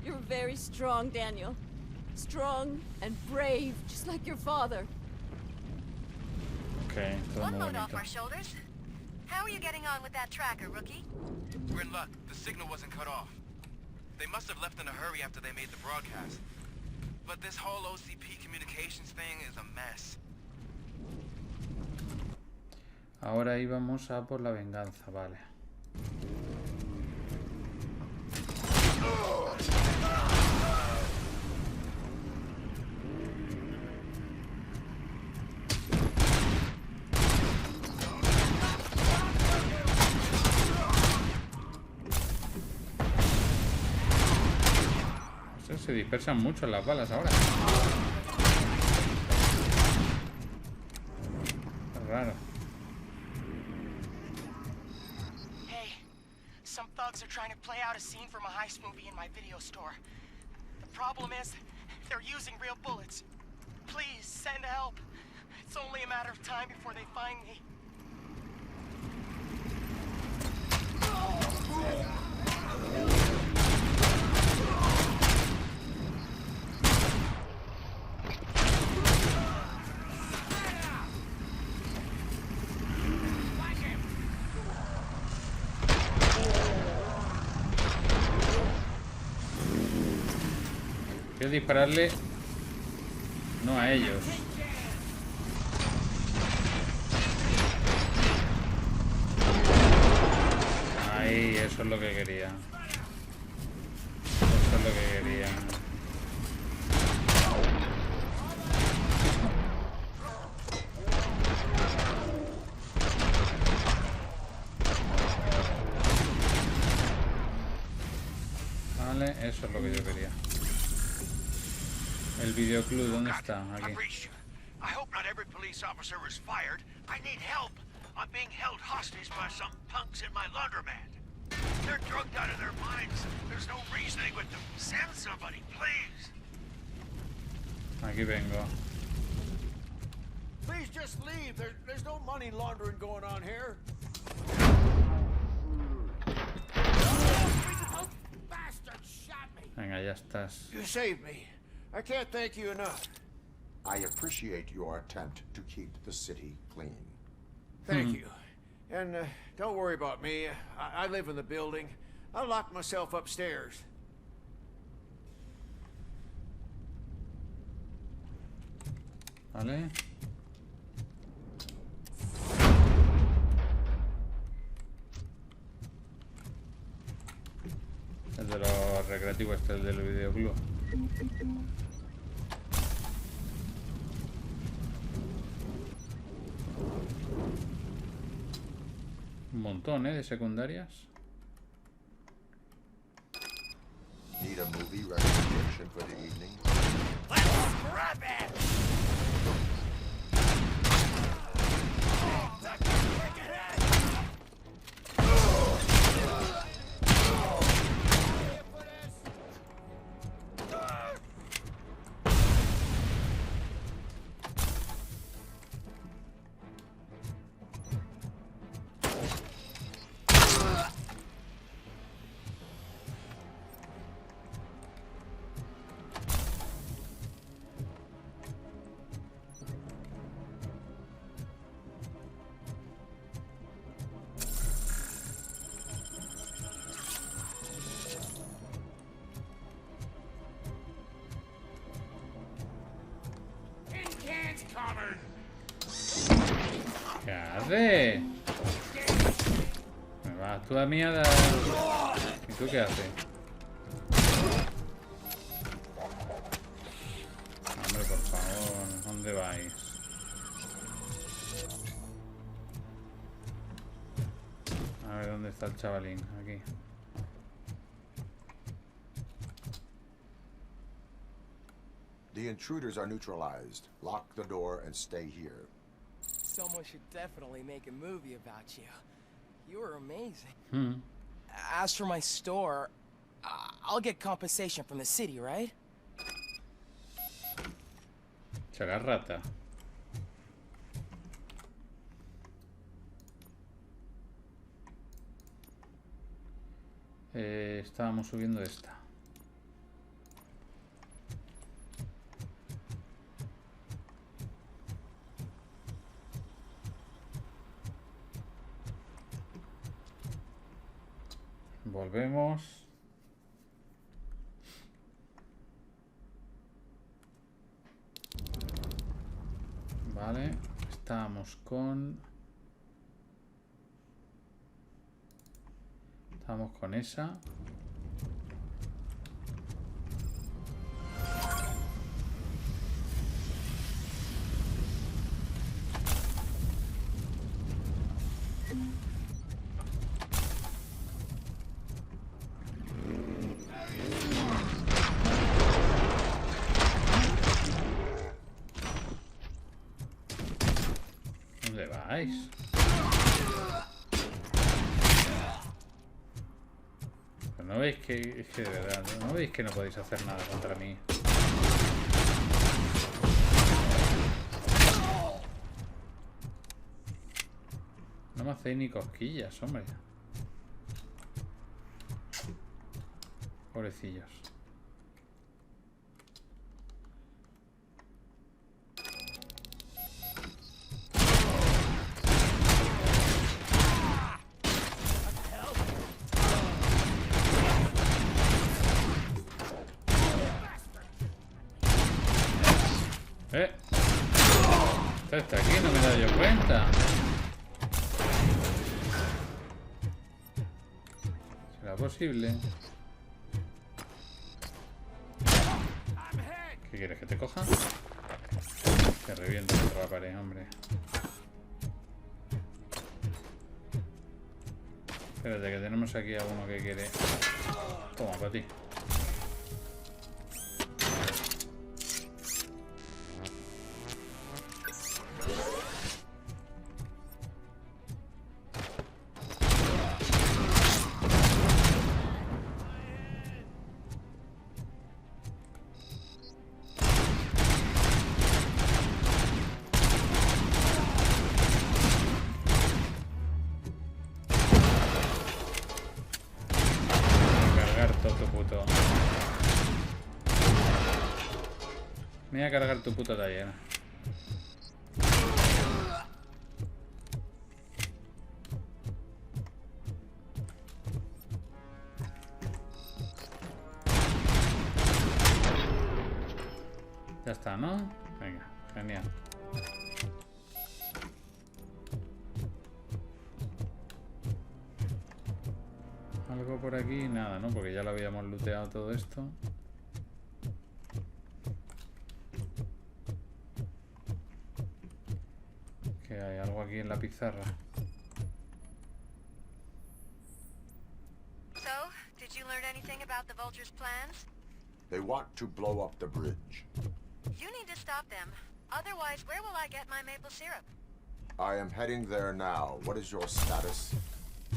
You're very strong, Daniel. Strong and brave, just like your father. Okay, todo One muy load off bonito. our shoulders. How are you getting on with that tracker, rookie? We're in luck. The signal wasn't cut off. They must have left in a hurry after they made the broadcast. But this whole OCP communications thing is a mess. Ahora íbamos a por la venganza, vale. Se dispersan mucho las balas ahora. Es raro. Hey, some thugs are trying to play out a scene from a heist movie in my video store. The problem is, they're using real bullets. Please, send help. It's only a matter of time before they find me. Quiero dispararle, no a ellos. Ahí, eso es lo que quería. Eso es lo que quería. Vale, eso es lo que yo quería. El videoclub, ¿dónde está? Aquí. I hope not every police officer is fired. I need help. I'm being held hostage by some punks in my laundromat. They're drugged out of their minds. There's no reasoning with them. Send somebody, please. Aquí vengo. Please just leave. There's no money laundering going on here. Bastard shot me. Venga, ya estás. You saved me. I can't thank you enough. I appreciate your attempt to keep the city clean. Thank you. And don't worry about me. I live in the building. I'll lock myself upstairs. Vale. El de los recreativos, este, el del videoclub. Un montón, de secundarias. Need a movie recommendation for the evening? Let's grab it! ¿Qué hace? Me vas tú a mí a dar... ¿Y tú qué haces? Hombre, por favor, ¿dónde vais? A ver, ¿dónde está el chavalín? Aquí. The intruders are neutralized. Lock the door and stay here. Someone should definitely make a movie about you. You were amazing. Hmm. As for my store, I'll get compensation from the city, right? Será rata. Estábamos subiendo esta. Volvemos. Vale, estamos con esa. ¿Dónde vais? ¿No veis que, es que de verdad, no veis que no podéis hacer nada contra mí? No me hacéis ni cosquillas, hombre. Pobrecillos. Está aquí, no me he dado yo cuenta. ¿Será posible? ¿Qué quieres, que te coja? Que reviente contra la pared, hombre. Espérate, que tenemos aquí a uno que quiere... Toma, para ti. Me voy a cargar tu puto taller. Ya está, ¿no? Venga, genial. Algo por aquí, nada, ¿no? Porque ya lo habíamos looteado todo esto. Que hay algo aquí en la pizarra. So, did you learn anything about the Vulture's plans? They want to blow up the bridge. You need to stop them. Otherwise, where will I get my maple syrup? I am heading there now. What is your status?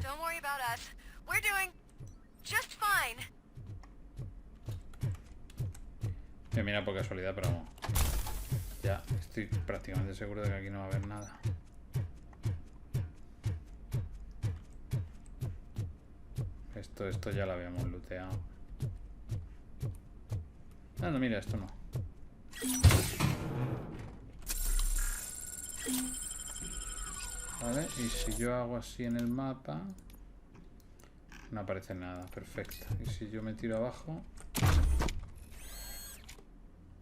Don't worry about us. We're doing just fine. Mira, por casualidad, pero ya estoy prácticamente seguro de que aquí no va a haber nada. Esto ya lo habíamos looteado. Ah, no, mira, esto no. Vale, y si yo hago así en el mapa, no aparece nada, perfecto. Y si yo me tiro abajo,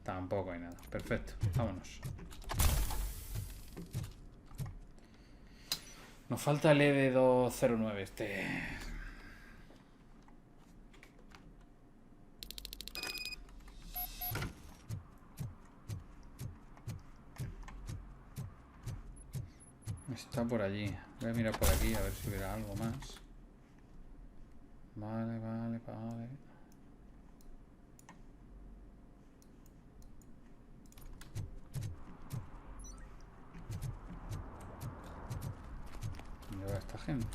tampoco hay nada, perfecto, vámonos. Nos falta el ED209 este. Está por allí. Voy a mirar por aquí a ver si hubiera algo más. Vale, vale, vale. ¿Dónde va esta gente?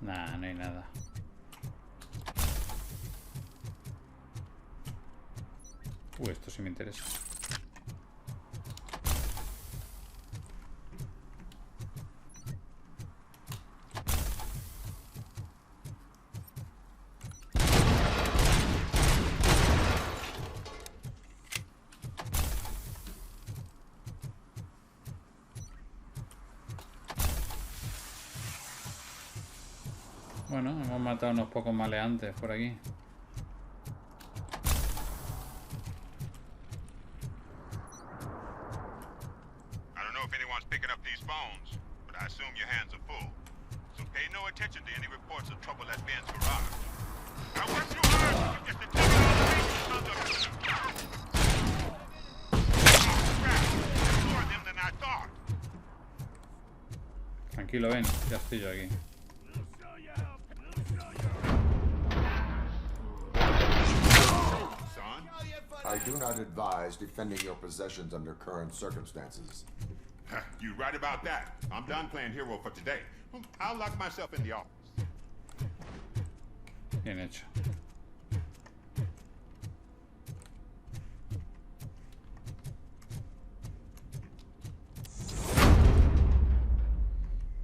Nah, no hay nada. Esto sí me interesa. Bueno, hemos matado unos pocos maleantes por aquí. I don't know if anyone's picking up these phones, but I assume your hands are full. So pay no attention to any reports of trouble at Ben's garage. I worked too hard just to take all the pieces of the... More of them than I thought. Tranquilo, ven, ya estoy yo aquí. I do not advise defending your possessions under current circumstances. You're right about that. I'm done playing hero for today. I'll lock myself in the office. Bien hecho.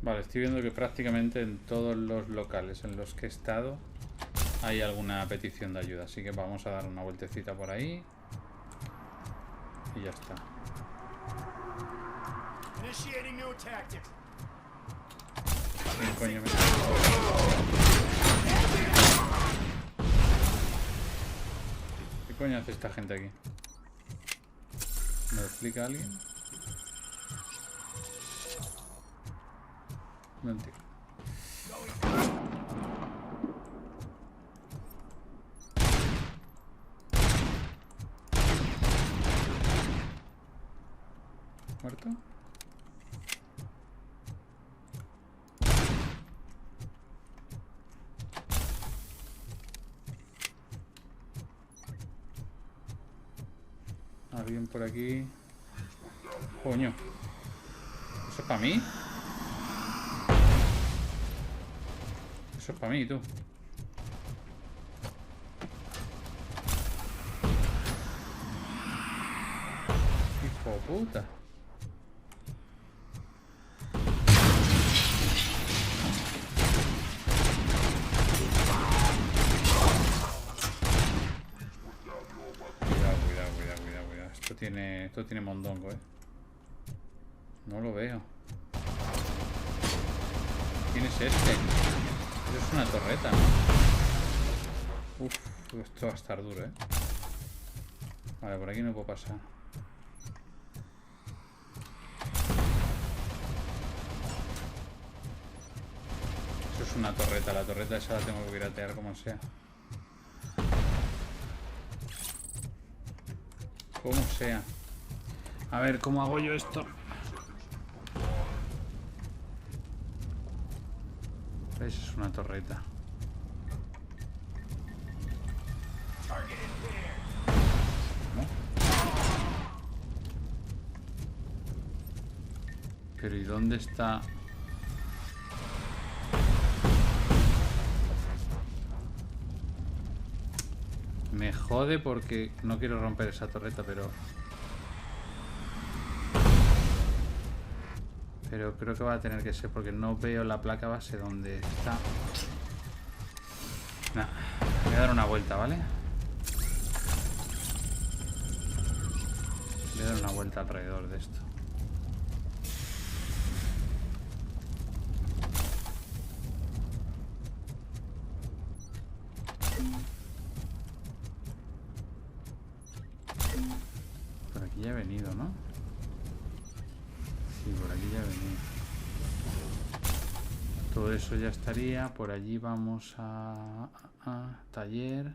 Vale, estoy viendo que prácticamente en todos los locales en los que he estado hay alguna petición de ayuda, así que vamos a dar una vueltecita por ahí y ya está. ¿Quién coño me... ¿Qué coño hace esta gente aquí? ¿Me lo explica alguien? No entiendo. ¿Muerto? ¿Alguien por aquí? Coño. ¿Eso es para mí? Eso es para mí, tú. Hijo de puta. Cuidado. Esto tiene mondongo, No lo veo. ¿Quién es este? Es una torreta, ¿no? Uf, esto va a estar duro, Vale, por aquí no puedo pasar. Eso es una torreta, la torreta esa la tengo que piratear como sea. Como sea. A ver, ¿cómo hago yo esto? Esa es una torreta. ¿No? Pero ¿y dónde está? Me jode porque no quiero romper esa torreta, pero creo que va a tener que ser porque no veo la placa base donde está. Nah, voy a dar una vuelta, ¿vale? Voy a dar una vuelta alrededor de esto. Por aquí ya he venido, ¿no? Sí, por aquí ya he venido. Todo eso ya estaría. Por allí vamos a taller.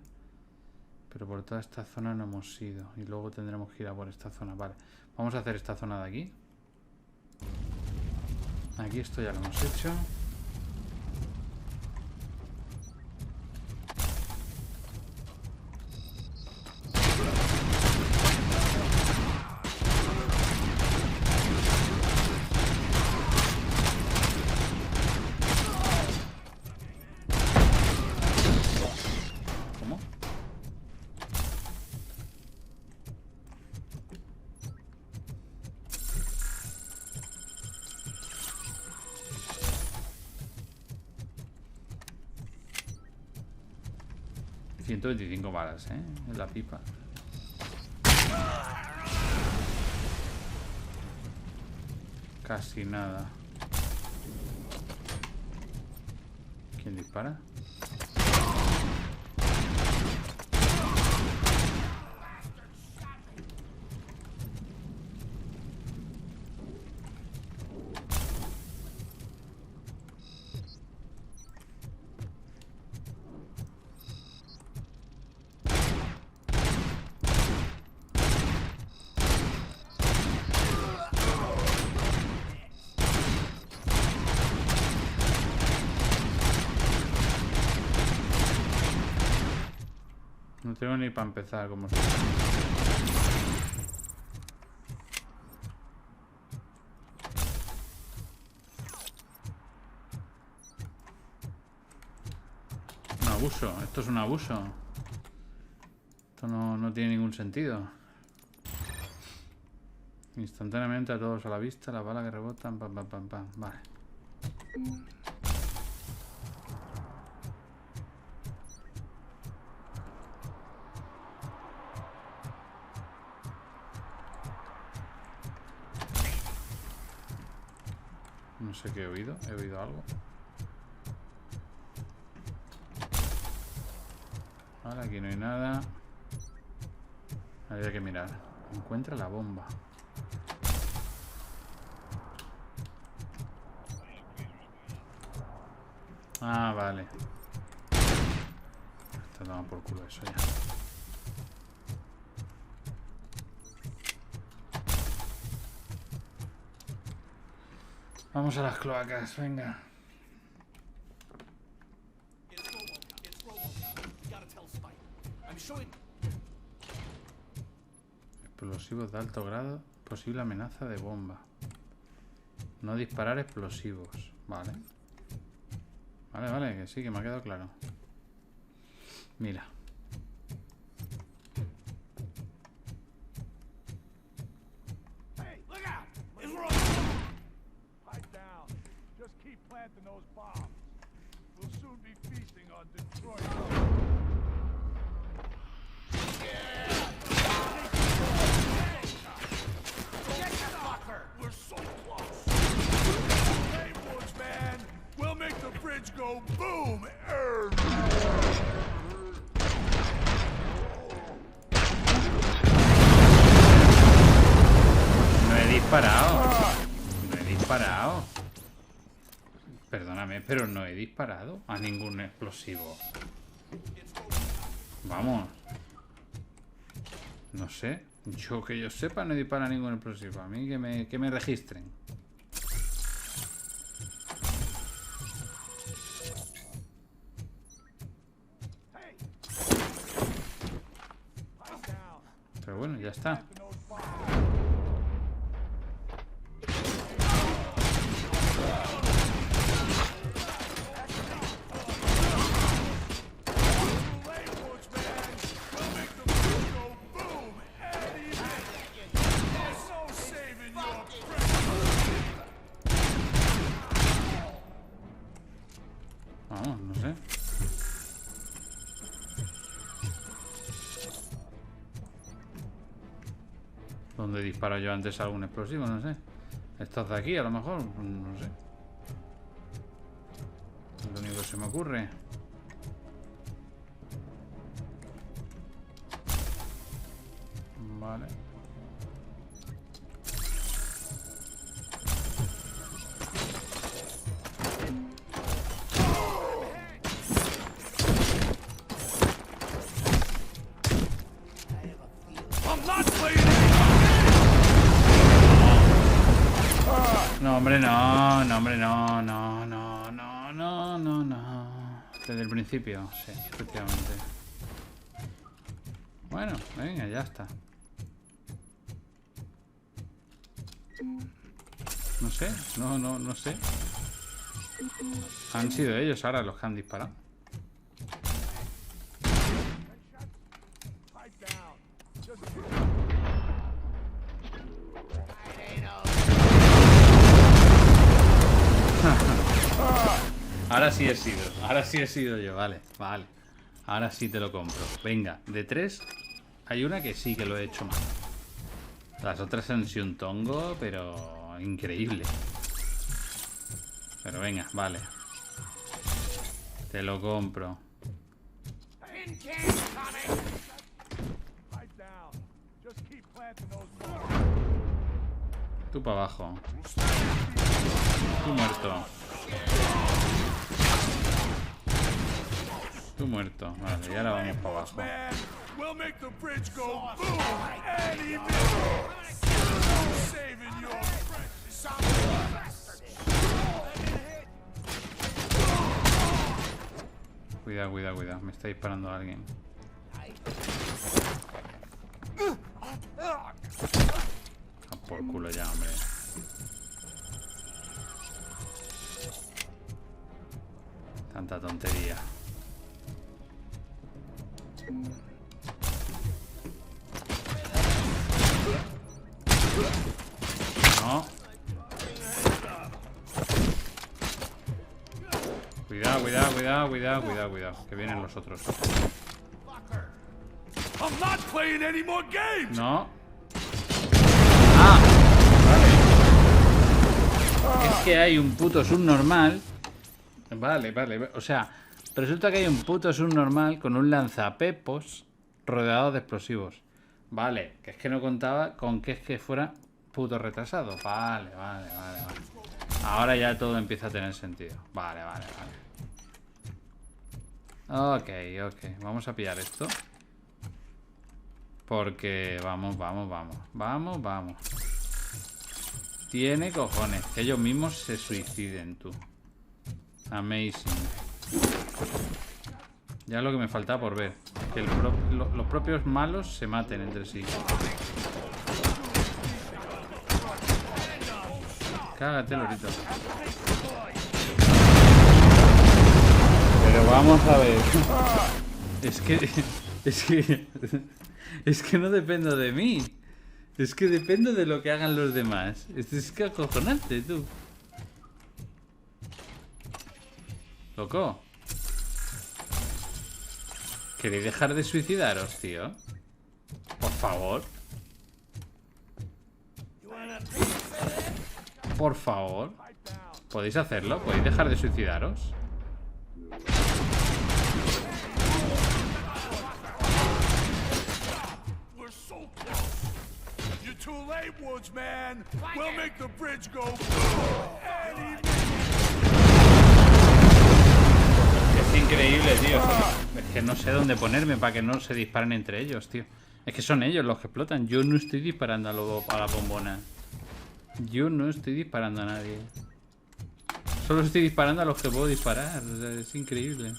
Pero por toda esta zona no hemos ido. Y luego tendremos que ir a por esta zona. Vale, vamos a hacer esta zona de aquí. Aquí esto ya lo hemos hecho. 125 balas, en la pipa. Casi nada. ¿Quién dispara? No tengo ni para empezar como se... Un abuso, esto es un abuso. Esto no tiene ningún sentido. Instantáneamente a todos a la vista, las balas que rebotan, pam, pam, pam, pam. Vale. No sé qué he oído algo. Vale, aquí no hay nada. Habría que mirar. Encuentra la bomba. Ah, vale. Está tomando por culo eso ya. Vamos a las cloacas, venga. Explosivos de alto grado. Posible amenaza de bomba. No disparar explosivos. Vale. Vale, que sí, que me ha quedado claro. Mira. Those bombs. We'll soon be feasting on Detroit. We're so close. Hey, Woods, man. We'll make the bridge go boom. No he disparado. No he disparado. Perdóname, pero no he disparado a ningún explosivo. Vamos. No sé. Yo que yo sepa no he disparado a ningún explosivo. A mí que me registren. Pero bueno, ya está. Vamos, no sé. ¿Dónde disparo yo antes algún explosivo? No sé. Estos de aquí, a lo mejor. No sé. Es lo único que se me ocurre. Vale. No, hombre, no, hombre, no. Desde el principio, sí, efectivamente. Bueno, venga, ya está. No sé, no sé. Han sido ellos ahora los que han disparado. Ahora sí he sido yo, vale. Ahora sí te lo compro. Venga, de 3 hay una que sí que lo he hecho mal. Las otras han sido un tongo, pero increíble. Pero venga, vale. Te lo compro. Tú para abajo. Tú muerto. Tú muerto. Vale, y ahora vamos para abajo. Cuidado, cuidado, cuidado. Me está disparando alguien. A por culo ya, hombre. Tanta tontería. No. Cuidado, cuidado, cuidado, cuidado, cuidado, cuidado. Que vienen los otros. No. Ah, vale. Es que hay un puto subnormal. Vale, vale. O sea, resulta que hay un puto subnormal con un lanzapepos rodeado de explosivos. Vale, que es que no contaba con que es que fuera puto retrasado. Vale, vale, vale, vale. Ahora ya todo empieza a tener sentido. Vale, vale, vale. Ok, ok. Vamos a pillar esto. Porque vamos, vamos, vamos. Vamos, vamos. Tiene cojones. Que ellos mismos se suiciden, tú. Amazing. Ya es lo que me faltaba por ver. Que los propios malos se maten entre sí. Cágate, lorito. Pero vamos a ver. Es que no dependo de mí. Es que dependo de lo que hagan los demás. Es que acojonante, tú. Loco. ¿Queréis dejar de suicidaros, tío? Por favor. Por favor. ¿Podéis hacerlo? ¿Podéis dejar de suicidaros? Es increíble, tío. Es que no sé dónde ponerme para que no se disparen entre ellos, tío. Es que son ellos los que explotan. Yo no estoy disparando a la bombona. Yo no estoy disparando a nadie. Solo estoy disparando a los que puedo disparar. O sea, es increíble.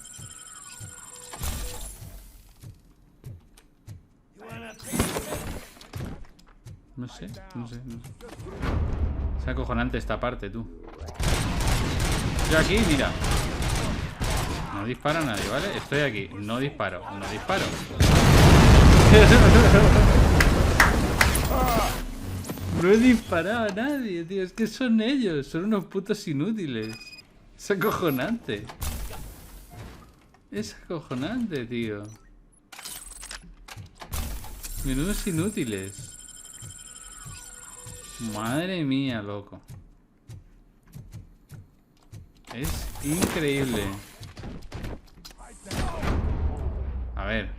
No sé, no sé, no sé. Es acojonante esta parte, tú. Yo aquí, mira. No dispara a nadie, ¿vale? Estoy aquí, no disparo, no disparo. No he disparado a nadie, tío. Es que son ellos, son unos putos inútiles. Es acojonante. Es acojonante, tío. Menudos inútiles. Madre mía, loco. Es increíble. A ver.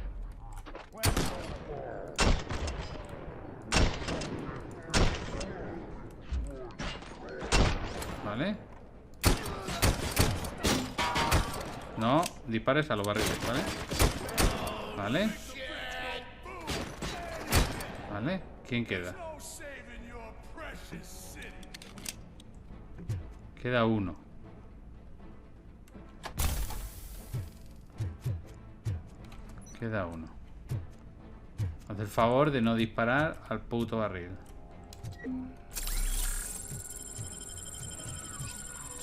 Vale. No, dispares a los barriles, ¿vale? Vale. Vale. ¿Quién queda? Queda uno. Queda uno. Haz el favor de no disparar al puto barril.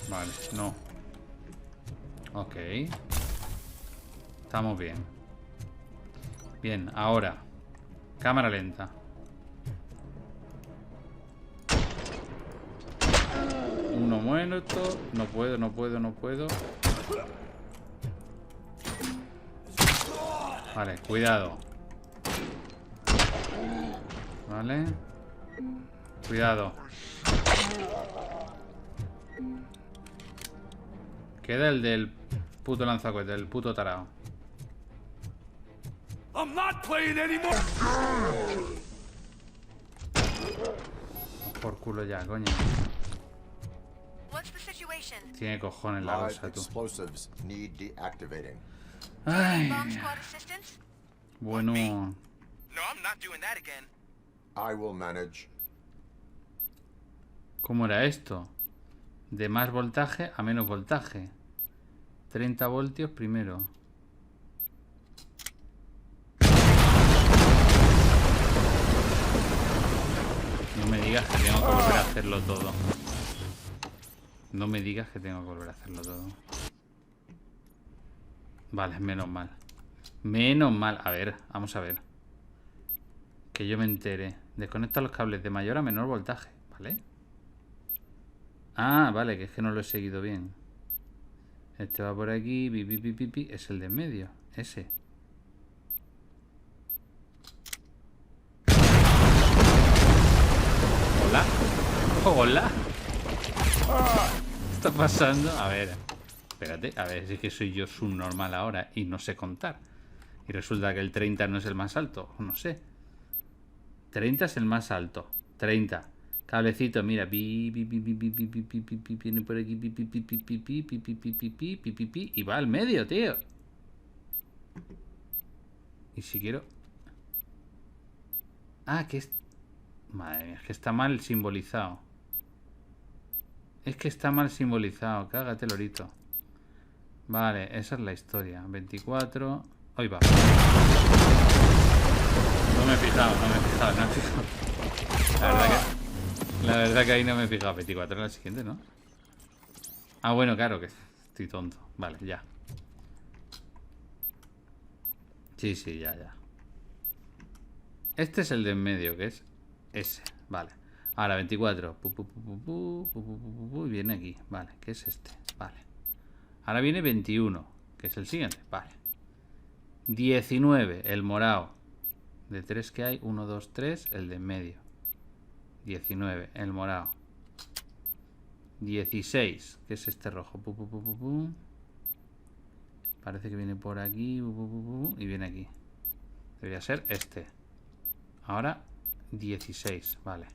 Vale, no. Ok. Estamos bien. Bien, ahora. Cámara lenta. Uno muerto. No puedo, no puedo, no puedo. Vale, cuidado. Vale. Cuidado. Queda el del puto lanzacohetes, el puto tarao. I'm not playing anymore. Por culo ya, coño. Tiene cojones la cosa, tú. Explosives need deactivating. Ay. Bueno. No, I'm not doing that again. I will manage. ¿Cómo era esto? De más voltaje a menos voltaje. 30 voltios primero. No me digas que tengo que volver a hacerlo todo. No me digas que tengo que volver a hacerlo todo. Vale, menos mal. Menos mal. A ver, vamos a ver. Que yo me entere. Desconecta los cables de mayor a menor voltaje. ¿Vale? Ah, vale, que es que no lo he seguido bien. Este va por aquí. Es el de en medio. Ese. Hola. Hola. ¿Qué está pasando? A ver. Espérate. A ver, si es que soy yo subnormal ahora y no sé contar. Y resulta que el 30 no es el más alto. No sé. 30 es el más alto. 30. Cablecito, mira. Viene por aquí. Y va al medio, tío. Y si quiero... Ah, que es... Madre mía, es que está mal simbolizado. Es que está mal simbolizado. Cágate, lorito. Vale, esa es la historia. 24... Hoy va. No me he fijado. La verdad que ahí no me he fijado. 24 en la siguiente, ¿no? Ah, bueno, claro, que estoy tonto. Vale, ya. Sí, ya. Este es el de en medio, que es ese. Vale. Ahora 24. Y viene aquí. Vale, que es este. Vale. Ahora viene 21, que es el siguiente. Vale. 19, el morado. De 3 que hay, 1, 2, 3, el de en medio. 19, el morado. 16, que es este rojo. Parece que viene por aquí. Y viene aquí. Debería ser este. Ahora 16, vale.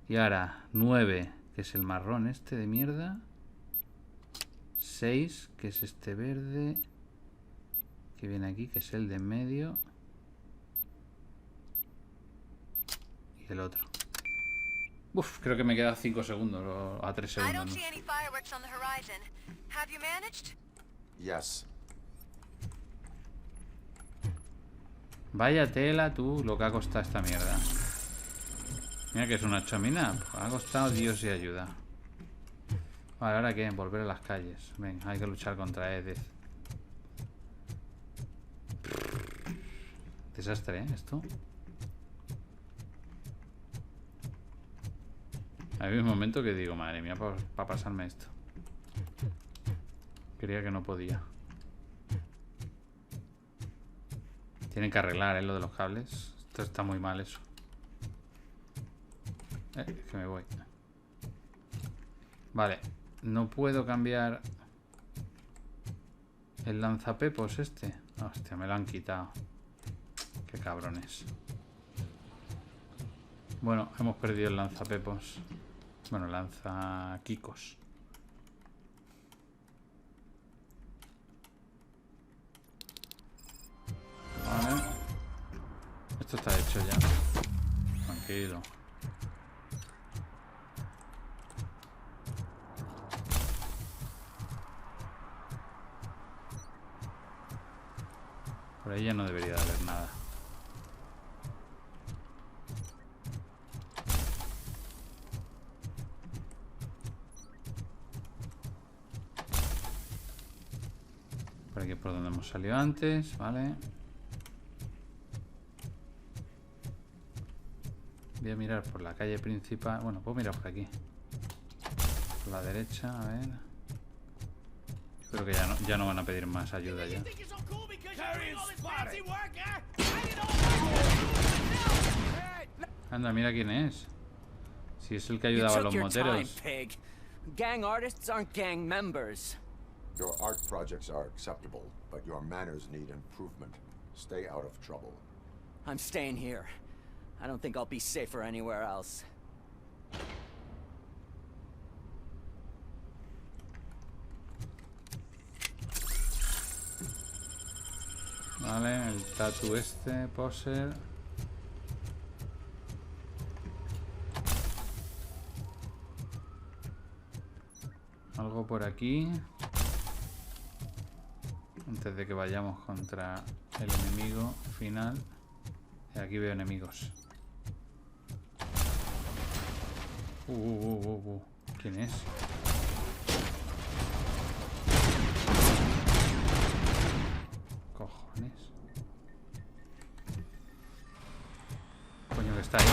Y ahora 9, que es el marrón este de mierda. 6, que es este verde. Que viene aquí, que es el de en medio. Y el otro. Uf, creo que me queda 5 segundos o a 3 segundos, ¿no? Yes. Vaya tela tú, lo que ha costado esta mierda. Mira que es una chomina. Ha costado Dios y ayuda. Vale, ¿ahora qué? Volver a las calles. Venga, hay que luchar contra Edith. Desastre, ¿eh? Esto. Hay un momento que digo, madre mía, para pasarme esto. Creía que no podía. Tienen que arreglar, lo de los cables. Esto está muy mal, eso. Que me voy. Vale. No puedo cambiar el lanzapepos este. Hostia, me lo han quitado. Qué cabrones. Bueno, hemos perdido el lanzapepos. Bueno, lanza Kikos. Vale. Esto está hecho ya. Tranquilo. Por ahí ya no debería de haber nada. Por aquí por donde hemos salido antes, vale. Voy a mirar por la calle principal. Bueno, puedo mirar por aquí. Por la derecha, a ver. Creo que ya no van a pedir más ayuda ya. Anda, mira quién es. Si es el que ayudaba a los moteros. Gang artists aren't gang members. Your art projects are acceptable, but your manners need improvement. Stay out of trouble. I'm staying here. I don't think I'll be safer anywhere else. Vale, el tatu este, poser. Algo por aquí. Antes de que vayamos contra el enemigo final. Aquí veo enemigos. ¿Quién es? Cojones. Coño, que está ahí.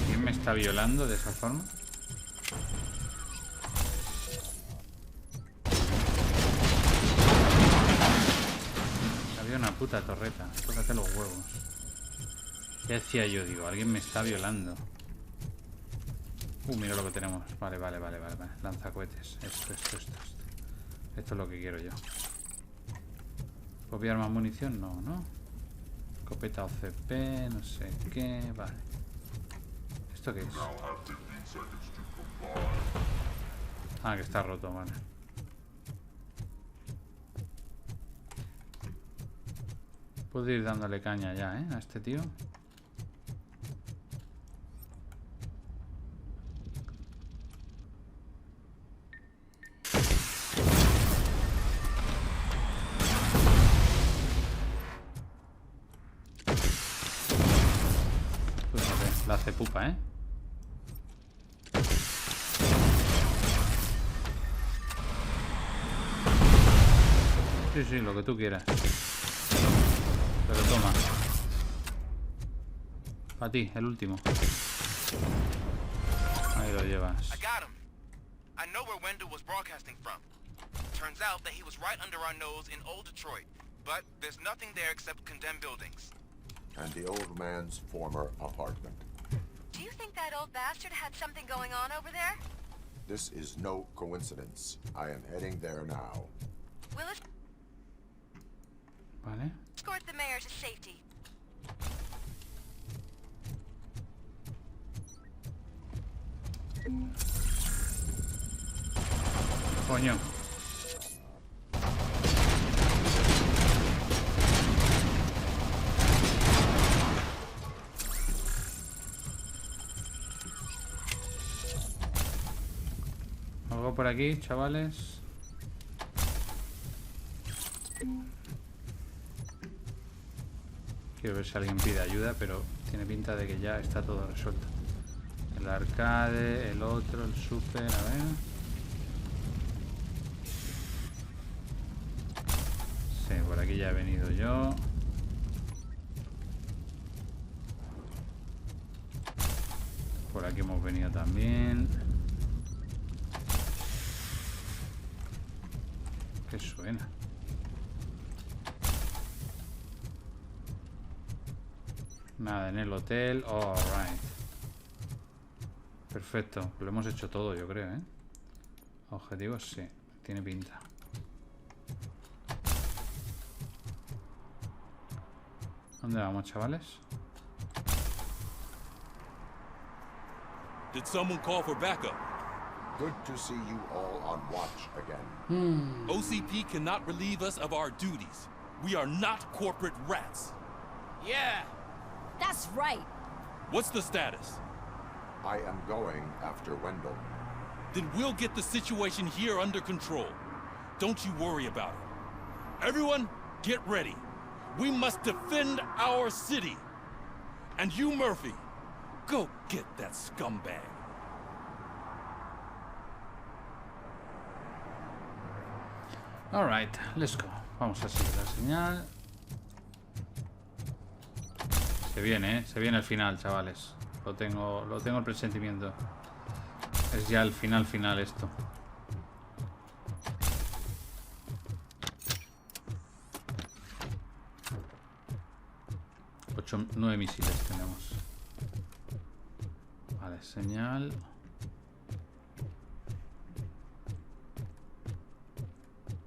¿Quién me está violando de esa forma? Una puta torreta, tócate los huevos. ¿Qué decía yo? Digo, alguien me está violando. Mira lo que tenemos. Vale. Lanzacohetes. Esto es lo que quiero yo. ¿Puedo pillar más munición? No. Escopeta OCP, no sé qué. Vale. ¿Esto qué es? Ah, que está roto, vale. Puedo ir dándole caña ya, a este tío. Pues no sé, la hace pupa, Sí, lo que tú quieras. Pero toma. A ti, el último. Ahí lo llevas. I got him. I know where Wendell was broadcasting from. Turns out that he was right under our nose in old Detroit, but there's nothing there except condemned buildings. And the old man's former apartment. Do you think that old bastard had something going on over there? This is no coincidence. I am heading there now. Will it Vale. escort the mayor to safety? Coño. Algo por aquí, chavales. Quiero ver si alguien pide ayuda, pero tiene pinta de que ya está todo resuelto. El arcade, el otro, el super, a ver. Sí, por aquí ya he venido yo. Por aquí hemos venido también. ¿Qué suena? Nada, en el hotel. Alright. Perfecto. Lo hemos hecho todo, yo creo, ¿eh? Objetivos, sí. Tiene pinta. ¿Dónde vamos, chavales? Did someone call for backup? Good to see you all on watch again. OCP cannot relieve us of our duties. We are not corporate rats. Yeah. That's right. What's the status? I am going after Wendell. Then we'll get the situation here under control. Don't you worry about it. Everyone, get ready. We must defend our city. And you, Murphy, go get that scumbag. Alright, let's go. Vamos a seguir la señal. Se viene, ¿eh? Se viene el final, chavales. Lo tengo el presentimiento. Es ya el final esto. 9 misiles tenemos. Vale, señal.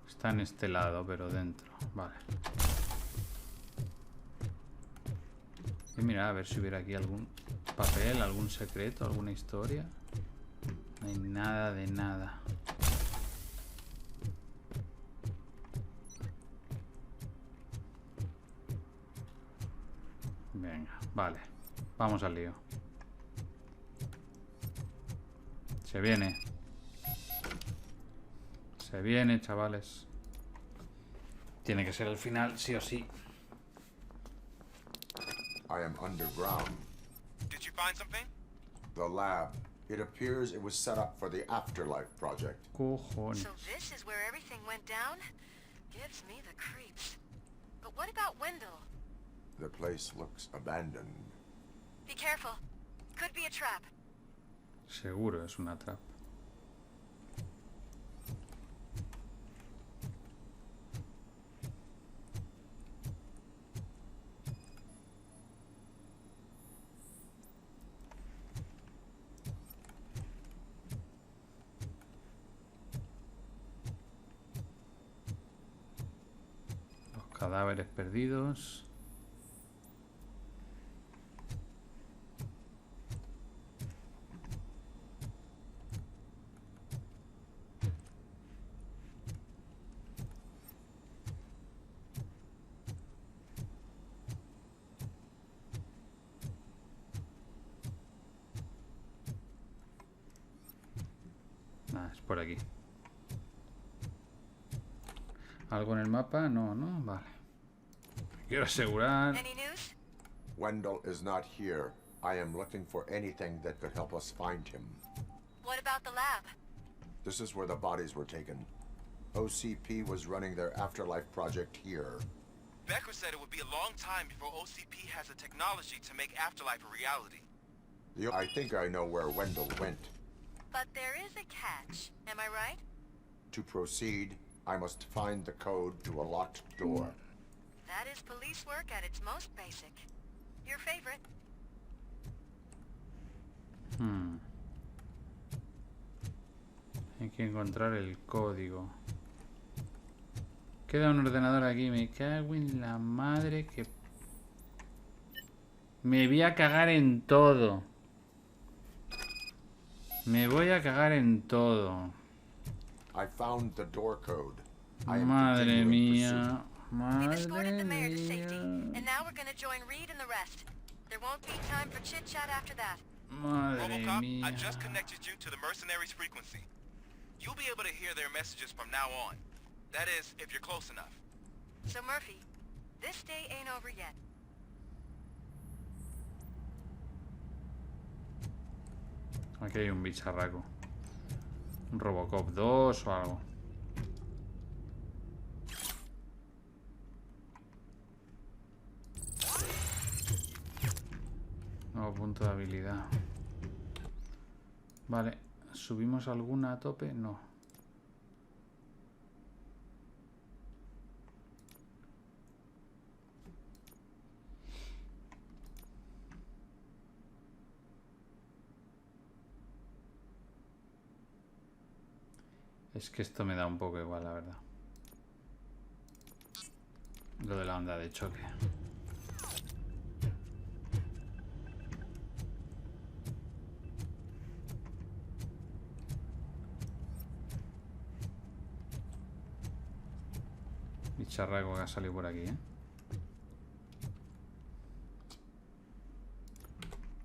Está en este lado, pero dentro. Vale. Y mira, a ver si hubiera aquí algún papel, algún secreto, alguna historia. No hay nada de nada. Venga, vale. Vamos al lío. Se viene. Se viene, chavales. Tiene que ser el final, sí o sí. I am underground. Did you find something? The lab. It appears it was set up for the Afterlife project. Cojones. So this is where everything went down? Gives me the creeps. But what about Wendell? The place looks abandoned. Be careful. Could be a trap. Seguro es una trampa. Los cadáveres perdidos. Es por aquí. ¿Algo en el mapa? No, no, vale. Quiero asegurar. Any news? Wendell is not here. I am looking for anything that could help us find him. What about the lab? This is where the bodies were taken. OCP was running their Afterlife project here. Becker said it would be a long time before OCP has the technology to make Afterlife a reality. I think I know where Wendell went. But there is a catch. Am I right? To proceed, I must find the code to a locked door. That is police work at its most basic. Your favorite. Hay que encontrar el código. Queda un ordenador aquí. Me cago en la madre que... Me voy a cagar en todo. Me voy a cagar en todo. I found the door code. Madre mía. We've escorted the mayor to safety, and now we're gonna join Reed and the rest. There won't be time for chit-chat after that. Robocop, mía. I just connected you to the mercenaries' frequency. You'll be able to hear their messages from now on. That is, if you're close enough. So Murphy, this day ain't over yet. Aquí hay un bicharraco. Un Robocop 2 o algo. Nuevo punto de habilidad. Vale. ¿Subimos alguna a tope? No. Es que esto me da un poco igual, la verdad. Lo de la onda de choque. Bicharraco que ha salido por aquí, ¿eh?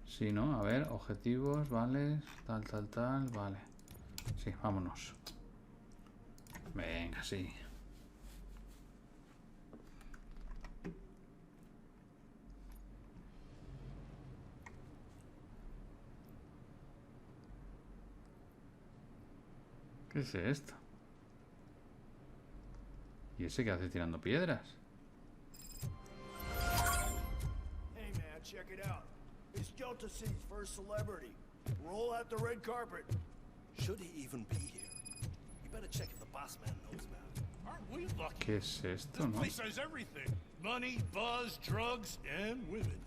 Sí, ¿no? A ver, objetivos, vale. Tal, vale. Sí, vámonos. Venga, sí. ¿Qué es esto? ¿Y ese qué hace tirando piedras? Hey man, check it out. It's Delta City's first celebrity. Roll out the red carpet. Should he even be here? You better check if the boss man knows about it. Aren't we lucky? ¿Qué es esto, This no? place has everything. Money, buzz, drugs, and women.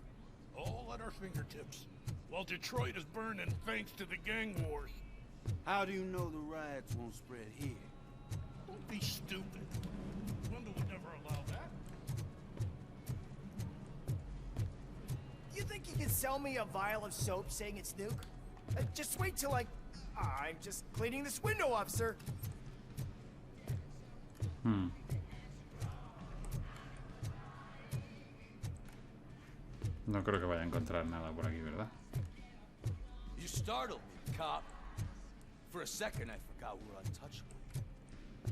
All at our fingertips. While Detroit is burning thanks to the gang wars. How do you know the riots won't spread here? Don't be stupid. Wendell would never allow that. You think you can sell me a vial of soap saying it's nuke? Just wait till I'm just cleaning this window, officer. No creo que vaya a encontrar nada por aquí, ¿verdad? You startled me, cop. For a second, I forgot we were untouchable.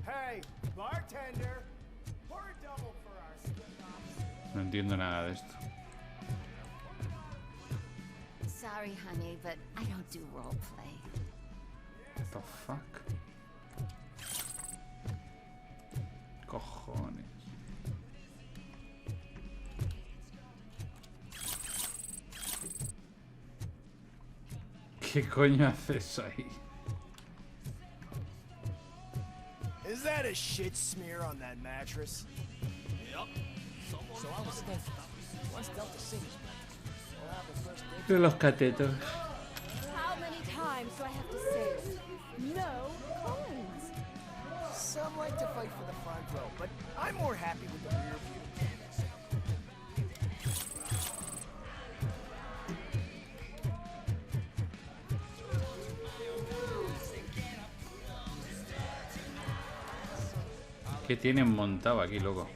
Hey, bartender, pour a double for our spin-offs. No entiendo nada de esto. Sorry, honey, but I don't do role play. What the fuck? Cojones. ¿Qué coño haces ahí? Is that a shit smear on that mattress? Yep. So I was thinking, once Delta City's back, we'll have the first day. De los catetos. How many times do I have to say it? No coins. Some like to fight for the front row, but I'm more happy with the rear view. ¿Qué tienen montado aquí, loco?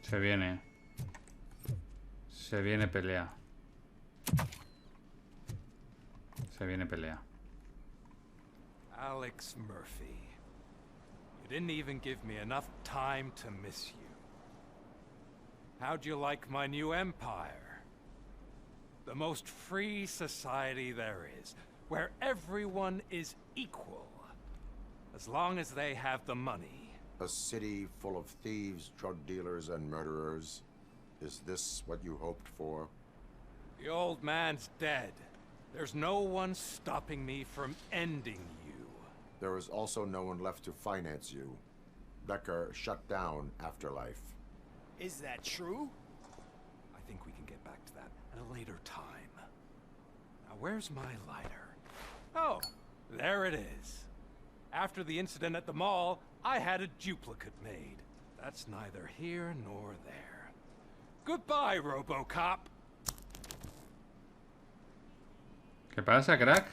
Se viene. Se viene pelea. Se viene pelea. Alex Murphy. You didn't even give me enough time to miss you. How'd you like my new empire? The most free society there is, where everyone is equal, as long as they have the money. A city full of thieves, drug dealers, and murderers. Is this what you hoped for? The old man's dead. There's no one stopping me from ending you. There is also no one left to finance you. Becker shut down Afterlife. Is that true? I think we can get back to that at a later time. Now, where's my lighter? Oh, there it is. After the incident at the mall, I had a duplicate made. That's neither here nor there. Goodbye, Robocop. ¿Qué pasa, crack?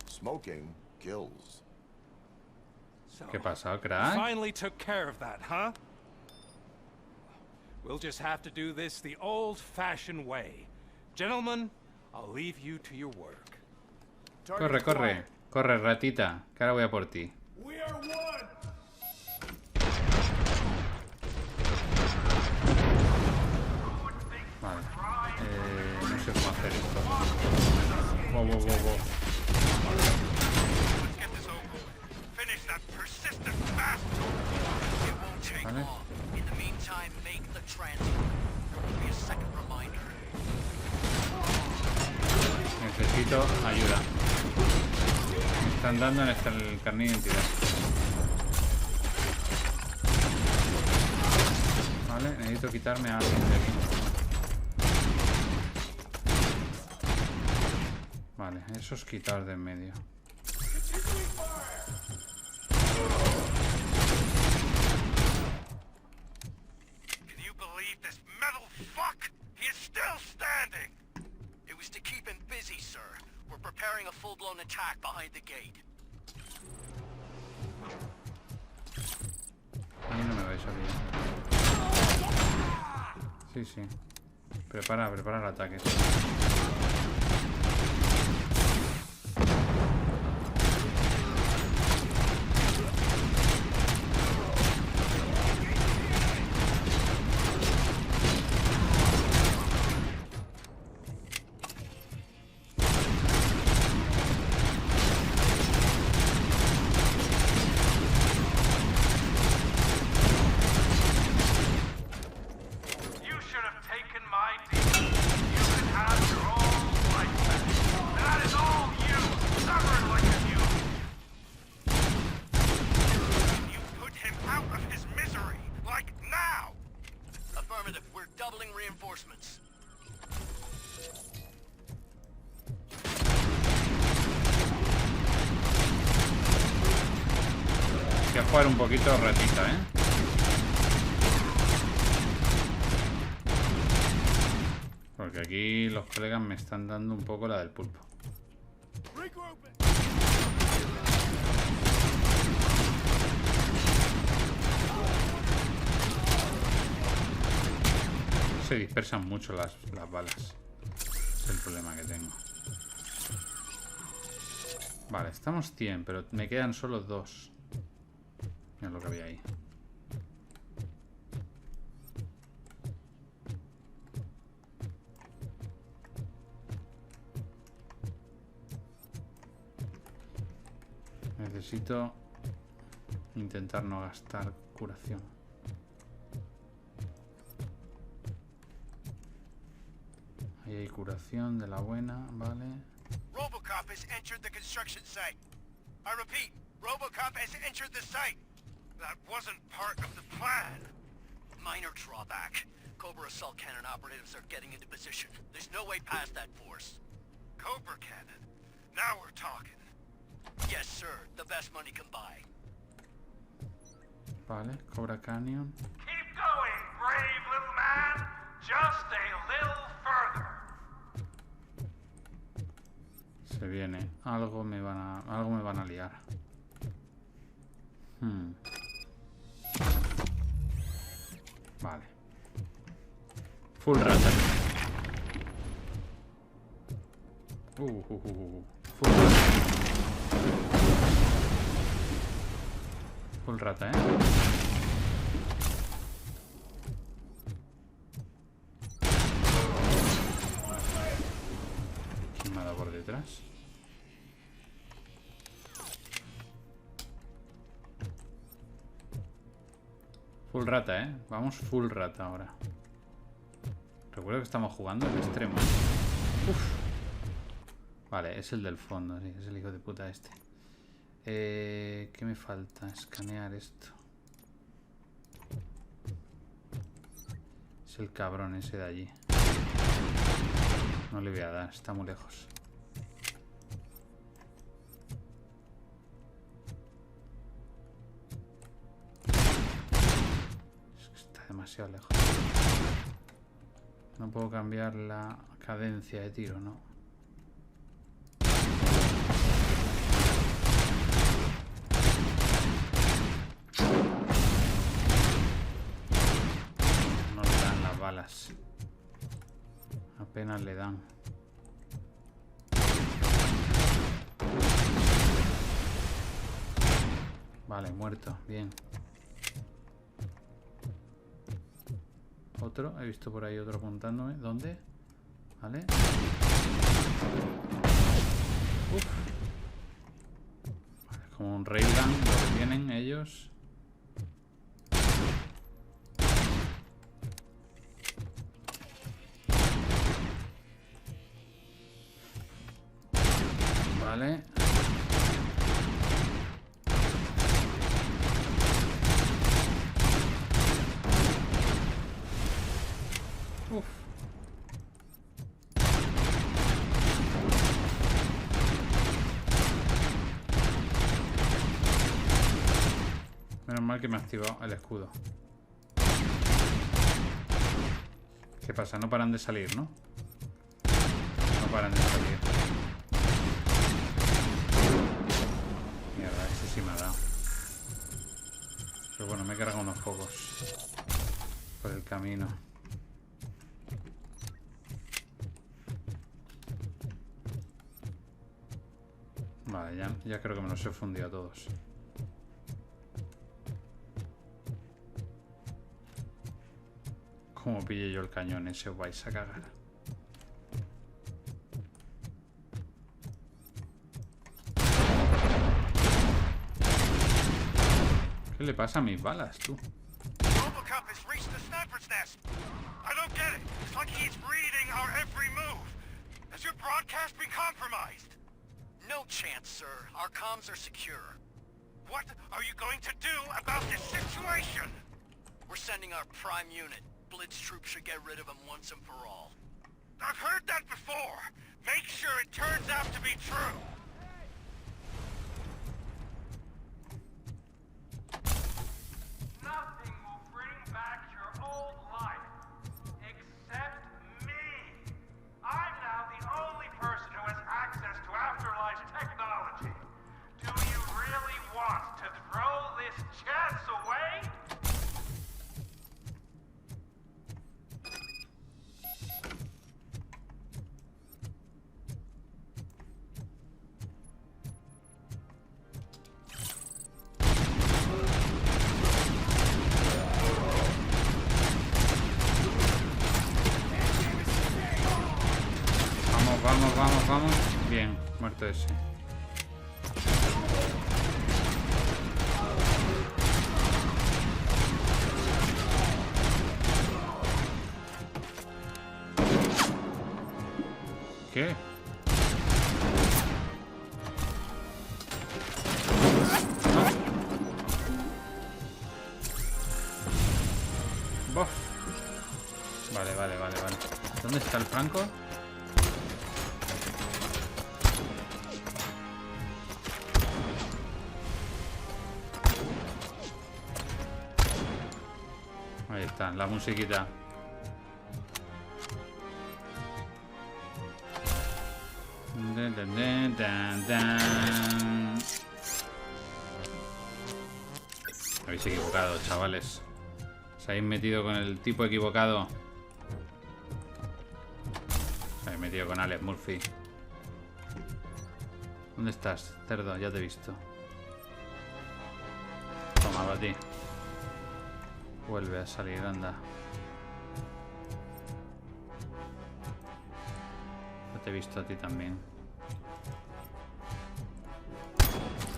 Smoking kills. So, ¿Qué pasa, you crack? finally took care of that, huh? We'll just have to do this the old-fashioned way. Gentlemen, I'll leave you to your work. Corre, corre. Corre, ratita. Que ahora voy a por ti. We are one. Vale. No sé cómo hacer esto. Wow, wow, wow, wow. Let's get this over with. Finish that persistent bastard. It won't take Vale. long. In the meantime, make the transfer. There will be a second reminder. Necesito ayuda. Me están dando en el carnet de identidad. Vale, necesito quitarme a alguien de aquí. Vale, esos quitados de en medio. Can you believe this metal fuck? He is still standing! It was to keep him busy, sir. We're preparing a full-blown attack behind the gate. A mí no me vais a pillar. Sí, sí. Prepara el ataque. reinforcements. Hay que jugar un poquito ratita, ¿eh? Porque aquí los colegas me están dando un poco la del pulpo. Se dispersan mucho las balas. Es el problema que tengo. Vale, estamos 100, pero me quedan solo 2. Mira lo que había ahí. Necesito intentar no gastar curación. Ahí hay curación de la buena, vale. Robocop has entered the construction site. I repeat, Robocop has entered the site. That wasn't part of the plan. Minor drawback. Cobra assault cannon operatives are getting into position. There's no way past that force. Cobra cannon? Now we're talking. Yes, sir. The best money can buy. Vale, Cobra Canyon. Keep going, brave little man. Just a little further. Se viene. Algo me van a liar. Vale. Full rata. Full rata. Full rata, ¿eh? ¿Quién me ha dado por detrás? Full rata, ¿eh? Vamos full rata ahora. Recuerdo que estamos jugando en extremo. Uf. Vale, es el del fondo, sí, es el hijo de puta este. ¿Qué me falta? Escanear esto. Es el cabrón ese de allí. No le voy a dar, está muy lejos. Es que está demasiado lejos. No puedo cambiar la cadencia de tiro, ¿no? Balas. Apenas le dan. Vale, muerto. Bien. Otro. He visto por ahí otro apuntándome. ¿Dónde? Vale. Uf. Vale, como un railgun lo que tienen ellos. Vale. Uf. Menos mal que me ha activado el escudo. ¿Qué pasa? No paran de salir, ¿no? No paran de salir. Mierda, ese sí me ha dado. Pero bueno, me he cargado unos pocos por el camino. Vale, ya creo que me los he fundido a todos. Como pille yo el cañón ese, os vais a cagar. ¿Qué le pasa a mis balas, tú? Robocop has reached the sniper's nest. I don't get it. It's like he's reading our every move. Has your broadcast been compromised? No chance, sir. Our comms are secure. What are you going to do about this situation? We're sending our prime unit. Blitz troop should get rid of him once and for all. I've heard that before. Make sure it turns out to be true. Nothing will bring back your old life, except me. I'm now the only person who has access to afterlife technology. Do you really want to throw this chance away? Vamos. Bien, muerto ese. ¿Qué? Bof. Vale. ¿Dónde está el Franco? Ahí está, la musiquita. Habéis equivocado, chavales. Se habéis metido con el tipo equivocado. Se habéis metido con Alex Murphy. ¿Dónde estás, cerdo? Ya te he visto. Toma, para ti. Vuelve a salir, anda. Ya te he visto a ti también.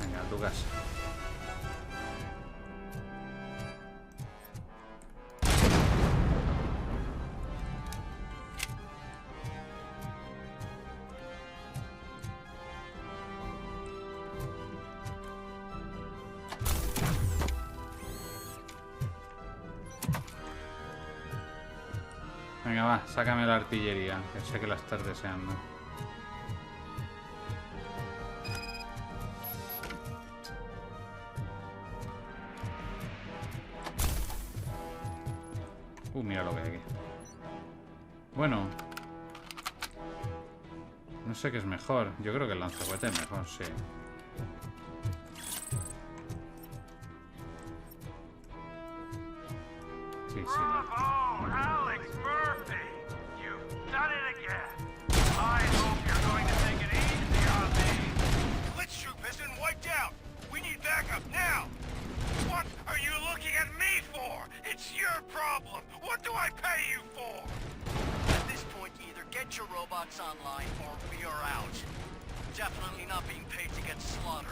Venga, a tu casa. Venga, va, sácame la artillería, que sé que la estás deseando. Mira lo que hay aquí. Bueno. No sé qué es mejor. Yo creo que el lanzacohete es mejor, sí. Sí. Bravo, Alex Murphy! You've done it again. I hope you're going to take it easy on me. Blitz troop has been wiped out. We need backup now. What are you looking at me for? It's your problem. What do I pay you for? At this point, either get your robots online or we are out. Definitely not being paid to get slaughtered.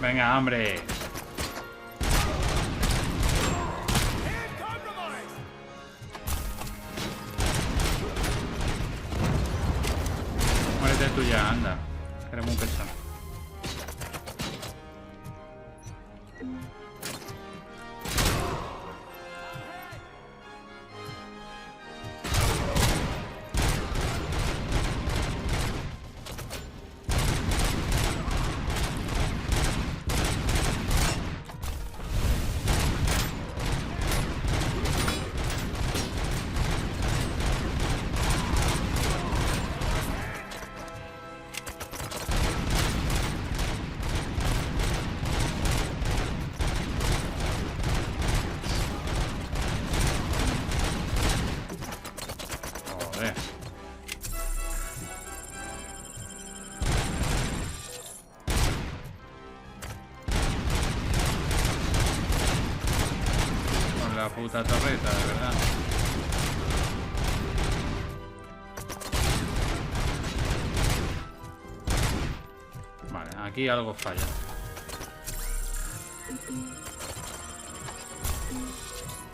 Venga, hombre. Muérete tú ya, anda. Eres muy pesado. la puta torreta, de verdad. Vale, aquí algo falla.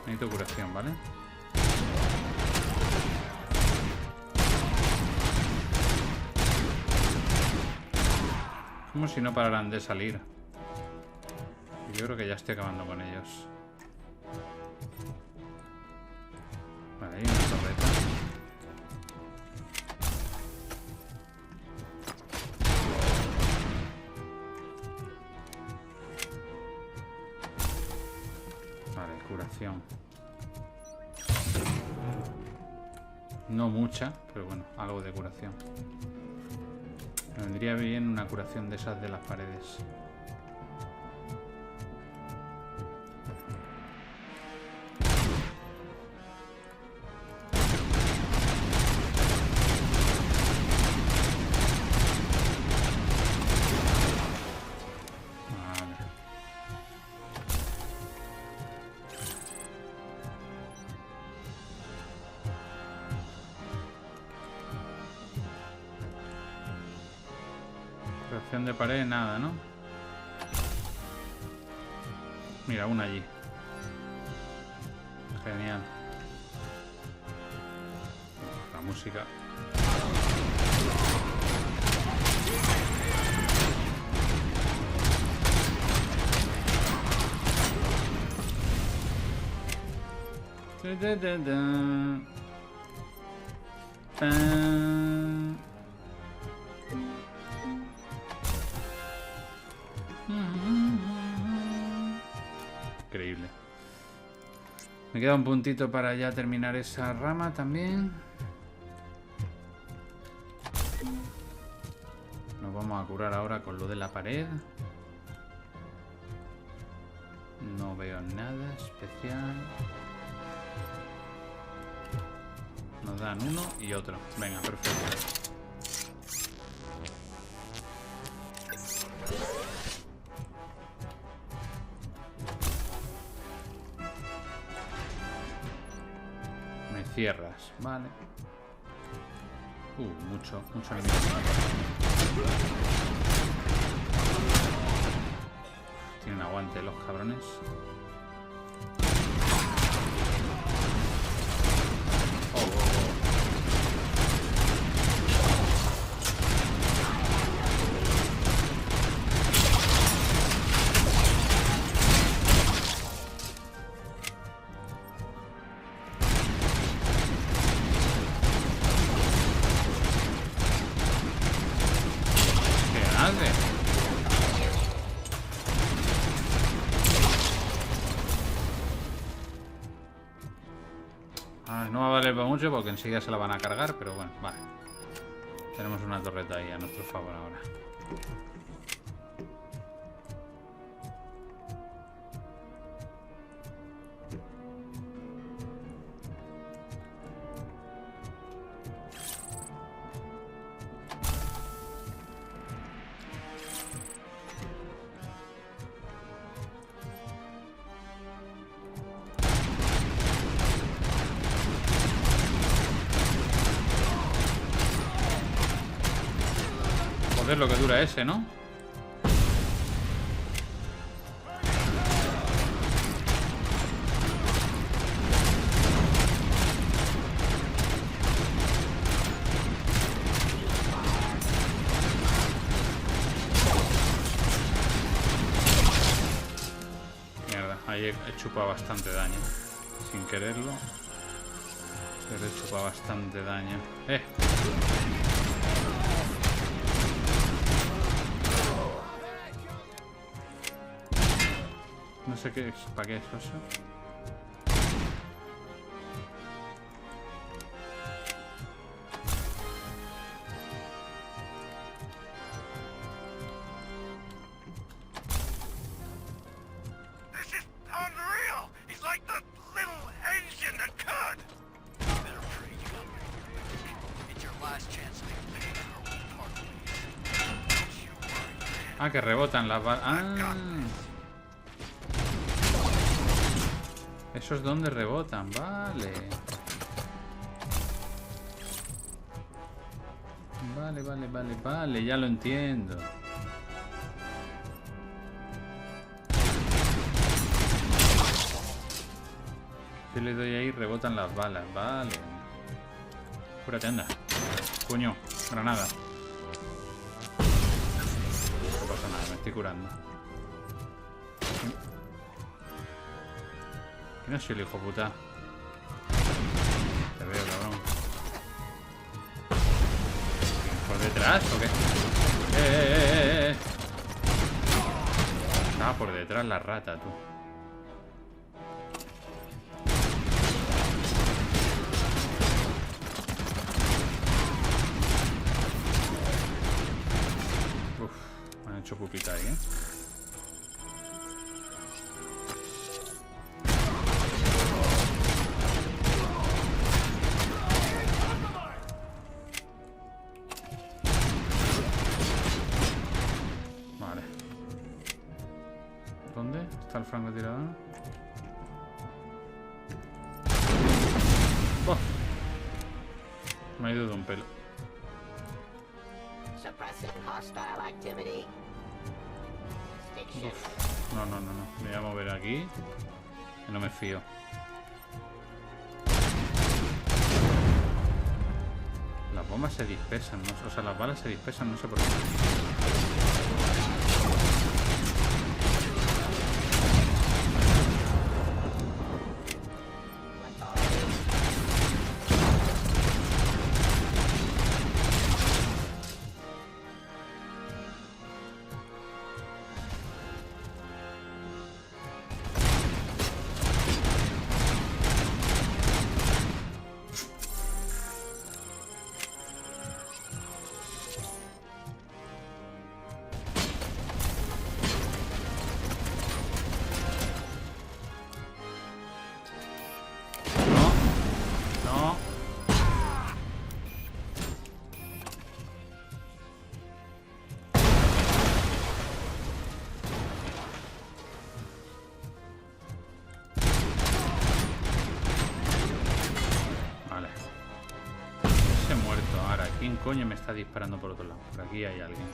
Necesito curación, ¿vale? Como si no pararan de salir. Yo creo que ya estoy acabando con ellos. Vale, hay una torreta. Vale, curación. No mucha, pero bueno, algo de curación. Me vendría bien una curación de esas de las paredes. De pared, nada, ¿no? Mira, una allí. Genial. La música. Increíble. Me queda un puntito para ya terminar esa rama también. Nos vamos a curar ahora con lo de la pared. No veo nada especial. Nos dan uno y otro. Venga, perfecto. Cierras, vale. Mucho enemigo. Tienen aguante los cabrones. No va a valer para mucho porque enseguida se la van a cargar, pero bueno, vale. Tenemos una torreta ahí a nuestro favor ahora. Es lo que dura ese, ¿no? Mierda, ahí he chupado bastante daño. Sin quererlo. Pero he chupado bastante daño. No sé qué es, para qué es eso. Ah, que rebotan las balas. Ah. Eso es donde rebotan, vale. Vale, ya lo entiendo. Si le doy ahí, rebotan las balas, vale. Cúrate, anda. Coño, granada. No pasa nada, me estoy curando. ¿Quién es el hijo puta? Te veo, cabrón. ¿Por detrás o qué? Estaba por detrás la rata, tú. Uf, me han hecho pupita ahí, ¿eh? ¿Dónde está el francotirador? ¡Oh! Me ha ido de un pelo. Uf. No. Me voy a mover aquí. Que no me fío. Las bombas se dispersan, ¿no? O sea, las balas se dispersan, no sé por qué. ¿Quién coño me está disparando por otro lado? Por aquí hay alguien.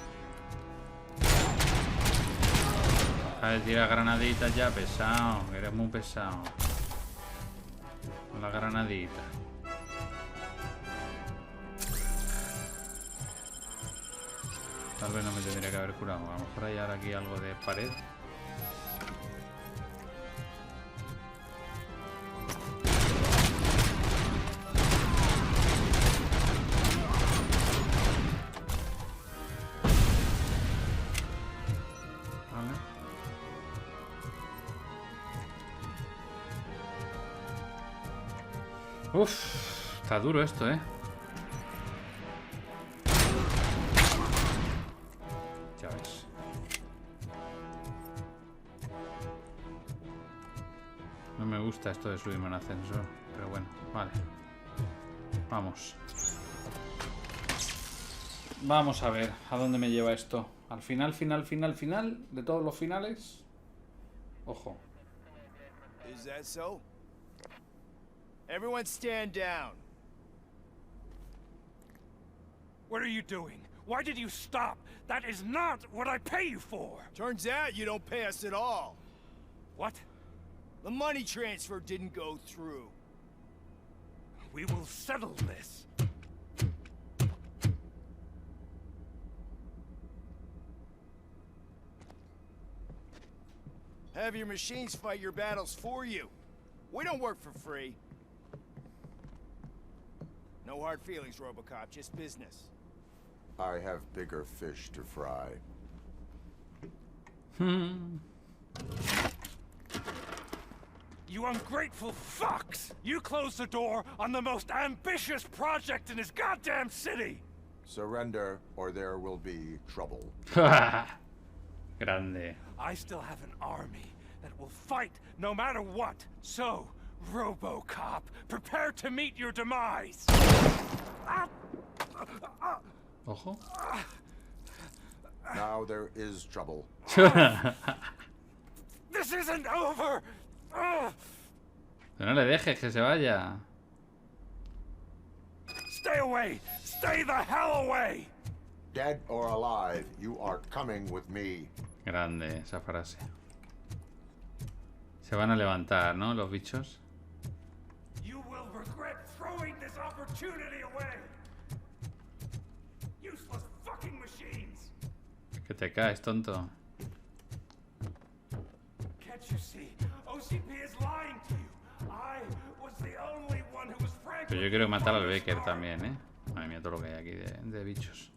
Deja de tirar granaditas ya, pesado. Eres muy pesado. Con la granadita. Tal vez no me tendría que haber curado. A lo mejor hay ahora aquí algo de pared. Uf, está duro esto, ¿eh? Ya ves. No me gusta esto de subirme en ascensor, pero bueno, vale. Vamos. Vamos a ver a dónde me lleva esto. Al final de todos los finales. Ojo. Is that so? Everyone stand down. What are you doing? Why did you stop? That is not what I pay you for. Turns out you don't pay us at all. What? The money transfer didn't go through. We will settle this. Have your machines fight your battles for you. We don't work for free. No hard feelings, Robocop, just business. I have bigger fish to fry. You ungrateful fucks! You closed the door on the most ambitious project in this goddamn city! Surrender, or there will be trouble. Grande. I still have an army that will fight no matter what. So, Robocop, prepare to meet your demise. Ojo. Now there is trouble. This isn't over. No le dejes que se vaya. Stay away! Stay the hell away! Dead or alive, you are coming with me. Grande esa frase. Se van a levantar, ¿no? Los bichos. You will regret throwing this opportunity away. Useless fucking machines. Que te caes, tonto. Can't you see? OCP is lying to you. I was the only one who was frank. Pero yo quiero matar al Becker también, ¿eh? Madre mía, todo lo que hay aquí de bichos.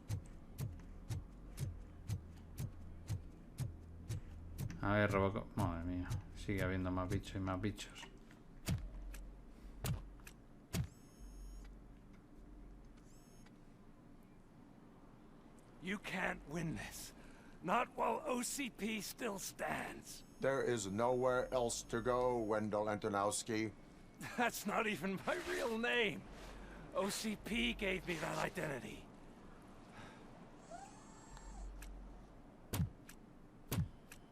A ver, Robocop. Madre mía. Sigue habiendo más bichos y más bichos. You can't win this. Not while OCP still stands. There is nowhere else to go, Wendell Antonowski. That's not even my real name. OCP gave me that identity.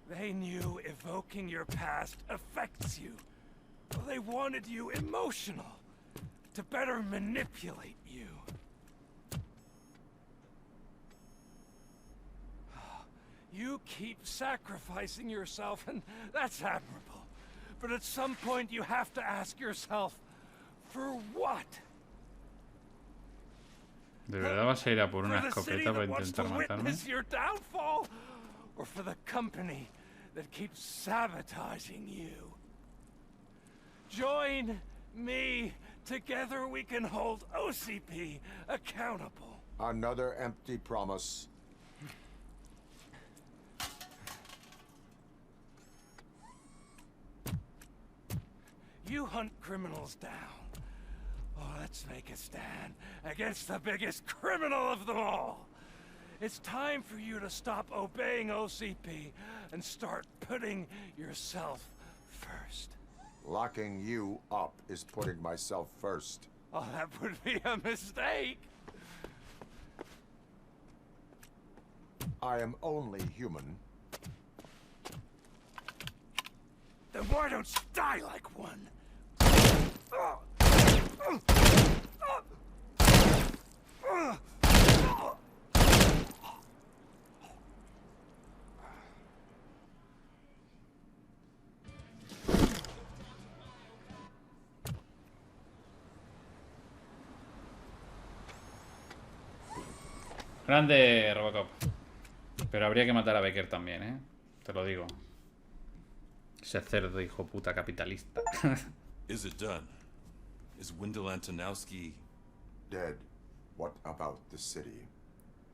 They knew evoking your past affects you. They wanted you emotional, to better manipulate you. You keep sacrificing yourself, and that's admirable. But at some point you have to ask yourself, for what? ¿De verdad vas a ir a por una For the city escopeta para that wants to intentar matarme? witness your downfall, or for the company that keeps sabotaging you? Join me. Together we can hold OCP accountable. Another empty promise. You hunt criminals down. Oh, let's make a stand against the biggest criminal of them all. It's time for you to stop obeying OCP and start putting yourself first. Locking you up is putting myself first. Oh, that would be a mistake. I am only human. Then why don't you die like one? Grande, Robocop. Pero habría que matar a Becker también, ¿eh? Te lo digo. Ese cerdo hijo puta capitalista. Is it done? Is Wendell Antonowski dead? What about the city?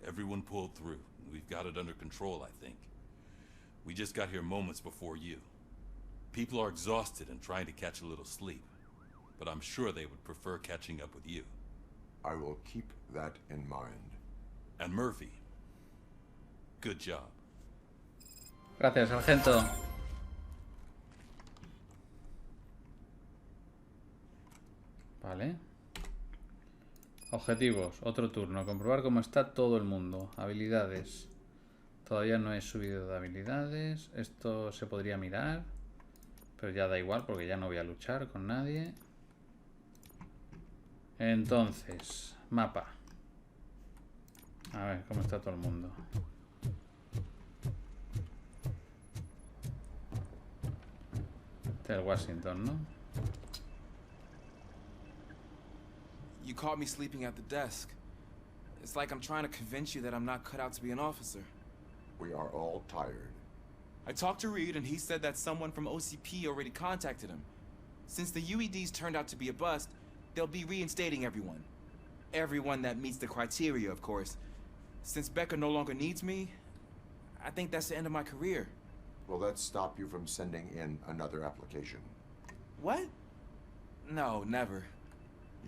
Everyone pulled through. We've got it under control, I think. We just got here moments before you. People are exhausted and trying to catch a little sleep. But I'm sure they would prefer catching up with you. I will keep that in mind. And Murphy, good job. Gracias, sargento. Vale. Objetivos, otro turno. Comprobar cómo está todo el mundo. Habilidades. Todavía no he subido de habilidades. Esto se podría mirar. Pero ya da igual porque ya no voy a luchar con nadie. Entonces, mapa. A ver, cómo está todo el mundo. Este es el Washington, ¿no? You caught me sleeping at the desk. It's like I'm trying to convince you that I'm not cut out to be an officer. We are all tired. I talked to Reed and he said that someone from OCP already contacted him. Since the UEDs turned out to be a bust, they'll be reinstating everyone. Everyone that meets the criteria, of course. Since Becker no longer needs me, I think that's the end of my career. Will that stop you from sending in another application? What? No, never.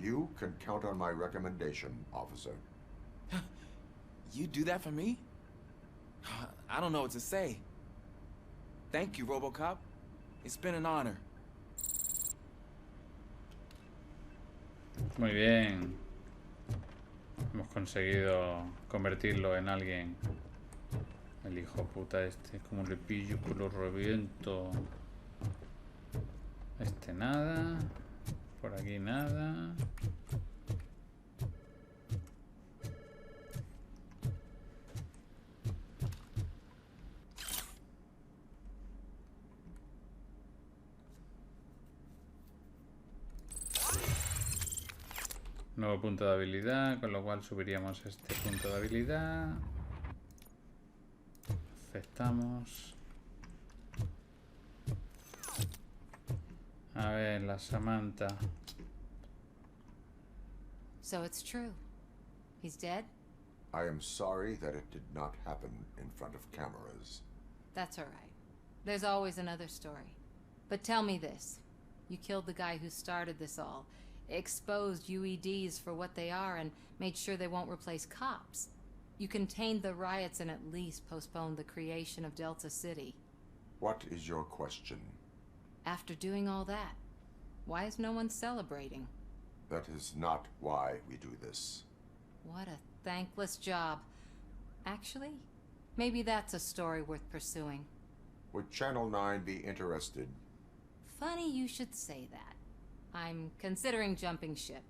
You can count on my recommendation, officer. You do that for me? I don't know what to say. Thank you, Robocop. It's been an honor. Muy bien. Hemos conseguido convertirlo en alguien. El hijo puta este. Como le pillo que lo reviento. Este nada. Por aquí nada. Nuevo punto de habilidad, con lo cual subiríamos este punto de habilidad. Aceptamos. A ver, la Samantha. So it's true. He's dead? I am sorry that it did not happen in front of cameras. That's all right. There's always another story. But tell me this. You killed the guy who started this all, exposed UEDs for what they are, and made sure they won't replace cops. You contained the riots and at least postponed the creation of Delta City. What is your question? After doing all that, why is no one celebrating? That is not why we do this. What a thankless job. Actually, maybe that's a story worth pursuing. Would Channel 9 be interested? Funny you should say that. I'm considering jumping ship.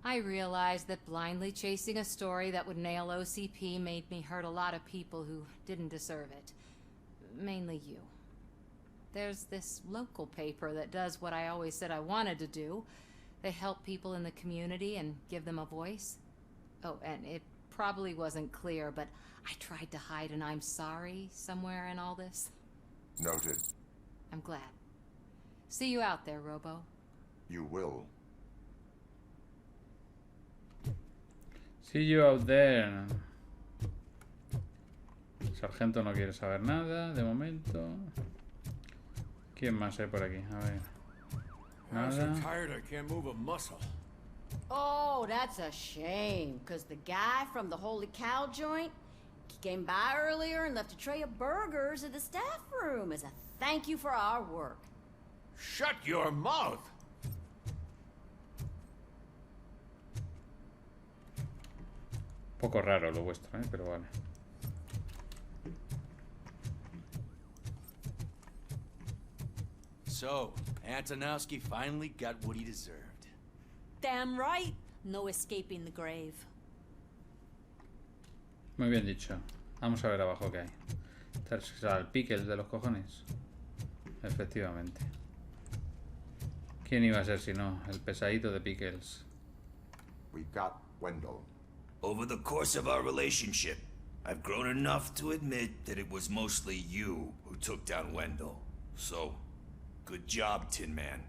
I realized that blindly chasing a story that would nail OCP made me hurt a lot of people who didn't deserve it. Mainly you. There's this local paper that does what I always said I wanted to do. They help people in the community and give them a voice. Oh, and it probably wasn't clear, but I tried to hide an I'm sorry somewhere in all this. Noted. I'm glad. See you out there, Robo. You will. See you out there. Sargento no quiere saber nada de momento. ¿Quién más hay por aquí? A ver. I'm so Nada. tired I can't move a muscle. Oh, that's a shame, because the guy from the Holy Cow joint came by earlier and left a tray of burgers in the staff room as a thank you for our work. Shut your mouth! Poco raro lo vuestro, pero vale. So, Antonowski finally got what he deserved. Damn right. No escaping the grave. Muy bien dicho. Vamos a ver abajo qué hay. Este será el pickle de los cojones. Efectivamente. ¿Quién iba a ser si no? El pesadito de pickles. We got Wendell. Over the course of our relationship, I've grown enough to admit that it was mostly you who took down Wendell. So, good job, Tin Man.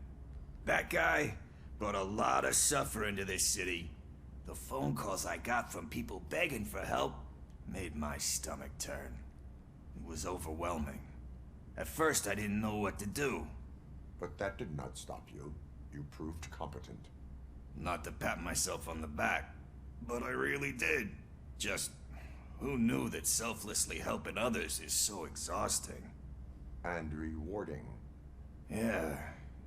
That guy brought a lot of suffering to this city. The phone calls I got from people begging for help made my stomach turn. It was overwhelming. At first, I didn't know what to do. But that did not stop you. You proved competent. Not to pat myself on the back, but I really did. Just, who knew that selflessly helping others is so exhausting? And rewarding. Yeah,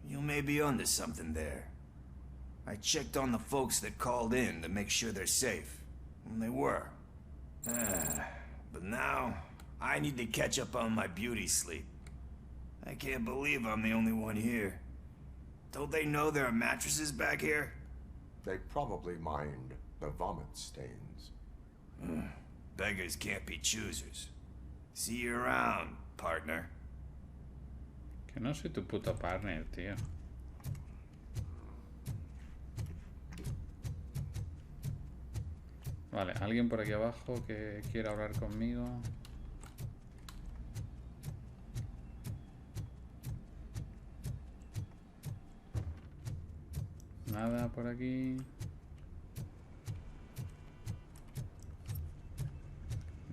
you may be onto something there. I checked on the folks that called in to make sure they're safe, and they were. But now, I need to catch up on my beauty sleep. I can't believe I'm the only one here. Don't they know there are mattresses back here? They probably mind the vomit stains. Beggars can't be choosers. See you around, partner. Que no soy tu puto partner, tío. Vale, alguien por aquí abajo que quiera hablar conmigo. Nada por aquí.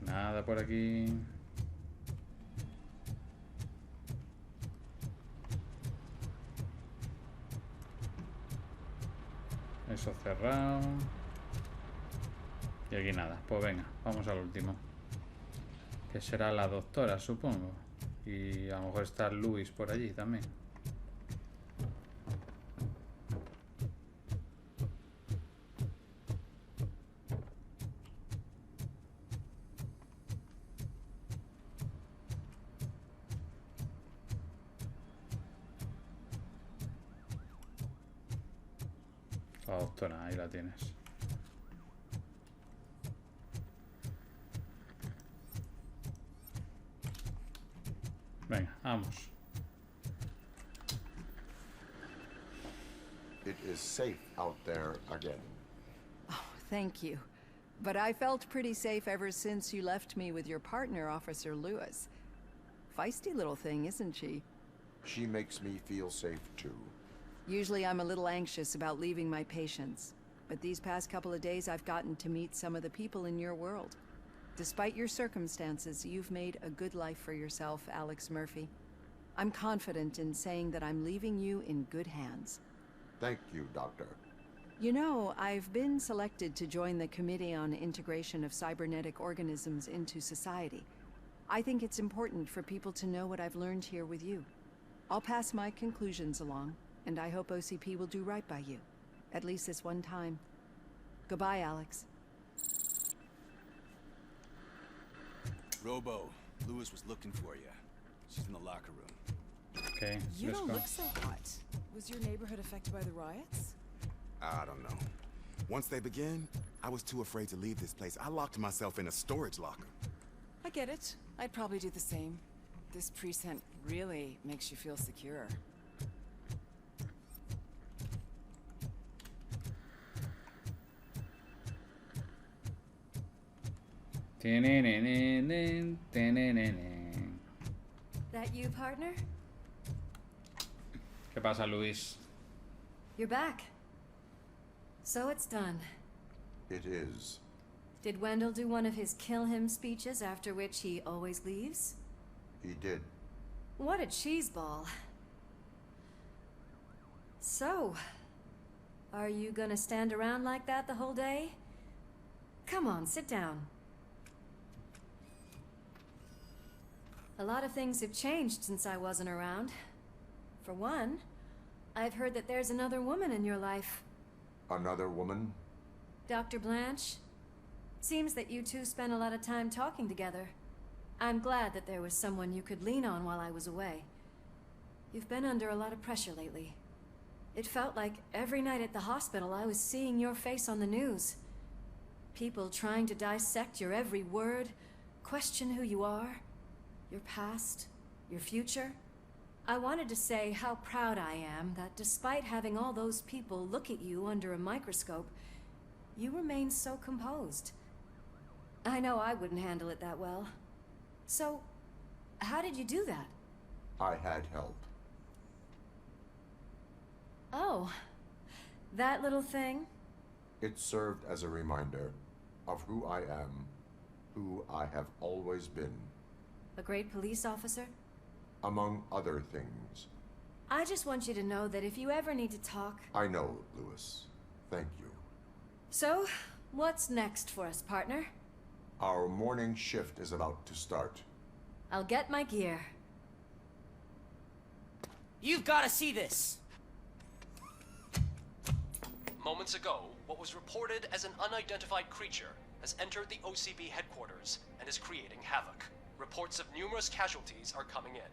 Nada por aquí. Eso cerrado. Y aquí nada. Pues venga, vamos al último. Que será la doctora, supongo. Y a lo mejor está Luis por allí también. La doctora, ahí la tienes. Venga, vamos. It is safe out there again. Oh, thank you. But I felt pretty safe ever since you left me with your partner, Officer Lewis. Feisty little thing, isn't she? She makes me feel safe too. Usually I'm a little anxious about leaving my patients, but these past couple of days I've gotten to meet some of the people in your world. Despite your circumstances, you've made a good life for yourself, Alex Murphy. I'm confident in saying that I'm leaving you in good hands. Thank you, Doctor. You know, I've been selected to join the Committee on Integration of Cybernetic Organisms into Society. I think it's important for people to know what I've learned here with you. I'll pass my conclusions along, and I hope OCP will do right by you. At least this one time. Goodbye, Alex. Robo, Lewis was looking for you. She's in the locker room. Okay, You let's don't go. look so hot. Was your neighborhood affected by the riots? I don't know. Once they began, I was too afraid to leave this place. I locked myself in a storage locker. I get it. I'd probably do the same. This precinct really makes you feel secure. That you, partner? ¿Qué pasa, Luis? You're back. So it's done. It is. Did Wendell do one of his kill him speeches after which he always leaves? He did. What a cheeseball. So, are you gonna stand around like that the whole day? Come on, sit down. A lot of things have changed since I wasn't around. For one, I've heard that there's another woman in your life. Another woman? Dr. Blanche? Seems that you two spent a lot of time talking together. I'm glad that there was someone you could lean on while I was away. You've been under a lot of pressure lately. It felt like every night at the hospital I was seeing your face on the news. People trying to dissect your every word, question who you are, your past, your future. I wanted to say how proud I am that despite having all those people look at you under a microscope, you remain so composed. I know I wouldn't handle it that well. So, how did you do that? I had help. Oh, that little thing? It served as a reminder of who I am, who I have always been. A great police officer? Among other things. I just want you to know that if you ever need to talk... I know, Lewis. Thank you. So, what's next for us, partner? Our morning shift is about to start. I'll get my gear. You've got to see this! Moments ago, what was reported as an unidentified creature has entered the OCB headquarters and is creating havoc. Reports of numerous casualties are coming in.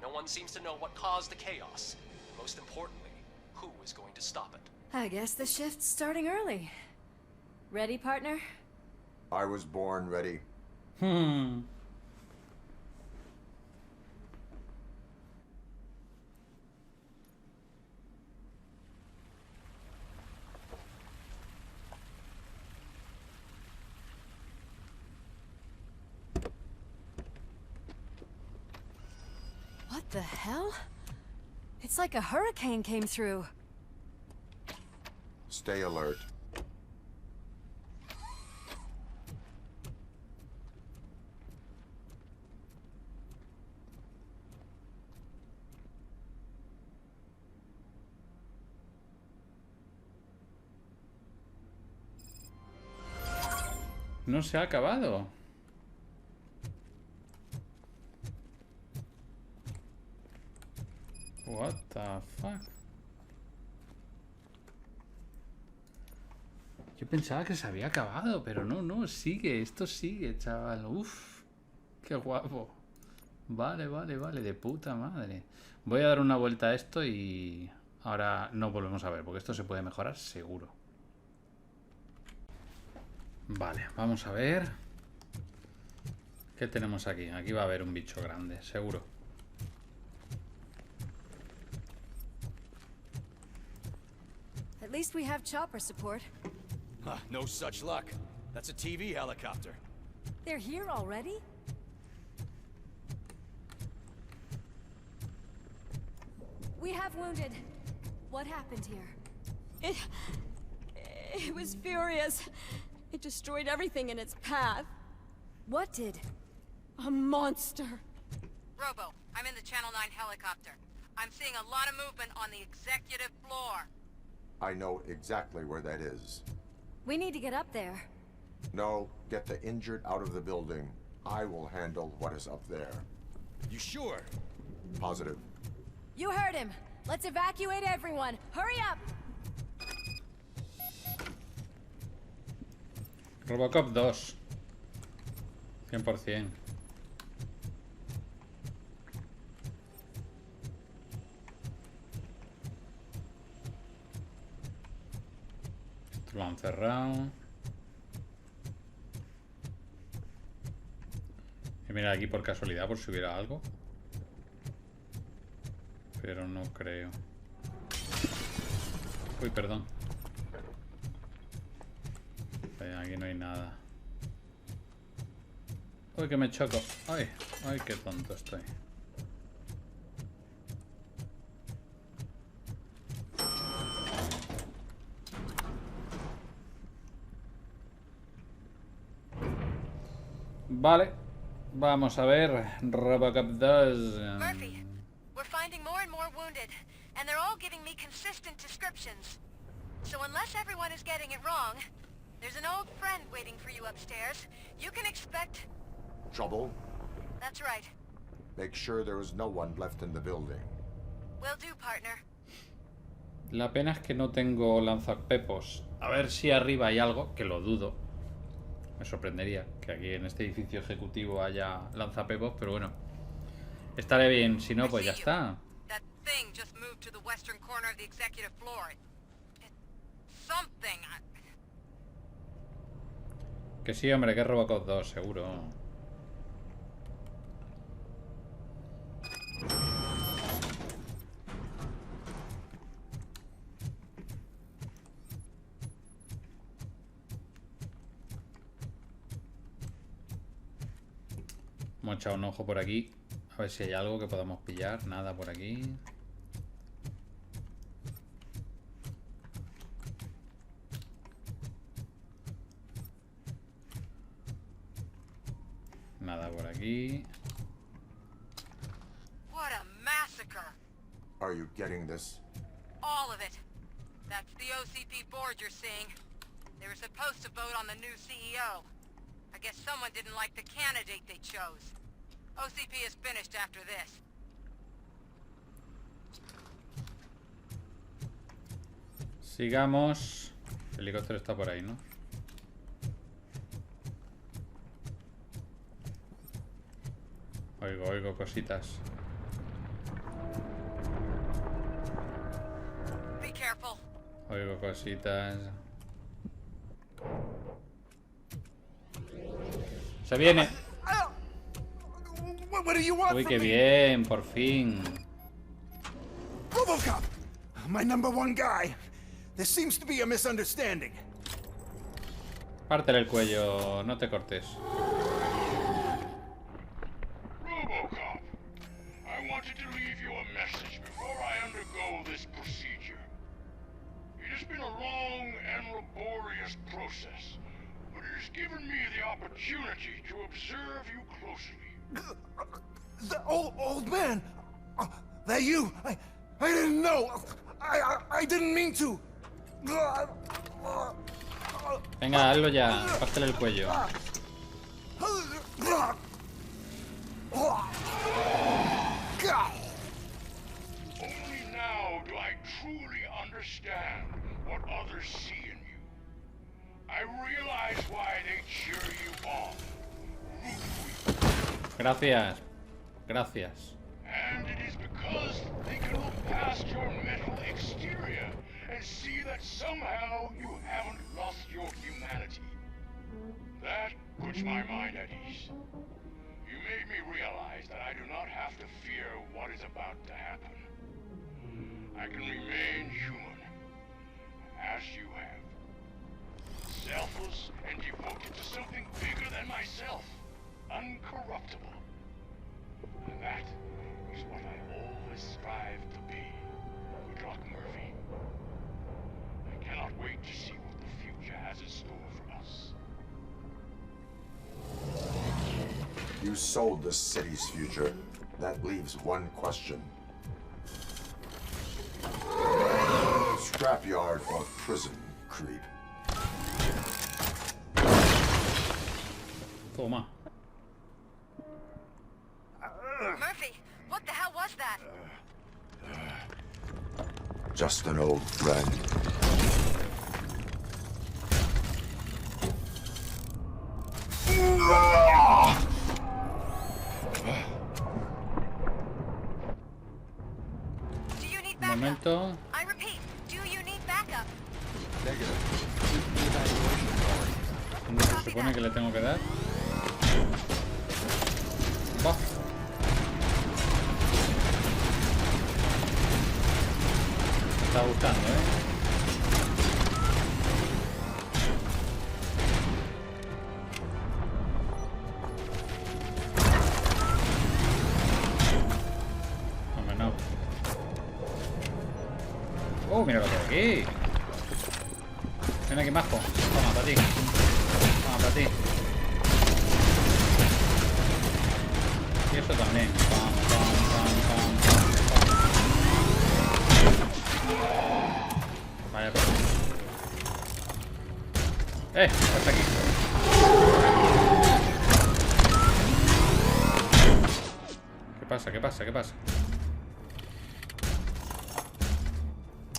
No one seems to know what caused the chaos. Most importantly, who is going to stop it? I guess the shift's starting early. Ready, partner? I was born ready. What the hell? It's like a hurricane came through. Stay alert. No se ha acabado. What the fuck? Yo pensaba que se había acabado, pero no, sigue, esto sigue, chaval. Uf, qué guapo. Vale, de puta madre. Voy a dar una vuelta a esto y ahora no volvemos a ver, porque esto se puede mejorar seguro. Vale, vamos a ver. ¿Qué tenemos aquí? Aquí va a haber un bicho grande, seguro. At least we have chopper support. No such luck. That's a TV helicopter. They're here already? We have wounded. What happened here? It was furious. It destroyed everything in its path. What did? A monster. Robo, I'm in the Channel 9 helicopter. I'm seeing a lot of movement on the executive floor. I know exactly where that is. We need to get up there. No, get the injured out of the building. I will handle what is up there. You sure? Positive. You heard him. Let's evacuate everyone. Hurry up! Robocop 2. 100%. Esto lo han cerrado. Y mira aquí por casualidad, por si hubiera algo. Pero no creo. Uy, perdón. Aquí no hay nada. Uy, que me choco. Ay, ay, qué tonto estoy. Vale. Vamos a ver. Robocop 2. Murphy, we're finding more and more wounded, and they're all giving me consistent descriptions. So unless everyone is getting it wrong, there's an old friend waiting for you upstairs. You can expect... Trouble? That's right. Make sure there is no one left in the building. Will do, partner. La pena es que no tengo lanzapepos. A ver si arriba hay algo, que lo dudo. Me sorprendería que aquí en este edificio ejecutivo haya lanzapepos, pero bueno. Estaré bien, si no, pues ya está. That thing just moved to the western corner of the executive floor. It's something. Que sí, hombre, que es Robocop 2, seguro. Hemos echado un ojo por aquí. A ver si hay algo que podamos pillar. Nada por aquí. Nada por aquí. What a massacre. Are you getting this? All of it. That's the OCP board you're seeing. They were supposed to vote on the new CEO. I guess someone didn't like the candidate they chose. OCP is finished after this. Sigamos. El helicóptero está por ahí, ¿no? Oigo cositas. Be careful. Oigo cositas. Se viene. What do you want Uy, from qué me? bien, por fin. Robocop! My #1 guy. There seems to be a misunderstanding. Pártele el cuello, no te cortes. Robocop, I wanted to leave you a message before I undergo this procedure. It has been a long and laborious process, but it has given me the opportunity to observe you closely. The old man! That you! I didn't know! I didn't mean to! Venga, hazlo ya. Pártele el cuello. Only now do I truly understand what others see in you. I realize why they cheer you on. Gracias. Gracias. And it is because they can look past your mental exterior see that somehow you haven't lost your humanity. That puts my mind at ease. You made me realize that I do not have to fear what is about to happen. I can remain human, as you have. Selfless and devoted to something bigger than myself. Uncorruptible. And that is what I always strive to be. Good luck, Murphy. I cannot wait to see what the future has in store for us. You sold the city's future. That leaves one question. Scrapyard or prison, creep? Toma. Murphy, what the hell was that? Just an old friend. Do you need Un backup? momento. I repeat, do you need backup? ¿Dónde se supone que le tengo que dar? Va. Me está gustando, Hombre, no. Oh, mira lo que hay aquí. Ven aquí, majo. Toma, para ti. Toma, para ti. Y eso también. Pam, pam, pam, pam, pam, pam. Vaya, pero... hasta aquí. ¿Qué pasa? ¿Qué pasa? ¿Qué pasa?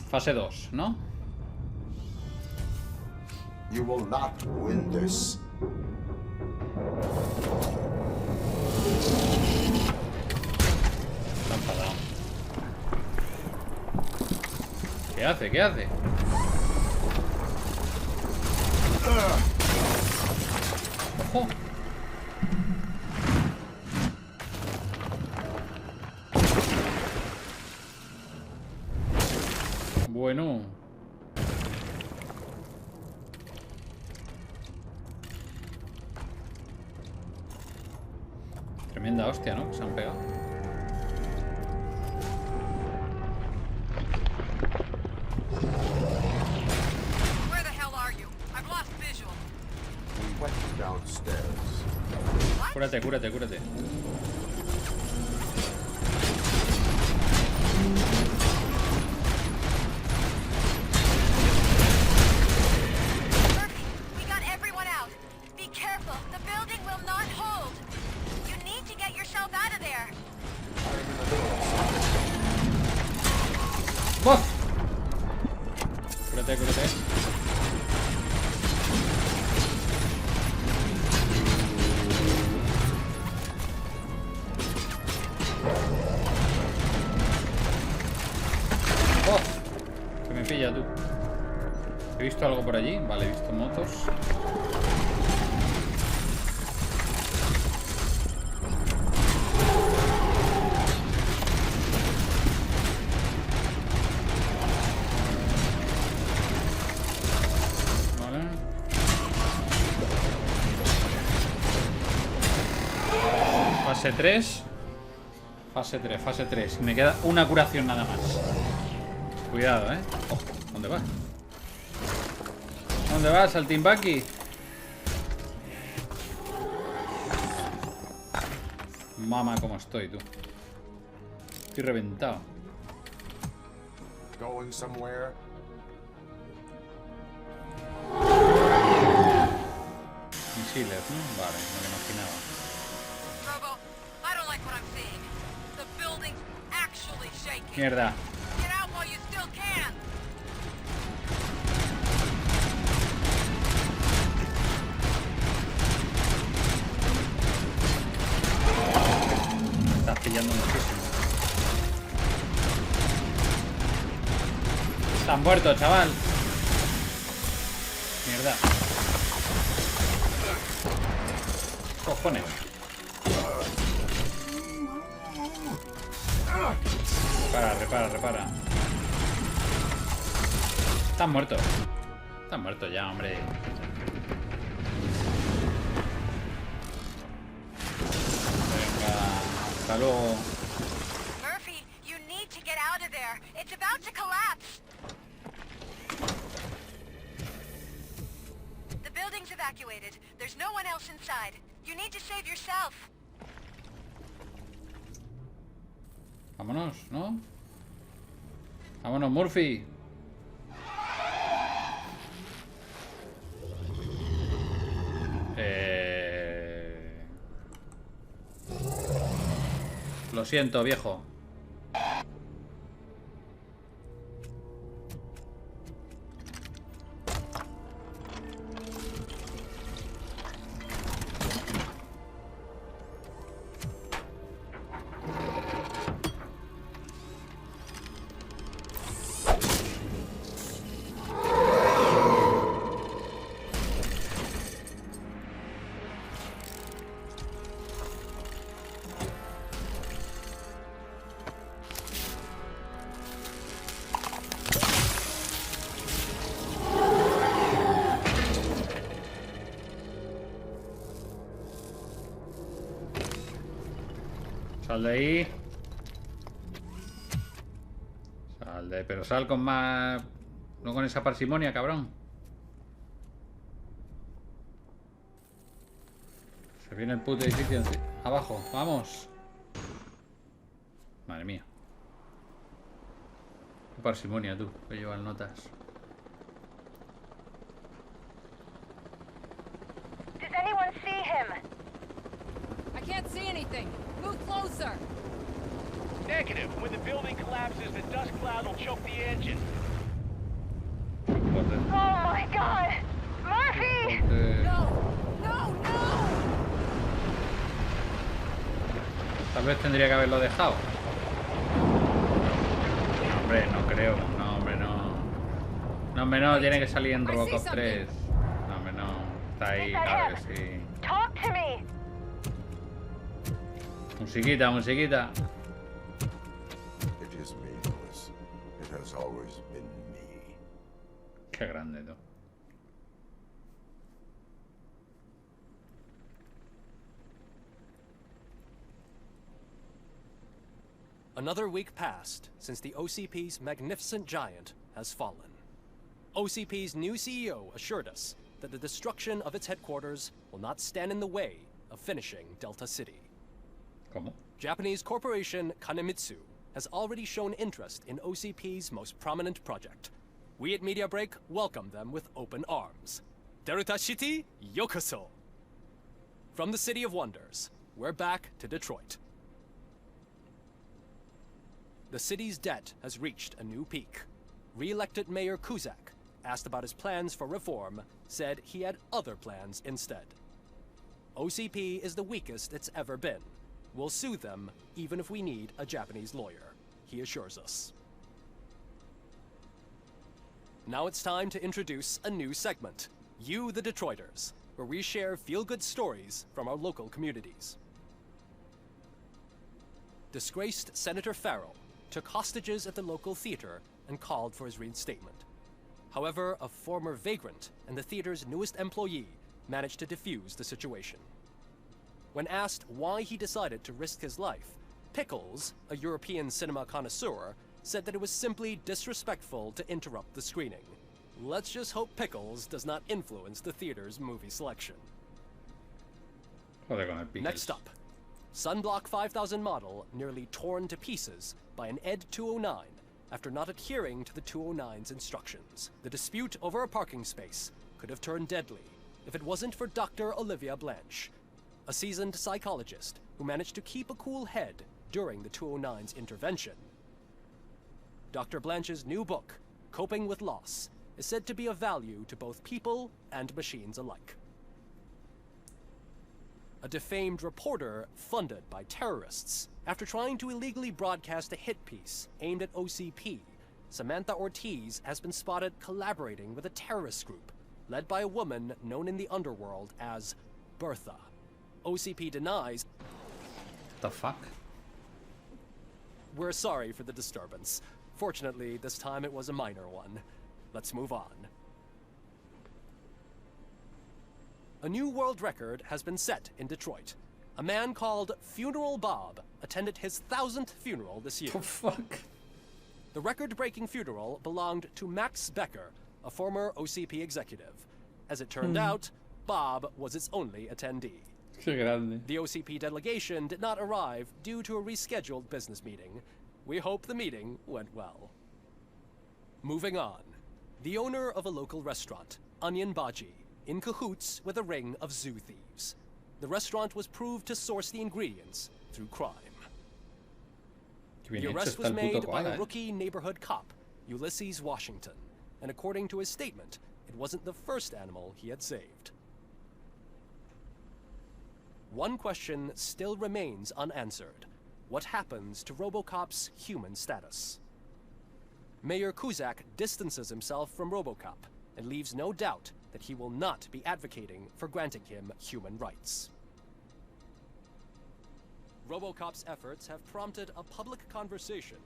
Fase 2, ¿no? You will not win this. Está enfadado. ¿Qué hace? ¿Qué hace? ¡Ojo! Bueno. Tremenda hostia, ¿no? Que se han pegado. Where the hell are you? I've lost visual. We went downstairs. Cúrate, cúrate, cúrate. Murphy, we got everyone out. Be careful. The building will not hold. You need to get yourself out of there. ¡Buf! Cúrate, cúrate. ¡Oh! Que me pilla tú. ¿He visto algo por allí? Vale, he visto motos. Vale. Fase 3. Fase 3, fase 3. Me queda una curación nada más. Cuidado, ¿eh? Oh, ¿dónde vas? ¿Dónde vas, Saltimbaki? Mamá, cómo estoy, tú. Estoy reventado. Going somewhere? Misiles, ¿no? Vale, me lo imaginaba. Robo, I don't like what I'm seeing. The building's actually shaking. Mierda. Get out while you still can. Me estás pillando muchísimo. Estás muerto, chaval. Mierda. Cojones. Repara. Estás muerto. Estás muerto ya, hombre. Venga, hasta luego. Murphy, you need to get out of there. It's about to collapse. The building's evacuated. There's no one else inside. You need to save yourself. Vámonos, ¿no? Vámonos, Murphy. Lo siento, viejo. Sal de ahí. Sal de... Pero sal con más... No con esa parsimonia, cabrón. Se viene el puto edificio abajo. Vamos. Madre mía. Qué parsimonia, tú. Voy a llevar notas. Does anyone see him? I can't see anything. Move closer. Negative. When the building collapses, the dust cloud will choke the engine. Oh my God! Murphy! No! Tal vez tendría que haberlo dejado. No, hombre, no creo. No, hombre, no. No, hombre, no. Tiene que salir en Robocop 3. No, hombre, no. Está ahí, claro que sí. Talk to me. Musiquita, musiquita. It is me, Lewis. It has always been me. Qué grande, tú. Another week passed since the OCP's magnificent giant has fallen. OCP's new CEO assured us that the destruction of its headquarters will not stand in the way of finishing Delta City. ¿Cómo? Japanese corporation Kanemitsu has already shown interest in OCP's most prominent project. We at Media Break welcome them with open arms. Delta City, yokoso! From the City of Wonders, we're back to Detroit. The city's debt has reached a new peak. Re-elected Mayor Kuzak, asked about his plans for reform, said he had other plans instead. OCP is the weakest it's ever been. We'll sue them, even if we need a Japanese lawyer, he assures us. Now it's time to introduce a new segment, You the Detroiters, where we share feel-good stories from our local communities. Disgraced Senator Farrell took hostages at the local theater and called for his reinstatement. However, a former vagrant and the theater's newest employee managed to defuse the situation. When asked why he decided to risk his life, Pickles, a European cinema connoisseur, said that it was simply disrespectful to interrupt the screening. Let's just hope Pickles does not influence the theater's movie selection. Next up, Sunblock 5000 model nearly torn to pieces by an ED 209 after not adhering to the 209's instructions. The dispute over a parking space could have turned deadly if it wasn't for Dr. Olivia Blanche, a seasoned psychologist who managed to keep a cool head during the 209's intervention. Dr. Blanche's new book, Coping with Loss, is said to be of value to both people and machines alike. A defamed reporter funded by terrorists after trying to illegally broadcast a hit piece aimed at OCP Samantha Ortiz has been spotted collaborating with a terrorist group led by a woman known in the underworld as Bertha. OCP denies. The fuck? We're sorry for the disturbance. Fortunately, this time it was a minor one. Let's move on. A new world record has been set in Detroit. A man called Funeral Bob attended his 1000th funeral this year. The fuck? The record-breaking funeral belonged to Max Becker, a former OCP executive. As it turned out, Bob was its only attendee. Qué grande. The OCP delegation did not arrive due to a rescheduled business meeting. We hope the meeting went well. Moving on. The owner of a local restaurant, Onion Baji, in cahoots with a ring of zoo thieves. The restaurant was proved to source the ingredients through crime. The arrest was made by a rookie neighborhood cop, Ulysses Washington, and according to his statement, it wasn't the first animal he had saved. One question still remains unanswered. What happens to Robocop's human status? Mayor Kuzak distances himself from Robocop and leaves no doubt that he will not be advocating for granting him human rights. Robocop's efforts have prompted a public conversation.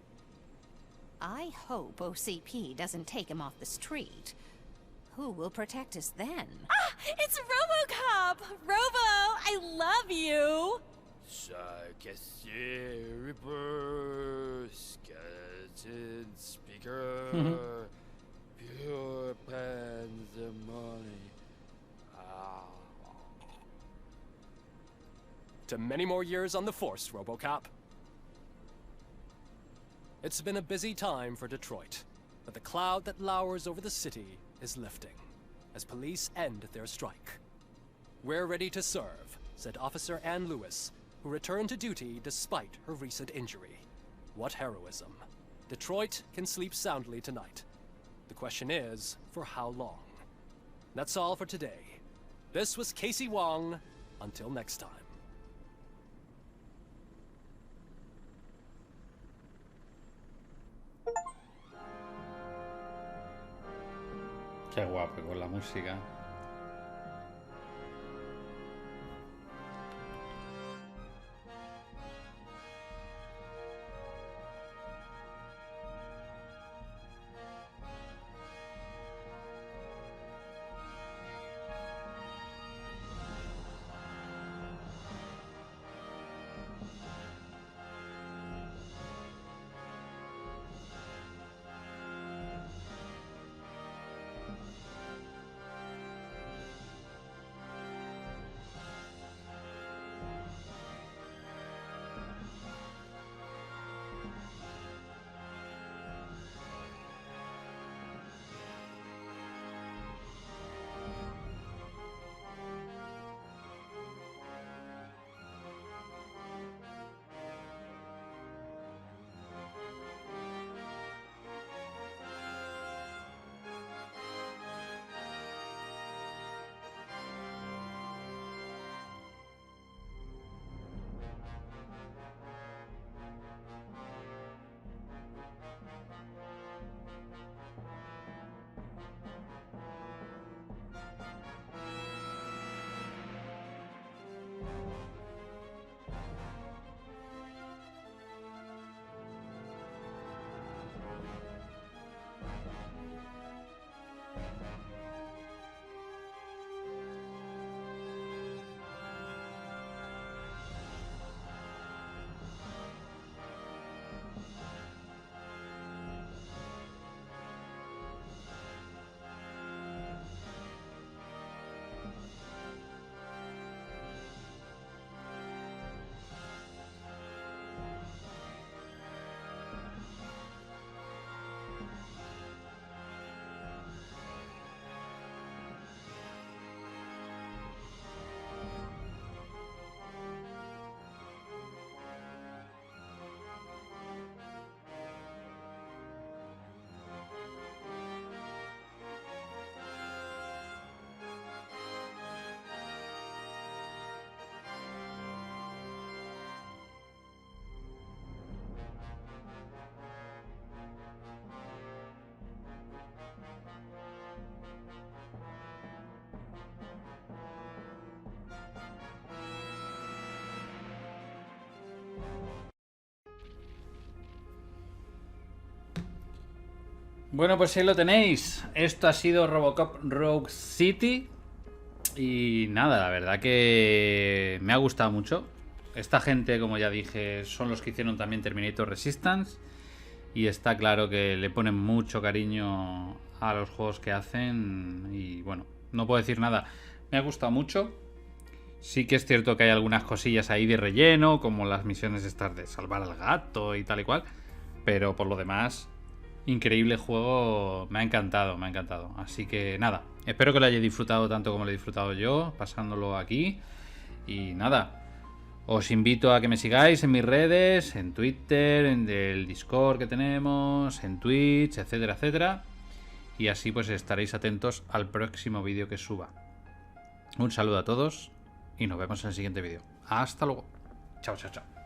I hope OCP doesn't take him off the street. Who will protect us then? Ah! It's Robocop! Robo, I love you! Skeleton speaker, pure pandemonium. To many more years on the force, Robocop. It's been a busy time for Detroit, but the cloud that lowers over the city is lifting as police end their strike. We're ready to serve, said Officer Ann Lewis, who returned to duty despite her recent injury. What heroism. Detroit can sleep soundly tonight. The question is, for how long? That's all for today. This was Casey Wong. Until next time. Qué guapo con la música. Bueno, pues ahí lo tenéis. Esto ha sido Robocop Rogue City. Y nada, la verdad que me ha gustado mucho. Esta gente, como ya dije, son los que hicieron también Terminator Resistance. Y está claro que le ponen mucho cariño a los juegos que hacen. Y bueno, no puedo decir nada. Me ha gustado mucho. Sí que es cierto que hay algunas cosillas ahí de relleno, como las misiones estas de salvar al gato y tal y cual. Pero por lo demás, increíble juego. Me ha encantado, me ha encantado. Así que nada, espero que lo hayáis disfrutado tanto como lo he disfrutado yo, pasándolo aquí. Y nada, os invito a que me sigáis en mis redes, en Twitter, en el Discord que tenemos, en Twitch, etcétera, etcétera. Y así pues estaréis atentos al próximo vídeo que suba. Un saludo a todos y nos vemos en el siguiente vídeo. Hasta luego. Chao, chao, chao.